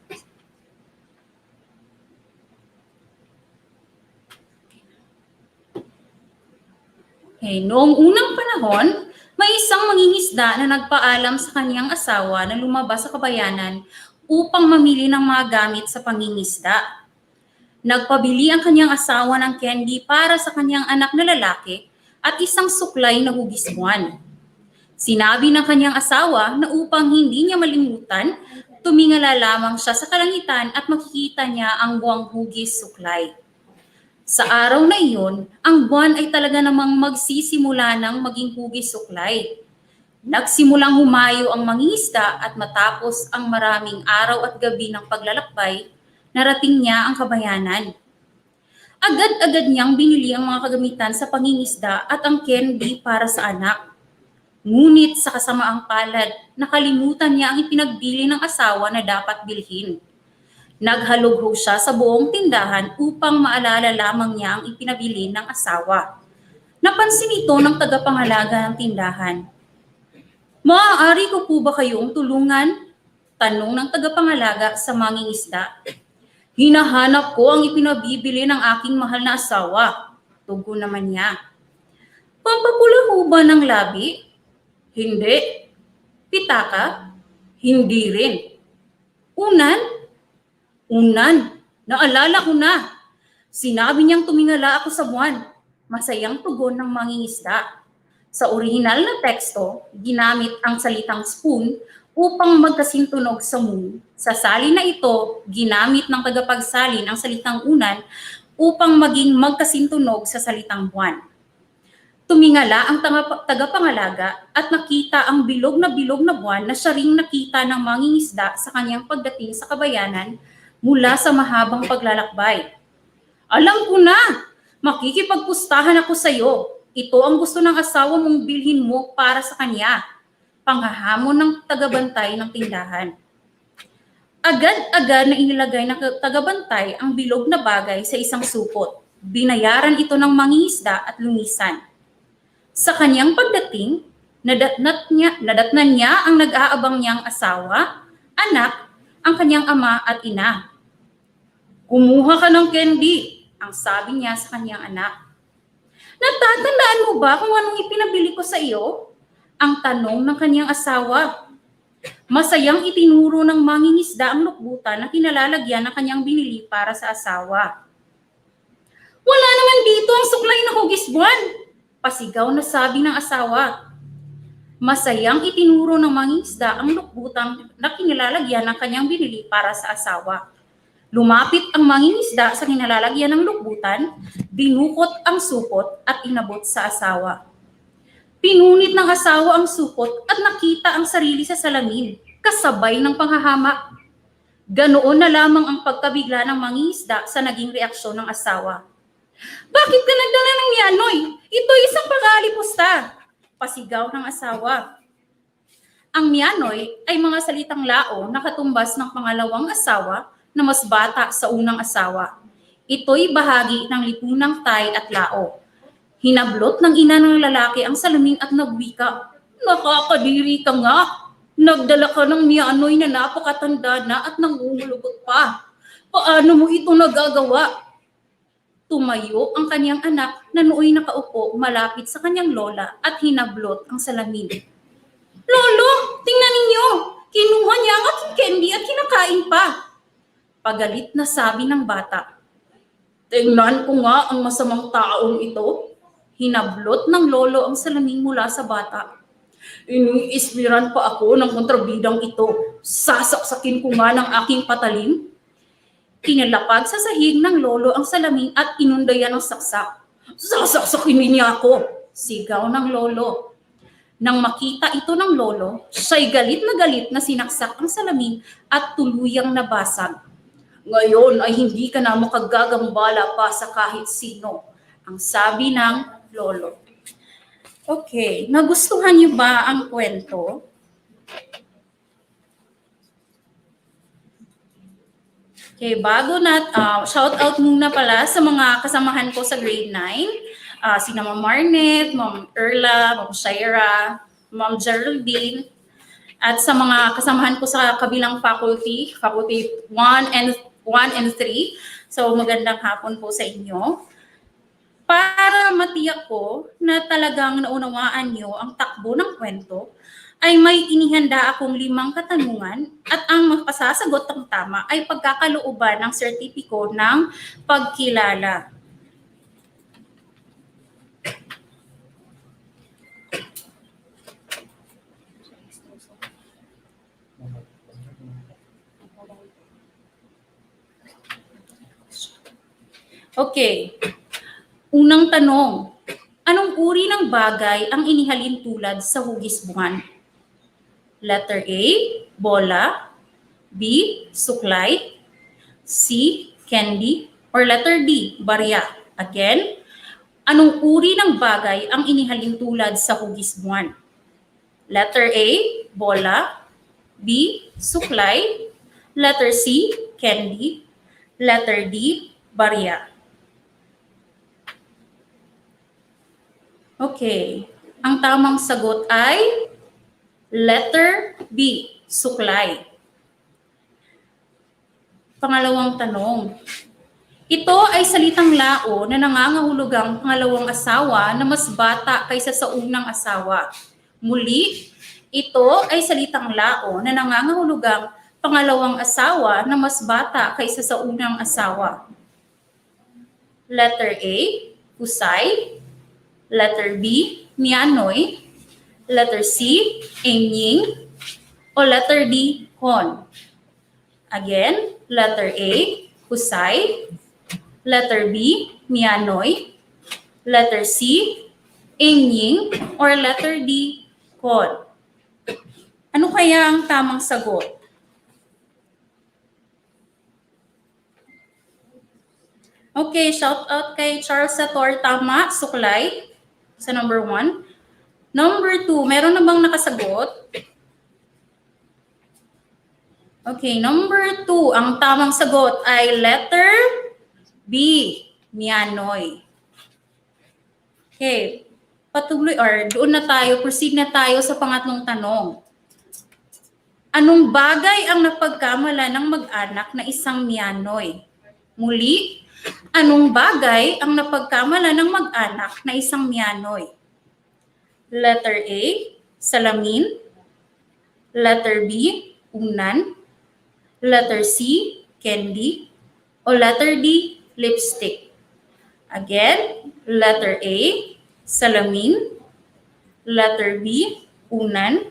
Okay, noong unang panahon, may isang mangingisda na nagpaalam sa kanyang asawa na lumabas sa kabayanan upang mamili ng mga gamit sa pangingisda. Nagpabili ang kanyang asawa ng candy para sa kanyang anak na lalaki at isang suklay na hugis buwan. Sinabi ng kanyang asawa na upang hindi niya malimutan, tumingala lamang siya sa kalangitan at makikita niya ang buwang hugis suklay. Sa araw na iyon, ang buwan ay talaga namang magsisimula ng maging hugis suklay. Nagsimulang humayo ang mangingisda at matapos ang maraming araw at gabi ng paglalakbay, narating niya ang kabayanan. Agad-agad niyang binili ang mga kagamitan sa pangingisda at ang candy para sa anak. Ngunit sa kasamaang palad, nakalimutan niya ang ipinagbili ng asawa na dapat bilhin. Naghalugho siya sa buong tindahan upang maalala lamang niya ang ipinabili ng asawa. Napansin ito ng tagapangalaga ng tindahan. "Maaari ko po ba kayong tulungan?" tanong ng tagapangalaga sa mangingisda. "Hinahanap ko ang ipinabibili ng aking mahal na asawa," tugon naman niya. "Pampapula ho ba ng labi?" "Hindi." "Pitaka?" "Hindi rin." "Unan?" "Unan, naalala ko na." Sinabi niyang tumingala ako sa buwan. Masayang tugon ng mangingisda. Sa orihinal na teksto, ginamit ang salitang spoon upang magkasintunog sa moon. Sa salin na ito, ginamit ng tagapagsalin ang salitang unan upang maging magkasintunog sa salitang buwan. Tumingala ang tagapangalaga at nakita ang bilog na buwan na siya ring nakita ng mangingisda sa kanyang pagdating sa kabayanan mula sa mahabang paglalakbay. "Alam ko na! Makikipagpustahan ako sa iyo. Ito ang gusto ng asawa mong bilhin mo para sa kanya." Panghahamon ng tagabantay ng tindahan. Agad-agad na inilagay ng tagabantay ang bilog na bagay sa isang supot. Binayaran ito ng mangingisda at lumisan. Sa kanyang pagdating, nadatnan niya ang nag-aabang niyang asawa, anak, ang kanyang ama at ina. "Kumuha ka ng candy," Ang sabi niya sa kanyang anak. Natatandaan mo ba kung anong ipinabili ko sa iyo? Ang tanong ng kanyang asawa. Masayang itinuro ng mangingisda ang lukbutan na kinalalagyan ng kanyang binili para sa asawa. Wala naman dito ang suklay na hugis buwan, pasigaw na sabi ng asawa. Masayang itinuro ng mangingisda ang lukbutan na kinalalagyan ng kanyang binili para sa asawa. Lumapit ang mangingisda sa kinalalagyan ng lukbutan, binukot ang supot at inabot sa asawa. Pinunit ng asawa ang supot at nakita ang sarili sa salamin, kasabay ng panghahamak. Ganoon na lamang ang pagkabigla ng mangingisda sa naging reaksyon ng asawa. Bakit ka nagdala ng miyanoy? Ito'y isang pag-aalipusta, pasigaw ng asawa. Ang miyanoy ay mga salitang lao na katumbas ng pangalawang asawa na mas bata sa unang asawa. Ito'y bahagi ng lipunang Tay at lao. Hinablot ng ina ng lalaki ang salamin at nagwika, nakakadiri ka nga. Nagdala ka ng miyanoy na napakatanda na at nangungulugot pa. Paano mo ito nagagawa? Tumayo ang kanyang anak na nooy nakaupo malapit sa kanyang lola at hinablot ang salamin. Lolo, tingnan ninyo! Kinuha niya ang aking candy at kinakain pa. Pagalit na sabi ng bata. Tingnan ko nga ang masamang taong ito. Hinablot ng lolo ang salamin mula sa bata. Iniismiran pa ako ng kontrabidang ito. Sasaksakin ko nga ng aking patalim. Kinalapag sa sahig ng lolo ang salamin at inundayan ng saksak. Sasaksakin niya ako, sigaw ng lolo. Nang makita ito ng lolo, siya'y galit na sinaksak ang salamin at tuluyang nabasag. Ngayon ay hindi ka na makagagambala pa sa kahit sino, ang sabi ng lolo. Okay, nagustuhan niyo ba ang kwento? Okay, bago na, shout out muna pala sa mga kasamahan ko sa grade 9. Sina Ma'am Marnet, Ma'am Erla, Ma'am Shaira, Ma'am Geraldine, at sa mga kasamahan ko sa kabilang faculty 1 and 3. So magandang hapon po sa inyo. Para matiyak ko na talagang naunawaan nyo ang takbo ng kwento, ay may inihanda akong 5 katanungan at ang mapasasagot ng tama ay pagkakalooban ng sertipiko ng pagkilala. Okay. Unang tanong, anong uri ng bagay ang inihalin tulad sa hugis buwan? Letter A, bola. B, suklay. C, candy. Or letter D, barya. Again, anong uri ng bagay ang inihalin tulad sa hugis buwan? Letter A, bola. B, suklay. Letter C, candy. Letter D, barya. Okay, ang tamang sagot ay letter B, suklay. Pangalawang tanong. Ito ay salitang lao na nangangahulugang pangalawang asawa na mas bata kaysa sa unang asawa. Muli, ito ay salitang lao na nangangahulugang pangalawang asawa na mas bata kaysa sa unang asawa. Letter A, husay. Letter B, miyanoy. Letter C, enying. O letter D, hon. Again, letter A, husay. Letter B, miyanoy. Letter C, enying. Or letter D, hon. Ano kaya ang tamang sagot? Okay, shout out kay Charles Sator, tama, suklay. Sa number 1. Number 2, meron na bang nakasagot? Okay, number 2, ang tamang sagot ay letter B, miyanoy. Okay, patuloy or doon na tayo, proceed na tayo sa pangatlong tanong. Anong bagay ang napagkamala ng mag-anak na isang miyanoy? Muli, Anong bagay ang napagkamala ng mag-anak na isang miyanoy? Letter A, salamin. Letter B, unan. Letter C, candy. O letter D, lipstick. Again, letter A, salamin. Letter B, unan.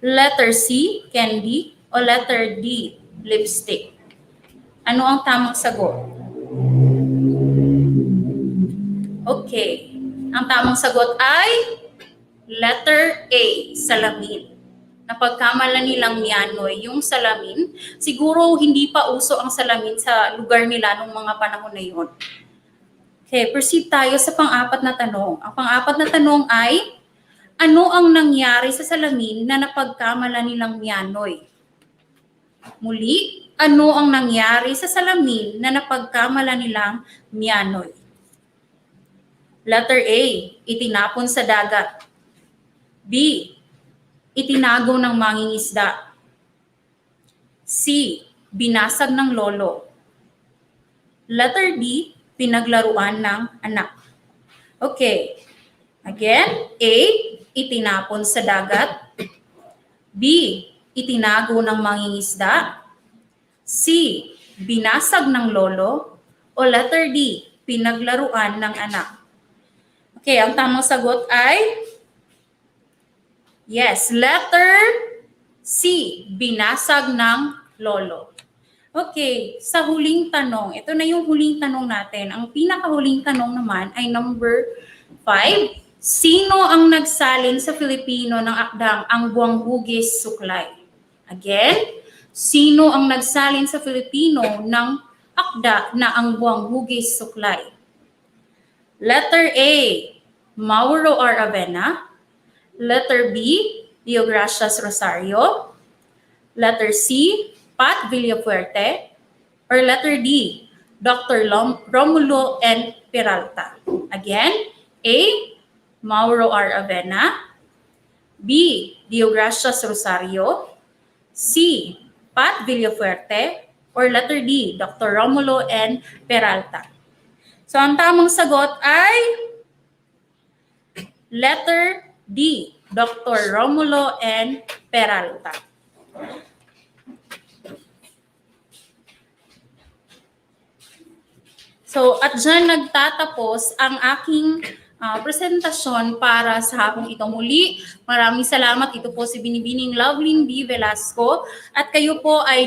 Letter C, candy. O letter D, lipstick. Ano ang tamang sagot? Okay. Ang tamang sagot ay letter A, salamin. Napagkamala nilang miyanoy yung salamin. Siguro hindi pa uso ang salamin sa lugar nila nung mga panahon na yun. Okay, proceed tayo sa pang-apat na tanong. Ang pang-apat na tanong ay, ano ang nangyari sa salamin na napagkamala nilang miyanoy? Muli, ano ang nangyari sa salamin na napagkamala nilang miyanoy? Letter A, itinapon sa dagat. B, itinago ng mangingisda. C, binasag ng lolo. Letter D, pinaglaruan ng anak. Okay. Again, A, itinapon sa dagat. B, itinago ng mangingisda. C, binasag ng lolo. O letter D, pinaglaruan ng anak. Okay, ang tamang sagot ay yes, letter C, binasag ng lolo. Okay, sa huling tanong, ito na yung huling tanong natin. Ang pinakahuling tanong naman ay number 5. Sino ang nagsalin sa Filipino ng akdang Ang Buwang Hugis Suklay? Again, sino ang nagsalin sa Filipino ng akda na Ang Buwang Hugis Suklay? Letter A, Mauro R. Avena. Letter B, Deogracias Rosario. Letter C, Pat Villafuerte. Or letter D, Dr. Romulo N. Peralta. Again, A, Mauro R. Avena. B, Deogracias Rosario. C, Pat Villafuerte. Or letter D, Dr. Romulo N. Peralta. So ang tamang sagot ay letter D, Dr. Romulo N. Peralta. So, at dyan nagtatapos ang aking presentasyon para sa hapong ito. Muli, maraming salamat. Ito po si Binibining Loveline B. Velasco. At kayo po ay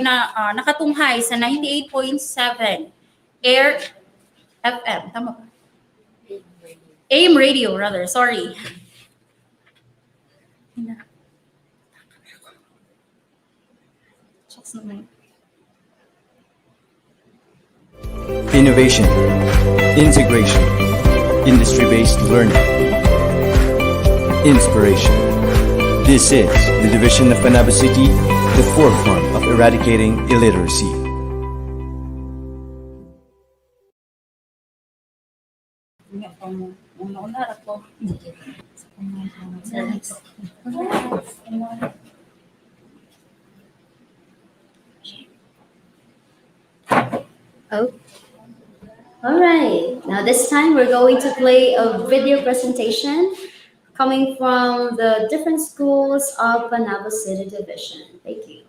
nakatunghay sa 98.7 Air FM. Tama ba? AM radio, rather. Sorry. Innovation, integration, industry-based learning, inspiration. This is the division of Panabo City, the forefront of eradicating illiteracy. Oh. All right. Now this time we're going to play a video presentation coming from the different schools of Panabo City Division. Thank you.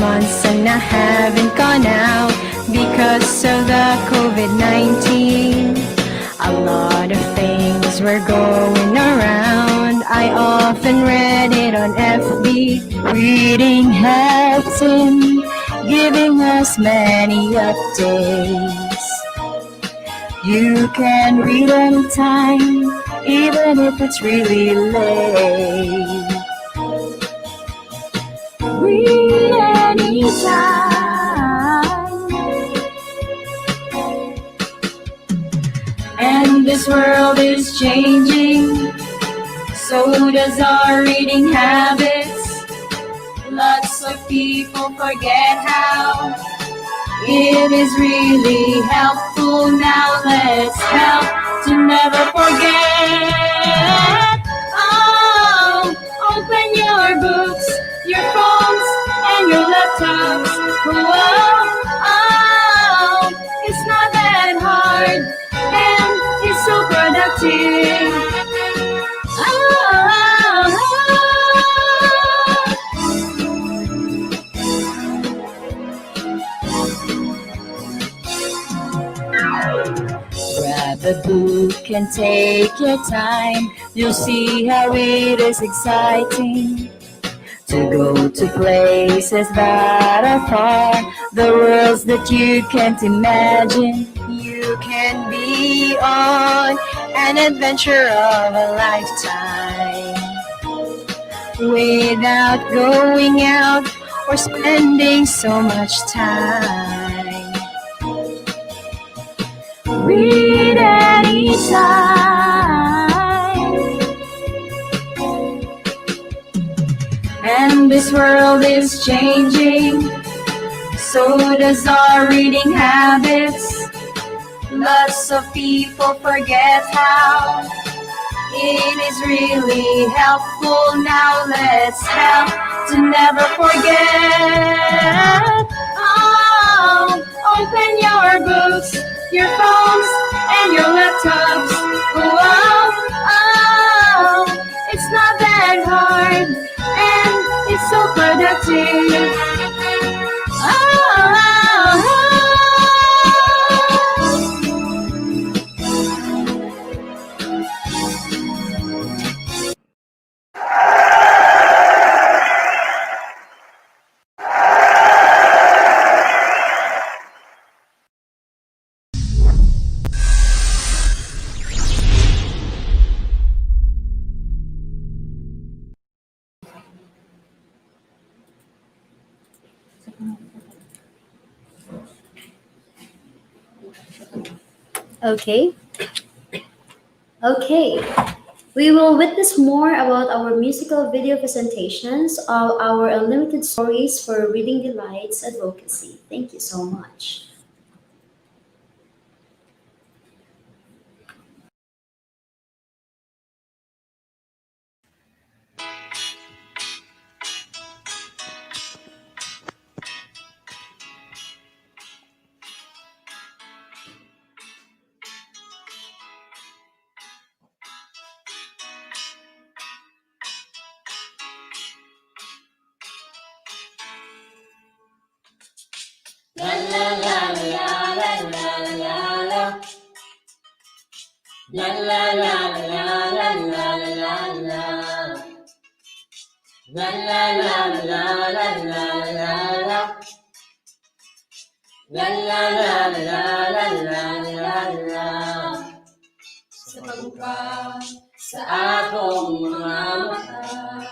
Months and I haven't gone out because of the COVID-19. A lot of things were going around. I often read it on FB. Reading helps in giving us many updates. You can read anytime even if it's really late. Read anytime. And this world is changing, so does our reading habits. Lots of people forget how it is really helpful. Now let's help to never forget. Oh, open your books, your phones, and your laptops. Whoa, oh, it's not that hard, and it's so productive. Grab a book and take your time. You'll see how it is exciting to go to places that are far, the worlds that you can't imagine. You can be on an adventure of a lifetime without going out or spending so much time. Read anytime. And this world is changing, so does our reading habits. Lots of people forget how it is really helpful. Now let's help to never forget. Oh, open your books, your phones, and your laptops. Whoa, oh, it's not that hard, and it's so productive. Okay. Okay. We will witness more about our musical video presentations of our unlimited stories for reading delights advocacy. Thank you so much. La la la la la la la la. La la la la la la la la. La la la la la la la la. La la la la la la la la. Sa pagbuka sa atong mga mata,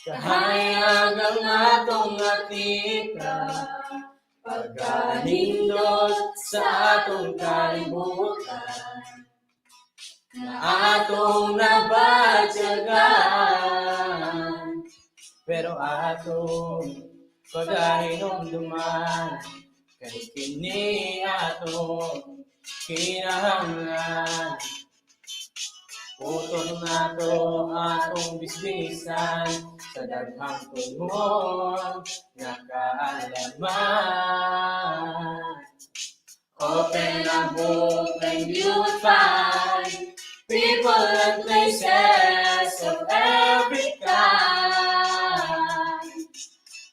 kahayag ang atong atika, pagkanindot sa atong kalibutan, na atong nabatyagan, pero atong pagkahinumduman, kay kini atong kinahanglan. Putol na to atong bisbisan sa daghang tungod nga kaalaman. Open a book and you will find people and places of every kind.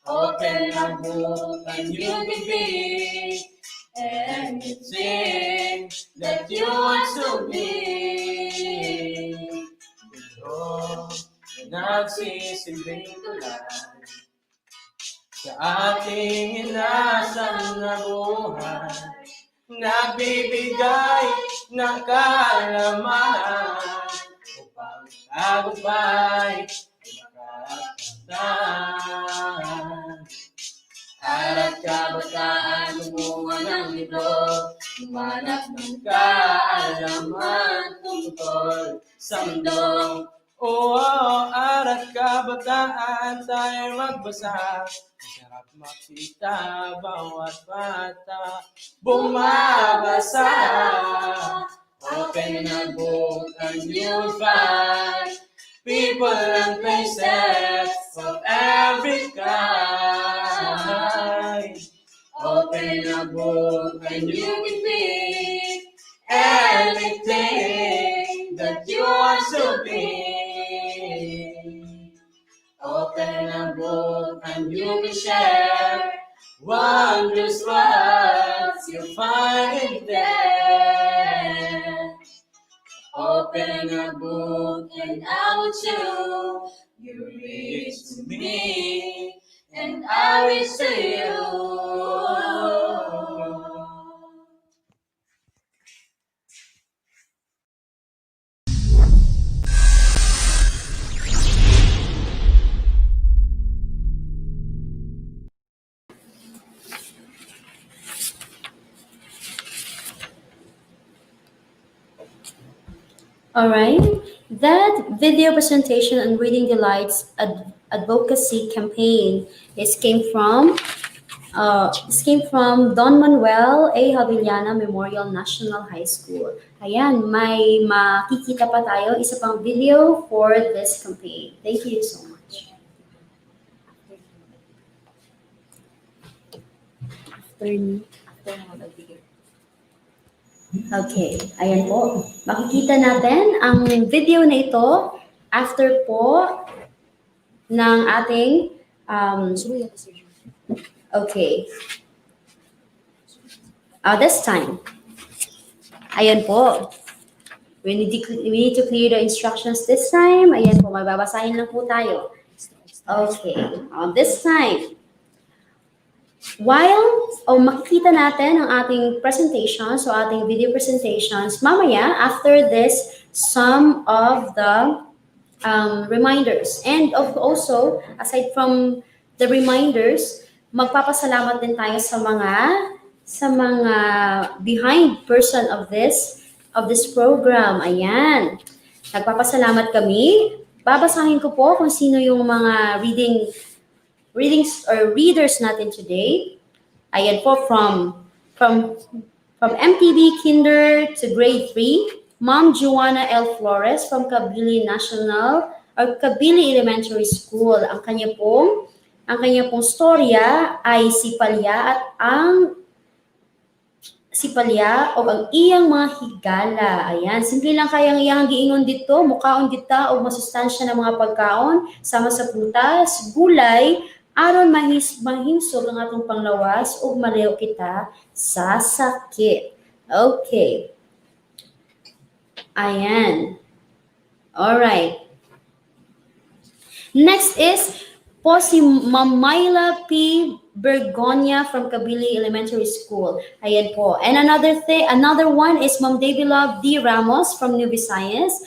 Open a book and you can be anything that you want to be. Ito na nagsisilbing tulad sa ating inasang na buhay, nagbibigay ng kaalaman. magtagumpay ay makakastan. Aral kabataan, gumawa ng libro, humanap ng kaalaman tungkol sa mundo. Oo, aral kabataan, tayo magbasa. Sarap makita bawat bata bumabasa. Open a book and you'll find people and places of every kind. Open a book and you can pick anything that you want to be. Open a book and you can share wondrous words you find in there. Open a book and I will choose. You read to me and I read to you. All right. That video presentation on Reading Delights advocacy campaign came from Don Manuel A. Havillana Memorial National High School. Ayan, may makikita pa tayo isa pang video for this campaign. Thank you so much. Okay, ayan po. Makikita natin ang video na ito after po ng ating okay. This time. Ayan po. We need to clear the instructions this time. Ayan po, magbabasahin lang po tayo. Okay, this time. While makikita natin ang ating presentation, so ating video presentations, mamaya, after this, some of the reminders. And also, aside from the reminders, magpapasalamat din tayo sa mga behind person of this program. Ayan. Nagpapasalamat kami. Babasahin ko po kung sino yung mga readers natin today. Ayan po, from MTB Kinder to Grade 3, Ma'am Juana L. Flores from Kabili Elementary School. Ang kanya pong storya ay si Palya at ang iyang mga higala. Ayan, simple lang kayang iyang giingon dito, mukaon dita o masustansya ng mga pagkaon sama sa prutas, gulay, aron mahimsog ang atong panglawas ug malayo kita sa sakit. Okay. Ayan. Alright. Next is po si Ma'am P. Bergonia from Kabili Elementary School. Ayan po. And another one is Ma'am Davilove D. Ramos from New Visayas.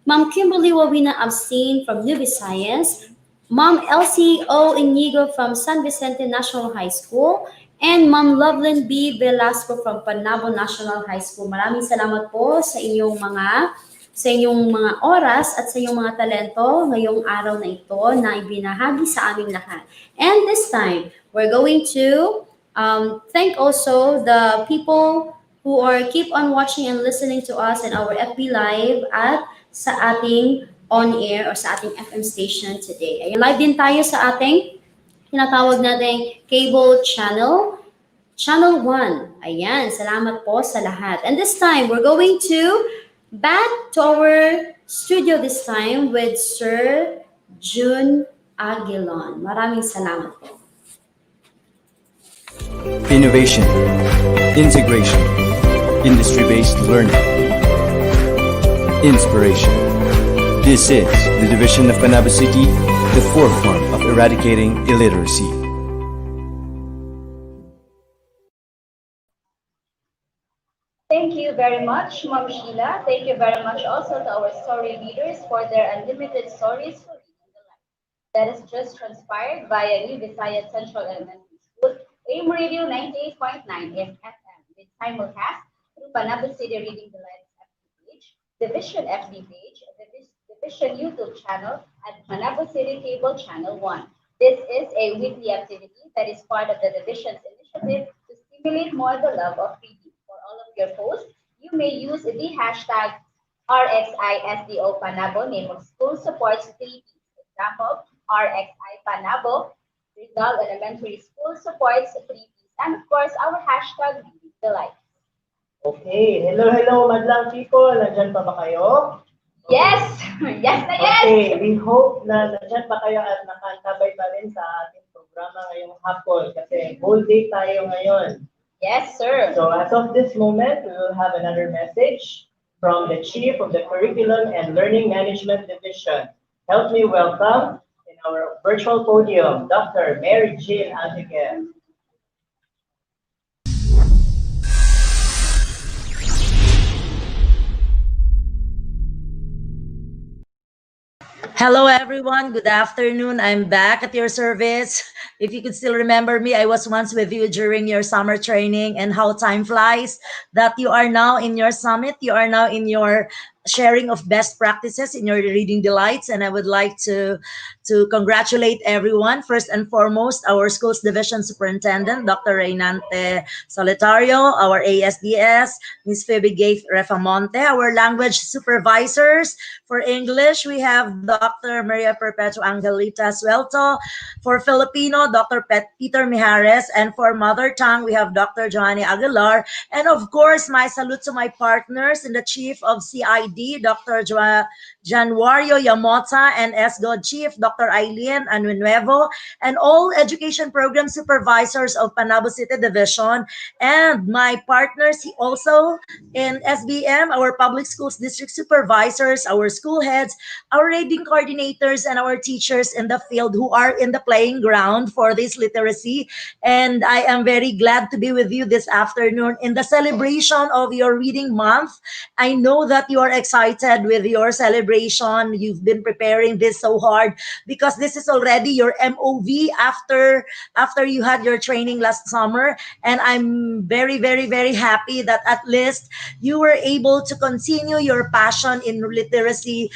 Ma'am Kimberly Wawina Abstain from New Visayas. Ma'am Elsie O. Inigo from San Vicente National High School. And Ma'am Loveland B. Velasco from Panabo National High School. Maraming salamat po sa inyong mga oras at sa inyong mga talento ngayong araw na ito na ibinahagi sa aming lahat. And this time, we're going to thank also the people who keep on watching and listening to us in our FB Live at sa ating on-air or sa ating FM station today. Ayan, live din tayo sa ating tinatawag nating cable channel, Channel 1. Ayan, salamat po sa lahat. And this time, we're going to back to our studio this time with Sir June Aguilon. Maraming salamat po. Innovation, integration, industry-based learning, inspiration. This is the division of Panabo City, the forefront of eradicating illiteracy. Thank you very much, Ma'am Sheila. Thank you very much also to our story leaders for their unlimited stories for reading the light. That is just transpired via New Visayas Central Elementary School, AIM Radio 98.9 FM, with simulcast through Panabo City Reading the Lights FB page, Division FB page, Division YouTube channel, and Panabo City Cable Channel 1. This is a weekly activity that is part of the Division's initiative to stimulate more the love of reading. For all of your posts, you may use the hashtag RXISDO Panabo, name of school supports 3Ps. Example, RXI Panabo, Rizal Elementary School supports 3Ps. And of course, our hashtag Reading the Light. Okay, hello madlang people. Nandyan pa ba kayo? Yes! Yes na yes! Okay, we hope na nandyan pa kayo at nakantabay pa rin sa ating programa ngayong hapon kasi whole day tayo ngayon. Yes, sir. So as of this moment, we will have another message from the Chief of the Curriculum and Learning Management Division. Help me welcome in our virtual podium, Dr. Mary Jean Aldeguer. Hello, everyone. Good afternoon. I'm back at your service. If you could still remember me, I was once with you during your summer training and how time flies, that you are now in your summit. You are now in your sharing of best practices in your reading delights. And I would like to congratulate everyone. First and foremost, our schools division superintendent, Dr. Reynante Solitario, our ASDS, Ms. Phoebe Gaith Refamonte, our language supervisors. For English, we have Dr. Maria Perpetua Angelita Suelto. For Filipino, Dr. Peter Mijares. And for mother tongue, we have Dr. Johnny Aguilar. And of course, my salute to my partners in the chief of CID, Dr. Januario Yamota, and SGOD Chief, Dr. Eileen Anuevo, and all education program supervisors of Panabo City Division, and my partners also in SBM, our public schools district supervisors, our school heads, our reading coordinators, and our teachers in the field who are in the playing ground for this literacy. And I am very glad to be with you this afternoon in the celebration of your reading month. I know that you are excited with your celebration. You've been preparing this so hard because this is already your MOV after you had your training last summer. And I'm very, very, very happy that at least you were able to continue your passion in literacy,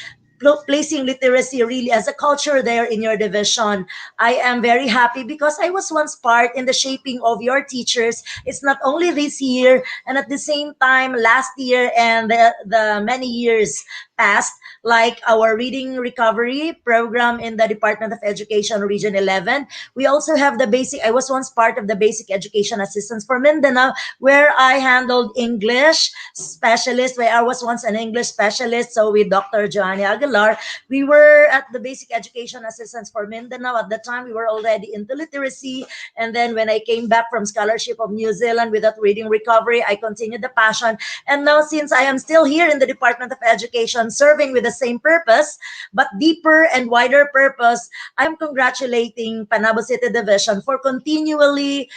placing literacy really as a culture there in your division. I am very happy because I was once part in the shaping of your teachers. It's not only this year, and at the same time last year and the many years past, like our reading recovery program in the Department of Education Region 11. We also have the basic, I was once part of the basic education assistance for Mindanao, where I handled English specialist, where I was once an English specialist. So with Dr. Johnny Aguilar, we were at the basic education assistance for Mindanao. At the time, we were already into literacy. And then when I came back from Scholarship of New Zealand with that reading recovery, I continued the passion. And now since I am still here in the Department of Education, serving with the same purpose, but deeper and wider purpose, I'm congratulating Panabo City Division for continually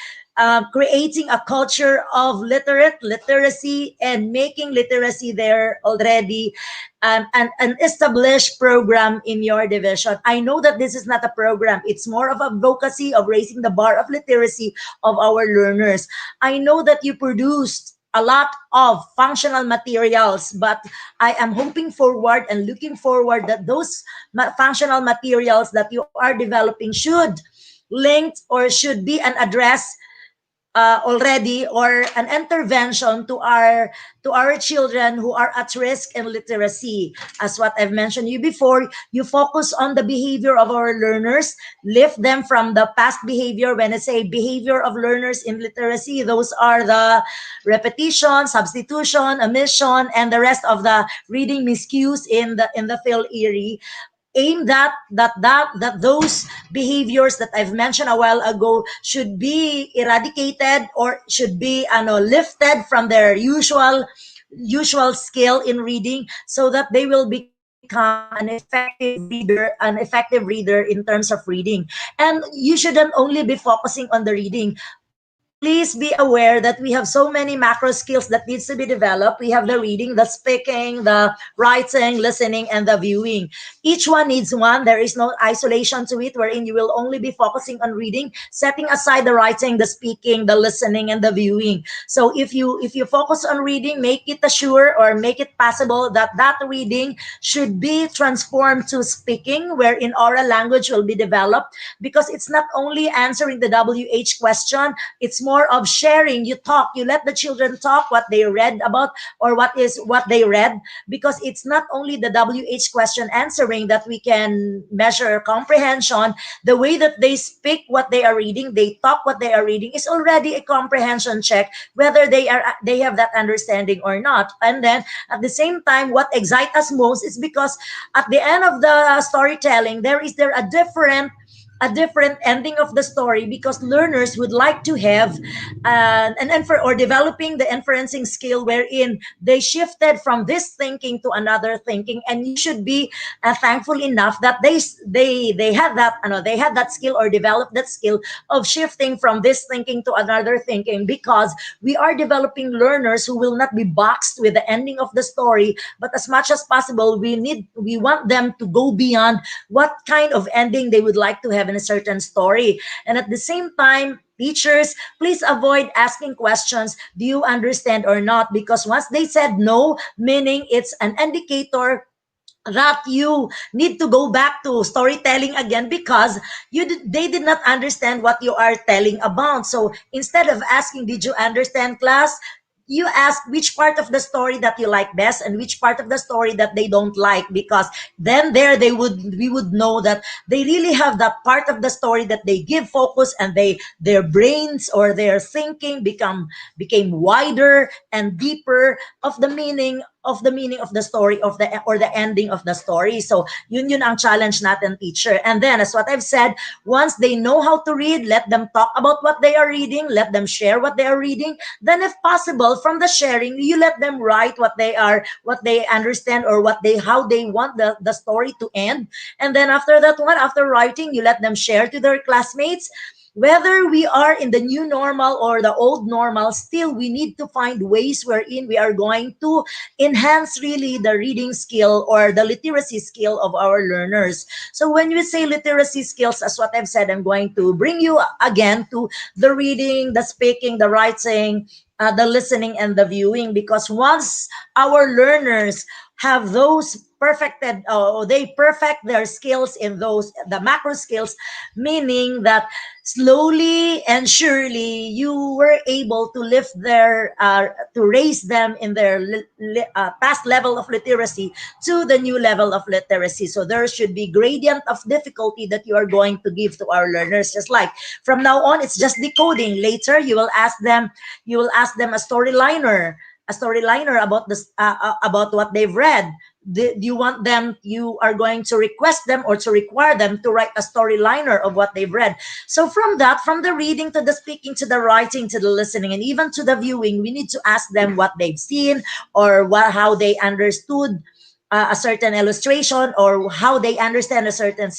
creating a culture of literacy and making literacy there already an established program in your division. I know that this is not a program. It's more of advocacy of raising the bar of literacy of our learners. I know that you produced a lot of functional materials, but I am hoping forward and looking forward that those functional materials that you are developing should linked or should be an address already or an intervention to our children who are at risk in literacy. As what I've mentioned you before, you focus on the behavior of our learners, lift them from the past behavior. When I say behavior of learners in literacy, those are the repetition, substitution, omission, and the rest of the reading miscues in the Phil Erie. Aim that those behaviors that I've mentioned a while ago should be eradicated or should be lifted from their usual skill in reading, so that they will become an effective reader in terms of reading. And you shouldn't only be focusing on the reading. please be aware that we have so many macro skills that needs to be developed. We have the reading, the speaking, the writing, listening, and the viewing. Each one needs one. There is no isolation to it, wherein you will only be focusing on reading, setting aside the writing, the speaking, the listening, and the viewing. So if you focus on reading, make it assure or make it possible that that reading should be transformed to speaking, wherein oral language will be developed, because it's not only answering the WH question, it's more of sharing. You talk, you let the children talk what they read about or what they read, because it's not only the WH question answering that we can measure comprehension. The way that they speak what they are reading, they talk what they are reading, is already a comprehension check whether they have that understanding or not. And then at the same time, what excites us most is because at the end of the storytelling, is there a different ending of the story, because learners would like to have or developing the inferencing skill, wherein they shifted from this thinking to another thinking. And you should be thankful enough that they had that they had that skill or developed that skill of shifting from this thinking to another thinking, because we are developing learners who will not be boxed with the ending of the story, but as much as possible we want them to go beyond what kind of ending they would like to have in a certain story. And at the same time, teachers, please avoid asking questions, do you understand or not? Because once they said no, meaning it's an indicator that you need to go back to storytelling again, because they did not understand what you are telling about. So instead of asking, did you understand, class? You ask which part of the story that you like best and which part of the story that they don't like, because then we would know that they really have that part of the story that they give focus, and their brains or their thinking became wider and deeper of the meaning of the story of the ending of the story. So yun ang challenge natin, teacher. And then, as what I've said, once they know how to read, let them talk about what they are reading, let them share what they are reading. Then if possible, from the sharing, you let them write what they understand, or how they want the story to end. And then after that one, after writing, you let them share to their classmates. Whether we are in the new normal or the old normal, still we need to find ways wherein we are going to enhance really the reading skill or the literacy skill of our learners. So when we say literacy skills, as what I've said, I'm going to bring you again to the reading, the speaking, the writing, the listening, and the viewing. Because once our learners have those perfected, they perfect their skills in the macro skills, meaning that slowly and surely you were able to lift to raise them in their past level of literacy to the new level of literacy. So there should be gradient of difficulty that you are going to give to our learners. Just like from now on, it's just decoding. Later, you will ask them a storyliner about what they've read. You are going to request them or to require them to write a storyliner of what they've read. So from the reading to the speaking to the writing to the listening and even to the viewing, we need to ask them what they've seen, or how they understood a certain illustration, or how they understand a certain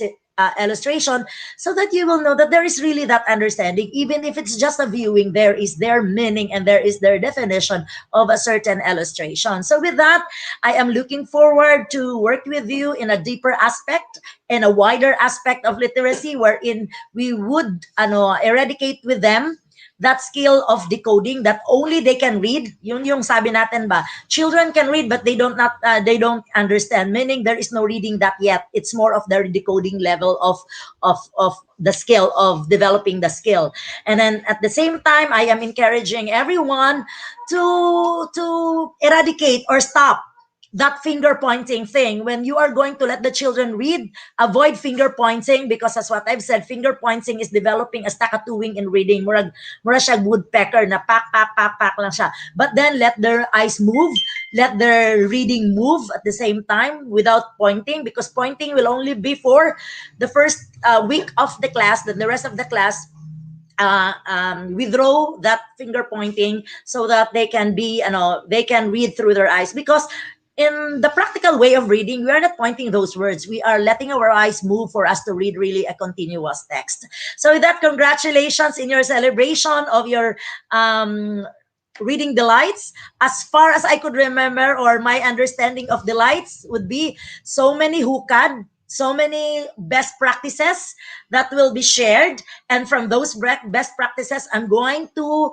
illustration, so that you will know that there is really that understanding. Even if it's just a viewing, there is their meaning and there is their definition of a certain illustration. So with that, I am looking forward to work with you in a deeper aspect and a wider aspect of literacy, wherein we would eradicate with them that skill of decoding that only they can read. Yung sabi natin ba, children can read but they don't understand, meaning there is no reading that yet. It's more of their decoding level of the skill of developing the skill. And then at the same time, I am encouraging everyone to eradicate or stop that finger pointing thing. When you are going to let the children read, avoid finger pointing, because as what I've said, finger pointing is developing a staccatoing in reading. Mura siya woodpecker na pak lang siya. But then let their eyes move, let their reading move at the same time without pointing, because pointing will only be for the first week of the class. Then the rest of the class, withdraw that finger pointing so that they can read through their eyes. Because in the practical way of reading, we are not pointing those words. We are letting our eyes move for us to read really a continuous text. So with that, congratulations in your celebration of your reading delights. As far as I could remember, or my understanding of delights would be so many hukad, so many best practices that will be shared, and from those best practices I'm going to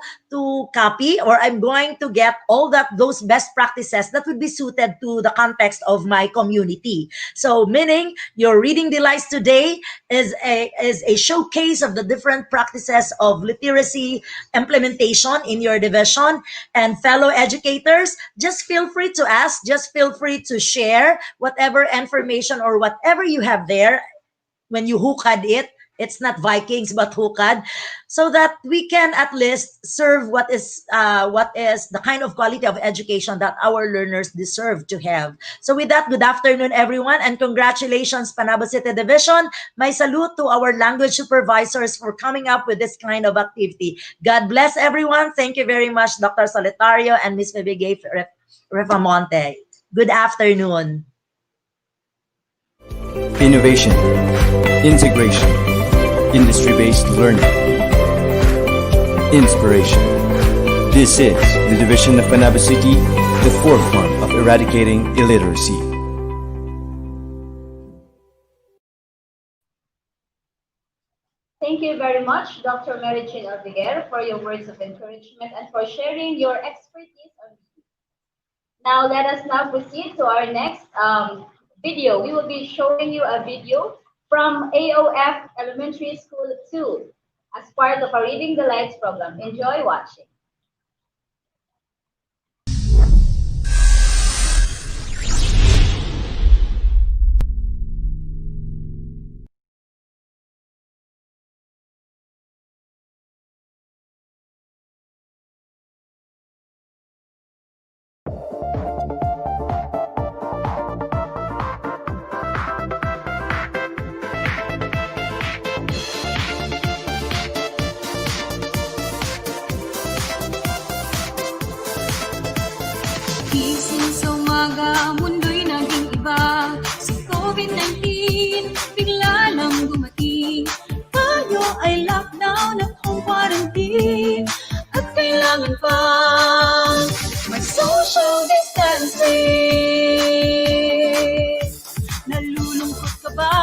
copy, or I'm going to get all those best practices that would be suited to the context of my community. So meaning your reading delights today is a showcase of the different practices of literacy implementation in your division. And fellow educators, just feel free to ask, just feel free to share whatever information or whatever you have there when you hooked it. It's not Vikings, but hooked, so that we can at least serve what is the kind of quality of education that our learners deserve to have. So with that, good afternoon, everyone, and congratulations, Panabo City Division. My salute to our language supervisors for coming up with this kind of activity. God bless everyone. Thank you very much, Dr. Solitario and Ms. Febigay Refamonte. Good afternoon. Innovation, integration, industry-based learning, inspiration. This is the division of Panabo City, the forefront of eradicating illiteracy. Thank you very much, Dr. Mary Jean Ortiguer, for your words of encouragement and for sharing your expertise on reading. Now, let us now proceed to our next video. We will be showing you a video from AOF Elementary School 2 as part of our Reading the Lights program. Enjoy watching. Gising sa umaga, mundo'y naging iba. Si COVID-19, bigla lang dumating. Tayo ay lockdown at home quarantine. At kailangan pa may social distancing. Nalulungkot ka ba?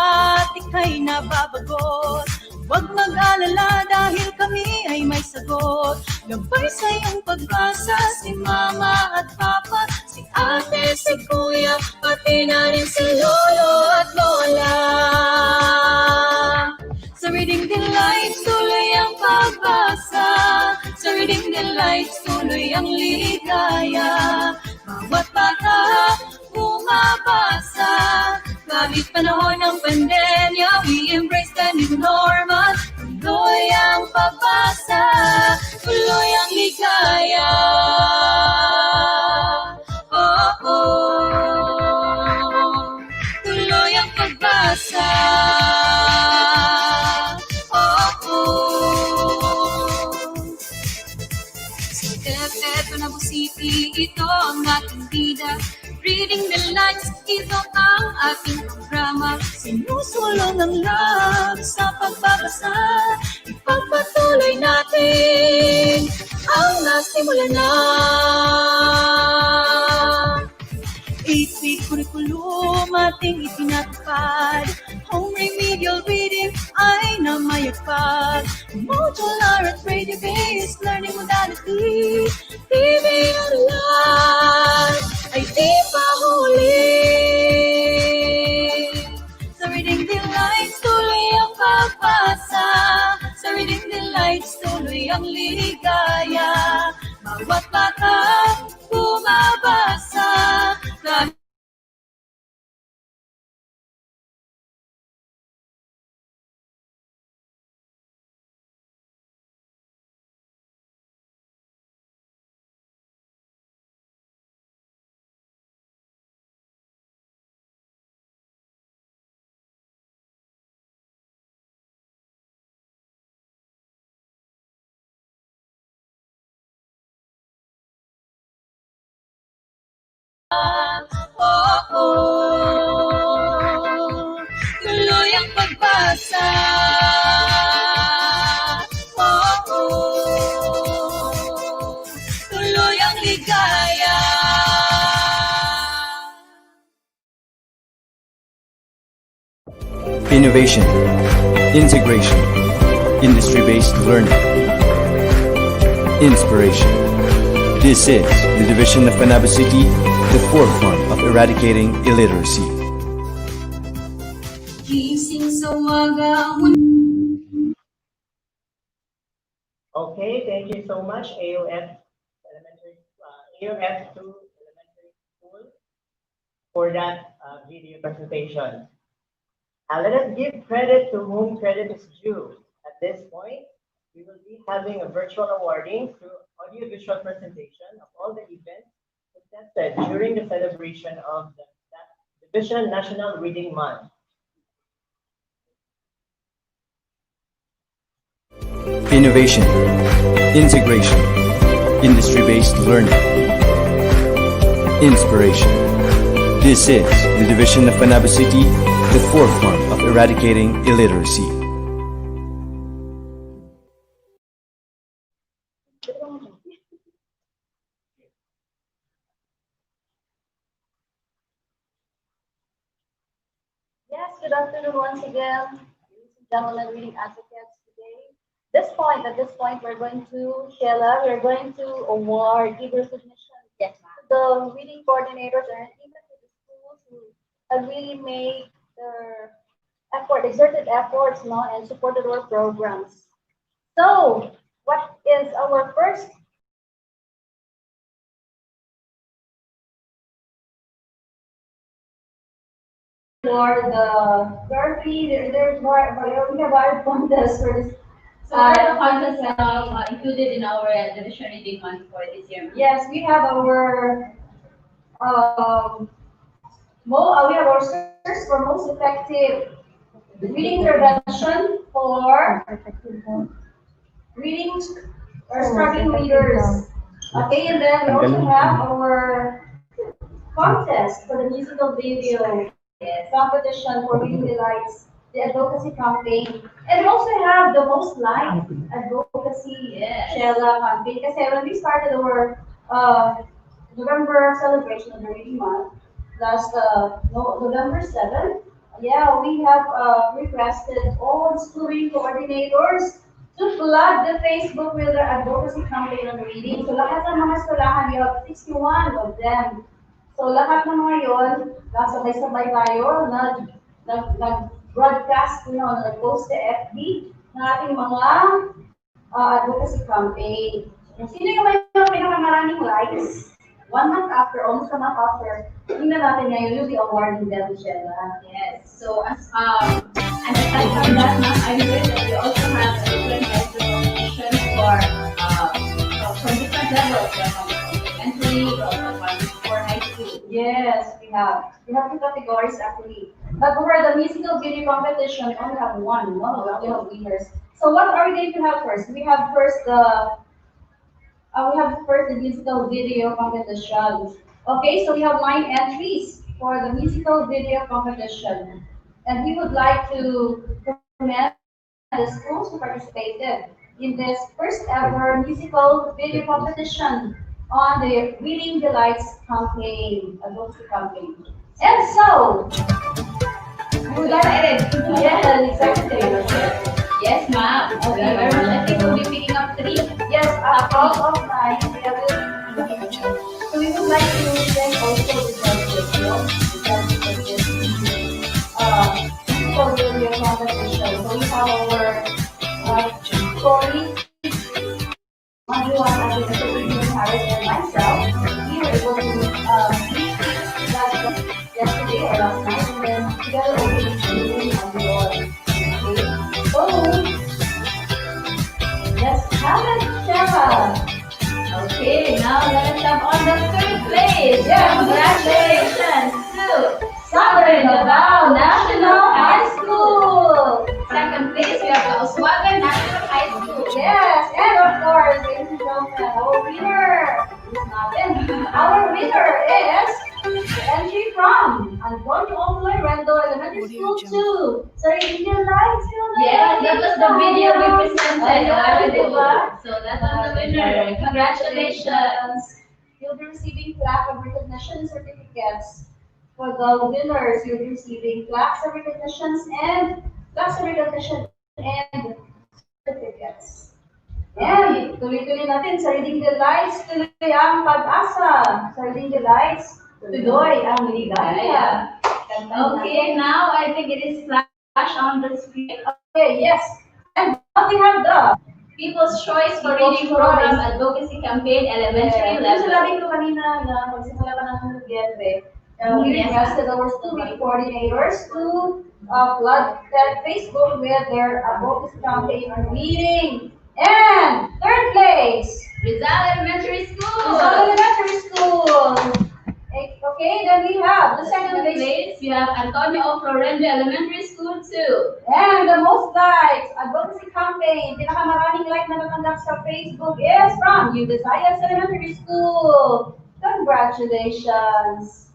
Ika'y nababagot. Huwag mag-alala dahil kami ay may sagot. Gabay sa iyong pag-asa, si mama at papa, si ate, si kuya, pati na rin si lolo at lola. Sa Reading Delights, tuloy ang pagbasa. Sa Reading Delights, tuloy ang ligaya. Bawat bata, bumabasa. Kahit panahon ng pandemya, we embrace the new normal. Tuloy ang pagbasa, tuloy ang ligaya. Oh, oh. Tuloy ang pagbasa. Oh, oh. Sa FF Panabo City, ito ang ating bida. Reading the Lights, ito ang ating programa. Sinusulong ang love sa pagbabasa. Ipagpatuloy natin ang nasimula na. 8-week curriculum ating itinatupad. Home remedial reading ay namayagpag. Modular at radio-based learning modality. TV Aralan ay di pa huli. Sa Reading Delights, tuloy ang pagbasa. Sa Reading Delights, tuloy ang ligaya. Bawat bata, bumabasa. Innovation, integration, industry-based learning, inspiration. This is the division of Panabo City, the forefront of eradicating illiteracy. Gising sa umaga, Okay, thank you so much, AOF 2 Elementary School, for that video presentation. Let us give credit to whom credit is due. At this point, we will be having a virtual awarding through audiovisual presentation of all the events presented during the celebration of the Division National Reading Month. Innovation, integration, industry-based learning, inspiration. This is the division of Panabo City, the forefront of eradicating illiteracy. Yes, good afternoon once again, ladies and gentlemen, reading advocates today. At this point, we're going to, Sheila, we're going to award, give recognition to the reading coordinators and even to the schools who have really made their exerted efforts, and supported our programs. So, what is our first? For the therapy, there's more, we have our contest for this. So what are the contests included in our division reading month for this year? Yes, we have our we have our search for most effective reading intervention for reading or struggling readers. Okay, and then we also have our contest for the musical video competition for reading delights, the advocacy campaign, and we also have the most liked advocacy Sheila campaign. Because when we started our November celebration of the reading month last November 7th, we have requested all school reading coordinators to flood the Facebook with their advocacy campaign on reading. So lahat ng mga eskwelahan, we have 61 of them. So lahat ng mga yun, sabay-sabay tayo, nag-broadcast, nag-post sa FB ng ating mga advocacy campaign. Sino yung may pinakamaraming likes? 1 month after, almost a month after, tingnan natin ngayon, you'll be awarding them, Sheila. Yes. So as and aside from that, I heard that we also have a different types of competition for from different levels, from elementary, for high school. Yes, we have. We have 2 categories actually. But for the musical video competition, we only have one. We only have winners. So what are we going to have first? We have first the musical video competition. Okay, so we have 9 entries for the musical video competition. And we would like to commend the schools who participated in this first ever musical video competition on the Reading Delights campaign, advocacy campaign. And so, we're excited. Yes, exactly. Yes, ma'am. Okay, very much. I think we'll be picking up 3. Yes, all of 9. So we would like to thank also the judges, for the competition. So we have our story. Harris and myself, we were able to yesterday or last night, and then together over the Zoom on the board. Okay, so let's have it, Sheila. Okay, now let us have on the 3rd place. Yeah, congratulations to Southern Davao National High School. 2nd place, we have the Oswagan National High School. Yes, and of course, ladies and gentlemen, our winner is entry from Antonio Omuloy Rendo Elementary School 2. So you can like yeah, that was the video we presented. So that's the winner. Congratulations. You'll be receiving plaque of recognition certificates For the winners, you'll be receiving plaques of recognitions and certificates. And tuloy-tuloy natin sa Reading the Lights, tuloy ang pag-asa. Sa Reading the Lights, tuloy ang ligaya. Okay, now I think it is flash on the screen. Okay, yes. And now we have the People's Choice for Reading Program Advocacy Campaign Elementary Level. Sabi ko kanina na magsimula pa ng Nobyembre. We requested our student coordinators to flood that Facebook with their advocacy campaign on reading. And third place, Rizal Elementary School. Rizal Elementary School. Okay, then we have the second place. We have Antonio Florendo Elementary School too. And the most likes, advocacy campaign, pinakamaraming like na natanggap sa Facebook is from New Visayas Elementary School. Congratulations.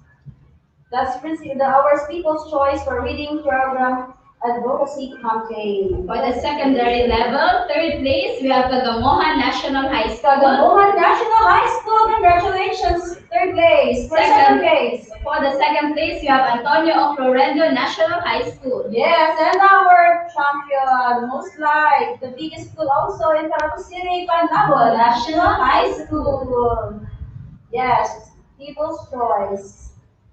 That's our People's Choice for Reading Program Advocacy Campaign. For the secondary level, third place, we have Kagamohan National High School. Kagamohan National High School, congratulations. Third place. For second place. For the second place, we have Antonio Florendo National High School. Yes, and our champion, most like the biggest school also in Panabo City, Panabo National High School. Yes, People's Choice.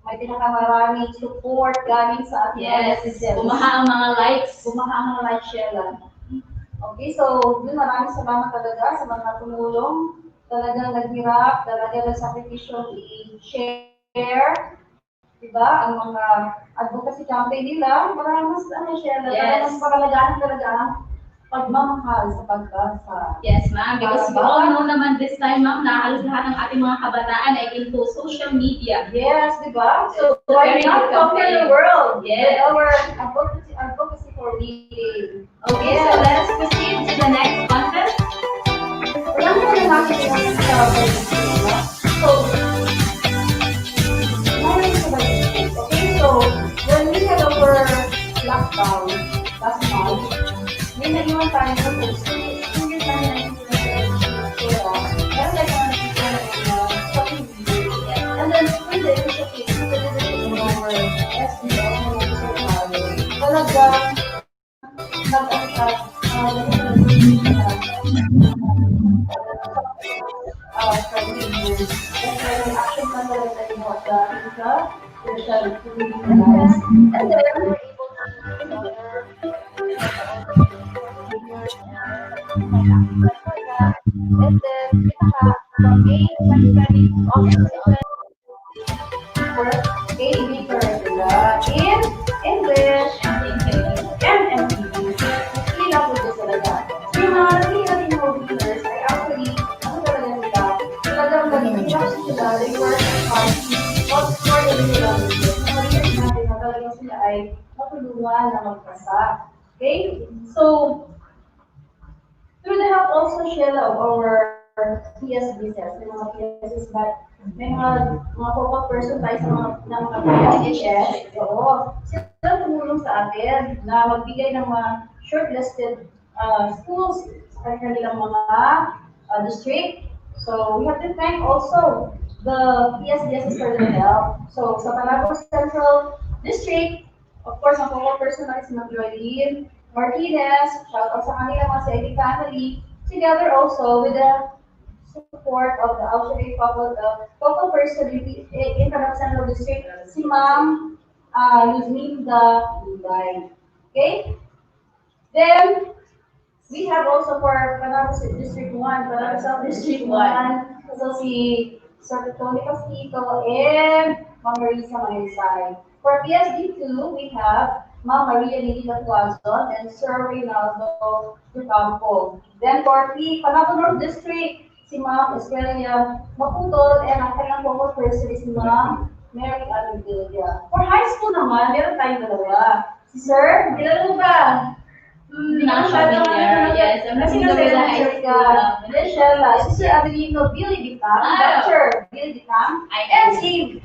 May pinakamaraming support galing sa ating netizens. Bumaha ang mga likes. Bumaha ang mga likes, Sheila. Okay, so yun, maraming salamat talaga sa mga tumulong. Talagang naghirap, talagang nagsakripisyo i-share, diba, ang mga advocacy campaign nila. Maraming Sheila, talagang pagalagaan talaga ang pagmamahal sa pagkasa. Yes, ma'am. Because we all know naman this time, ma'am, na halos lahat ng ating mga kabataan ay into social media. Yes, di ba? So, why not conquer the world with our advocacy for reading? Okay, so let us proceed to the next contest. Alam mo na natin yung So, okay, so, when we had our lockdown last month, may naiwan tayo sa post. Hindi tayo na meron tayo na shopping video. And then, when the initiative, we did it in our SBL, talagang nag-attract action na talaga tayo mo at social media. And then, we're able and then in English and MPD. Sila po ito talaga. So yung mga natin mga winners ay actually, ano talaga nila? Talagang nag-job sila, they were hard for the nila. Mga winners natin na talagang sila ay matulungan na magpasa. Okay? So, through the help also, Sheila, of our PSBs, may mga PSBs, but may mga focal person tayo sa mga PSBs. Oo. Sila tumulong sa atin na magbigay ng mga shortlisted schools sa kanilang mga district. So, we have to thank also the PSBs for their help. So, sa Panabo Central District, of course, ang focal person natin si Magdalene Martinez, shout out sa kanila mga CID family, together also with the support of the auxiliary focal person in Panabo Central District, si Ma'am Luzminda Lubay. Okay? Then, we have also for Panabo District 1, Panabo South District 1, so si Sir Tony Casquito and Ma'am Marisa Manisay. For PSD2, we have Ma'am Maria Nidila Tuazon and Sir Reynaldo Ducampo. Then for Panabo North District, si Ma'am Estrella Maputol and ang kanyang focal person is si Ma'am Mary Alvilla. For high school naman, meron tayong dalawa. Si Sir, kilala mo ba? Hindi Not familiar. Yes, I'm Kasi looking nasa the high school. Si Sir Adelino Billy Dicam, Dr. Billy Dicam, and si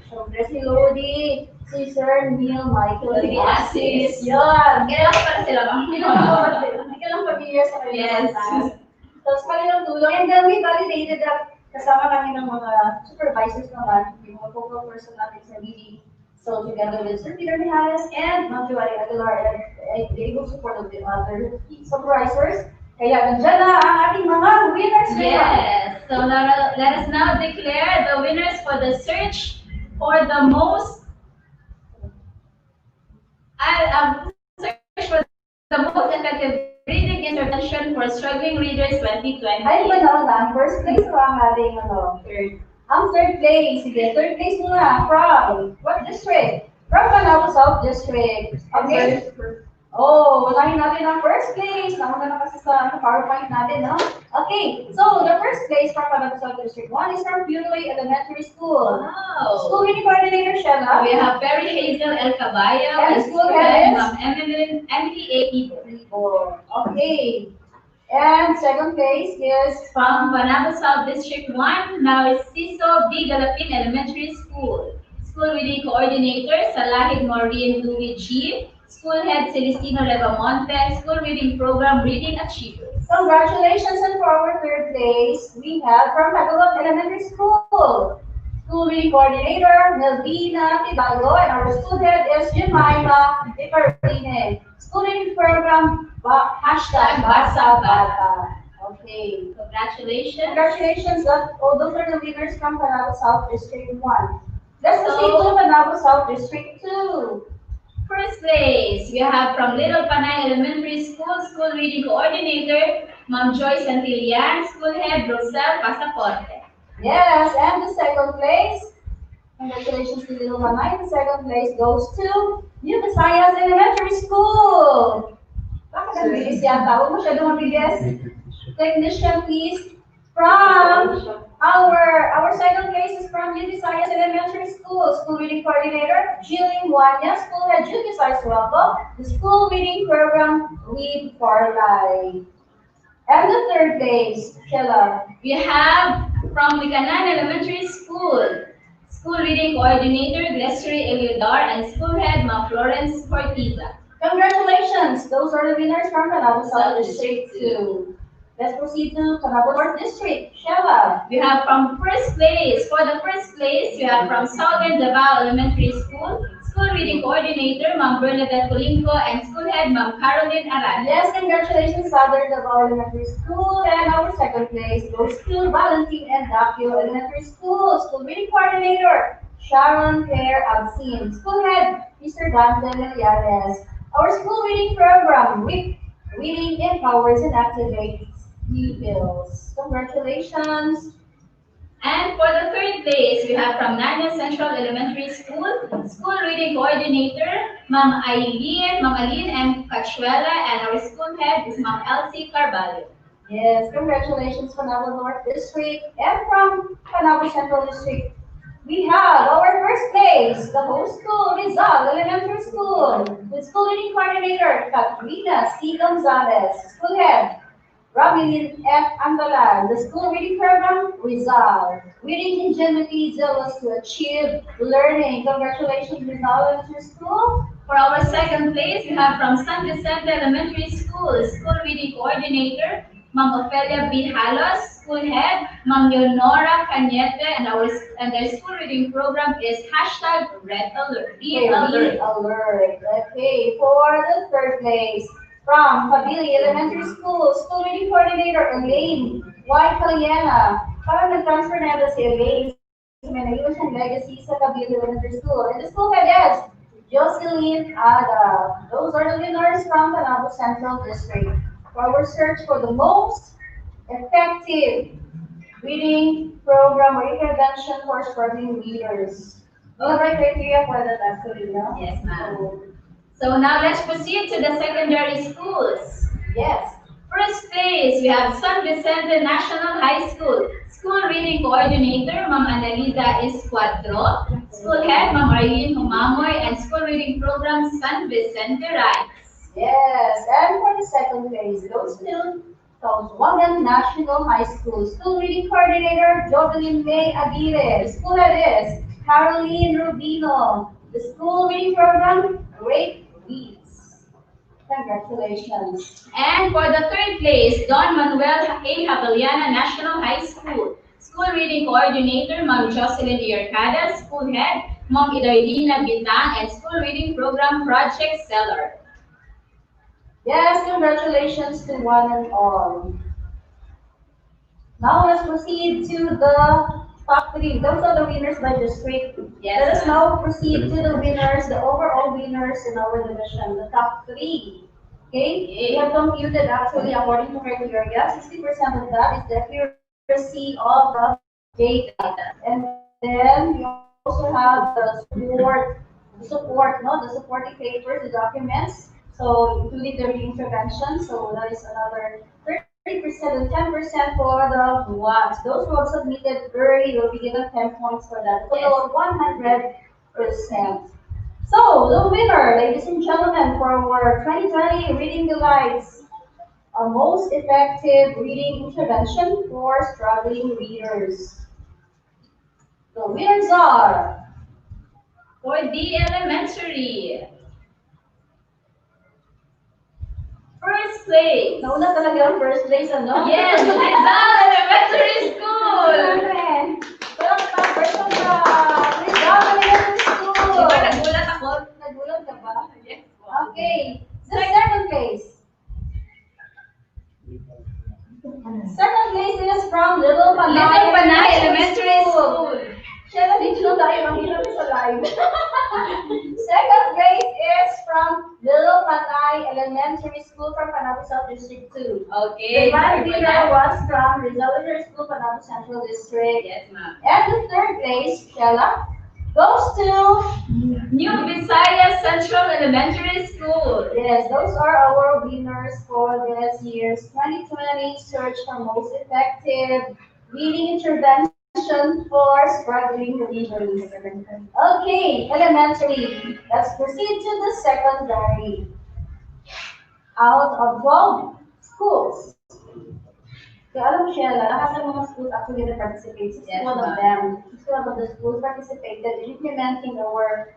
Lodi, si Sir Neil Michael Diasis. Yun. Kailan ko pala sila, ma'am? Kailang pamilya sa kanilang Tapos kanilang tulong. And then we validated that kasama kami ng mga supervisors naman, yung mga focal person natin sa So together with Sir Peter Mijares and Ma'am Joanny Aguilar, and they will support the other supervisors. Kaya nandiyan na ang ating mga winners. Yes. So let us now declare the winners for the search for the most search for the most effective reading intervention for struggling readers 2020. Ay, manalo na. First place o ang ating third? Ang third place. Sige, third place muna. From what district? From Panabo South District. Okay. Oh, unahin natin ang first place. Nauna na kasi sa PowerPoint natin, no? Okay, so the first place from Panabo South District 1 is from Punoy Elementary School. Wow. School meeting coordinator, Shella. We have Perry Hazel El Caballo And and school school head head is Emily A. Ibo. Okay. And second place is From Panabo South District 1, now is Ciso B. Galapin Elementary School. School reading coordinator, Salahid Maureen Louis G. School head, Celestino Revamonte. School reading program, Reading Achievers. congratulations, and for our third place, we have from Tagalog Elementary School. School reading coordinator, Melvina Hidalgo, and our school head is Jemima Icarine. School reading program, hashtag Basa Bata. Okay. Congratulations. Congratulations. Those are the winners from Panabo South District 1. Let's proceed to Panabo South District 2. First place, we have from Little Panay Elementary School, school reading coordinator, Ma'am Joyce Santillan, school head, Rosel Pasaporte. Yes, and the second place, congratulations to Little Manay. The second place goes to New Visayas Elementary School. Bakit ang bilis yata? Huwag masyadong mabilis. Technician, please. From our second place is from New Visayas Elementary School. School reading coordinator, Jillian Wanya. School head, New Visayas Welcome. The school reading program, Read for Life. And the third place, Sheila. We have from Licanan Elementary School, school reading coordinator, Glessery Eliodar, and school head, Ma Florence Cortiza. Congratulations! Those are the winners from Panabo South District 2. Let's proceed to Panabo North District. Sheila. We have from first place, for the first place, we have from Southern Davao Elementary School, school reading coordinator, Ma'am Bernadette Colinco, and school head, Ma'am Caroline Aralan. Yes, congratulations, Southern Davao Elementary School. And our second place goes to Valentin and Dacio Elementary School, school reading coordinator, Sharon Claire Absin, school head, Mr. Dante Melianes. Our school reading program, Reading empowers and activates pupils. Congratulations. And for the third place, we have from Nanya Central Elementary School, school reading coordinator, Ma'am Aileen, Ma'am Aline M. Cachuela, and our school head is Ma'am Elsie Carvalho. Yes, congratulations, Panabo North District. And from Panabo Central District, we have our first place, the host school, Rizal Elementary School, with school reading coordinator, Katrina C. Gonzalez, school head, Robin F. Andalan, the school reading program, Rizal. Reading ingenuity, zealous to achieve learning. Congratulations, Rizal Elementary School. For our second place, we have from San Vicente Elementary School, school reading coordinator, Ma'am Ofelia B. Halos, school head, Ma'am Leonora Cañete, and their school reading program is hashtag Red Alert. Read Alert. Okay, for the third place, from Pabili Elementary School, school reading coordinator, Elaine Y. Caliena. Parang nag-transfer na ito si Elaine. May nag-iwan siyang legacy sa Pabili Elementary School. And the school head is Jocelyn Ada. Those are the winners from Panabo Central District. For our search for the most effective reading program or intervention for struggling readers. What are the criteria for that actually, no? Yes, ma'am. So now let's proceed to the secondary schools. Yes. First place, we have San Vicente National High School. School reading coordinator, Ma'am Annalisa Escuadro. School head, Ma'am Arlene Humamoy, and school reading program, San Vicente Rise. Yes, and for the second place goes to Townswagan National High School. School reading coordinator, Jovelyn May Aguirre. School head is Caroline Rubino. The school reading program, Great Reads. Congratulations. And for the third place, Don Manuel A. Javeliana National High School. School reading coordinator, Ma'am Jocelyn Iercada. School head, Ma'am Idailina Bintang, and School Reading Program Project Seller. Yes, congratulations to one and all. Now let's proceed to the top three. Those are the winners by district. Yes, Let us ma'am. now proceed to the winners, the overall winners in our division, the top three. Okay, we have computed actually according to criteria. 60% of that is the accuracy of the data, and then we also have the supporting papers, the documents. So including the intervention. So that is another 30% and 10% for the WATs. Those who have submitted early will be given 10 points for that. Total of 100%. So, the winner, ladies and gentlemen, for our 2020 Reading Delights, a most effective reading intervention for struggling readers. The winners are For the elementary, first place. Nauna talaga ang first place, ano? Yes, Rizal Elementary School. Walang numbers on the Rizal Elementary School. Di ba nagulat ako? Nagulat ka ba? Yes. Okay. The second place. Second place is from Little Panay Little Panay Elementary School. Siya dito tayo manghirap sa live. Second place is from Little Panay Elementary School from Panabo South District 2. Okay. The grand winner was from Rizal Elementary School, Panabo Central District. Yes, ma'am. And the third place, Shella, goes to New Visayas Central Elementary School. Yes, those are our winners for this year's 2020 Search for Most Effective Reading Intervention for Struggling Readers. Okay, elementary. Let's proceed to the secondary. Out of 12 schools. So, alam mo siya, lahat ng mga schools actually that participate. 61 of them. 61 of the schools participated in implementing our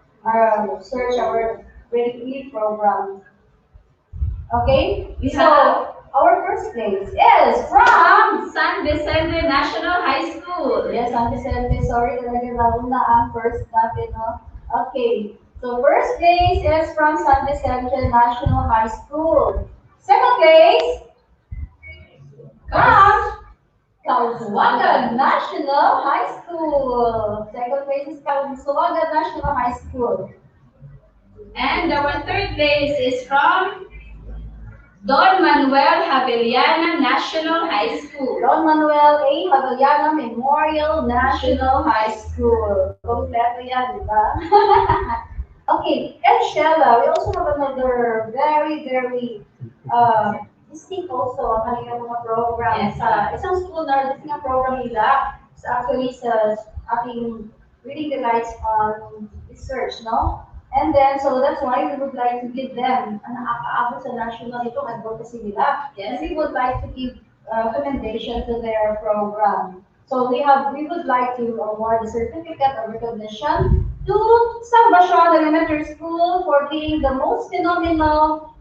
search, our reading program. Okay? We So, have our first place is from San Vicente National High School. Yes, San Vicente. Sorry, talaga lalo na ang first natin, no? Okay. So, first place is from San Vicente National High School. Second place from Kauswagan National High School. Second place is Kauswagan National High School. And our third place is from Don Manuel Javellana National High School. Don Manuel A. Javellana Memorial National High School. Kompleto yan, di ba? Okay, and Shella, we also have another very, very distinct also ang kanilang mga program. Yes. Sa isang school na distinct ang program nila sa actually sa ating Reading Delights on Research, no? And then, so that's why we would like to give them ang nakakaabot sa national itong advocacy nila. Yes. And we would like to give commendation to their program. So we would like to award a certificate of recognition to San Bashan Elementary School for being the most phenomenal,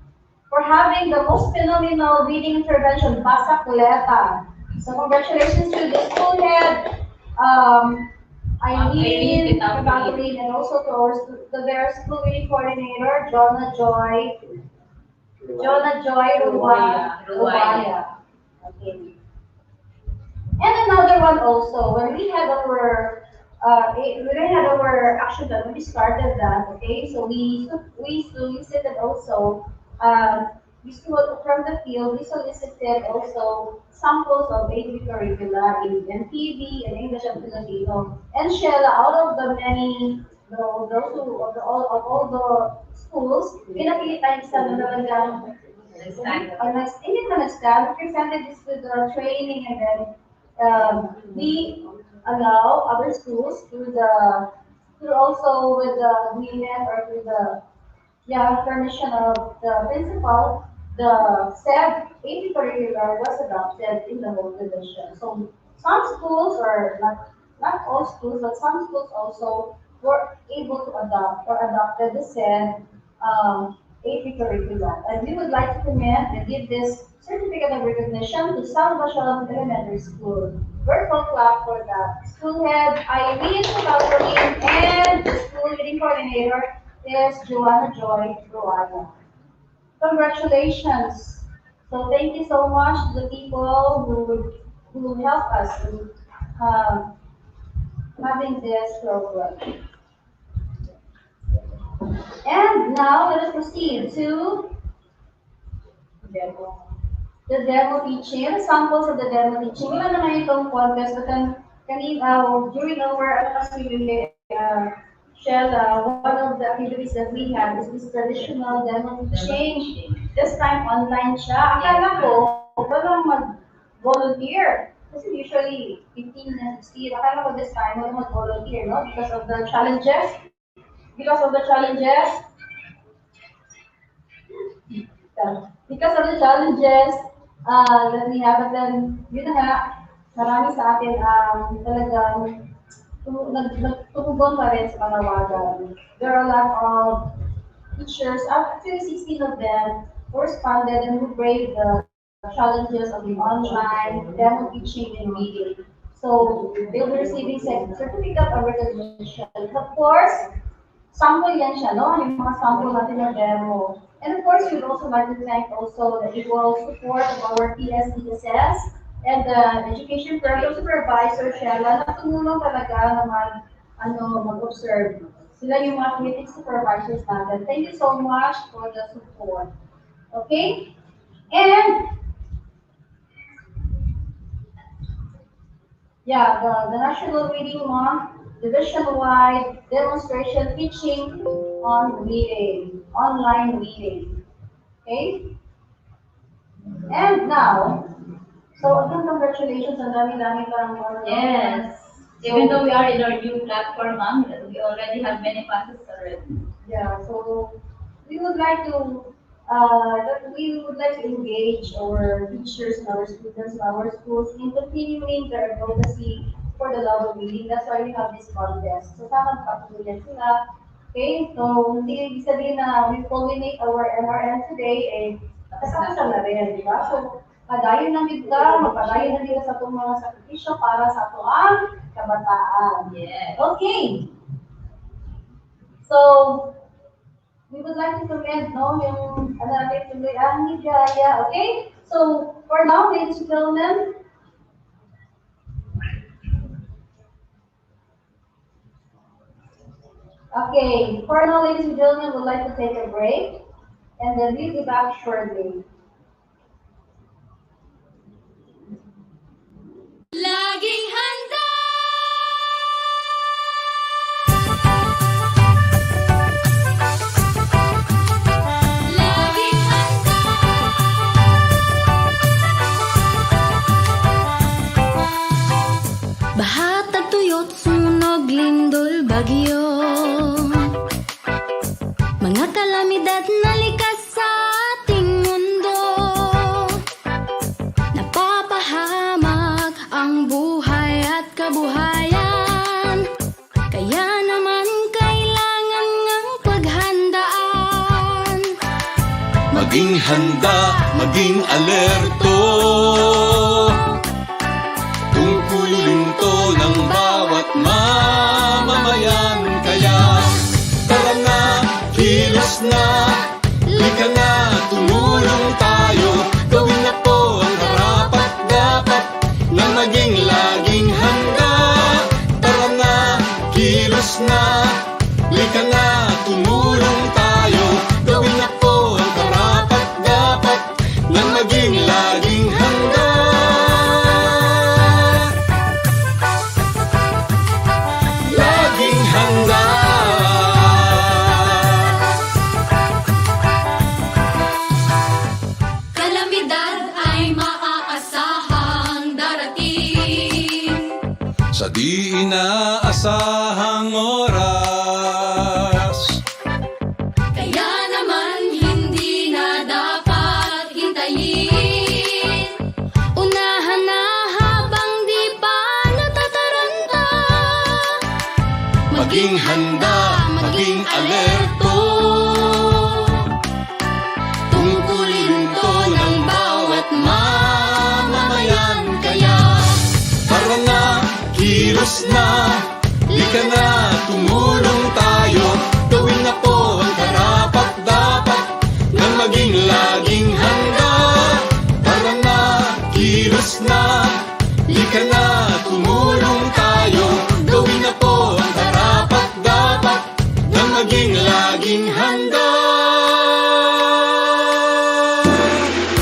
for having the most phenomenal reading intervention, Basa Kuleta. So congratulations to the school head, Eileen, Catherine, and also to their school reading coordinator, Jonah Joy Ruwaya. Okay. And another one also, when we had our action plan, when we started that, okay, so we solicited also, from the field, we solicited also samples of basic curricula in NTV and English and Filipino. And Shella, out of the many, all the schools, pinapili tayo sa talagang hindi na nag-stand, we presented this to the training, and then we allow other schools through also with the agreement or through the permission of the principal, the said AP curricular was adopted in the whole division. So some schools, or not all schools, but some schools also were able to adopt or adopted the said AP curriculum. And we would like to commend and give this certificate of recognition to San Bashan Elementary School. virtual clap for the school head, Irene Calvin, and the school reading coordinator is Joanna Joy Ruana. Congratulations. So thank you so much to the people who helped us in having this program. And now let us proceed to the demo teaching. Samples of the demo teaching. Ilan na ngayon itong contest? But then, during our Shell, one of the activities that we have is this traditional demo teaching. This time, online siya. Akala ko, walang mag-volunteer. Kasi usually, 15 na 16. Akala ko this time, walang mag-volunteer, no? Because of the challenges. Because of the challenges, that we have, and then, yun na nga, marami sa atin talagang tumugon pa rin sa panawagan. There are a lot of teachers, actually 16 of them, who responded and who braved the challenges of the online demo teaching and reading. So, they'll be receiving certificate of recognition. Of course, sample yan siya, no? Yung mga sample natin ng demo. And of course, we'd also like to thank also the equal support of our PSDSS and the Education Program Supervisor, Shella, na tumulong talaga na mag-observe. Sila yung mga community supervisors natin. Thank you so much for the support. Okay? And, yeah, the National Reading Month division-wide demonstration teaching on reading, online reading. Okay? And now, so again, congratulations on dami-dami parang more. Yes. Even though we are in our new platform, ma'am, we already have many passes already. Yeah, so we would like to engage our teachers and our students in our schools in continuing their advocacy for the love of reading. That's why we have this contest. So sana magpatuloy sila. Okay, so hindi ibig sabihin na we culminate our MRN today, kasama na rin, di ba? So, padayon ng kita, magpadayon na nila sa itong mga sakripisyo para sa ito ang kabataan. Yes. Okay. So, we would like to commend, no, yung, natin tuloy ang higaya, okay? So, for now, ladies and gentlemen, okay, for now, ladies and gentlemen, we'd like to take a break, and then we'll be back shortly. Laging handa! Laging handa! Baha, tagtuyot, sunog, lindol, bagyo, mga kalamidad na likas sa ating mundo, napapahamak ang buhay at kabuhayan, kaya naman kailangan ng paghandaan. Maging handa, maging alerto, tungkulin to ng bawat mamamayan. Kaya tara na, kilos na, lika na, tumulong tayo, gawin na po ang karapat dapat na maging laging handa. Tara na, kilos na, lika na, tumulong tayo, gawin na po ang karapat dapat na maging laging handa. Laging handa. Kalamidad ay maaasahang darating. Sa di inaasahang oras, Kaya naman hindi na dapat hintayin. Unahan na habang di pa natataranta, maging handa, maging alerto, tungkulin to ng bawat mamamayan. Kaya tara Lika na, tumulong tayo. Gawin na po ang karapat-dapat nang maging laging handa. Tara na, kilos na. Lika na, tumulong tayo. Gawin na po ang karapat-dapat nang maging laging handa.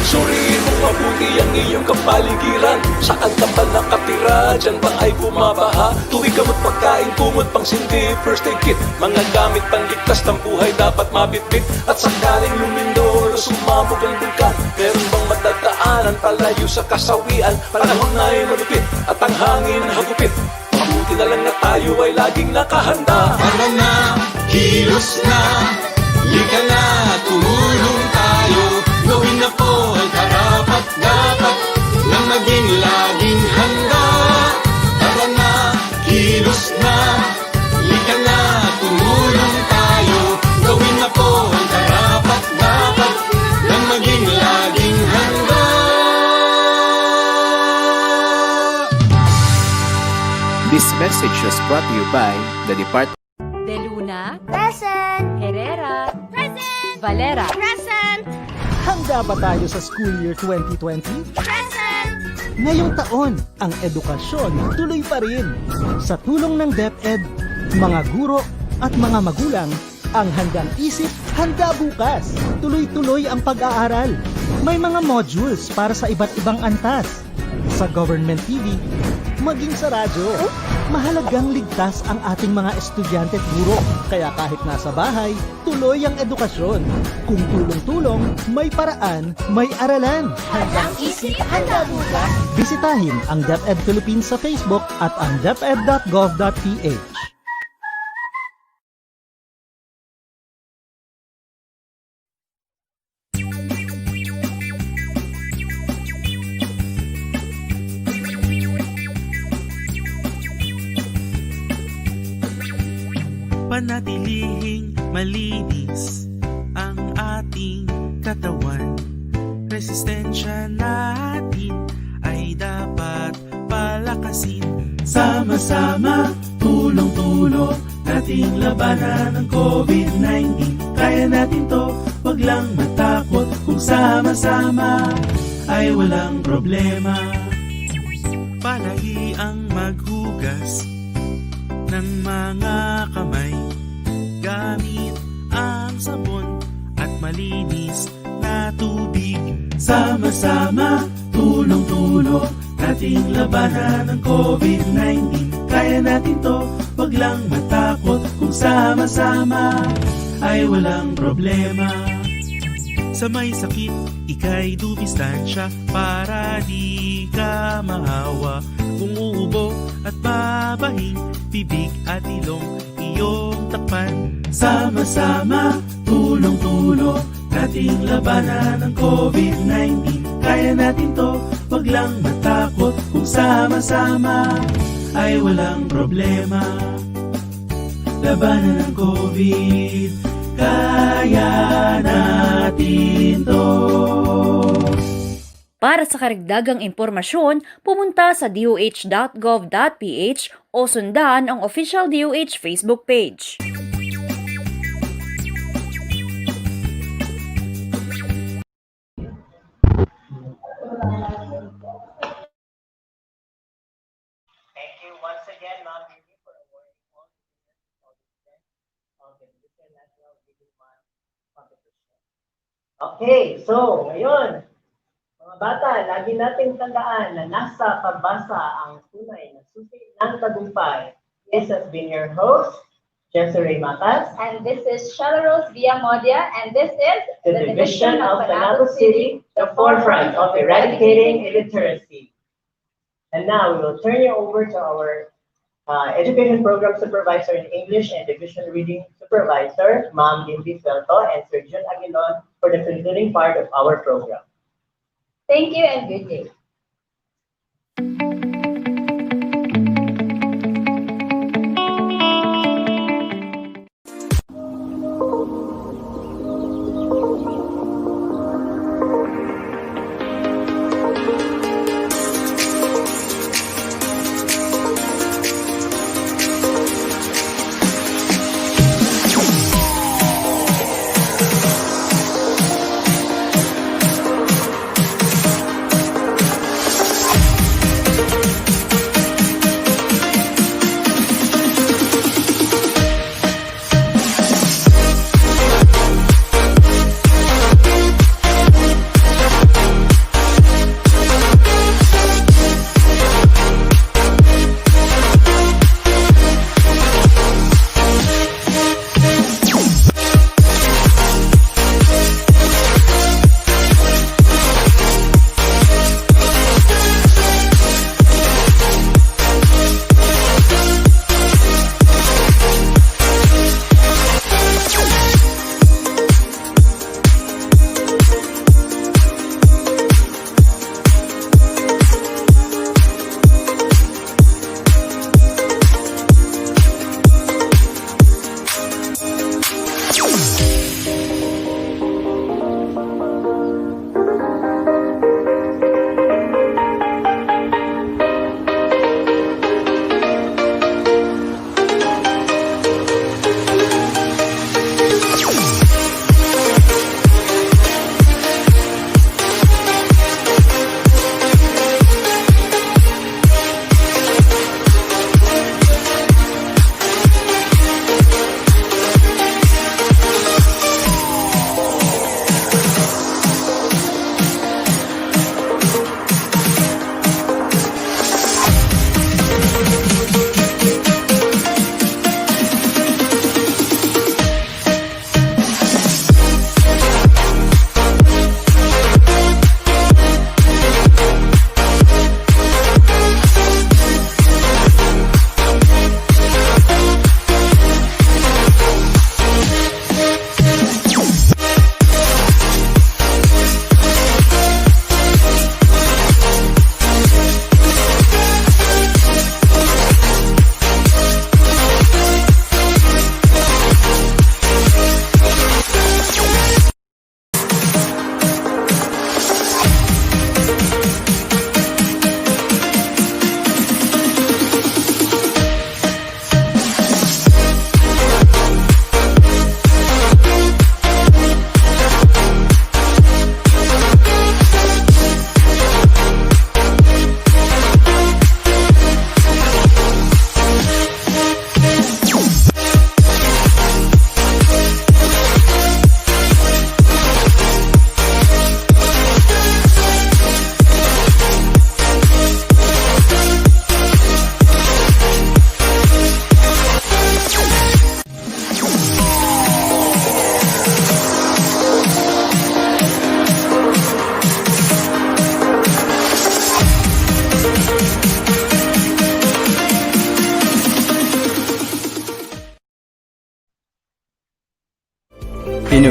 Suriin mo mabuti ang iyong kapaligiran. Saan ka ba nakatira? Diyan ba ay bumabaha? Tuwing gamot, pagkain, kumot, pang sindi, first aid kit. Mga gamit panligtas ng buhay dapat mabitbit. At sakaling lumindol o sumabog ang bulkan, meron bang madadaanan palayo sa kasawian? Panahon na ay malupit at ang hangin hagupit. Mabuti na lang na tayo ay laging nakahanda. Tara na, kilos na. Lika na, tumulong tayo. Gawin na po ang karapat-dapat nang maging laging handa. Tara na, kilos na. Lika na, tumulong tayo. Gawin na po ang karapat-dapat nang maging laging handa. This message was brought to you by the Department De Luna, Present! Herrera, Present! Valera. Present! Handa ba tayo sa school year 2020? Present! Ngayong taon, ang edukasyon tuloy pa rin. Sa tulong ng DepEd, mga guro at mga magulang, ang Handang ISIP, Handa Bukas. Tuloy-tuloy ang pag-aaral. May mga modules para sa iba't ibang antas. Sa government TV, maging sa radyo. Mahalagang ligtas ang ating mga estudyante at guro. Kaya kahit nasa bahay, tuloy ang edukasyon. Kung tulong-tulong, may paraan, may aralan. Handang ISIP, Handa Bukas. Bisitahin ang DepEd Philippines sa Facebook at ang deped.gov.ph. Panatilihing malinis ang ating katawan. Resistensya natin ay dapat palakasin. Sama-sama, tulong-tulong, nating labanan ng COVID-19. Kaya natin to, wag lang matakot. Kung sama-sama ay walang problema. Palagi ang maghugas ng mga kamay gamit ang sabon at malinis na tubig. Sama-sama, tulong-tulong, nating labanan ng COVID-19. Kaya natin to, wag lang matakot. Kung sama-sama ay walang problema. Sa may sakit, ika'y dumistansya para di ka mahawa. Kung uubo at babahing, bibig at ilong iyong takpan. Sama-sama, tulong-tulong, nating labanan ng COVID-19. Kaya natin to, wag lang matakot. Kung sama-sama ay walang problema. Labanan ng COVID, kaya natin to. Para sa karagdagang impormasyon, pumunta sa doh.gov.ph o sundan ang official DOH Facebook page. Thank you once again, Ma'am Vivi, for awarding all the winners of the National Reading Month competition. Okay, so ngayon, mga bata, lagi nating tandaan na nasa pagbasa ang tunay na susi ng tagumpay. This has been your host, Desiree Matas. And this is Rose Villamodia, and this is the Division of Panabo City, the forefront of eradicating illiteracy. And now we will turn you over to our Education Program Supervisor in English and Division Reading Supervisor, Ma'am Lindy Felto and Sir Jun Aguilon for the concluding part of our program. Thank you and good day.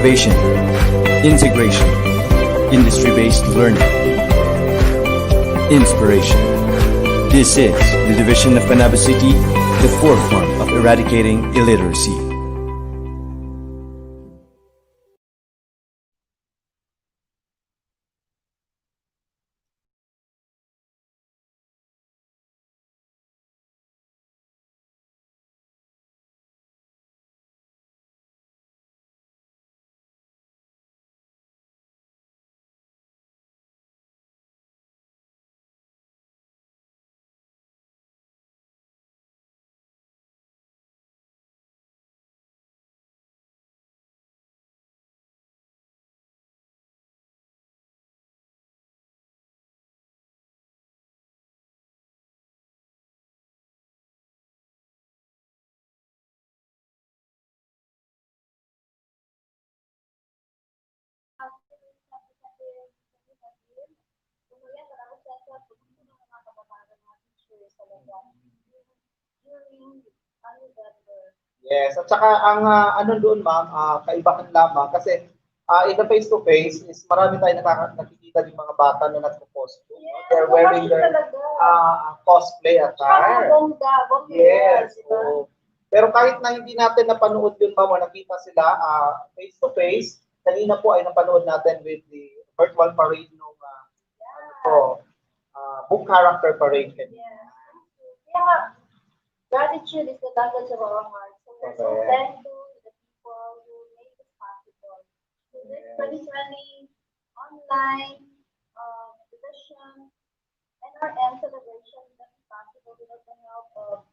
innovation, integration, industry-based learning, inspiration. This is the division of Panabo City, the forefront of eradicating illiteracy. Yes, at saka ang ano doon ma'am, kaibahan lamang kasi in the face-to-face is marami tayong nakikita ng mga bata na nagpo-costume. No? They're wearing their cosplay attire. Yes. So, pero kahit na hindi natin napanood yun ma'am, o nakita sila face-to-face, kanina po ay napanood natin with the virtual parade ng book character parade. Yeah. Gratitude is the language of our hearts. So we're so thankful to the people who made this possible. So this 2020 online division and our end celebration that is possible without the help of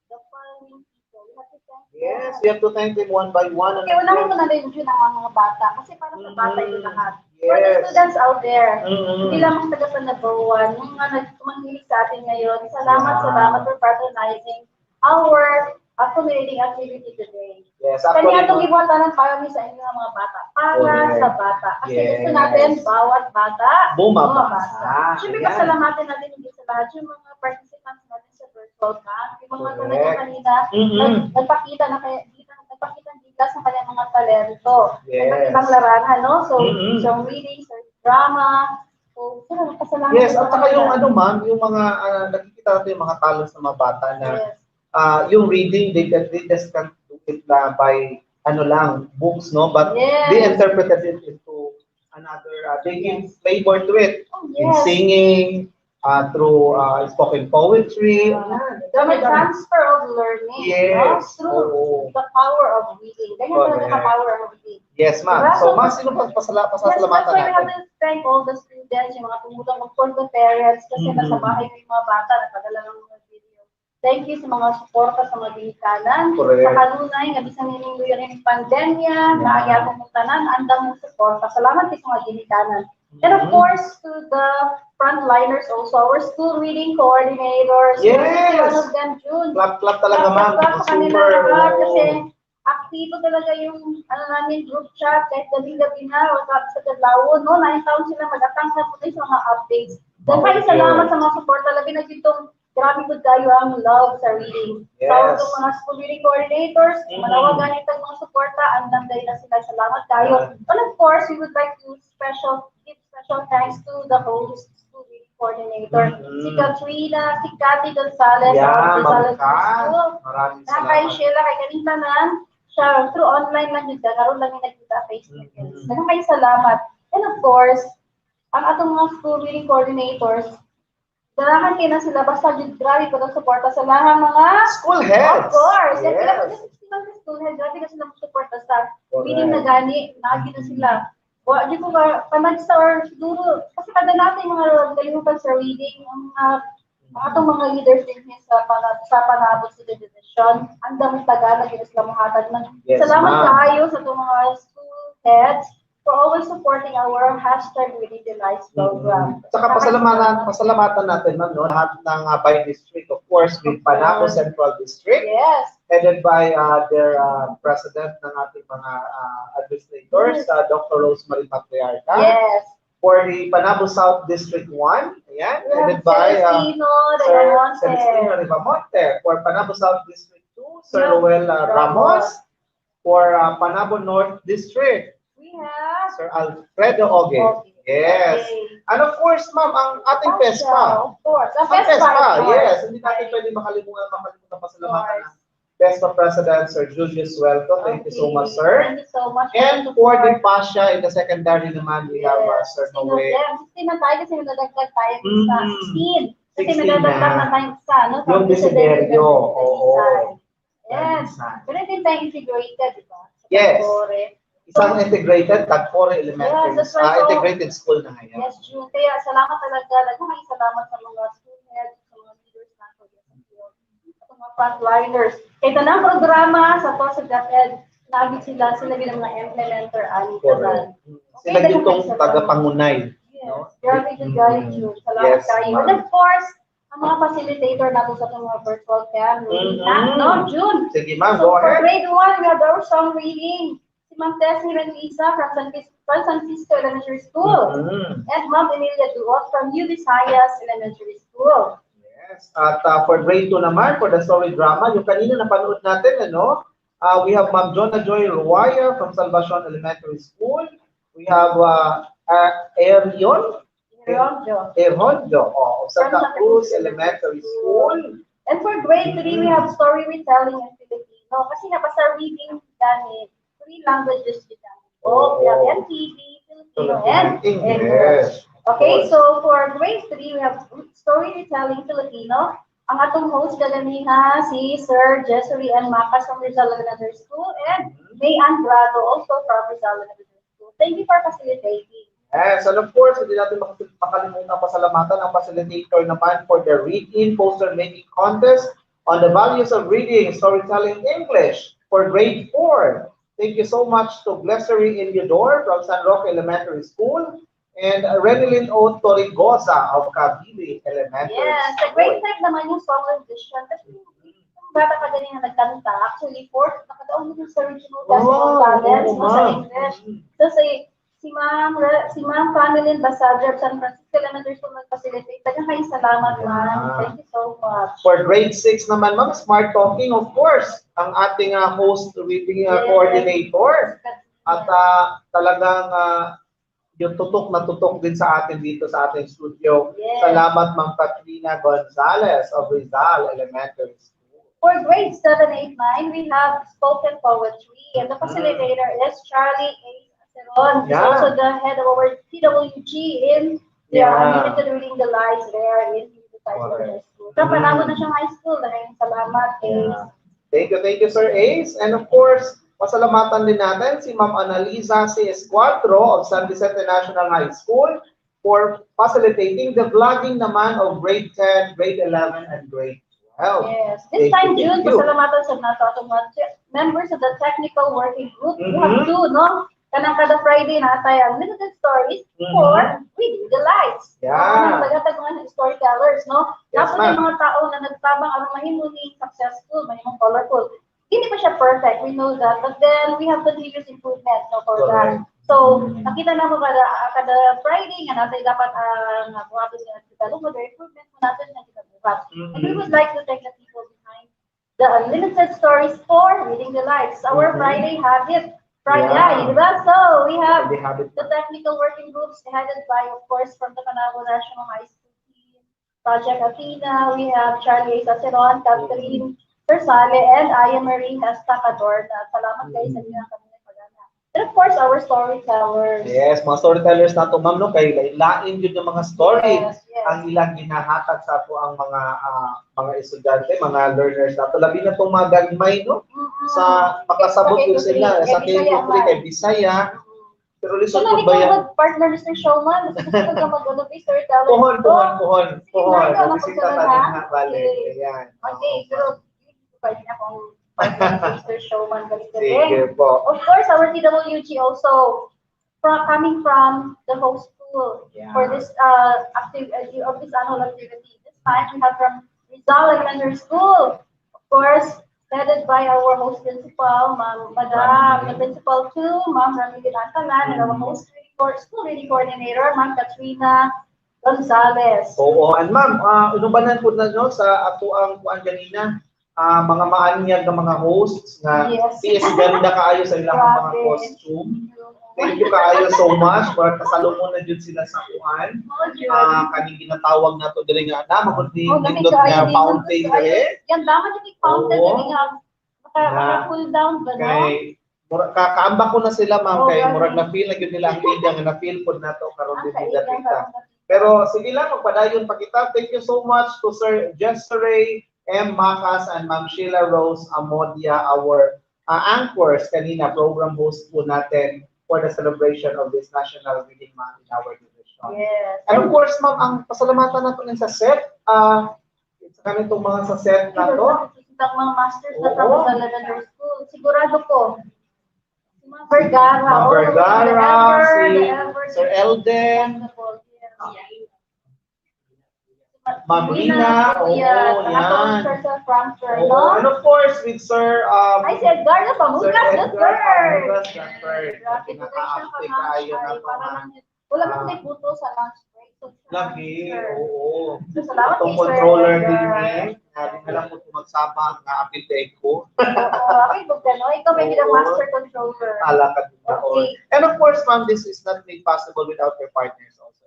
the following people. We have to thank them. Yes, we have to thank them one by one. Okay, unahin ko na rin yun ang mga bata kasi para sa bata ito lahat. For the students out there, hindi lamang taga Panabuan, yung mga nagtumangilig sa atin ngayon, salamat for patronizing our accommodating activity today. Yes, Kanya itong ibuhatan ng para sa inyo mga bata. Para sa bata. Kasi gusto natin bawat bata bumabasa. Siyempre pasalamatin natin hindi sa lahat yung mga participants natin sa virtual camp. Yung mga talagang kanina nagpakita ng bigas ng kanyang mga talento. Ibang larangan, no? So, reading, drama. So, pasalamat. Yes, at saka yung ano ma'am, yung mga nakikita natin yung mga talents ng mga bata na yung reading, they just can't do it by books, no? But they interpreted it into another, they give flavor to it in singing, through spoken poetry. The transfer of learning, through the power of reading. Ganyan talaga ka power of reading. Yes, ma'am. So, mas sino pa pasasalamatan natin? We have to thank all the students, yung mga tumulong, of course, the parents, kasi nasa bahay yung mga bata, napadala ng mga video. Thank you sa mga suporta sa mga ginikanan. Sa kanunay, nga bisan niningo yun yung pandemya, naaya kong tanan, andang mong suporta. Salamat sa mga ginikanan. And of course, to the frontliners also, our school reading coordinators. Yes! One of them, June. Clap talaga, ma'am. Super. Kasi aktibo talaga yung namin group chat, kahit gabi-gabi na, o sa Kadlawo, no? 9 taon sila mag-atang sa mga updates. Dahil salamat sa mga support talaga na ditong grabe po tayo ang love sa reading. Tawag ng mga school reading coordinators, manawagan itong mga suporta, andang dahil na sila. Salamat tayo. And of course, we would like to give special thanks to the host school reading coordinator, si Katrina, si Cathy Gonzalez, maraming salamat. Kay Sheila, kay Kanintanan, siya, through online lang yun, karoon lang yung nagkita face-to-face. Maraming salamat. And of course, ang atong mga school reading coordinators, dalahan kayo na sila, basta yung grabe ko ng suporta sa lahat mga school heads. Of course. Yes. Sila sa school heads, grabe na sila suporta sa reading na gani, nagi na sila. Di ko ba, panagsa or siguro, kasi kada natin mga kalimutan sa reading, ang atong mga leaders din sa Panabo City Division, ang daming taga, nag-iwas lang mahatag ng salamat tayo sa itong mga school heads for always supporting our hashtag Reading the Lives program. Saka pasalamatan natin, ma'am, no? Lahat ng by district, of course, with Panabo Central District, headed by their president ng ating mga administrators, Dr. Rosemary Patriarca. Yes. For the Panabo South District 1, ayan, headed by Celestino Rivamonte. For Panabo South District 2, Sir Ruel Ramos. For Panabo North District, we have Sir Alfredo Oge. Yes. Okay. And of course, ma'am, ang ating PESPA. Of course. Ang PESPA, PESPA, of course. yes. Hindi natin pwede makalimutan pasalamatan ng PESPA President, Sir Julius Welto. Thank you so much, sir. Thank you so much. And for the PASHA in the secondary naman, we have Sir Noe. 16 na tayo kasi nadagdag tayo sa 16. Kasi 16 nadagdag na. na tayo sa, no? Yung Desiderio. Oo. Yes. Pero din tayo integrated, di ba? Yes. Tagpore. Isang integrated, Tagpore Elementary. Yes, that's right. Integrated school na ngayon. Yes, June. Kaya salamat talaga. Nagmamay salamat sa mga school heads, sa mga leaders natin, sa mga frontliners. Kaya ito na programa sa to sa DepEd, nagit sila bilang mga implementer ani kanan. Sila ditong tagapangunay. Yes, grabe yung guys, June. Salamat kayo. And of course, ang mga facilitator natin sa mga virtual cam, no, June. Sige ma'am, So go for ahead. grade 1, we have our song reading. Si Ma'am Tessie Renisa from San Francisco Elementary School. And Ma'am Emilia Duot from New Visayas Elementary School. Yes. At for grade 2 naman, for the story drama, yung kanina napanood natin, ano, we have Ma'am Jonah Joy Ruaya from Salvacion Elementary School. We have Erhonjo of Santa Cruz Elementary School. And for grade 3, we have story retelling in Filipino. Kasi nabasa reading dami, 3 languages dito. We have MTV, Filipino, and English. Okay, so for grade 3, we have story retelling Filipino. Ang atong host kaganiha si Sir Jessery and Macas from Rizal Elementary School and May Andrado also from Rizal Elementary School. Thank you for facilitating. Yes, and of course, hindi natin makalimutan pasalamatan ang facilitator naman for the read-in poster making contest on the values of reading, storytelling, English for grade 4. Thank you so much to Blessery Iliodor from San Roque Elementary School and Renilyn O. Torigosa of Cavite Elementary Yes, sa grade 5 naman yung song rendition. Kasi yung bata ka ganyan na nagkanta, actually, 4th, nakadaon mo sa original talents mo sa English. So, si Ma'am Camilyn Basadre of San Francisco Elementary School nag-facilitate. Tagang kayo salamat, ma'am. Thank you so much. For grade 6 naman, ma'am, Smart Talking, of course, ang ating host reading coordinator. At talagang yung tutok na tutok din sa atin dito sa ating studio. Yes. Salamat, Ma'am Katrina Gonzalez of Rizal Elementary School. For grade 7, 8, 9, we have spoken poetry. And the facilitator is Charlie A. Aceron. He's also the head of our TWG in the Unlimited Reading the Lives there in the High School. Sa Panabo na siyang high school. Maraming salamat, Ace. Thank you, Sir Ace. And of course, pasalamatan din natin si Ma'am Annalisa C. Escuadro of San Vicente National High School for facilitating the vlogging naman of grade 10, grade 11, and grade 12. Yes. This time, June, pasalamatan sa nato members of the technical working group. We have 2, no? Kanang kada Friday na tayo limited stories for reading the lights. Yeah. Tagatag mga storytellers, no? Yes, Tapos yung mga tao na nagtabang aron mahimuni successful, mahimong colorful. Hindi pa siya perfect, we know that, but then we have continuous improvement, no, for that. So, nakita na mo kada Friday nga natin dapat buhaton nga kita mo the improvement mo natin nga kita buhat. And we would like to thank the people behind the unlimited stories for reading the lights. Our Friday habit. Diba? So, we have the technical working groups headed by, of course, from the Panabo National High School team, Project Athena, we have Charlie Saceron, Catherine Tersale, and Aya Marie Estacador. Salamat kayo sa inyo kami nagpagana. And of course, our storytellers. Yes, mga storytellers na ito, ma'am, no? Kay lain yun yung mga story. Yes. Ang ilang ginahatag sa ato ang mga estudyante, mga learners na ito. Labi na itong mga gagmay, no? Sa makasabot ko sila sa K-3 kay Bisaya. Pero lisod ko ba yan? Partner ni Sir Showman. Gusto ka mag-ano kay storyteller. Puhon. Bisita tayo na balik. Ayan. Okay, pero pwede na akong partner ni Sir Showman. Sige po. Of course, our TWG also coming from the host school for this this annual activity. This time we have from Rizal Elementary School. Of course, headed by our host principal, Madam, the principal too, Ma'am Ramilin Antalan, and our host school reading coordinator, Ma'am Katrina Gonzalez. Oo, and ma'am, inubanan po na no, sa ato ang kuan ganina, mga maanyag na mga hosts nga Yes. is ganda kaayo sa ilang mga Grabe. costume. Thank you kaayo so much for kasalumon na jud sila sa kuan. Kaning ginatawag nato diri nga na mabuti nindot nga fountain diri. Yan dapat yung fountain Oo. dili nga maka-cool down ba no? Kay kaambak ko na sila ma'am Oh, kay grabe. murag na feel na gyud nila ang ida nga na feel pod nato karon din kaigan kita. karon. Pero sige lang magpadayon pa kita. Thank you so much to Sir Jessere M. Macas and Ma'am Sheila Rose Amodia, our anchors kanina, program host po natin for the celebration of this National Reading Month in our division. Yes. And of course, ma'am, ang pasalamatan natin sa set, sa kanitong mga sa set na to. Ang mga masters na Oo. tapos sa elementary school, sigurado ko. Si Ma'am Vergara, Ma'am Vergara, si Sir Elden, Ma'am Rina, oo, yan. And of course, with Sir, Ay, si Edgar na Sir pamukas, Edgar that's third. Pamukas, that's third. Pinaka-active tayo na to, ma'am. Wala mo tayo puto sa lunch break. So, Lagi, oo. So, salamat Itong kay Sir controller Edgar. din eh. Di na lang po magsama nga apil ko. Okay, Bugano, ikaw may Oo. master controller. Ala ka din na. Okay. And of course, ma'am, this is not made possible without your partners also.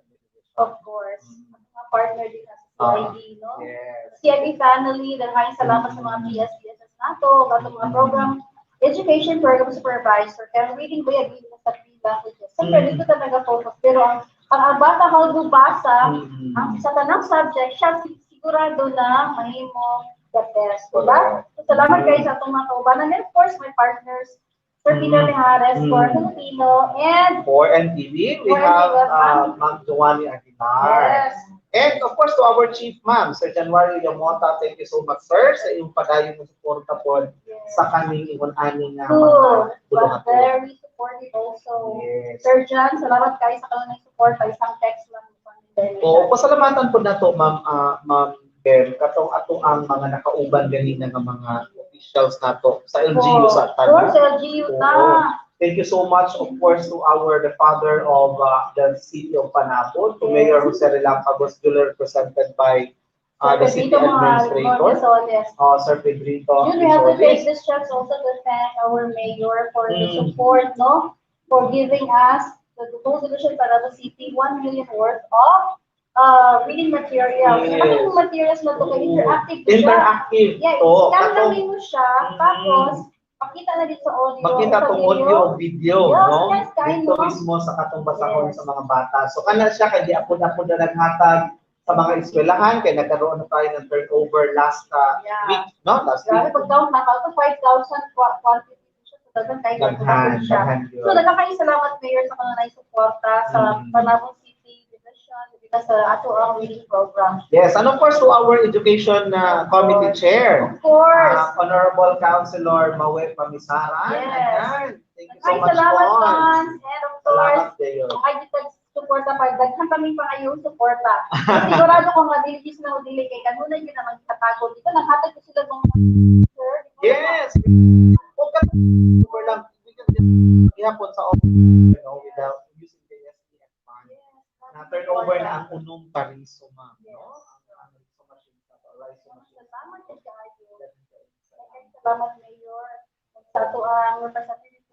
Of course. Mga partner din sa CID, no? Yes. CID family, dahil maraming salamat sa mga PSDSS nato, at mga program, education program supervisor, kaya reading ba yan sa 3 languages. Siyempre, dito talaga focus. Pero ang bata how do basa, ang sa tanang subject, siya sigurado na mahimo the best. Diba? So, salamat kayo sa itong mga kaubanan. And of course, my partners, Sir Peter Mijares for Filipino, and For NTV, we For have NTV, Ma'am Joanie Aguilar. Yes. And of course, to our chief ma'am, Sir January Yamota, thank you so much, sir, sa iyong padayon ng suporta po sa kaming ingon-aning mga True, but buluhan. very supportive also. Yes. Sir John, salamat kayo sa kanilang support pa isang text lang. O, pasalamatan po na to, ma'am, ma'am Bel, katong ato ang mga nakauban ganina ng mga officials nato sa LGU sa Of course, LGU na. Thank you so much, of course, to the father of the city of Panabo, to Yes. Mayor Jose Relampagos, duly represented by the city Pedrito, mga administrator, Rizoles. Sir Pedrito. Yun, we have to take Rizoles. this chance also to thank our mayor for the support, no? For giving us the resolution para the city 1 million worth of reading materials. Yes. Ano yung materials na ito? Interactive siya. Interactive. Yeah, To, scan katong- lang mo siya, tapos pakita na dito sa audio. Makita sa tong audio o video, Yes, no? yes, kind Dito of. mismo sa katong basahon sa mga bata. So kana siya kay apod-apod na naghatag sa mga eskwelahan kay nagkaroon na tayo ng turnover last week, no? Last Grabe, week. pag-count na ka, 5,000 quantity siya. So, dagang kayo Daghan, siya. daghan yun. So, nagkakayo salamat, Mayor, sa mga naisuporta sa Panabo City Division, dito sa ato ang reading program. Yes, and of course to our education committee chair. Of course. Honorable Councilor Mawe Pamisaran. Yes. Ayan. Thank you so Ay, much salamat, po. fans. And of course, Salamat kayo. ay dito suporta pa. Daghan kami pa kayo suporta. Sigurado ko nga, dili na o dili kay kanunay yun naman katago. Dito, naghatag ko sila ng Yes. Huwag ka over lang. Ihapon sa office, you know, without using the SPF fund. Na turnover na ang unong pariso, ma'am. No? Ang riso machine, riso machine. Salamat, Mayor. Sa ito ang representative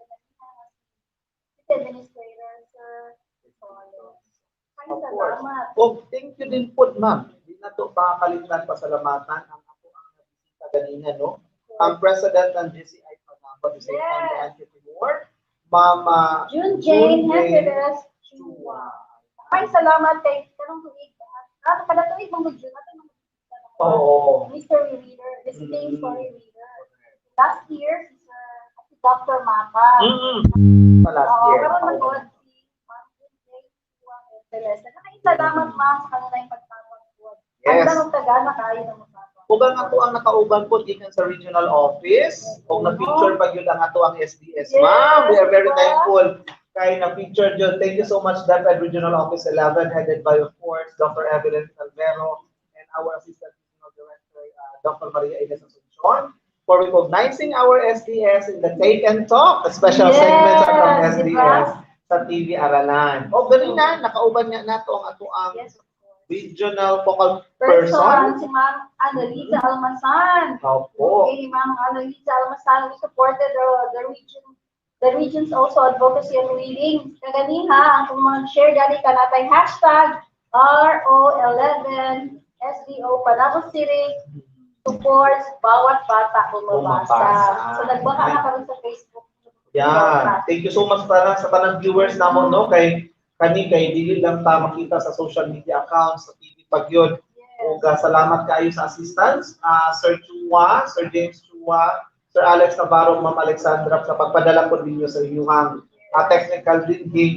administrator, sir. Ay, Of course. salamat. Oh, thank you din po, ma'am. Hindi na ito makakalimutan pasalamatan ang ako ang nabisita kanina, no? Ang president ng GCI Panabo, the same time the entrepreneur, Ma'am June Jane Henrides Chua. Ay, salamat kay kanong tuig. Kada tuig mong June natin Oo. mystery reader, visiting story reader. Last year, si Dr. Mata. Sa last year. Karoon man ko si Ma'am June Jane Chua Henrides. Salamat, ma'am, sa kanila yung pagtapos. Yes. Ang tanong tagana kayo na mo. Kung ang ato ang nakauban po gikan sa regional office, kung na-feature pa yun ang ato ang SDS, ma'am, we are very thankful kay na-feature yun. Thank you so much, DepEd Regional Office 11, headed by, of course, Dr. Evelyn Calvero and our Assistant Regional Director, Dr. Maria Ines Asuncion, for recognizing our SDS in the Take and Talk, a special segment sa atong SDS sa TV Aralan. O, ganun na, nakauban nga nato ang ato ang regional focal person. Si Ma'am Annalisa Almasan. Opo. Okay, Ma'am Annalisa Almasan, we supported the region's also advocacy and reading. Kaganiha, ang kung mag-share dali ka natay hashtag RO11 SDO Panabo City supports bawat bata bumabasa. So nagbaka na kami sa Facebook. Yeah, thank you so much sa tanang viewers namon no kay dili lang ta makita sa social media accounts sa TV pag yun. Ug salamat kaayo sa assistance Sir Chua, Sir James Chua, Sir Alex Navarro, Ma'am Alexandra sa pagpadala po ninyo sa inyong technical din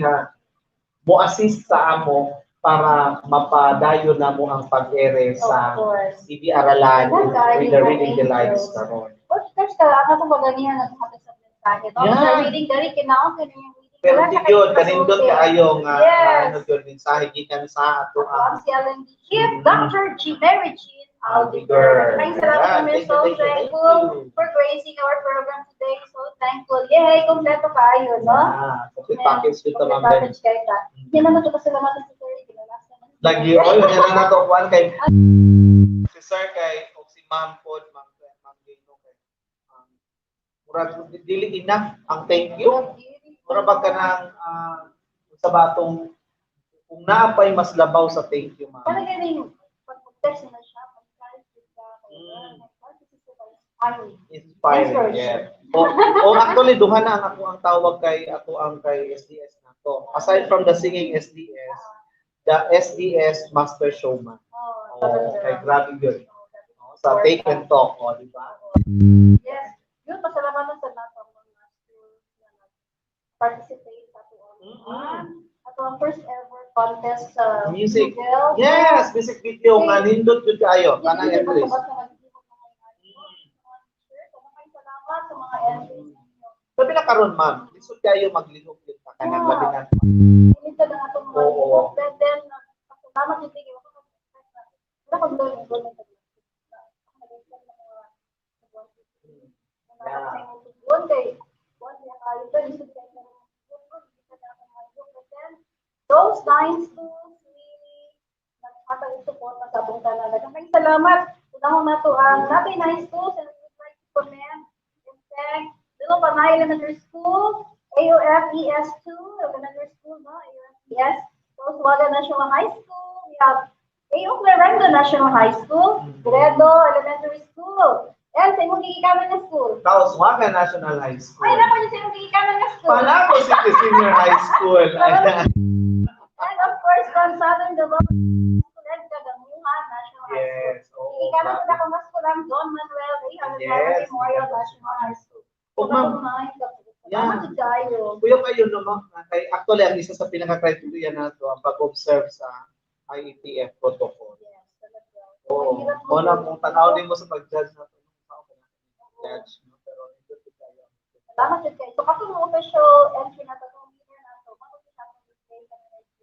mo assist sa amo para mapadayon na mo ang pag-ere sa TV Aralan with the reading delights karon. Kasi ako kung maganihan nagsabi sa mensahe. Sa reading dali kinaon kaniyang pero yun, kanindot kaayo nga ano yun, mensahe gikan sa ato ang Chief Dr. Mary Jean Aldiger. Thanks salamat kami. So thankful for gracing our program today. So thankful. Yay! Kompleto kayo, no? Complete package dito, Ma'am Ben. Hindi naman ito pasalamatan sa Sir. Lagi, yun na nato kuhan kay si Sir kay o si Ma'am Pod, Ma'am Gino kay murag dili enough ang thank you. Mura ba ka ng sa batong kung naapay mas labaw sa thank you, Ma'am. Parang galing pag-text na siya, inspiring, yeah. O actually, duha na ang tawag kay SDS na to. Aside from the singing SDS, the SDS Master Showman. Kay grabe yun. Sa take and talk, di ba? Yes. Yun, pasalamatan sa lahat ng mga schools na participate sa ato ang first ever contest sa music. Video. Yes, music video nga nindot jud kaayo kanang entries. Salamat sa mga entries. Sabi na karon, Ma'am, lisod kayo maglihok din pa kanang labi na. Ito na atong mga lihok. Then salamat jud kayo. Wala ko doon doon. One day those 9 schools really nagpapag-support sa abong tanan. Maraming salamat. Unahon na to ang natin 9 schools and we would like to commend and thank Little Panay Elementary School, AOF-ES2, Elementary School, no? AOF-ES, Suwaga National High School, we have AO Clarendo National High School, Gredo Elementary School, and sa imong gigikaman na school. Suwaga National High School. Ay, naku, yung sa imong gigikaman na school. Panabo City Senior High School. And of course, from Southern Development School and Cagamuhan National High School. Yes. Gigikaman ko na kung mas ko lang Don Manuel Memorial National High School. Ma'am. Salamat kayo. Kuya kayo naman, actually, ang isa sa pinaka-criteria na ito, ang pag-observe sa IETF protocol. Yes, talaga. Oo. Wala mong tanawin mo sa pag-judge na ito. Salamat kayo. So, kapag mga official entry na ito,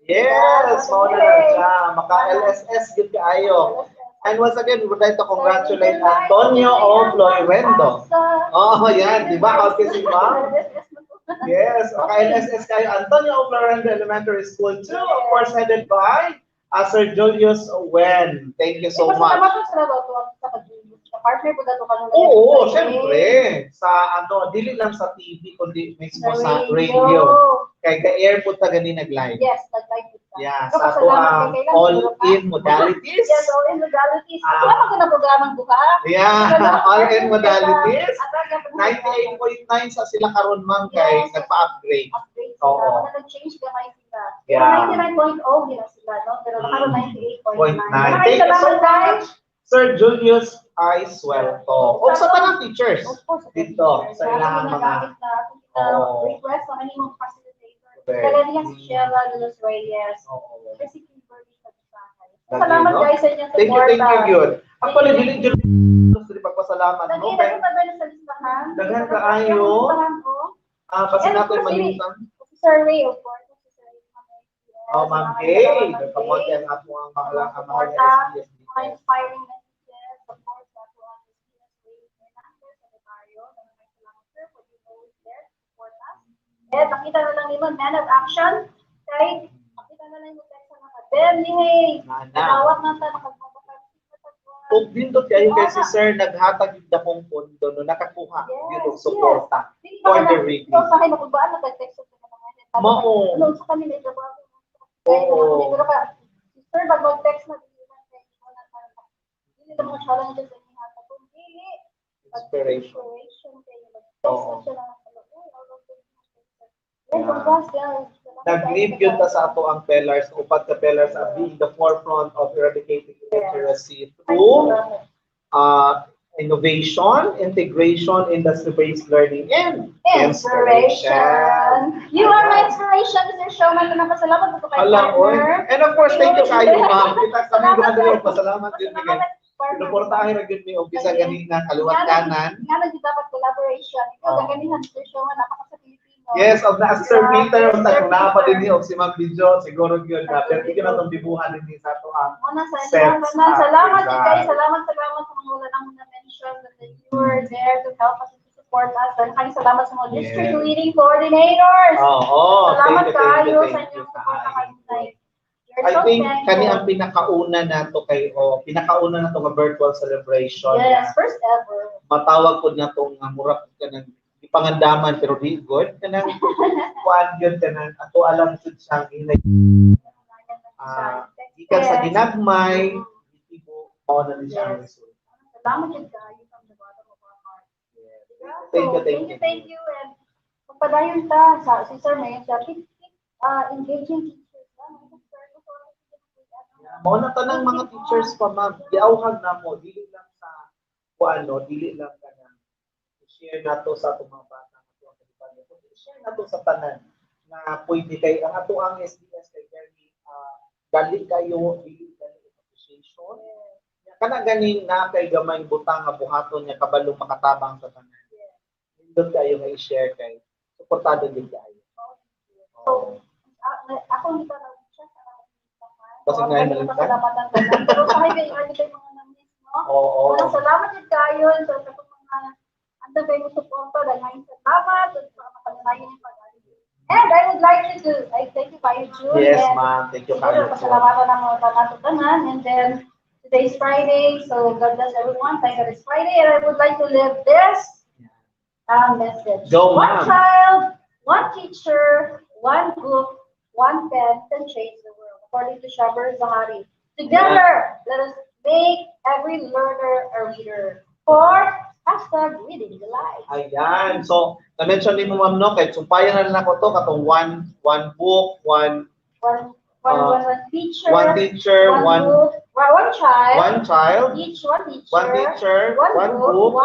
yes, mauna na siya. Maka-LSS yun kaayo. And once again, we would like to congratulate Antonio O. Florimendo. Oh, yan. Di ba? How si Ma'am? Yes. Maka-LSS kayo. Antonio O. Florimendo Elementary School 2. Of course, headed by Sir Julius Wen. Thank you so much. Partner po dato kanang Oo, syempre. Sa dili lang sa TV kundi mismo sa radio. Kay ka-air po ta gani nag-live. Yes, nag-live po ta. Yeah, sa ato ang all-in modalities. Yes, all-in modalities. Ako ang mga programang buka. Yeah, all-in modalities. 98.9 sa sila karon man kay nagpa-upgrade. Oo. Nag-change gamay sila. Yeah. 99.0 gina sila, no? Pero nakaroon 98.9. Thank you so much, Sir Julius Iswell. O sa tanang teachers dito sa ilang mga request sa kanimong facilitator. Kaya niya si Sheila Lulos Reyes. Kasi Kimberly Pagsahay. Salamat guys sa inyong support. Thank you, yun. Actually, dili dili pagpasalamat mo. Nagkita ba na sa listahan? Daghan kaayo. Kasi natin malimutan. Survey, of course. Ma'am Kay, nagpamot yan at mga mahal SBS. Inspiring messages, of course, that's one of the secretario, salamat sir for you always there to support us. And nakita na lang naman, man of action, kahit nakita Tawag na ta Kung dito kayo kay si Sir naghatag yung dakong pondo no nakakuha yung suporta for the reading. So sa akin magbaan na text sa mga Mao. ano sa kanila ito ba? Oo. Sir mag-text na dili mo challenges sa inyo sa kung dili Inspiration. Oo. Nag-leave yun ta sa ato ang pillars, upat ka pillars of being the forefront of eradicating illiteracy through innovation, integration, industry-based learning, and inspiration. You are my inspiration, Mr. Showman. Salamat po kayo, partner. And of course, thank you kayo, ma'am. Kita kami doon pasalamat din kayo. Pinuportahin na yun ni Umpisa ganina, kaluwat kanan. Nga na dapat collaboration. Ikaw, gaganihan, Mr. Showman, napaka sa Pilipino. Yes, of na Sir Peter, kung napa din niyo, si Ma'am Video, siguro yun na. Pero hindi na itong dibuhan din sa ito ang sets. Salamat guys, salamat sa mga wala nang na-mention that you were there to help us and to support us. Dan kami salamat sa mga district leading coordinators. Salamat kayo sa inyong support na kayo. I think kani ang pinakauna na to kay pinakauna na to nga virtual celebration. Yes, first ever. Matawag ko na tong mura ka ng ipangandaman pero di good kanang kuan gyud kanang ato alam sud siyang inay ikan sa ginagmay ibo mao na ni siya result. Salamat jud kayo from the bottom of our heart. Thank you. And pagpadayon ta sa si Sir May sa engaging teachers na mao na tanang mga teachers pa ma'am giawhag na mo dili lang sa kuano dili lang kanang share nato sa atong mga bata ato ang kalipan share nato sa tanan na pwede kay ang ato ang SDS kay dali kayo dili appreciation kana ganing na kay gamay butang nga buhaton niya kabalo makatabang sa tanan indot kayo nga i-share kay suportado din kayo so ako hindi pa kasi nga yung nalitan. Pero sa akin, kayo mga namis, no? Oo. Salamat din kayo sa mga ando kayo suporta dahil ngayon salamat at sa makalimayin yung pag-aaral. And I would like to I thank you kayo, June. Yes, ma'am. Thank you kayo. Pasalamatan ng mga tanan. And then, today's Friday, so God bless everyone. Thank God it's Friday. And I would like to live this message. Go, one child, one teacher, one book, one pen can change the world. According to Shabar Zahari. Together, let us make every learner a reader. For #reading the life. Ayan. So, na-mention din mo ma'am no, kahit sumpayan na lang ako to, katong one book, one teacher, one book, one child, each one teacher, one book,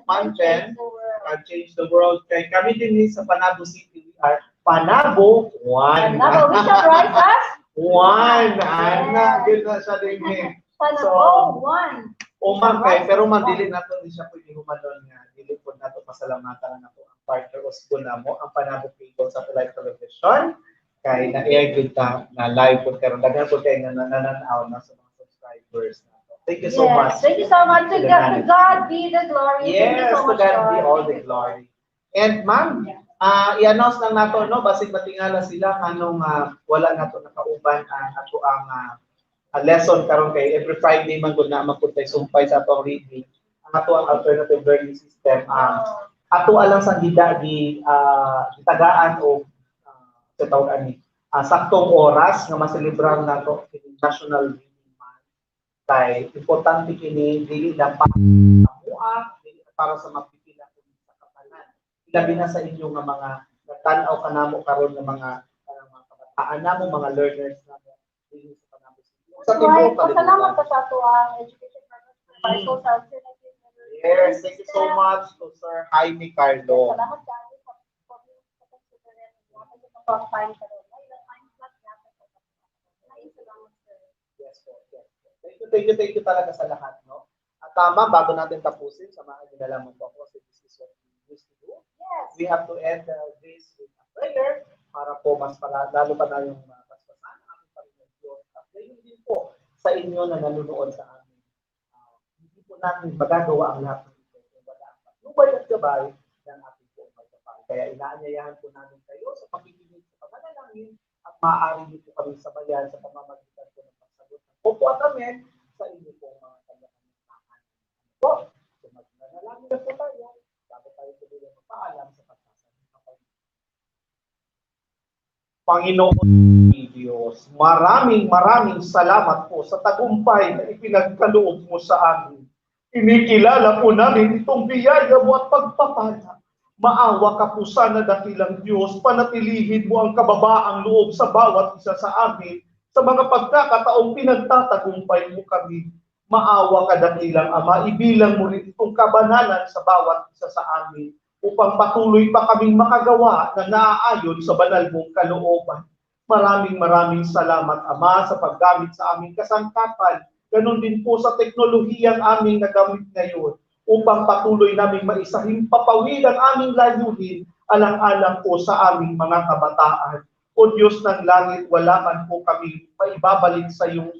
one pen, can change the world. Kaya kami din sa Panabo City, we are Panabo 1. Panabo, we shall rise as one. Ana, good na siya din eh. Panabo, one. O ma'am kay, pero ma'am, dili nato ni siya pwede humadon nga. Dili po nato pasalamatan na po ang partner o school na mo, ang Panabo Cable Satellite Television. Kay na-air good ta, na live po karon daghan po kay nananaw na sa mga subscribers nato. Thank you so much. Thank you so much. To God be the glory. Yes, to God be all the glory. And ma'am, i-announce lang nato no basig matingala sila kanong wala nato nakauban ang ato ang lesson karon kay every Friday man gud na mapuntay sumpay sa atong reading ang ato ang alternative learning system ato alang sa gitagaan o sa tawag ani saktong oras nga maselebrar nato kini National Reading Month kay importante kini dili lang para sa mapipila sa katanan labi na sa inyo nga mga nagtan-aw kanamo karon nga mga kabataan namo mga learners namo dili sa Panabo City. Sa tibuok salamat sa ato ang education program social alternative. Yes, thank you so much to Sir Jaime Carlo. Salamat kayo sa pag-time sa Thank you talaga sa lahat, no? At tama, bago natin tapusin, samahan niyo na lamang po ako sa this is what we used to do. Yes. We have to end this with a prayer para po mas lalo pa na yung paspasan ang ating Panginoon Diyos. At ngayon din po sa inyo na nanonood sa amin. Hindi po natin magagawa ang lahat ng ito kung wala ang patnubay at gabay ng ating po magkapal. Kaya inaanyayahan po namin kayo sa pakikinig sa pananalangin at maaari niyo po kami sabayan sa pamamagitan po ng pagsagot ng opo at amen sa inyo po mga kanya-kanya. Po, so magnanalangin na po tayo bago tayo tuloy ang magpaalam sa pagsasagot. Panginoon Diyos, maraming salamat po sa tagumpay na ipinagkaloob mo sa amin. Inikilala po namin itong biyaya mo at pagpapala. Maawa ka po sana dakilang Diyos, panatilihin mo ang kababaang loob sa bawat isa sa amin sa mga pagkakataong pinagtatagumpay mo kami. Maawa ka dakilang Ama, ibilang mo rin itong kabanalan sa bawat isa sa amin upang patuloy pa kaming makagawa na naaayon sa banal mong kalooban. Maraming salamat, Ama, sa paggamit sa aming kasangkapan. Ganon din po sa teknolohiyang aming nagamit ngayon upang patuloy naming maisahing papawid ang aming layunin alang-alang po sa aming mga kabataan. O Diyos ng langit, wala man po kami maibabalik sa iyong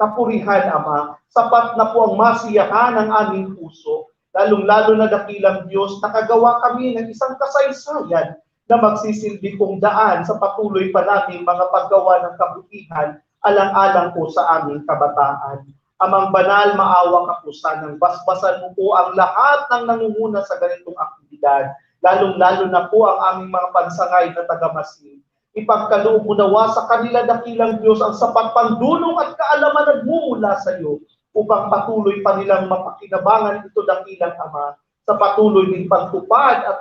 kapurihan, Ama. Sapat na po ang masiyahan ng aming puso. Lalong-lalo na dakilang Diyos, nakagawa kami ng isang kasaysayan na magsisilbi kong daan sa patuloy pa namin mga paggawa ng kabutihan alang-alang po sa aming kabataan. Amang banal, maawa ka po sanang basbasan mo po ang lahat ng nangunguna sa ganitong aktibidad, lalong-lalo na po ang aming mga pansangay na tagamasin. Ipagkaloob mo nawa sa kanila dakilang Diyos ang sapat pandunong at kaalaman na nagmumula sa iyo upang patuloy pa nilang mapakinabangan ito dakilang Ama sa patuloy ng pagtupad at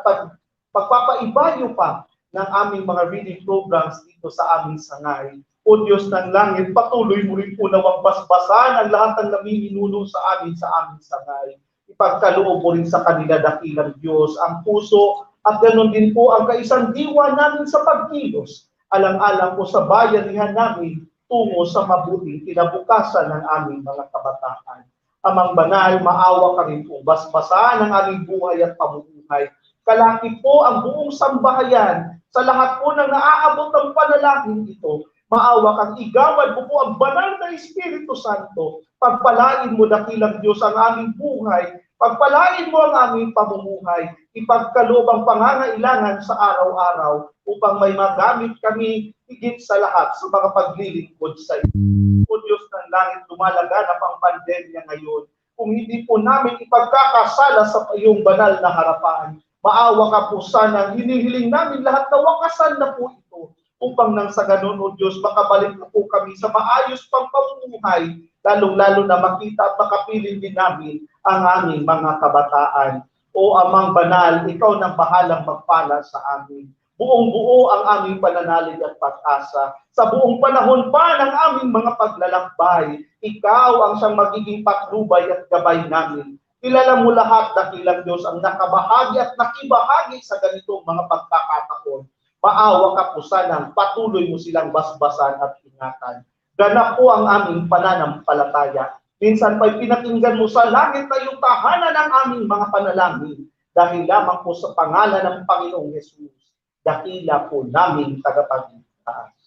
pagpapaibayo pa ng aming mga reading programs dito sa aming sangay. O Diyos ng langit, patuloy mo rin po nawang basbasan ang lahat ng namiminuno sa aming sangay. Ipagkaloob mo rin sa kanila dakilang Diyos ang puso at ganoon din po ang kaisang diwa namin sa pagkilos, alang-alang po sa bayanihan namin tungo sa mabuting kinabukasan ng aming mga kabataan. Amang banal, maawa ka rin po basbasan ang aming buhay at pamumuhay. Kalaki po ang buong sambahayan sa lahat po ng naaabot ng panalangin ito. Maawa kang igawad mo po ang banal na Espiritu Santo. Pagpalain mo dakilang Diyos ang aming buhay. Pagpalain mo ang aming pamumuhay. Ipagkaloob ang pangangailangan sa araw-araw upang may magamit kami higit sa lahat sa mga paglilingkod sa iyo. O Diyos ng langit, lumalaganap ang pandemya ngayon. Kung hindi po namin ipagkakasala sa iyong banal na harapan, maawa ka po sana, hinihiling namin lahat na wakasan na po ito upang nang sa ganun, O Diyos, makabalik na po kami sa maayos pang pamumuhay, lalong-lalo na makita at makapiling din namin ang aming mga kabataan. O Amang Banal, ikaw nang bahalang magpala sa amin. Buong-buo ang aming pananalig at pag-asa. Sa buong panahon pa ng aming mga paglalakbay, ikaw ang siyang magiging patnubay at gabay namin. Kilala mo lahat, dakilang Diyos, ang nakabahagi at nakibahagi sa ganitong mga pagkakataon. Maawa ka po sanang patuloy mo silang basbasan at ingatan. Ganap po ang aming pananampalataya. Minsan pa'y pinakinggan mo sa langit na yung tahanan ng aming mga panalangin dahil lamang po sa pangalan ng Panginoong Yesus. Dakila po namin tagapagligtas.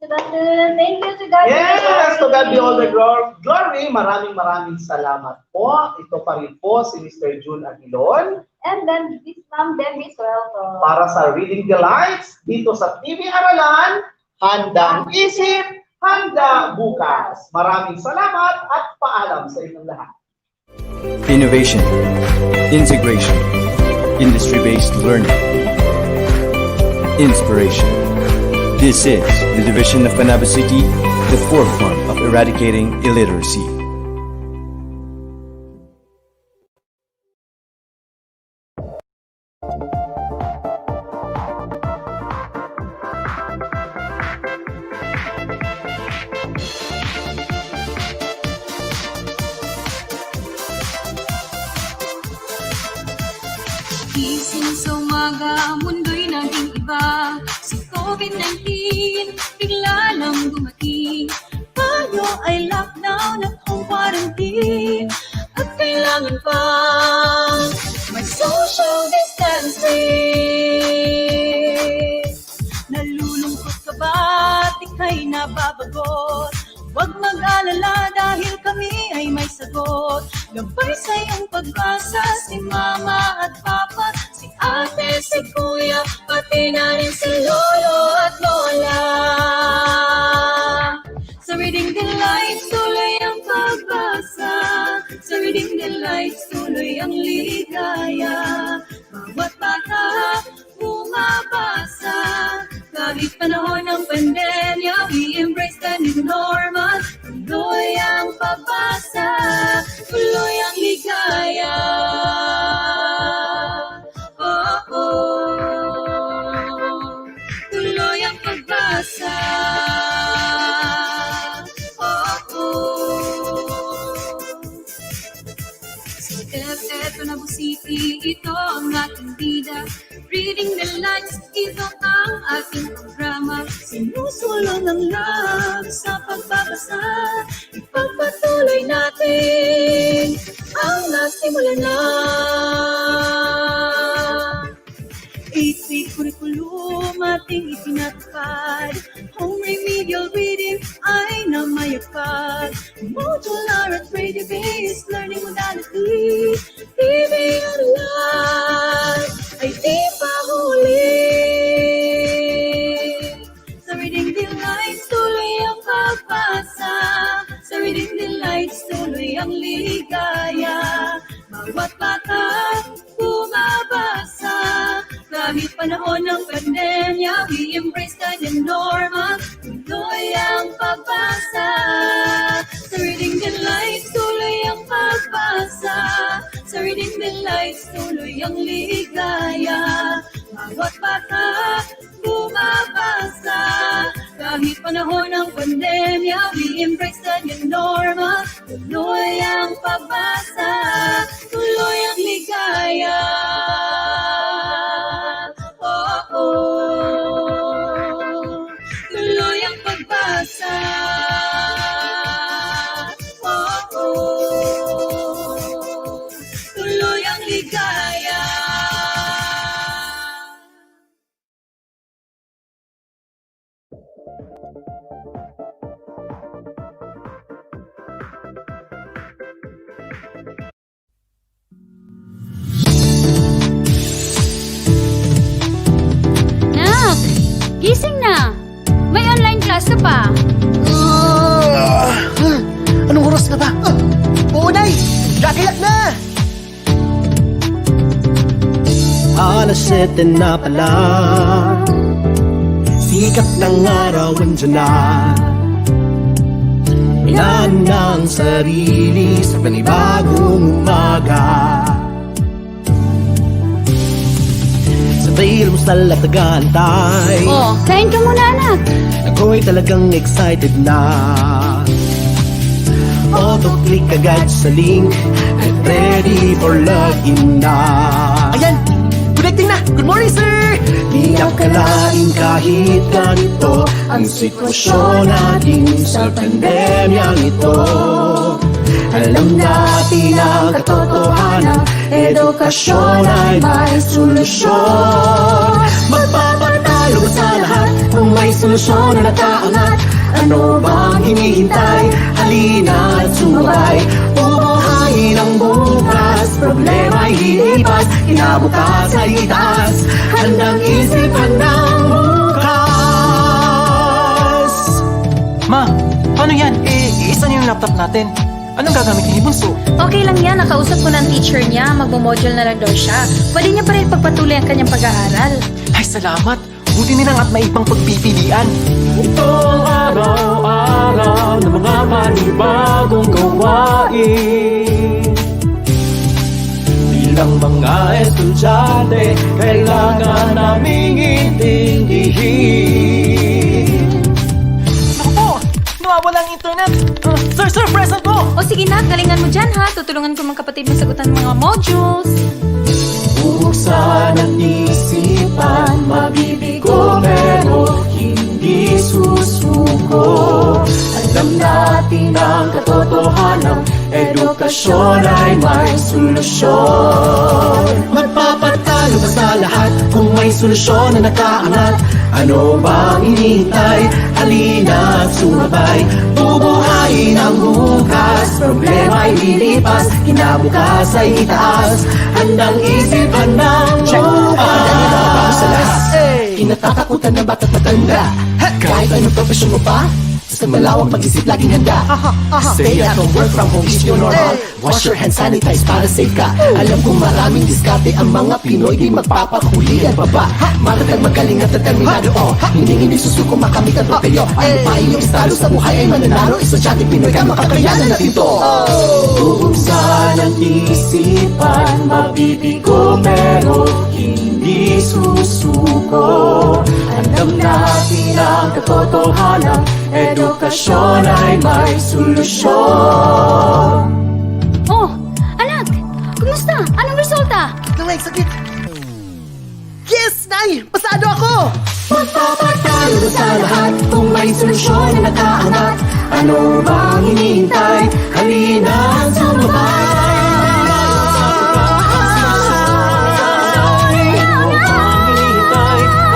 Thank you to God. Yes, to God be all the glory. Maraming salamat po. Ito pa rin po si Mr. June Aguilon. And then this Ma'am Debbie Swelto. Para sa Reading the Lights, dito sa TV Aralan, Handang Isip, Handa Bukas. Maraming salamat at paalam sa inyong lahat. Innovation, integration, industry-based learning, inspiration. This is the division of Panabo City, the forefront of eradicating illiteracy. Gising sa umaga, mundo'y naging iba. Si COVID-19, bigla lang dumating. Tayo ay lockdown at home quarantine. At kailangan pa may social distancing. Nalulungkot ka ba? Ika'y nababagot. Huwag mag-alala dahil kami ay may sagot. Gabay sa iyong pag-asa, si Mama at Papa, si ate, si kuya, pati na rin si lolo at lola. Sa Reading Delights, tuloy ang pagbasa. Sa Reading Delights, tuloy ang ligaya. Bawat bata, bumabasa. Kahit panahon ng pandemya, we embrace the new normal. Tuloy ang pagbasa, tuloy ang ligaya. Oh, oh. Tuloy ang pagbasa. Panabo City, ito ang ating bida. Reading Delights, ito ang ating programa. Sinusulong ng love sa pagbabasa. Ipagpatuloy natin ang nasimula na. 8-week curriculum ating itinatupad. Home remedial reading ay namayagpag. Modular at radio-based learning modality. TV online ay di pa huli. Sa Reading Delights, tuloy ang pagbasa. Sa Reading Delights, tuloy ang ligaya. Bawat bata, bumabasa. Kahit panahon ng pandemya, we embrace the new normal. Tuloy ang pagbasa. Sa Reading Delights, tuloy ang pagbasa. Sa Reading Delights, tuloy ang ligaya. Bawat bata, bumabasa. Kahit panahon ng pandemya, we embrace the new normal. Tuloy ang pagbasa. Tuloy ang ligaya. Oh, oh. Tuloy ang pagbasa. Oh, oh. Tuloy ang ligaya. Nak! Gising na! May online class ka pa. Anong oras na ba? Oo, Nay! Gagayak na! Alas 7 na pala, sikat ng araw andyan na. Inaan ang sarili sa panibagong umaga. Sabay lumusal at nag-aantay. Oh, kain ka muna, anak. Ako'y talagang excited na. Auto-click agad sa link at ready for login na. Ayan! Connecting na! Good morning, sir! Di akalain kahit ganito ang sitwasyon natin sa pandemyang ito. Alam natin ang katotohanan, edukasyon ay may solusyon. Magpapatalo sa lahat kung may solusyon na nakaangat. Ano bang hinihintay? Halina at sumabay. Bubuhayin ang bukas, problema ay lilipas, kinabukas ay itaas. Handang isip, handang bukas. Ma, paano yan? Iisa niyo yung laptop natin. Anong gagamitin ni Bunso? Okay lang yan, nakausap ko ng teacher niya, magmo-module na lang daw siya. Pwede niya pa rin pagpatuloy ang kanyang pag-aaral. Ay, salamat! Buti nilang at may ibang pagpipilian. Ito ang araw-araw ng mga panibagong gawain. Bilang mga estudyante, kailangan naming intindihin. Naku po! Nawawala ang internet! Sir, present po! O sige na, galingan mo dyan ha. Tutulungan ko mga kapatid mo sagutan ng mga modules. Buksan ang isipan, mabibigo pero hindi susuko. Alam natin ang katotohanan, edukasyon ay may solusyon. Magpapatalo ka sa lahat kung may solusyon na nakaangat. Ano bang hinihintay? Halina at sumabay. Bubuhayin ang bukas, problema ay lilipas, kinabukas ay itaas. Handang isip, handang bukas. Sa lahat, kinatatakutan ng bata't matanda. Kahit anong profesyon mo pa, sa malawang pag-isip laging handa. Stay at home, work from home is your normal. Wash your hands, sanitize para safe ka. Alam kong maraming diskarte ang mga Pinoy, di magpapakulian pa ba? Matagal magaling at determinado, hindi susuko makamit ang propeyo. Ano pa iyong estado sa buhay ay mananalo, estudyante Pinoy ka, makakayanan natin to. Bubuksan ang isipan, mabibigo pero hindi susuko. Handang natin ang katotohanan, edukasyon ay may solusyon. Oh, anak! Kumusta? Anong resulta? Nay, sakit! Yes, Nay! Pasado ako! Magpapatalo sa lahat kung may solusyon na nakaangat. Ano bang hinihintay? Halina sumabay!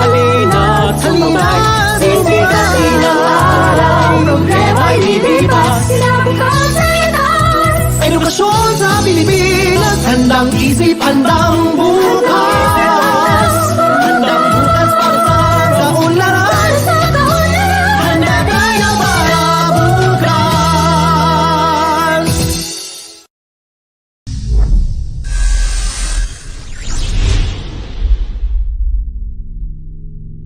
Halina sumabay! Sisikatin ang araw, problema'y lilipas. Kinabukas ay itaas. Edukasyon sa Pilipinas, handang isip, handang bukas.